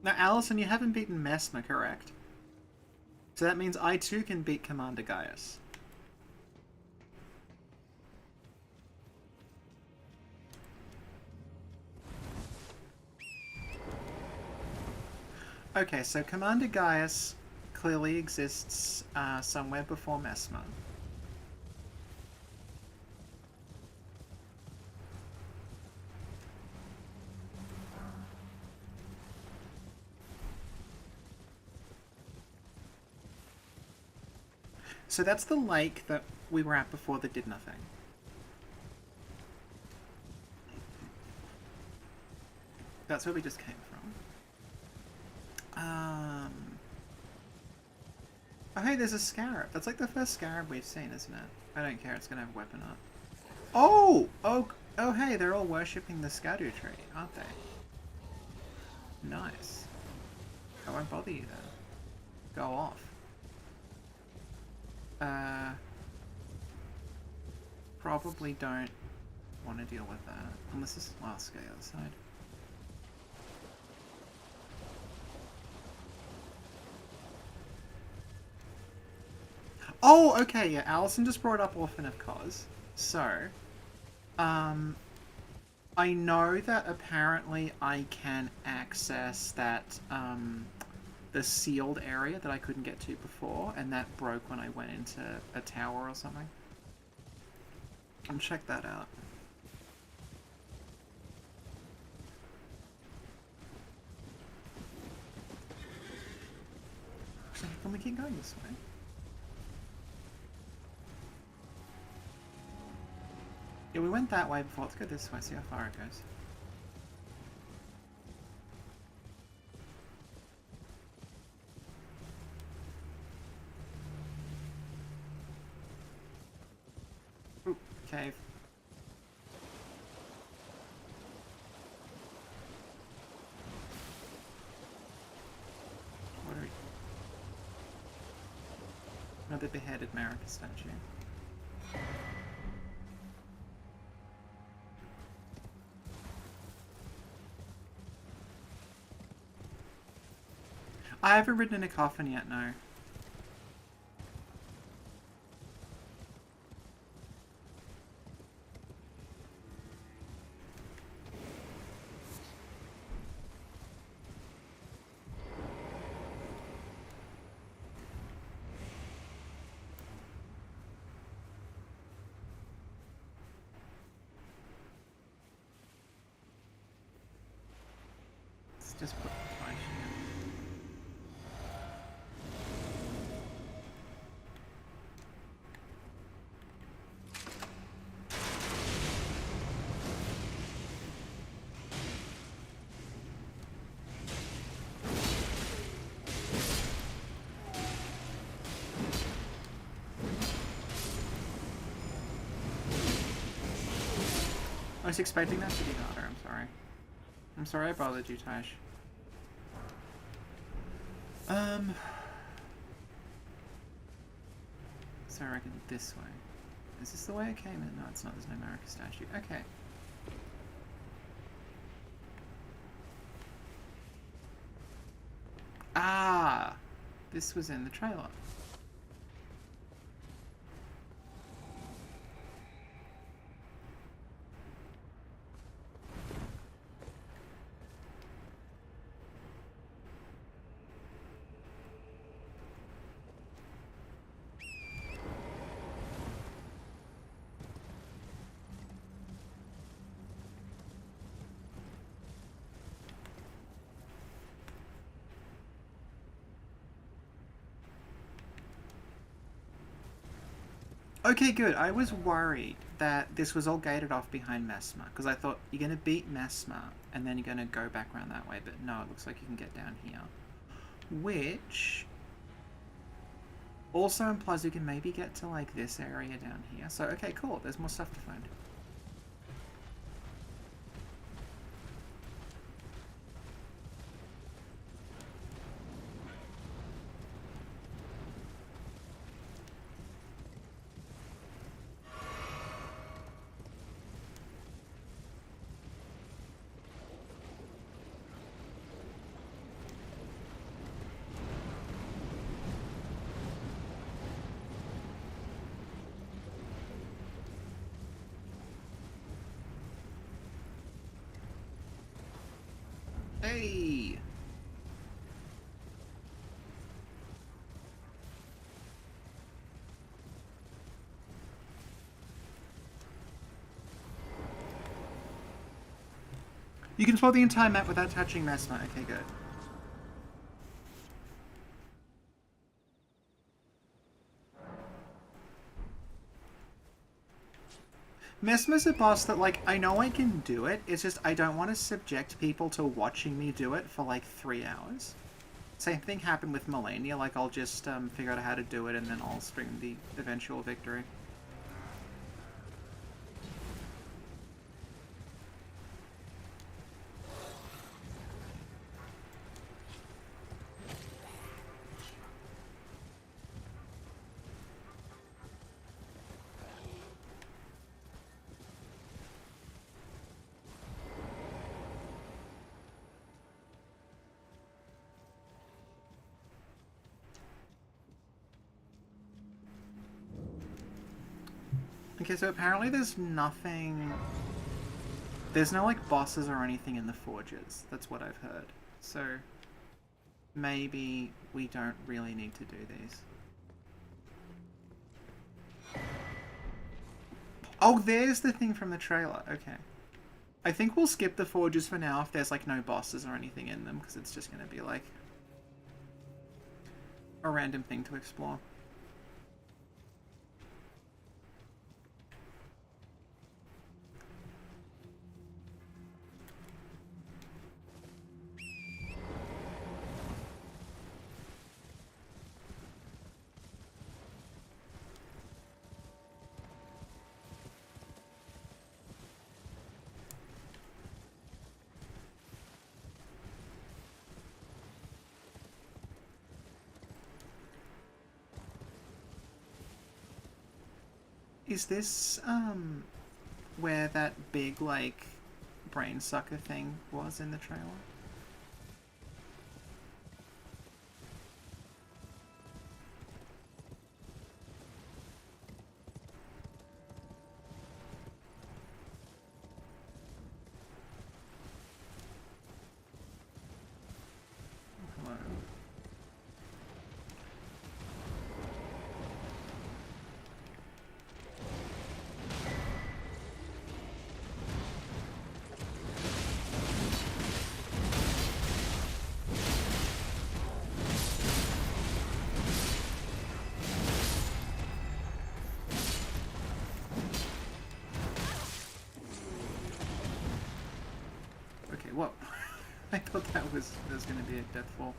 Now, Allison, you haven't beaten Messmer, correct? So that means I too can beat Commander Gaius. Okay, so Commander Gaius clearly exists somewhere before Messmer. So that's the lake that we were at before that did nothing. That's where we just came from. Oh hey, there's a scarab. That's like the first scarab we've seen, isn't it? I don't care, it's gonna have a weapon up. Oh! Oh hey, they're all worshipping the Erdtree, aren't they? Nice. I won't bother you then. Go off. Probably don't want to deal with that. Unless this last guy outside. Oh, okay, yeah, Allison just brought up Orphan of Cos. So, I know that apparently I can access that, the sealed area that I couldn't get to before, and that broke when I went into a tower or something. I'll check that out. Actually, can we keep going this way? Yeah, we went that way before. Let's go this way, see how far it goes. another beheaded Marika statue. I haven't ridden in a coffin yet, no. Let's just put the flash in. I was expecting that to be harder, I'm sorry. I'm sorry I bothered you, Tash. So I reckon this way. Is this the way it came in? No, it's not. There's no Marika statue. Okay. Ah! This was in the trailer. Okay, good. I was worried that this was all gated off behind Messmer, because I thought you're going to beat Messmer, and then you're going to go back around that way, but no, it looks like you can get down here. Which also implies you can maybe get to, like, this area down here. So, okay, cool. There's more stuff to find. Hey! You can explore the entire map without touching Messmer. Okay, good. Messmer's a boss that, like, I know I can do it, it's just I don't want to subject people to watching me do it for, like, 3 hours. Same thing happened with Melania, like, I'll just figure out how to do it and then I'll string the eventual victory. Okay, so apparently there's nothing... There's no, like, bosses or anything in the forges. That's what I've heard. So, maybe we don't really need to do these. Oh, there's the thing from the trailer. Okay. I think we'll skip the forges for now if there's, like, no bosses or anything in them, because it's just going to be, like, a random thing to explore. Is this, where that big, like, brain sucker thing was in the trailer? Hello. Okay, whoa. I thought that was gonna be a death fall.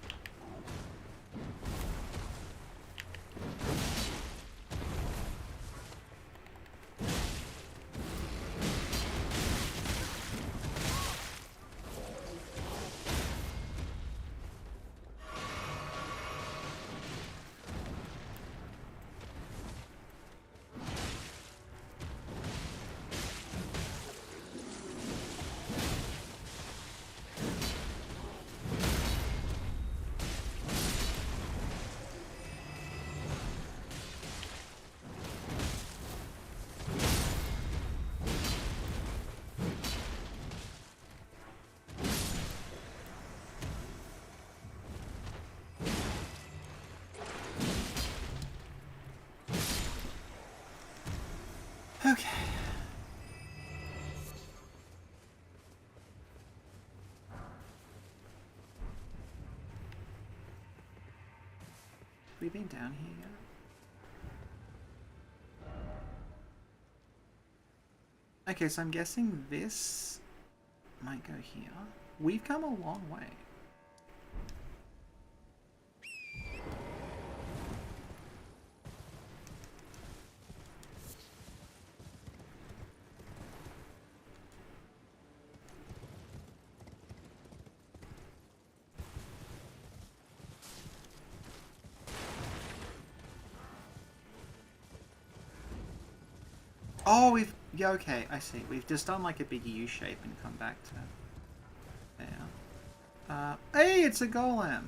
Okay. We've been down here yet? Okay, so I'm guessing this might go here. We've come a long way. Oh, yeah, okay, I see. We've just done like a big U shape and come back to there. Hey, it's a golem!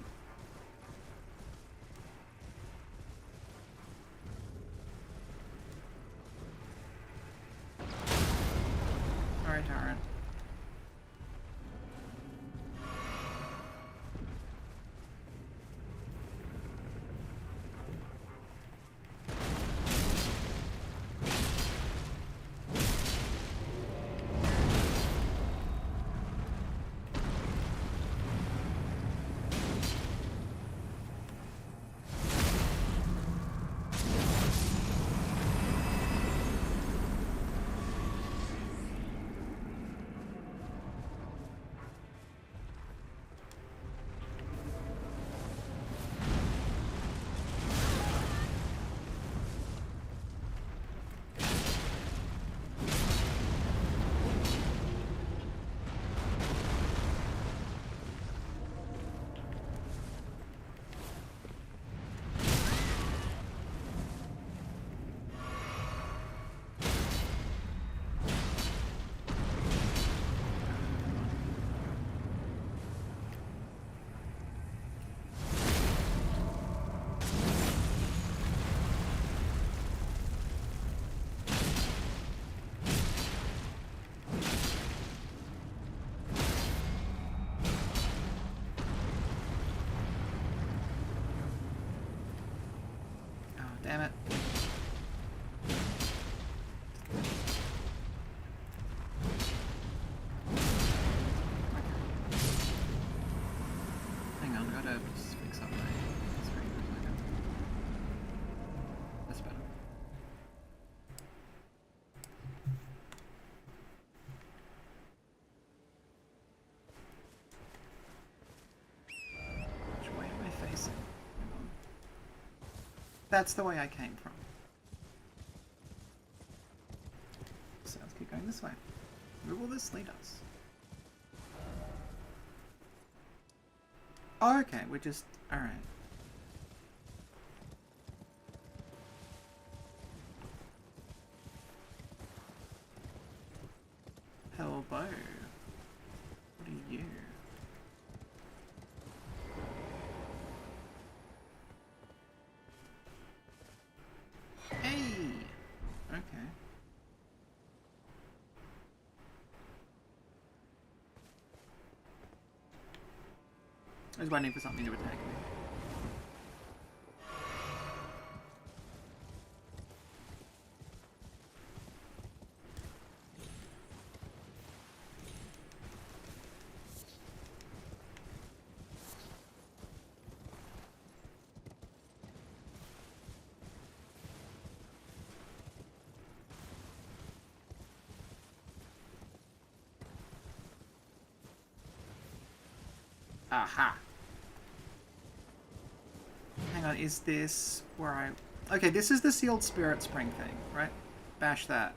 Alright, alright. Damn it. Hang on, I gotta just fix up my screen for a second. That's better. Which way am I facing? Hang on. That's the way I came from. So let's keep going this way. Where will this lead us? Oh, okay, we're just... Alright. Hello. What are you? Hey! Okay. I was waiting for something to attack me. Aha! Hang on, is this where I... Okay, this is the sealed spirit spring thing, right? Bash that.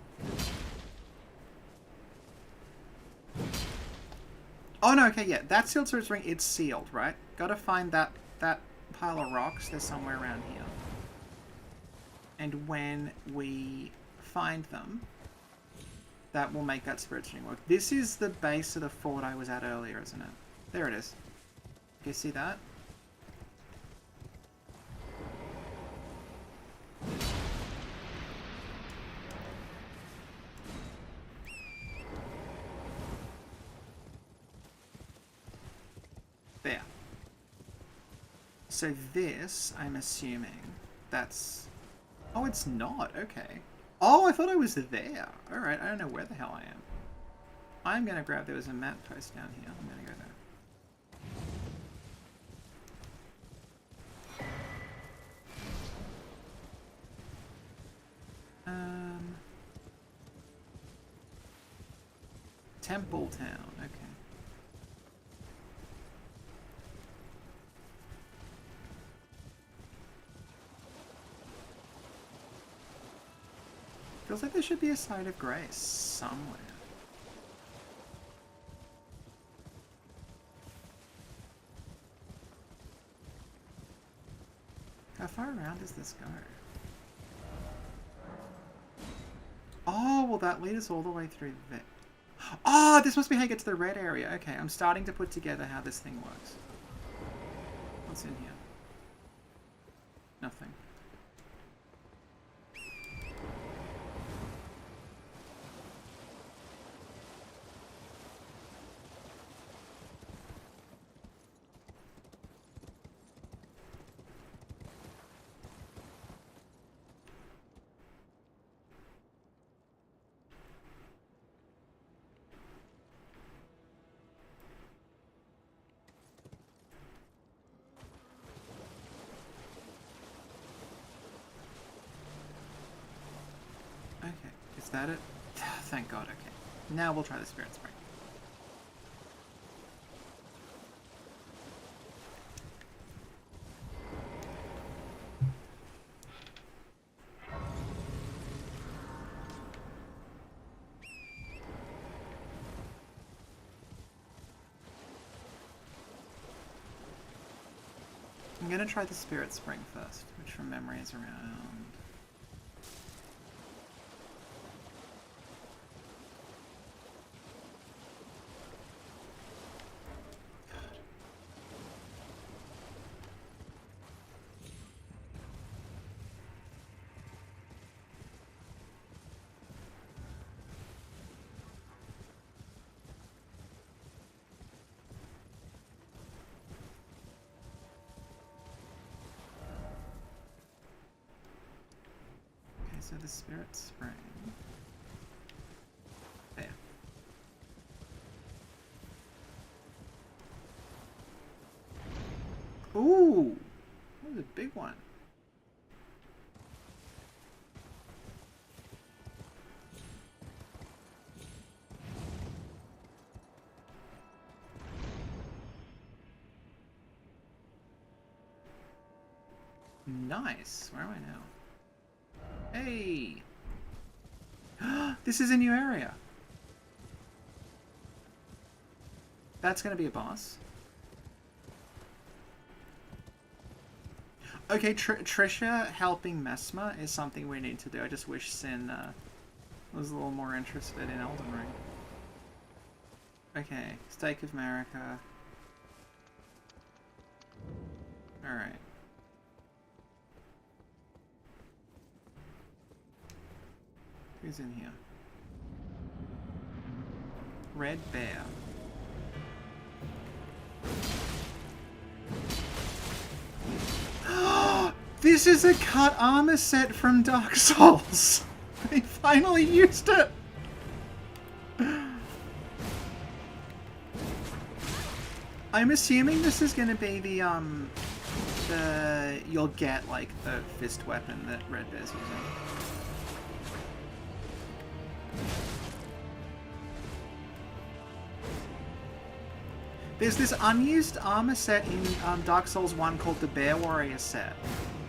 Oh no, okay, yeah, that sealed spirit spring, it's sealed, right? Gotta find that pile of rocks, there's somewhere around here. And when we find them, that will make that spirit spring work. This is the base of the fort I was at earlier, isn't it? There it is. You see that? There. So this, I'm assuming, that's... Oh, it's not. Okay. Oh, I thought I was there. Alright, I don't know where the hell I am. I'm gonna grab... There was a map post down here. I'm gonna go there. Temple Town, okay. Feels like there should be a site of grace somewhere. How far around does this go? Oh, well that lead us all the way through there. Oh, this must be how you get to the red area. Okay, I'm starting to put together how this thing works. What's in here? Nothing. Okay, is that it? Thank God, okay. Now we'll try the spirit spring. I'm gonna try the spirit spring first, which from memory is around... So the spirit spring. There. Ooh! That was a big one. Nice. Where am I now? Hey! This is a new area. That's gonna be a boss. Okay, Trisha helping Messmer is something we need to do. I just wish Sin was a little more interested in Elden Ring. Okay, Steak of America. Alright. Who's in here? Red Bear. This is a cut armor set from Dark Souls! They finally used it! I'm assuming this is gonna be the, you'll get, like, the fist weapon that Red Bear's using. There's this unused armor set in Dark Souls 1 called the Bear Warrior set.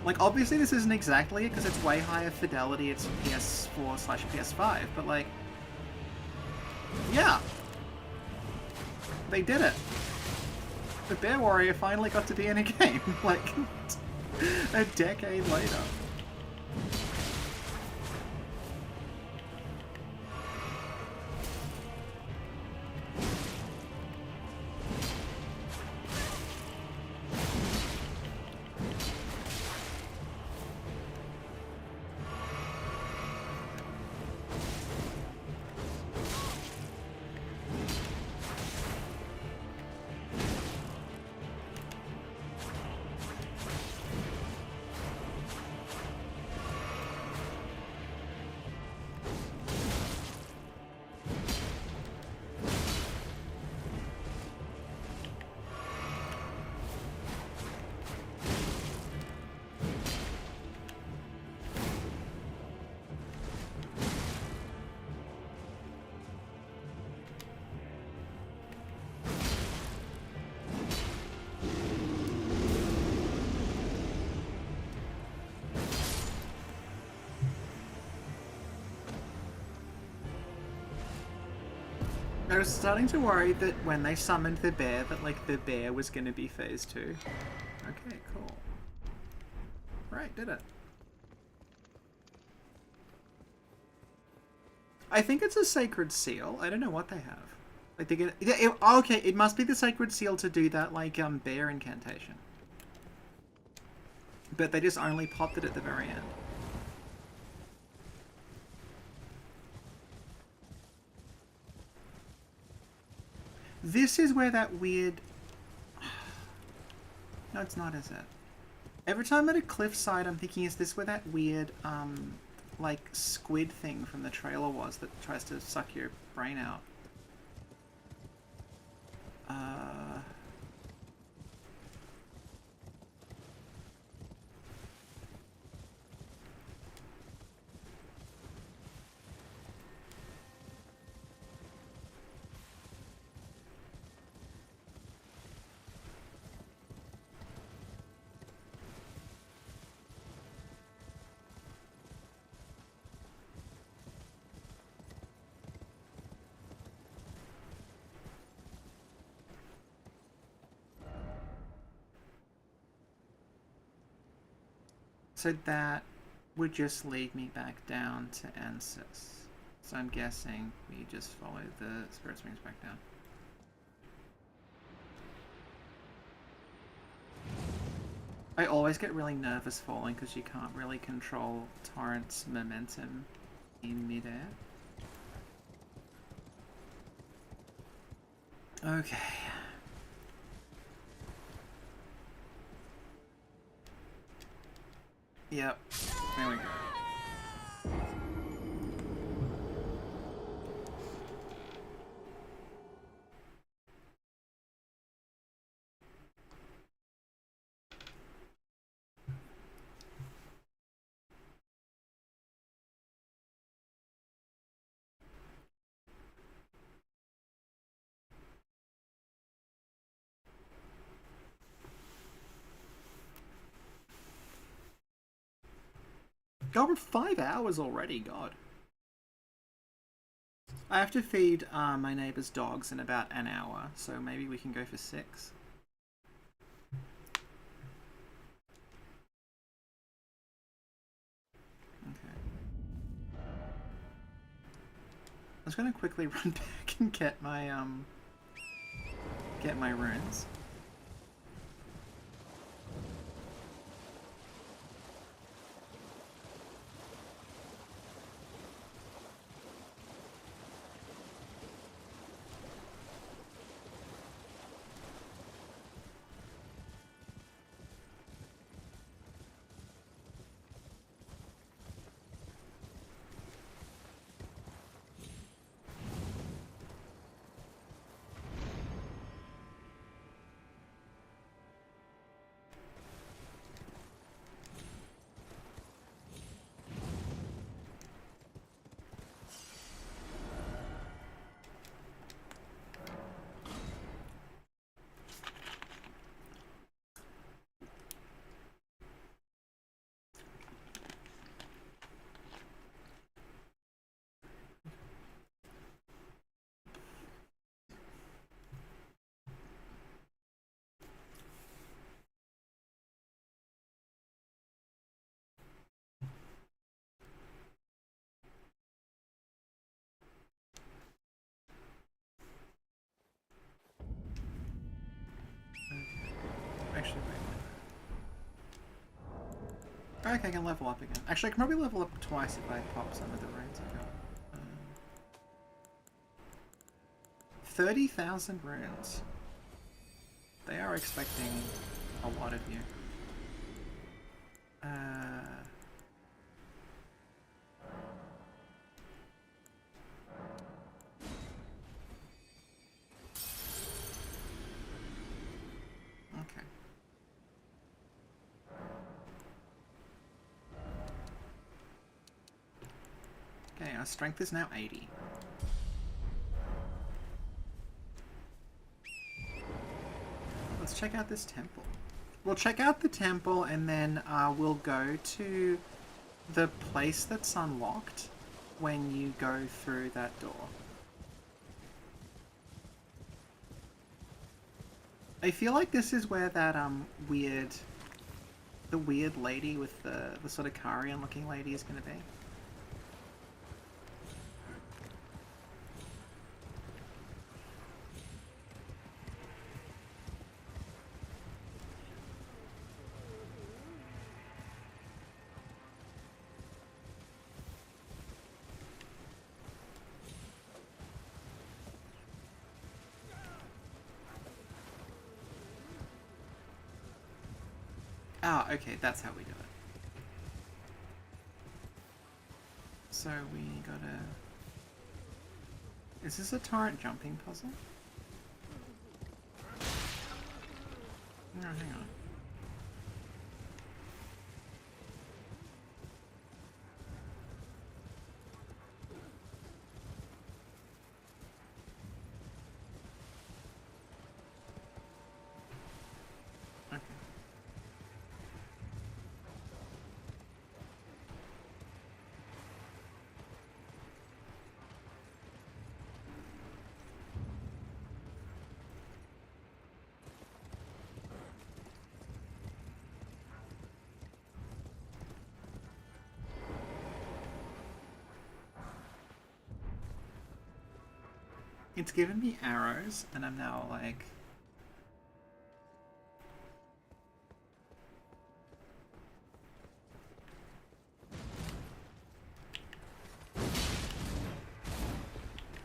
Like, obviously this isn't exactly it, because it's way higher fidelity, it's PS4/PS5, but like... yeah! They did it! The Bear Warrior finally got to be in a game, like, a decade later. I was starting to worry that when they summoned the bear, that like the bear was going to be phase 2. Okay, cool. Right, did it. I think it's a sacred seal. I don't know what they have. Like they get. Okay, it must be the sacred seal to do that like bear incantation. But they just only popped it at the very end. This is where that weird... No, it's not, is it? Every time I'm at a cliffside, I'm thinking, is this where that weird, like, squid thing from the trailer was that tries to suck your brain out? So that would just lead me back down to Ensis. So I'm guessing we just follow the Spirit Springs back down. I always get really nervous falling because you can't really control Torrent's momentum in midair. Okay. Yep. There we go. God, we're 5 hours already, God. I have to feed my neighbor's dogs in about an hour, so maybe we can go for 6. Okay. I was gonna quickly run back and get my get my runes. Actually, wait. Okay, I can level up again. Actually, I can probably level up twice if I pop some of the runes I got. 30,000 runes. They are expecting a lot of you. Okay. Okay, our strength is now 80. Let's check out this temple. We'll check out the temple and then we'll go to the place that's unlocked when you go through that door. I feel like this is where that the weird lady with the sort of Karian looking lady is going to be. Ah, okay, that's how we do it. So we gotta... Is this a torrent jumping puzzle? No, hang on. It's given me arrows, and I'm now like...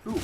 Ooh.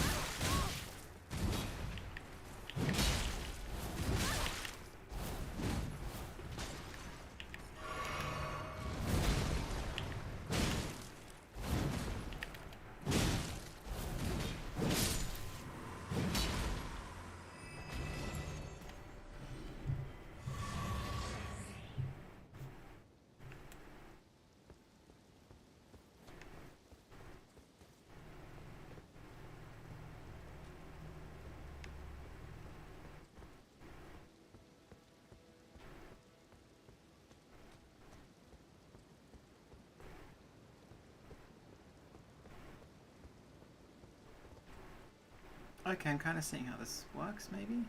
Okay, I'm kind of seeing how this works, maybe?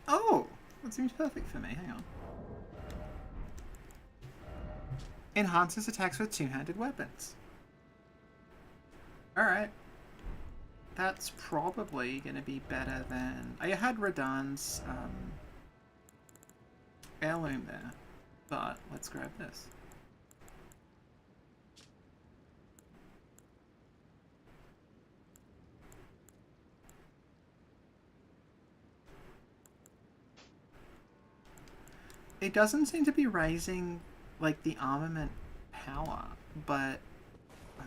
Oh! That seems perfect for me, hang on. Enhances attacks with two-handed weapons. Alright. That's probably going to be better than... I had Radan's heirloom there, but let's grab this. It doesn't seem to be raising, like, the armament power, but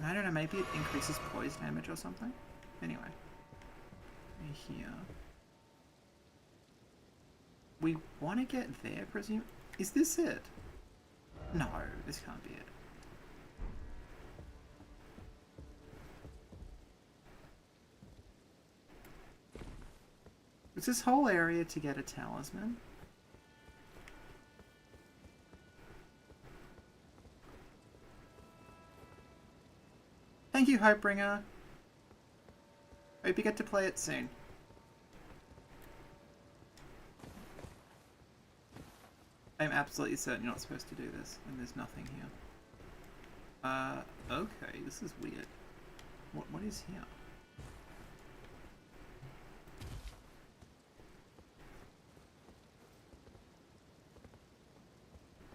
I don't know, maybe it increases poise damage or something? Anyway. Here. We want to get there, presume? Is this it? No, this can't be it. Is this whole area to get a talisman? Thank you, Hopebringer. Hope you get to play it soon. I'm absolutely certain you're not supposed to do this, and there's nothing here. Okay, this is weird. What is here?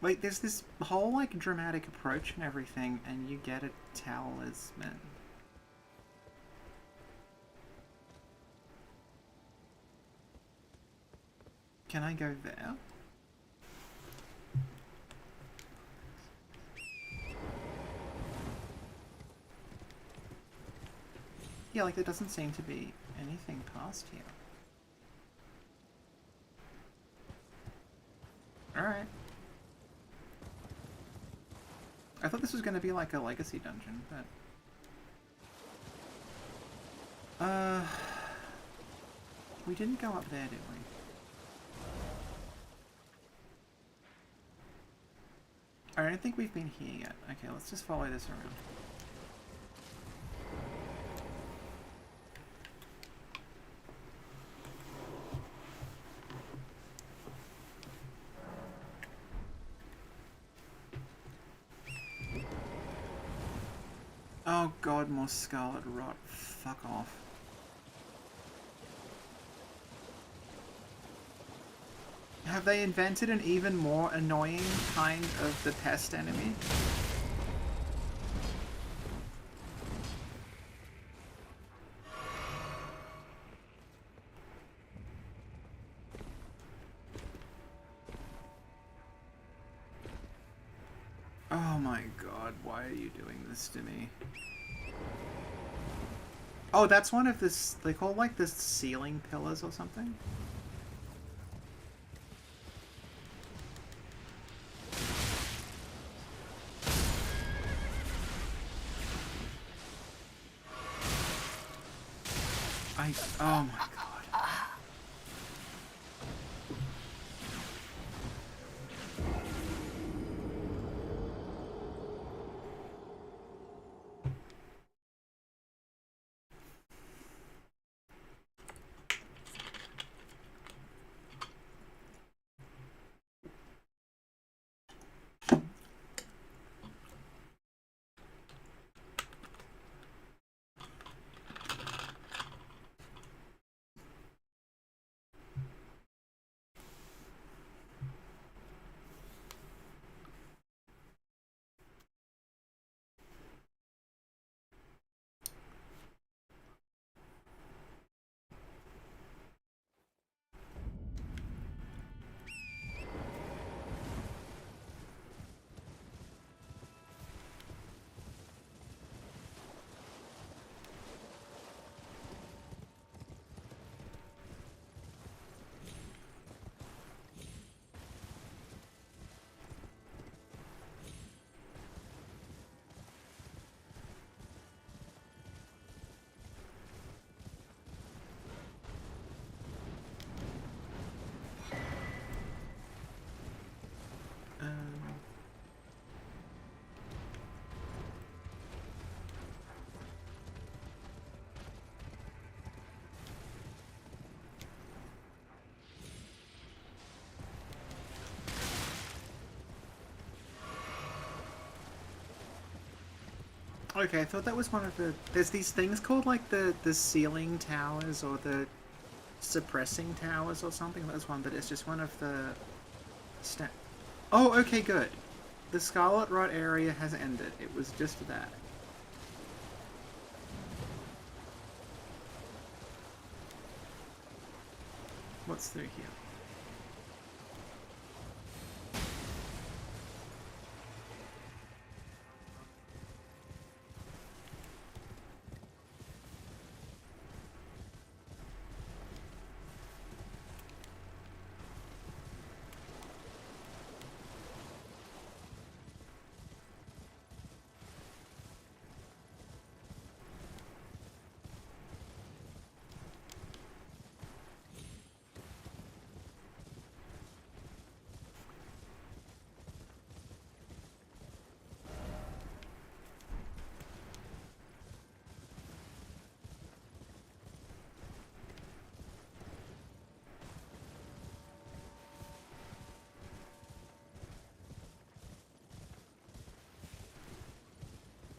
Wait, there's this whole, like, dramatic approach and everything, and you get a talisman. Can I go there? Yeah, like, there doesn't seem to be anything past here. Alright. I thought this was going to be like a legacy dungeon, but... we didn't go up there, did we? I don't think we've been here yet. Okay, let's just follow this around. Oh god, more scarlet rot. Fuck off. Have they invented an even more annoying kind of the pest enemy? Oh my god, why are you doing this to me? Oh, that's one of this, they call like this ceiling pillars or something? Oh my god. Okay, I thought that was one of the... There's these things called, like, the ceiling towers or the suppressing towers or something. That was one, but it's just one of the... Oh, okay, good. The Scarlet Rot area has ended. It was just that. What's through here?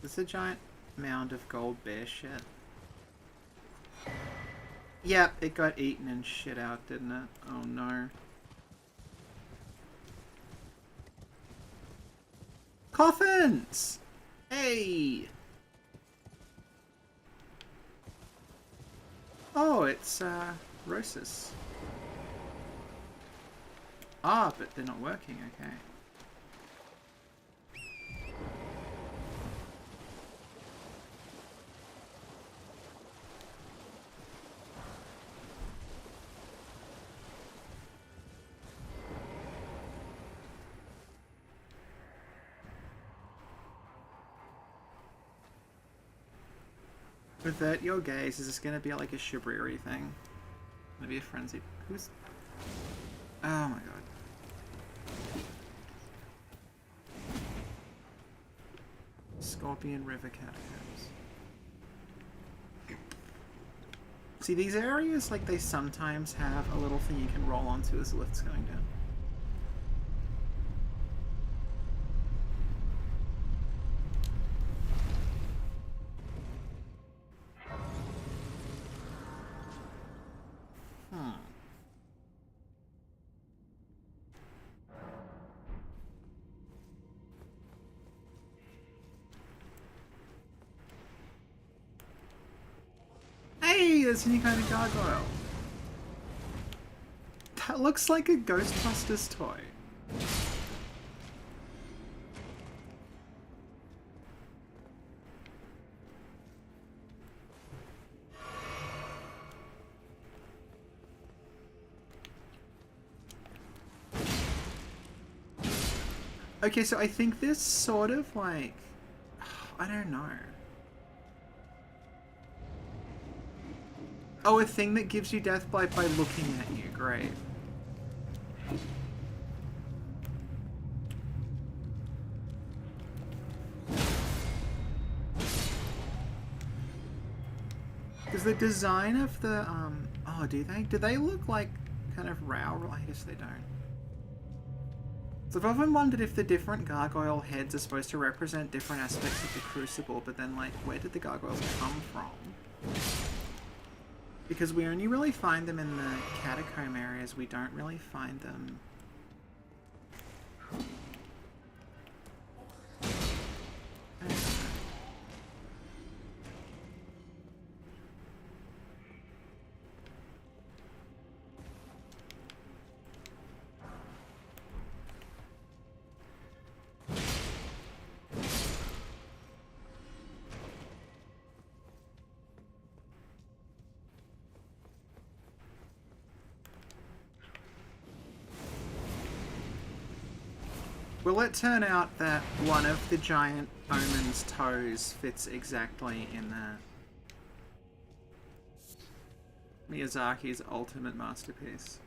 This is a giant mound of gold bear shit. Yeah, it got eaten and shit out, didn't it? Oh no. Coffins! Hey! Oh, it's, Rosis. Ah, but they're not working, okay. Avert your gaze. Is this going to be like a Shibriri thing? Gonna be a frenzy. Who's... Oh my god. Scorpion River Catacombs. See, these areas, like, they sometimes have a little thing you can roll onto as the lift's going down. Hey, there's a new kind of gargoyle. That looks like a Ghostbusters toy. Okay, so I think this sort of like... I don't know. Oh, a thing that gives you death by looking at you. Great. Because the design of the, oh, do they? Do they look like kind of Rauh? I guess they don't. So I've often wondered if the different gargoyle heads are supposed to represent different aspects of the Crucible, but then, like, where did the gargoyles come from? Because we only really find them in the catacomb areas, we don't really find them... Will it turn out that one of the giant omen's toes fits exactly in that? Miyazaki's ultimate masterpiece.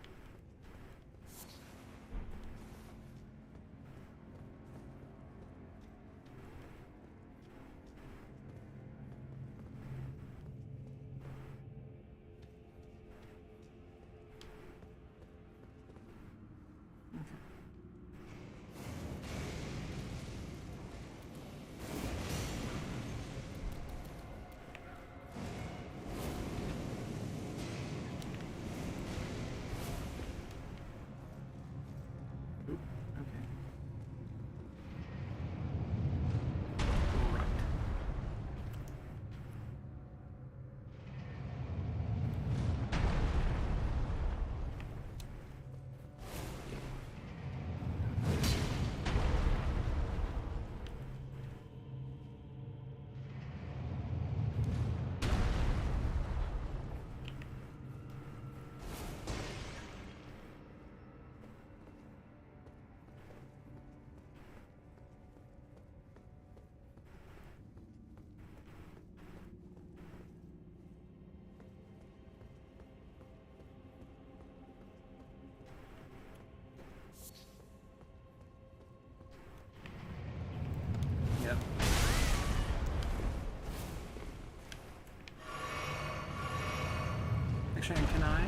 Actually, can I?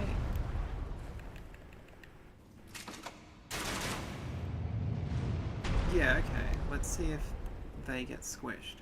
Yeah, okay. Let's see if they get squished.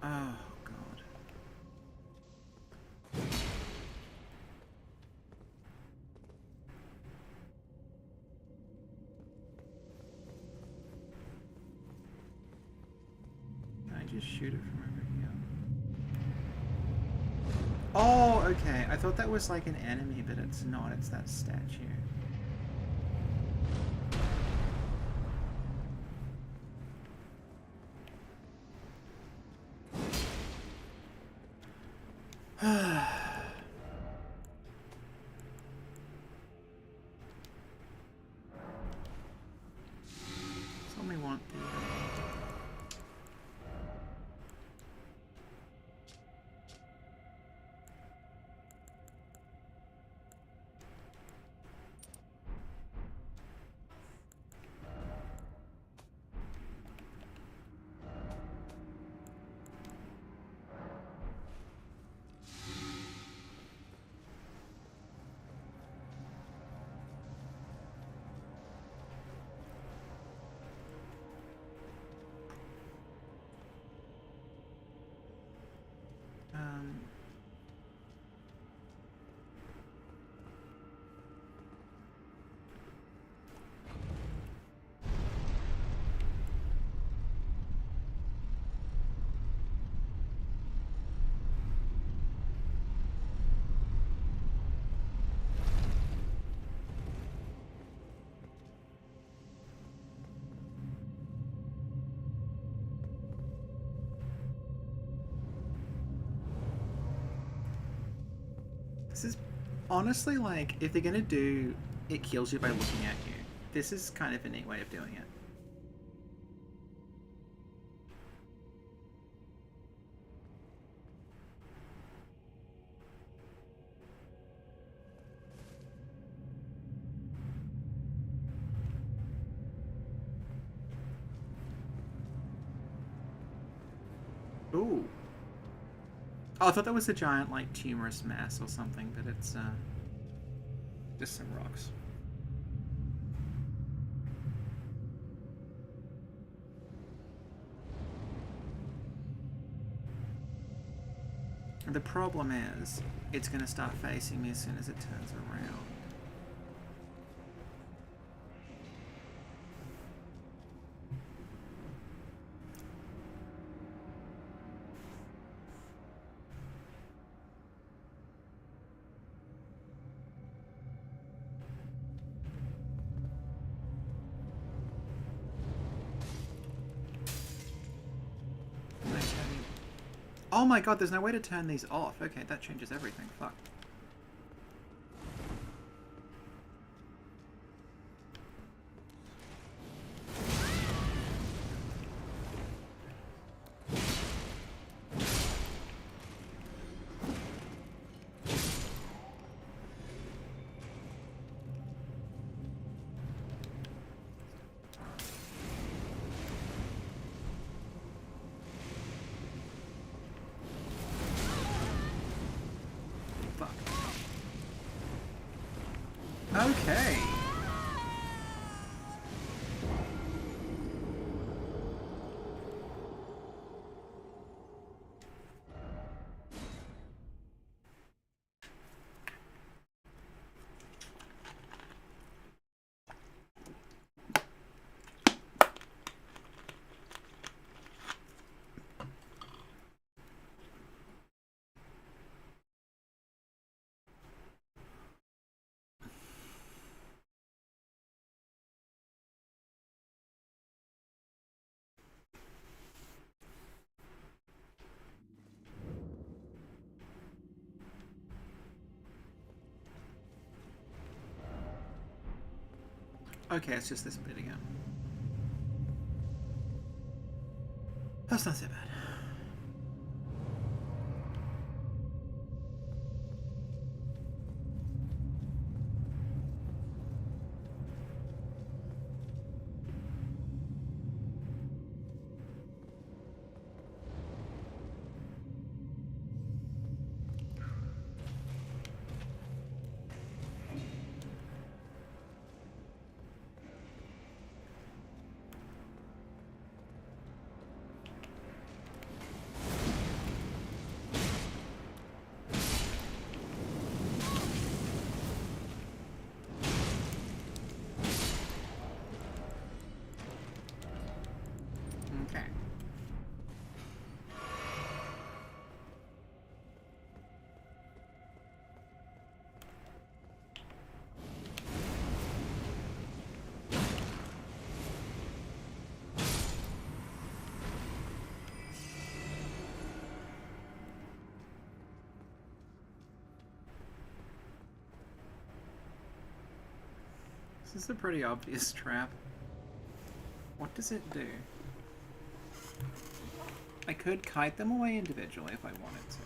Oh, God. Can I just shoot it from over here? Oh, okay. I thought that was like an enemy, but it's not. It's that statue. Only want the This is honestly like, if they're gonna do it kills you by looking at you, this is kind of a neat way of doing it. Ooh. Oh, I thought that was a giant, like, tumorous mass or something, but it's, just some rocks. The problem is, it's gonna start facing me as soon as it turns around. Oh my god, there's no way to turn these off. Okay, that changes everything. Fuck. Okay. Okay, it's just this bit again. That's not so bad. Okay. This is a pretty obvious trap. What does it do? I could kite them away individually if I wanted to.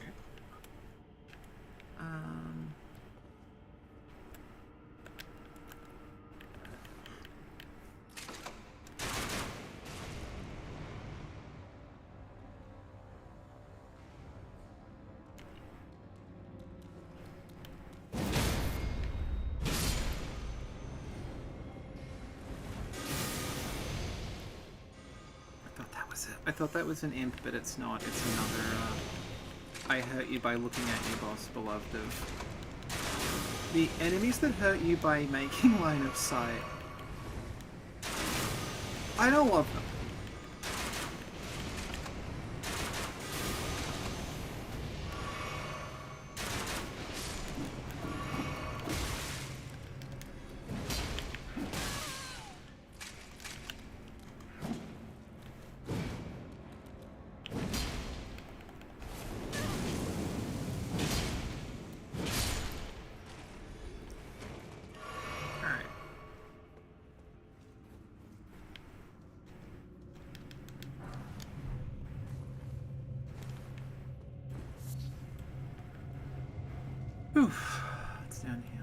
I thought that was an imp, but it's not. It's another, I hurt you by looking at you, boss, beloved of... The enemies that hurt you by making line of sight. I don't love them. Oof, it's down here.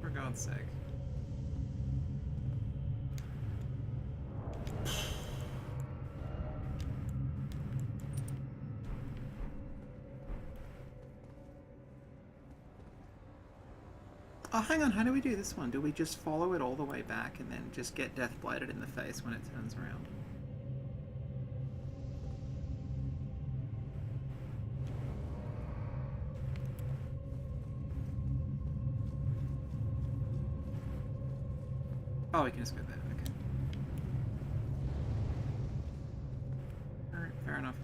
For God's sake. Oh, hang on, how do we do this one? Do we just follow it all the way back and then just get death blighted in the face when it turns around? Oh, we can just go there, okay. Alright, fair enough.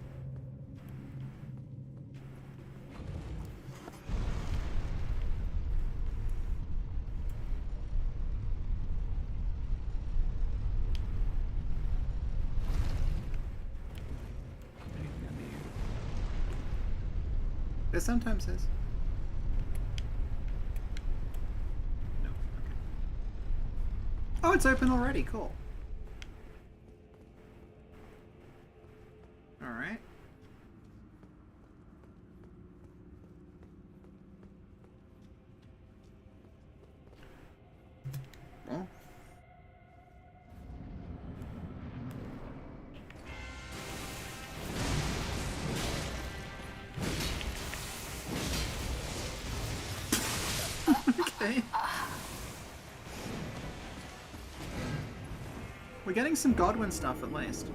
It sometimes is. No. Okay. Oh, it's open already. Cool. Sophie. We're getting some Godwin stuff at least.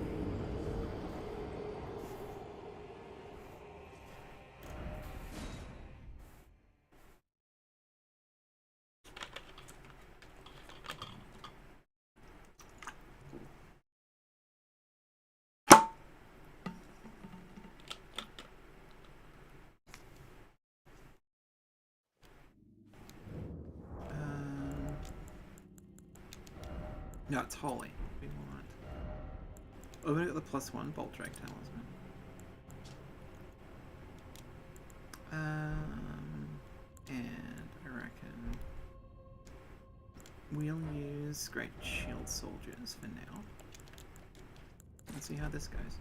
No, it's holy. We want. Oh, we got the +1 bolt drag talisman. And I reckon we'll use great shield soldiers for now. Let's see how this goes.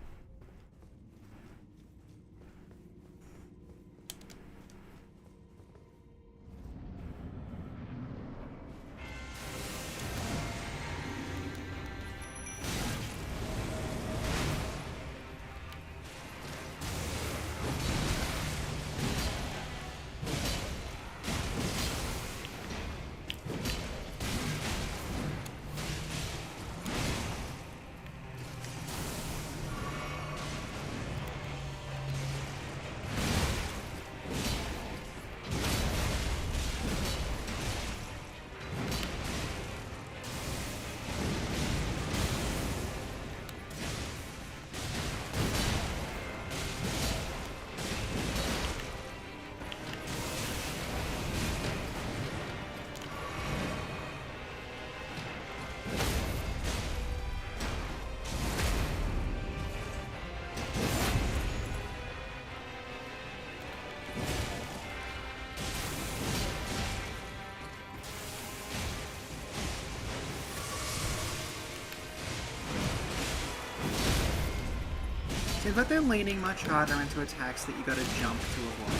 Seems like they're leaning much harder into attacks that you gotta jump to avoid.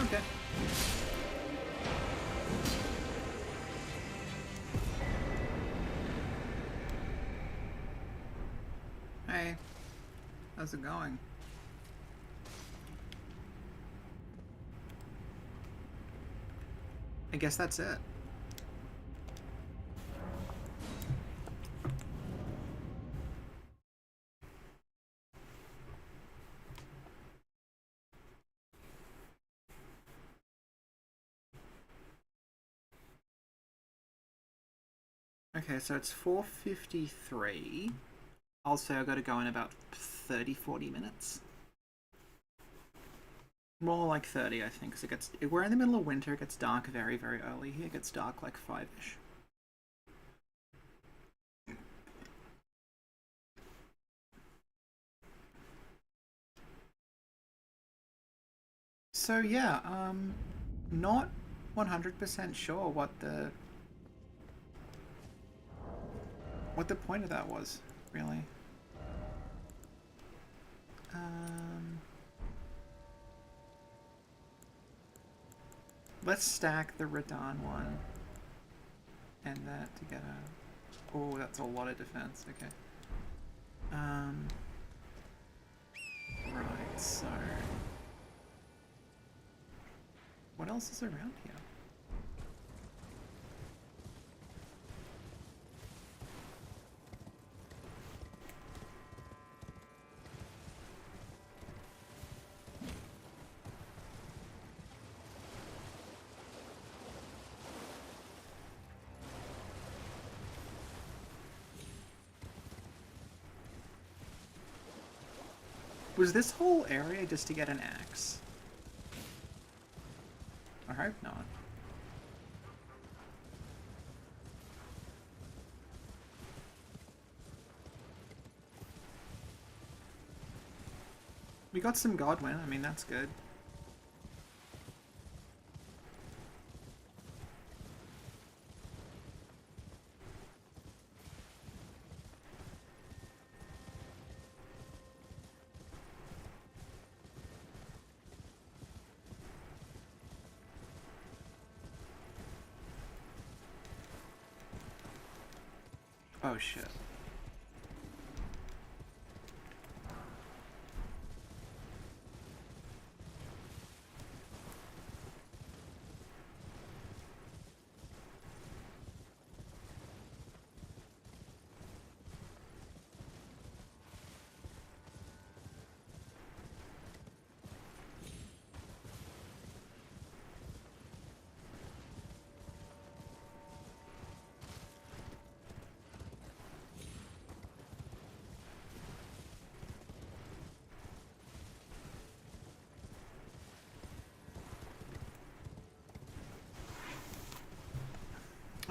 Okay. Hey, how's it going? I guess that's it. Okay, so it's 4:53. I'll say I've got to go in about 30-40 minutes. More like 30, I think, because we're in the middle of winter, it gets dark very, very early here. It gets dark like 5-ish. So yeah, not 100% sure what the point of that was, really. Let's stack the Radahn one and that to get a... Oh, that's a lot of defense, okay. Right, so... What else is around here? Was this whole area just to get an axe? I hope not. We got some Godwin, I mean, that's good. Oh shit.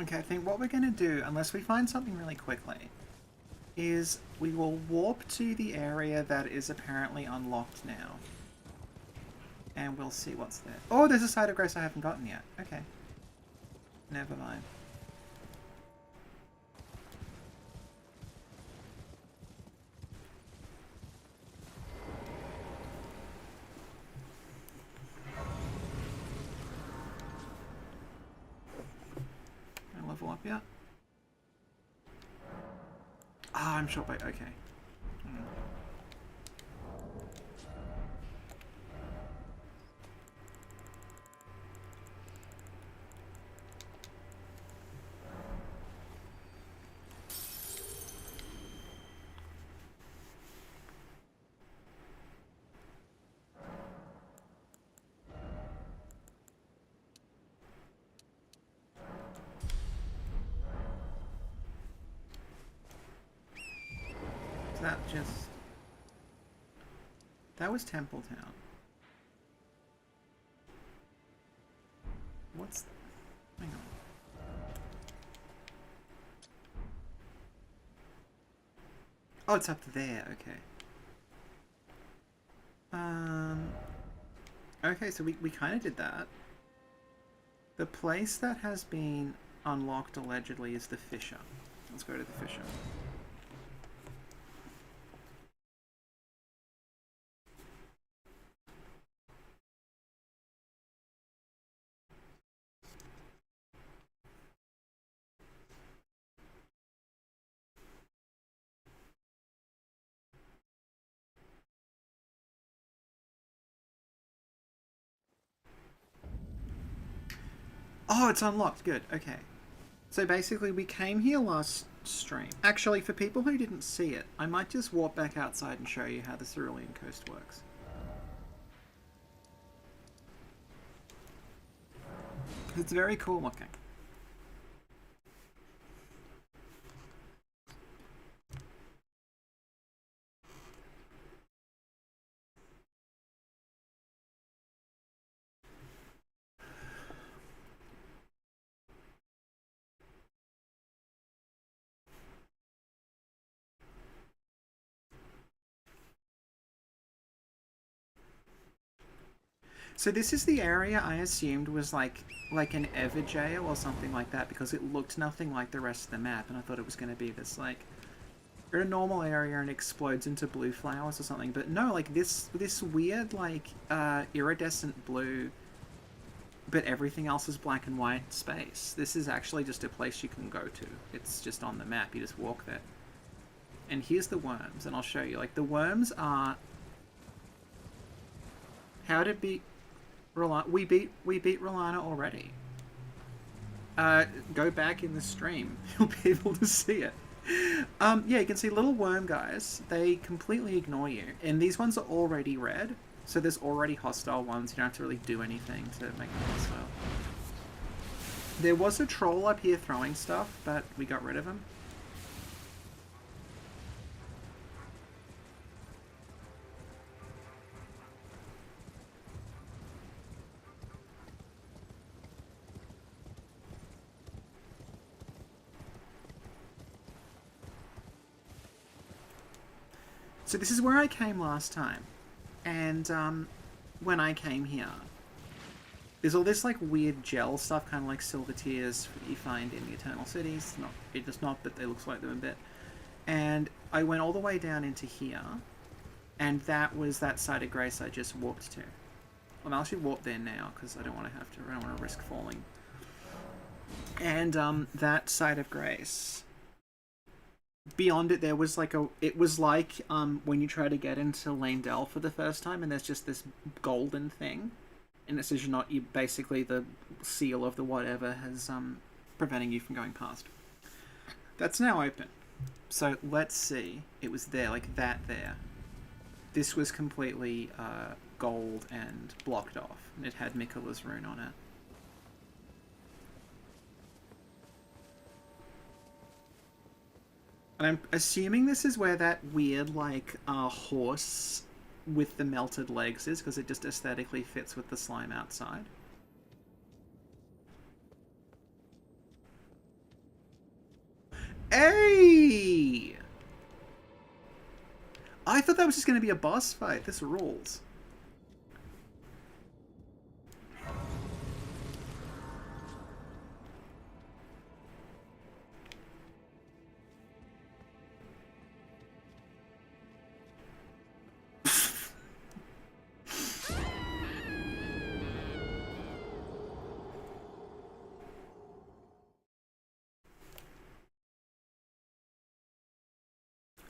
Okay, I think what we're going to do, unless we find something really quickly, is we will warp to the area that is apparently unlocked now. And we'll see what's there. Oh, there's a side of grace I haven't gotten yet. Okay. Never mind. Level up yet? Ah, I'm short by... Okay. That just... That was Templetown. What's... Hang on. Oh, it's up there, okay. Okay, so we kind of did that. The place that has been unlocked allegedly is the Fissure. Let's go to the Fissure. Oh, it's unlocked. Good. Okay. So basically, we came here last stream. Actually, for people who didn't see it, I might just walk back outside and show you how the Cerulean Coast works. It's very cool looking. So this is the area I assumed was like an Everjail or something like that, because it looked nothing like the rest of the map, and I thought it was going to be this like you're in a normal area and explodes into blue flowers or something. But no, like this weird like iridescent blue, but everything else is black and white space. This is actually just a place you can go to. It's just on the map. You just walk there. And here's the worms, and I'll show you. Like the worms are how to beat Rellana. We beat Rellana already. Go back in the stream. You'll be able to see it. Yeah, you can see little worm guys. They completely ignore you. And these ones are already red. So there's already hostile ones. You don't have to really do anything to make them hostile. There was a troll up here throwing stuff, but we got rid of him. So this is where I came last time, and when I came here, there's all this like weird gel stuff, kind of like silver tears that you find in the Eternal Cities. It does not, but they look like them a bit. And I went all the way down into here, and that was that side of grace I just walked to. Well, I'll actually walk there now because I don't want to risk falling. And that side of grace beyond it, there was like it was like when you try to get into Lane-Del for the first time, and there's just this golden thing, and it says you basically the seal of the whatever has preventing you from going past. That's now open. So let's see. It was there, like that there. This was completely gold and blocked off, and it had Mikula's rune on it. And I'm assuming this is where that weird, like, horse with the melted legs is, because it just aesthetically fits with the slime outside. Hey! I thought that was just going to be a boss fight. This rules.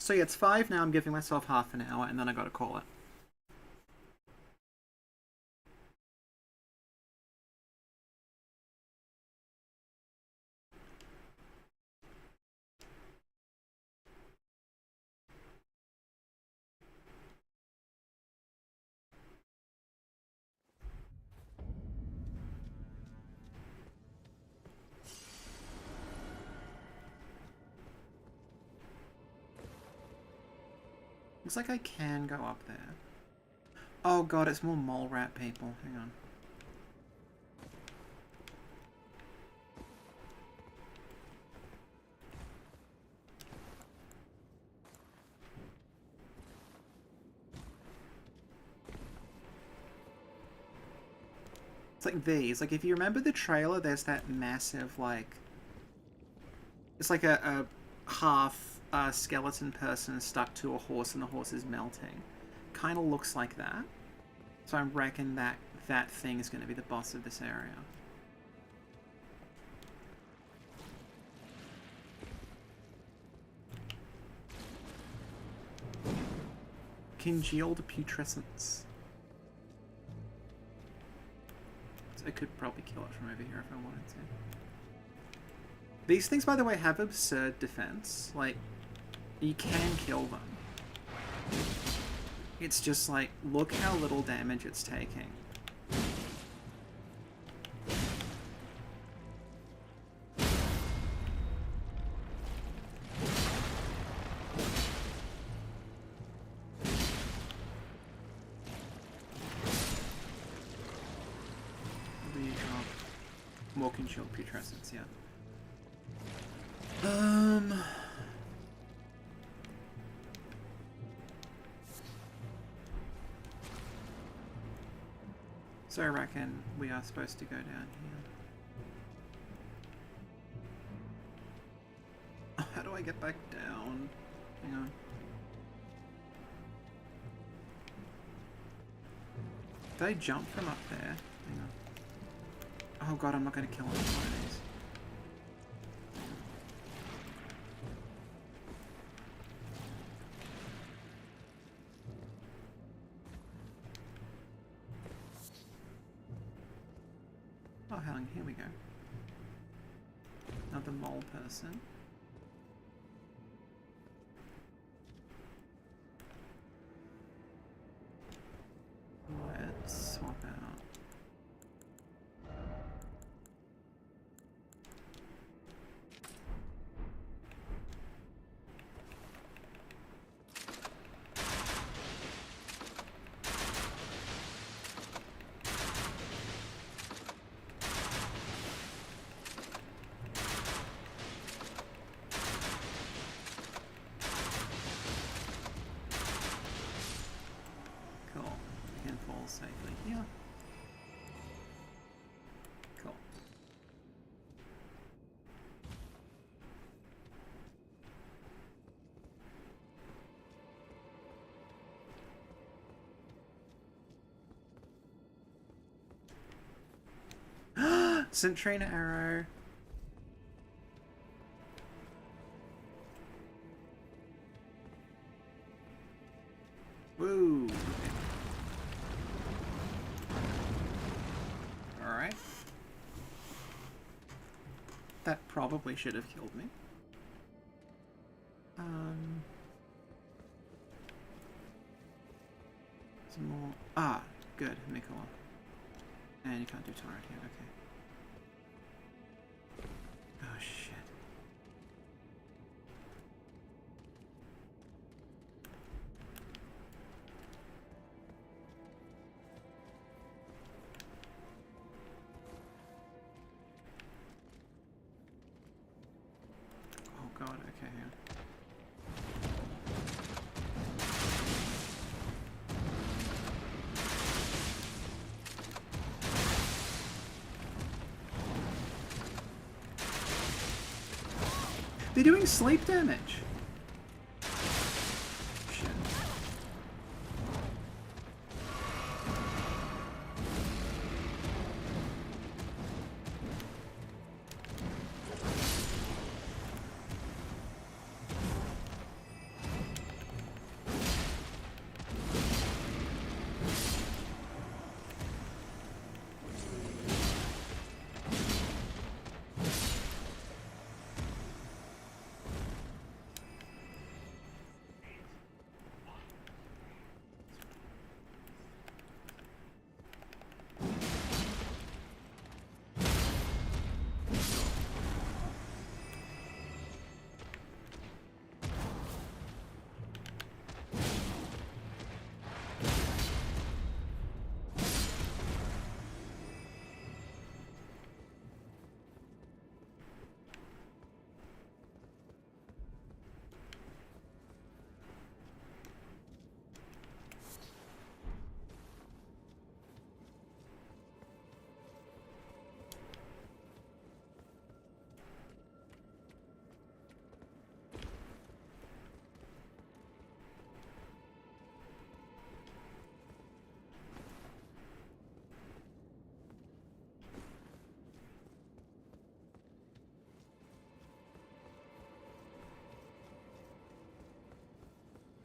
So yeah, it's 5 now. I'm giving myself half an hour, and then I gotta call it. Looks like I can go up there. Oh god, it's more mole rat people. Hang on. It's like these. Like, if you remember the trailer, there's that massive, like... It's like a half skeleton person stuck to a horse and the horse is melting. Kind of looks like that. So I reckon that thing is going to be the boss of this area. Congealed putrescence. So I could probably kill it from over here if I wanted to. These things, by the way, have absurd defense. Like, you can kill them. It's just like, look how little damage it's taking. More congealed putrescence, yeah. So I reckon we are supposed to go down here. How do I get back down? Hang on. Did I jump from up there? Hang on. Oh god, I'm not going to kill any one of these. Oh, hang on, here we go. Another mole person. Let's swap out. Safely here. Cool. Trina arrow. That probably should have killed me. Some more. Ah, good, Mikola. And you can't do turret here, okay. Oh shit. Oh god, okay, yeah. They're doing sleep damage. Shit.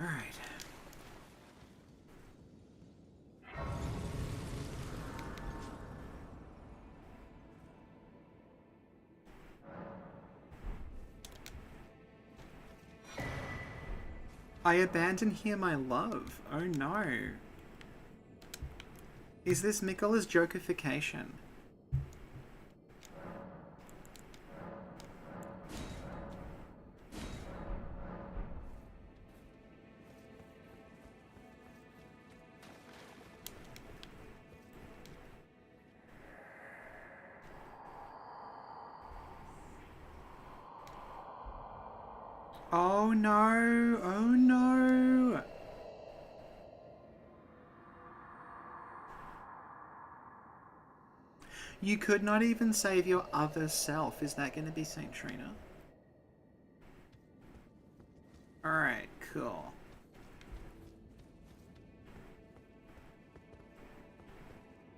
All right. I abandon here my love. Oh no. Is this Mikola's jokeification? Oh no, oh no. You could not even save your other self. Is that going to be Saint Trina? Alright, cool.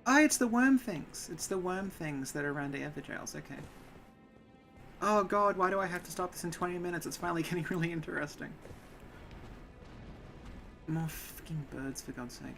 Oh, it's the worm things. It's the worm things that are around the Everjails, okay. Oh god, why do I have to stop this in 20 minutes? It's finally getting really interesting. More fucking birds, for God's sake.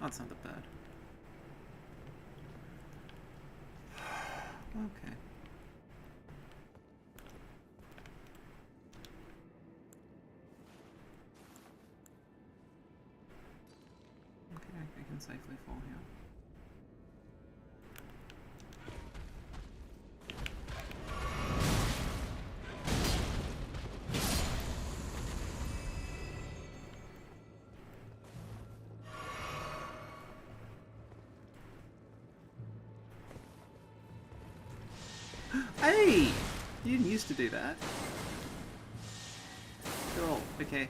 That's not the bird. Okay. Okay, I can safely fall here. Hey! You didn't used to do that. Cool, okay.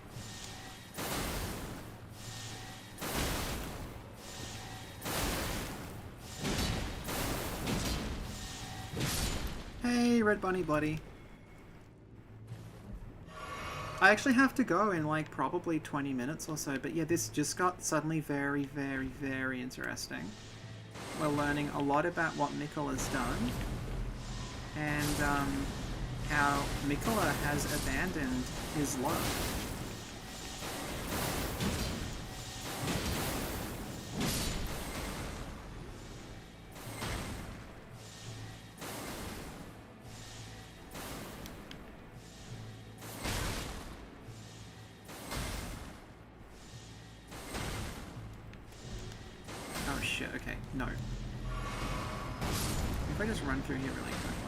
you, Red Bunny buddy. I actually have to go in like probably 20 minutes or so, but yeah, this just got suddenly very, very, very interesting. We're learning a lot about what Mikkela's done, and how Mikkela has abandoned his love. Oh shit, okay, no. If I just run through here really quickly.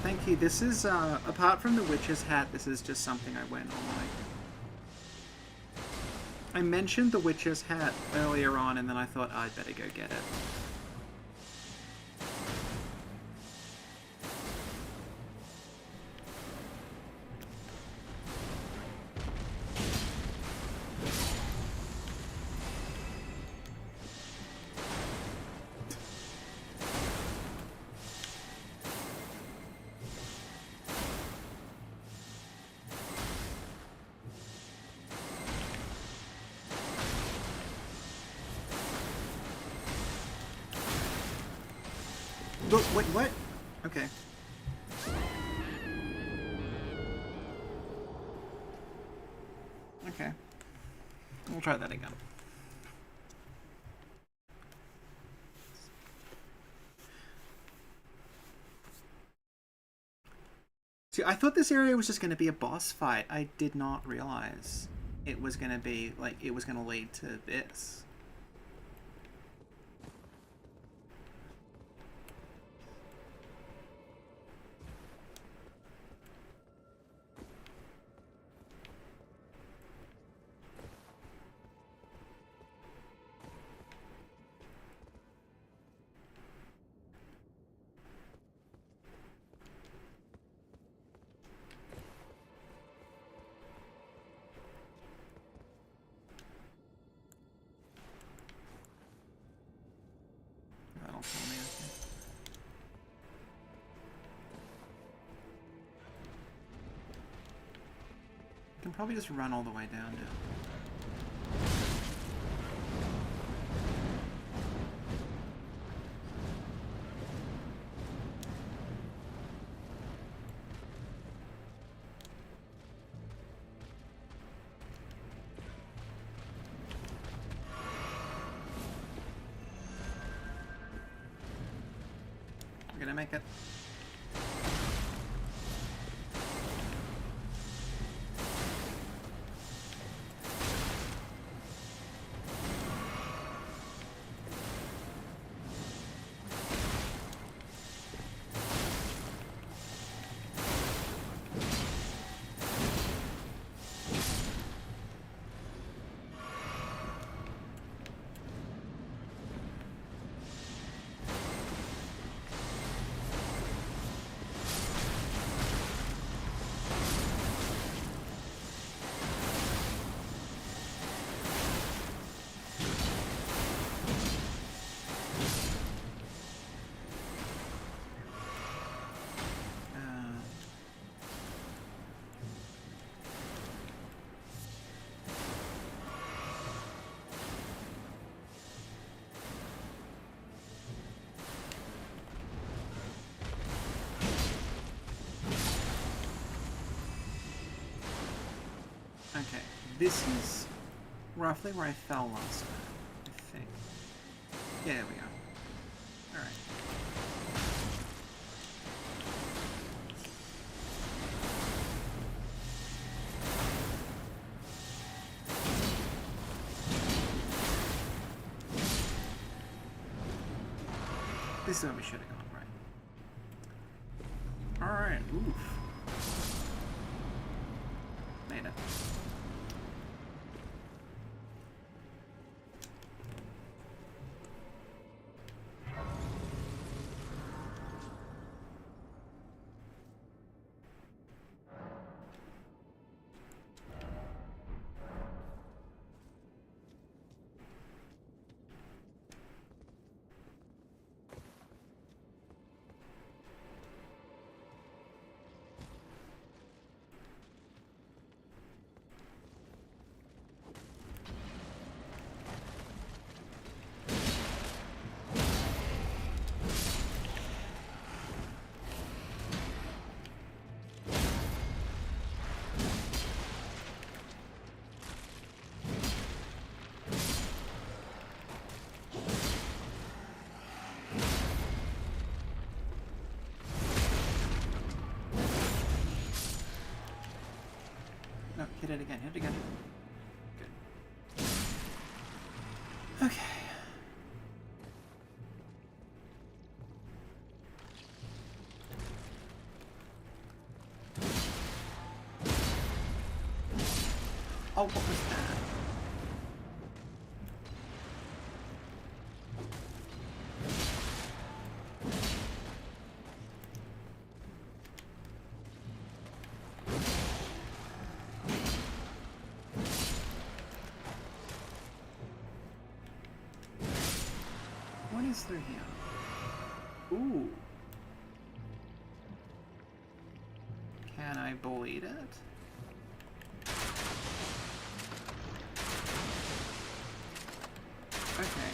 Thank you. This is, apart from the witch's hat, this is just something I went on like. I mentioned the witch's hat earlier on, and then I thought I'd better go get it. Look, wait, what? Okay. Okay. We'll try that again. See, I thought this area was just going to be a boss fight. I did not realize it was going to be, like, it was going to lead to this. That'll tell me, okay. I can probably just run all the way down now. We're gonna make it. Okay, this is roughly where I fell last time, I think. Yeah, there we go. Alright. This is where we should have gone, right? Alright, oof. Made it. hit it again, hit it again. Good. Okay. Oh, what was that? What is through here? Ooh. Can I bleed it? Okay.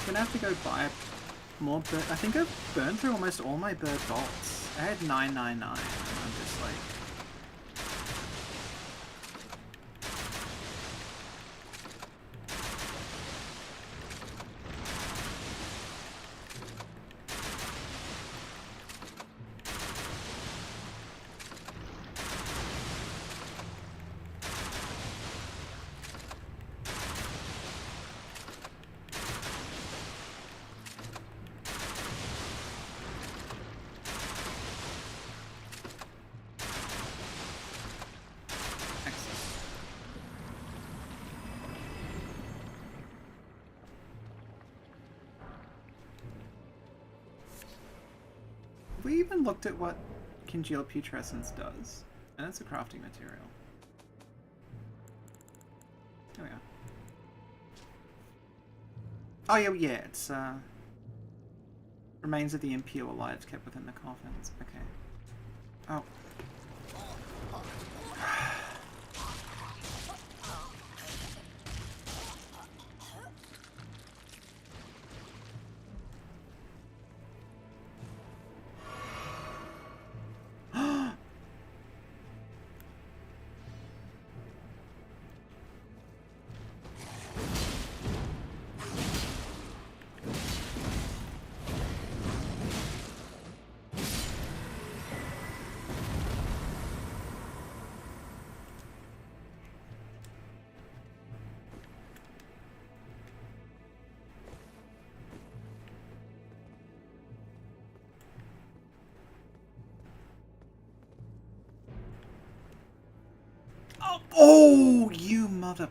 Gonna have to go buy more bird. I think I've burned through almost all my bird bolts. I had 999 and I'm just like... We even looked at what congealed putrescence does, and it's a crafting material. There we go. Oh yeah, it's remains of the impure lives kept within the coffins. Okay. Oh. Oh, you mother...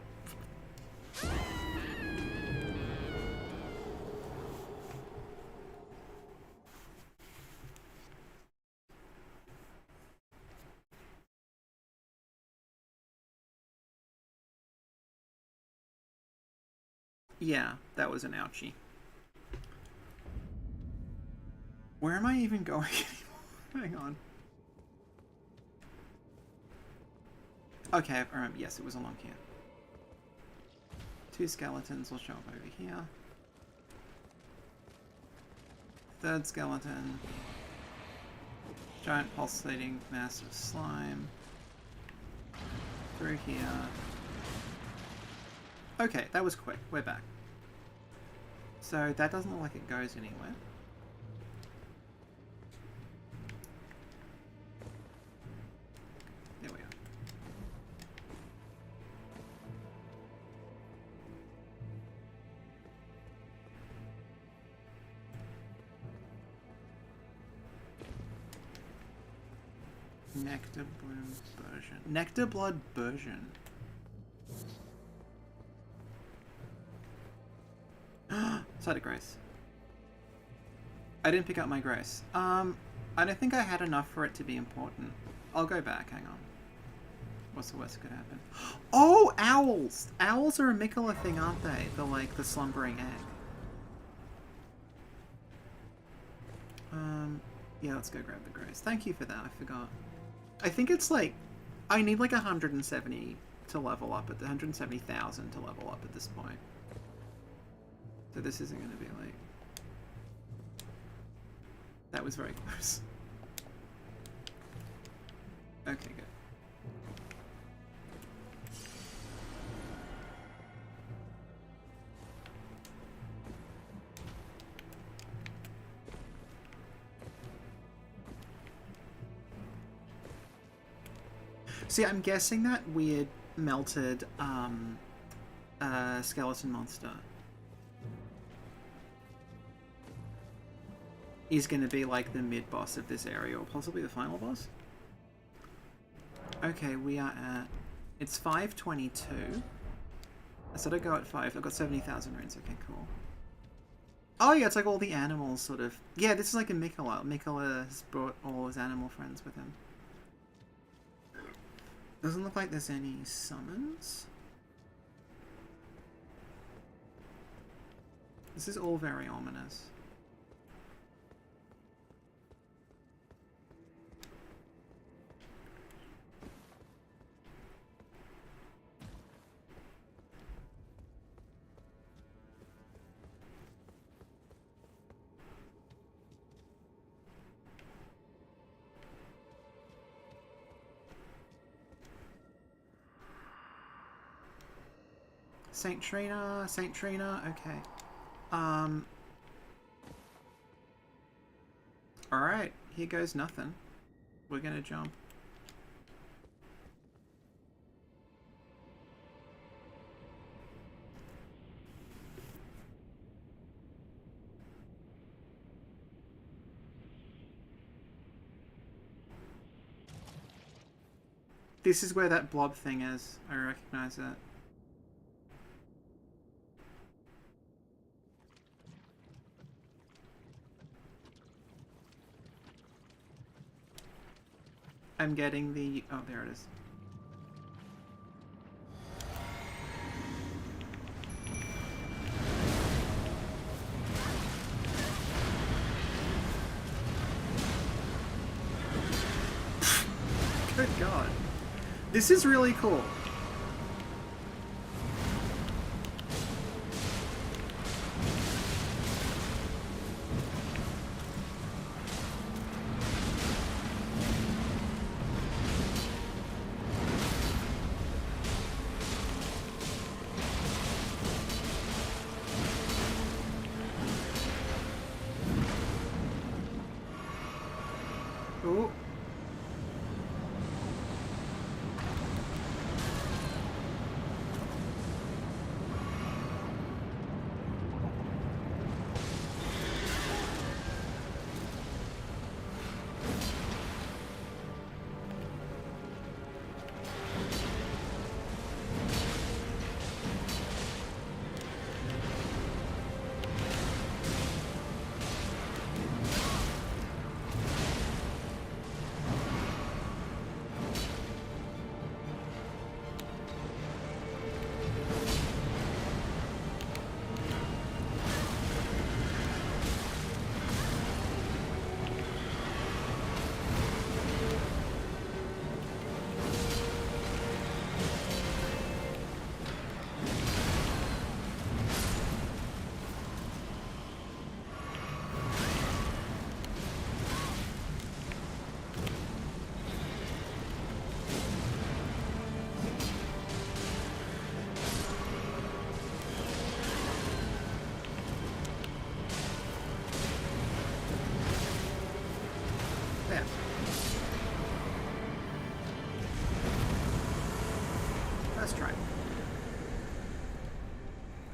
Yeah, that was an ouchie. Where am I even going anymore? Hang on. Okay, I remember. Yes, it was along here. 2 skeletons will show up over here. 3rd skeleton. Giant pulsating mass of slime. Through here. Okay, that was quick. We're back. So that doesn't look like it goes anywhere. There we are. Nectar bloom version. Nectar blood version. Side of grace. I didn't pick up my grace. I don't think I had enough for it to be important. I'll go back, hang on. What's the worst that could happen? Oh, owls! Owls are a Mikola thing, aren't they? The, like, the slumbering egg. Yeah, let's go grab the grace. Thank you for that, I forgot. I think it's like, I need like 170 to level up at the 170,000 to level up at this point. So this isn't going to be like... That was very close. Okay, good. See, I'm guessing that weird melted skeleton monster is going to be like the mid-boss of this area, or possibly the final boss. Okay, we are at... It's 5:22. I said I'd go at 5. I've got 70,000 runes. Okay, cool. Oh yeah, it's like all the animals sort of... Yeah, this is like a Mikola. Mikola has brought all his animal friends with him. Doesn't look like there's any summons. This is all very ominous. Saint Trina, okay. Alright, here goes nothing. We're gonna jump. This is where that blob thing is. I recognize it. I'm getting the... Oh, there it is. Good God. This is really cool. Ooh.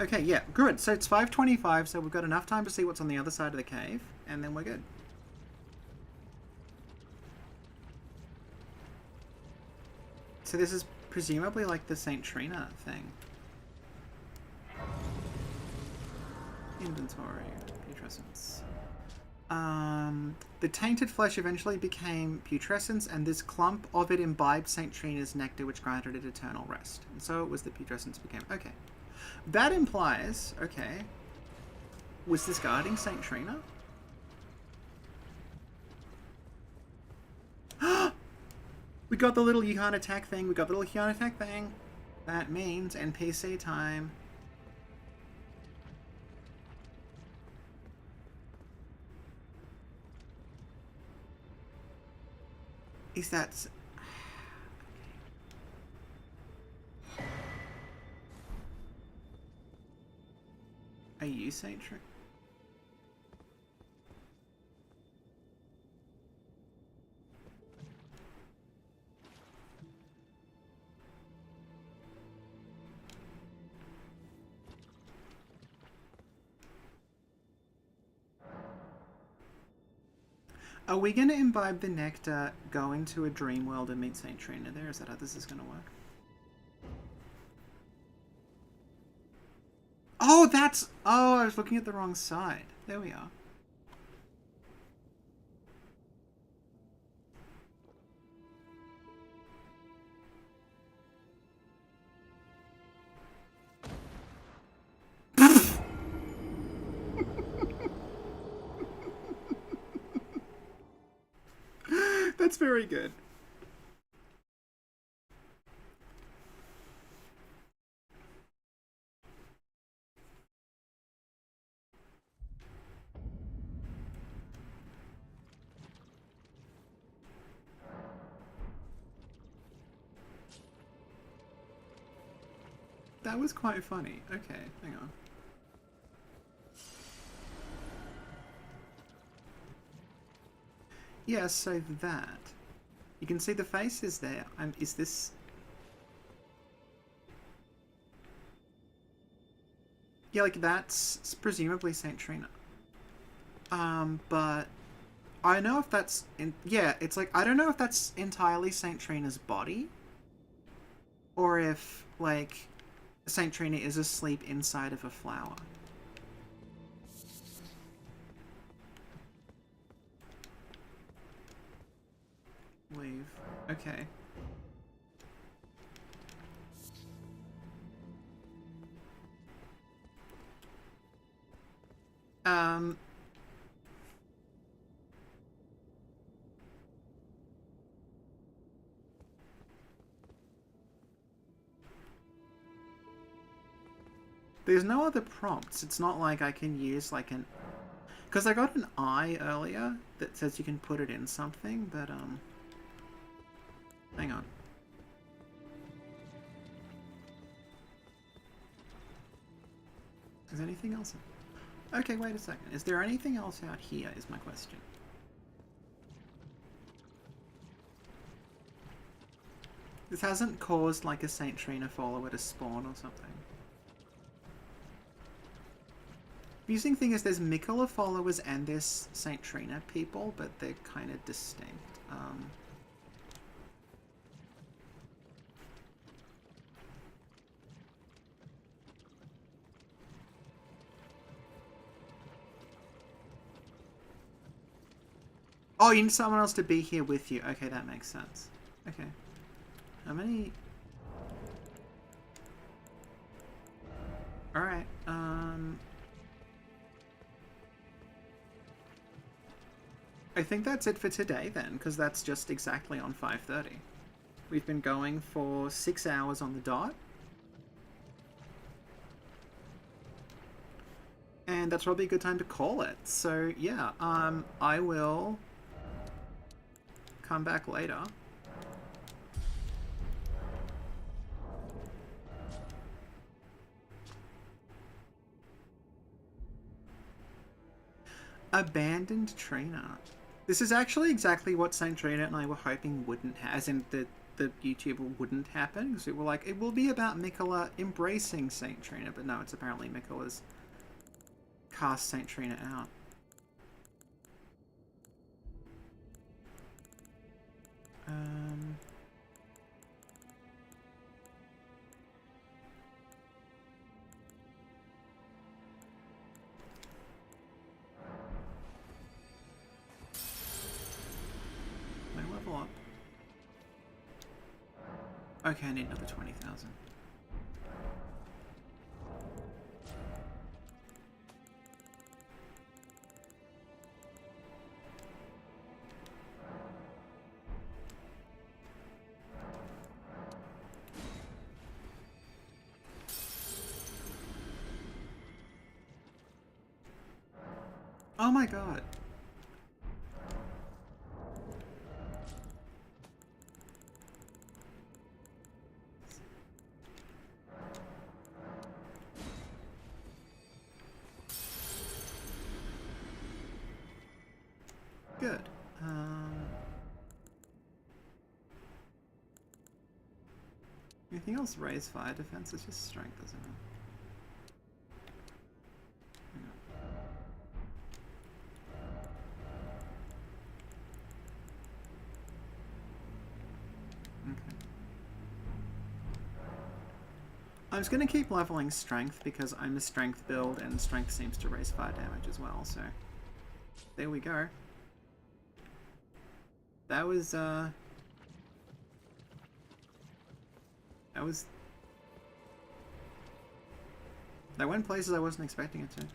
Okay, yeah, good. So it's 5:25, so we've got enough time to see what's on the other side of the cave, and then we're good. So this is presumably like the St. Trina thing. Inventory, putrescence. The tainted flesh eventually became putrescence, and this clump of it imbibed St. Trina's nectar, which granted it eternal rest. And so it was that putrescence became... Okay. That implies... Okay. Was this guarding St. Trina? We got the little you can't attack thing. We got the little you can't attack thing. That means NPC time. Is that... Are you Saint Trina? Are we going to imbibe the nectar, go into a dream world and meet Saint Trina there? Is that how this is going to work? Oh, that's... Oh, I was looking at the wrong side. There we are. That's very good. That was quite funny. Okay, hang on. Yeah, so that. You can see the face is there. Is this... Yeah, like that's presumably Saint Trina. But I don't know if that's yeah, it's like I don't know if that's entirely Saint Trina's body, or if like Saint Trina is asleep inside of a flower. Leave. Okay. There's no other prompts. It's not like I can use like an... Because I got an eye earlier that says you can put it in something, but hang on. Is there anything else? Okay, wait a second. Is there anything else out here is my question. This hasn't caused like a Saint Trina follower to spawn or something. Confusing thing is there's Mikola followers and there's Saint Trina people, but they're kind of distinct. Oh, you need someone else to be here with you. Okay, that makes sense. Okay. How many... Alright, I think that's it for today then, because that's just exactly on 5:30. We've been going for 6 hours on the dot. And that's probably a good time to call it. So, yeah, I will come back later. Abandoned Trina. This is actually exactly what Saint Trina and I were hoping wouldn't as in the YouTuber wouldn't happen, because we were like, it will be about Mikola embracing Saint Trina, but no, it's apparently Mikola's cast Saint Trina out. May level up. Okay, I need another 20,000. Oh my god. Good. Anything else raise fire defense? It's just strength, isn't it? I'm just going to keep leveling strength because I'm a strength build and strength seems to raise fire damage as well, so there we go. That was that went places I wasn't expecting it to.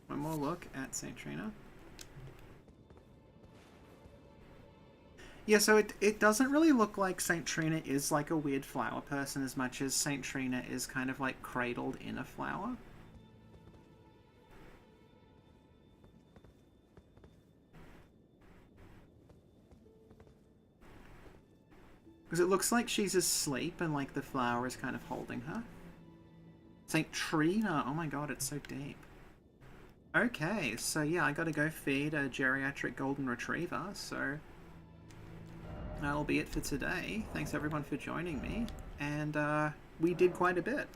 One more look at St. Trina. Yeah, so it doesn't really look like St. Trina is like a weird flower person as much as St. Trina is kind of like cradled in a flower. Because it looks like she's asleep and like the flower is kind of holding her. St. Trina, oh my god, it's so deep. Okay, so yeah, I gotta go feed a geriatric golden retriever, so that'll be it for today. Thanks everyone for joining me, and we did quite a bit.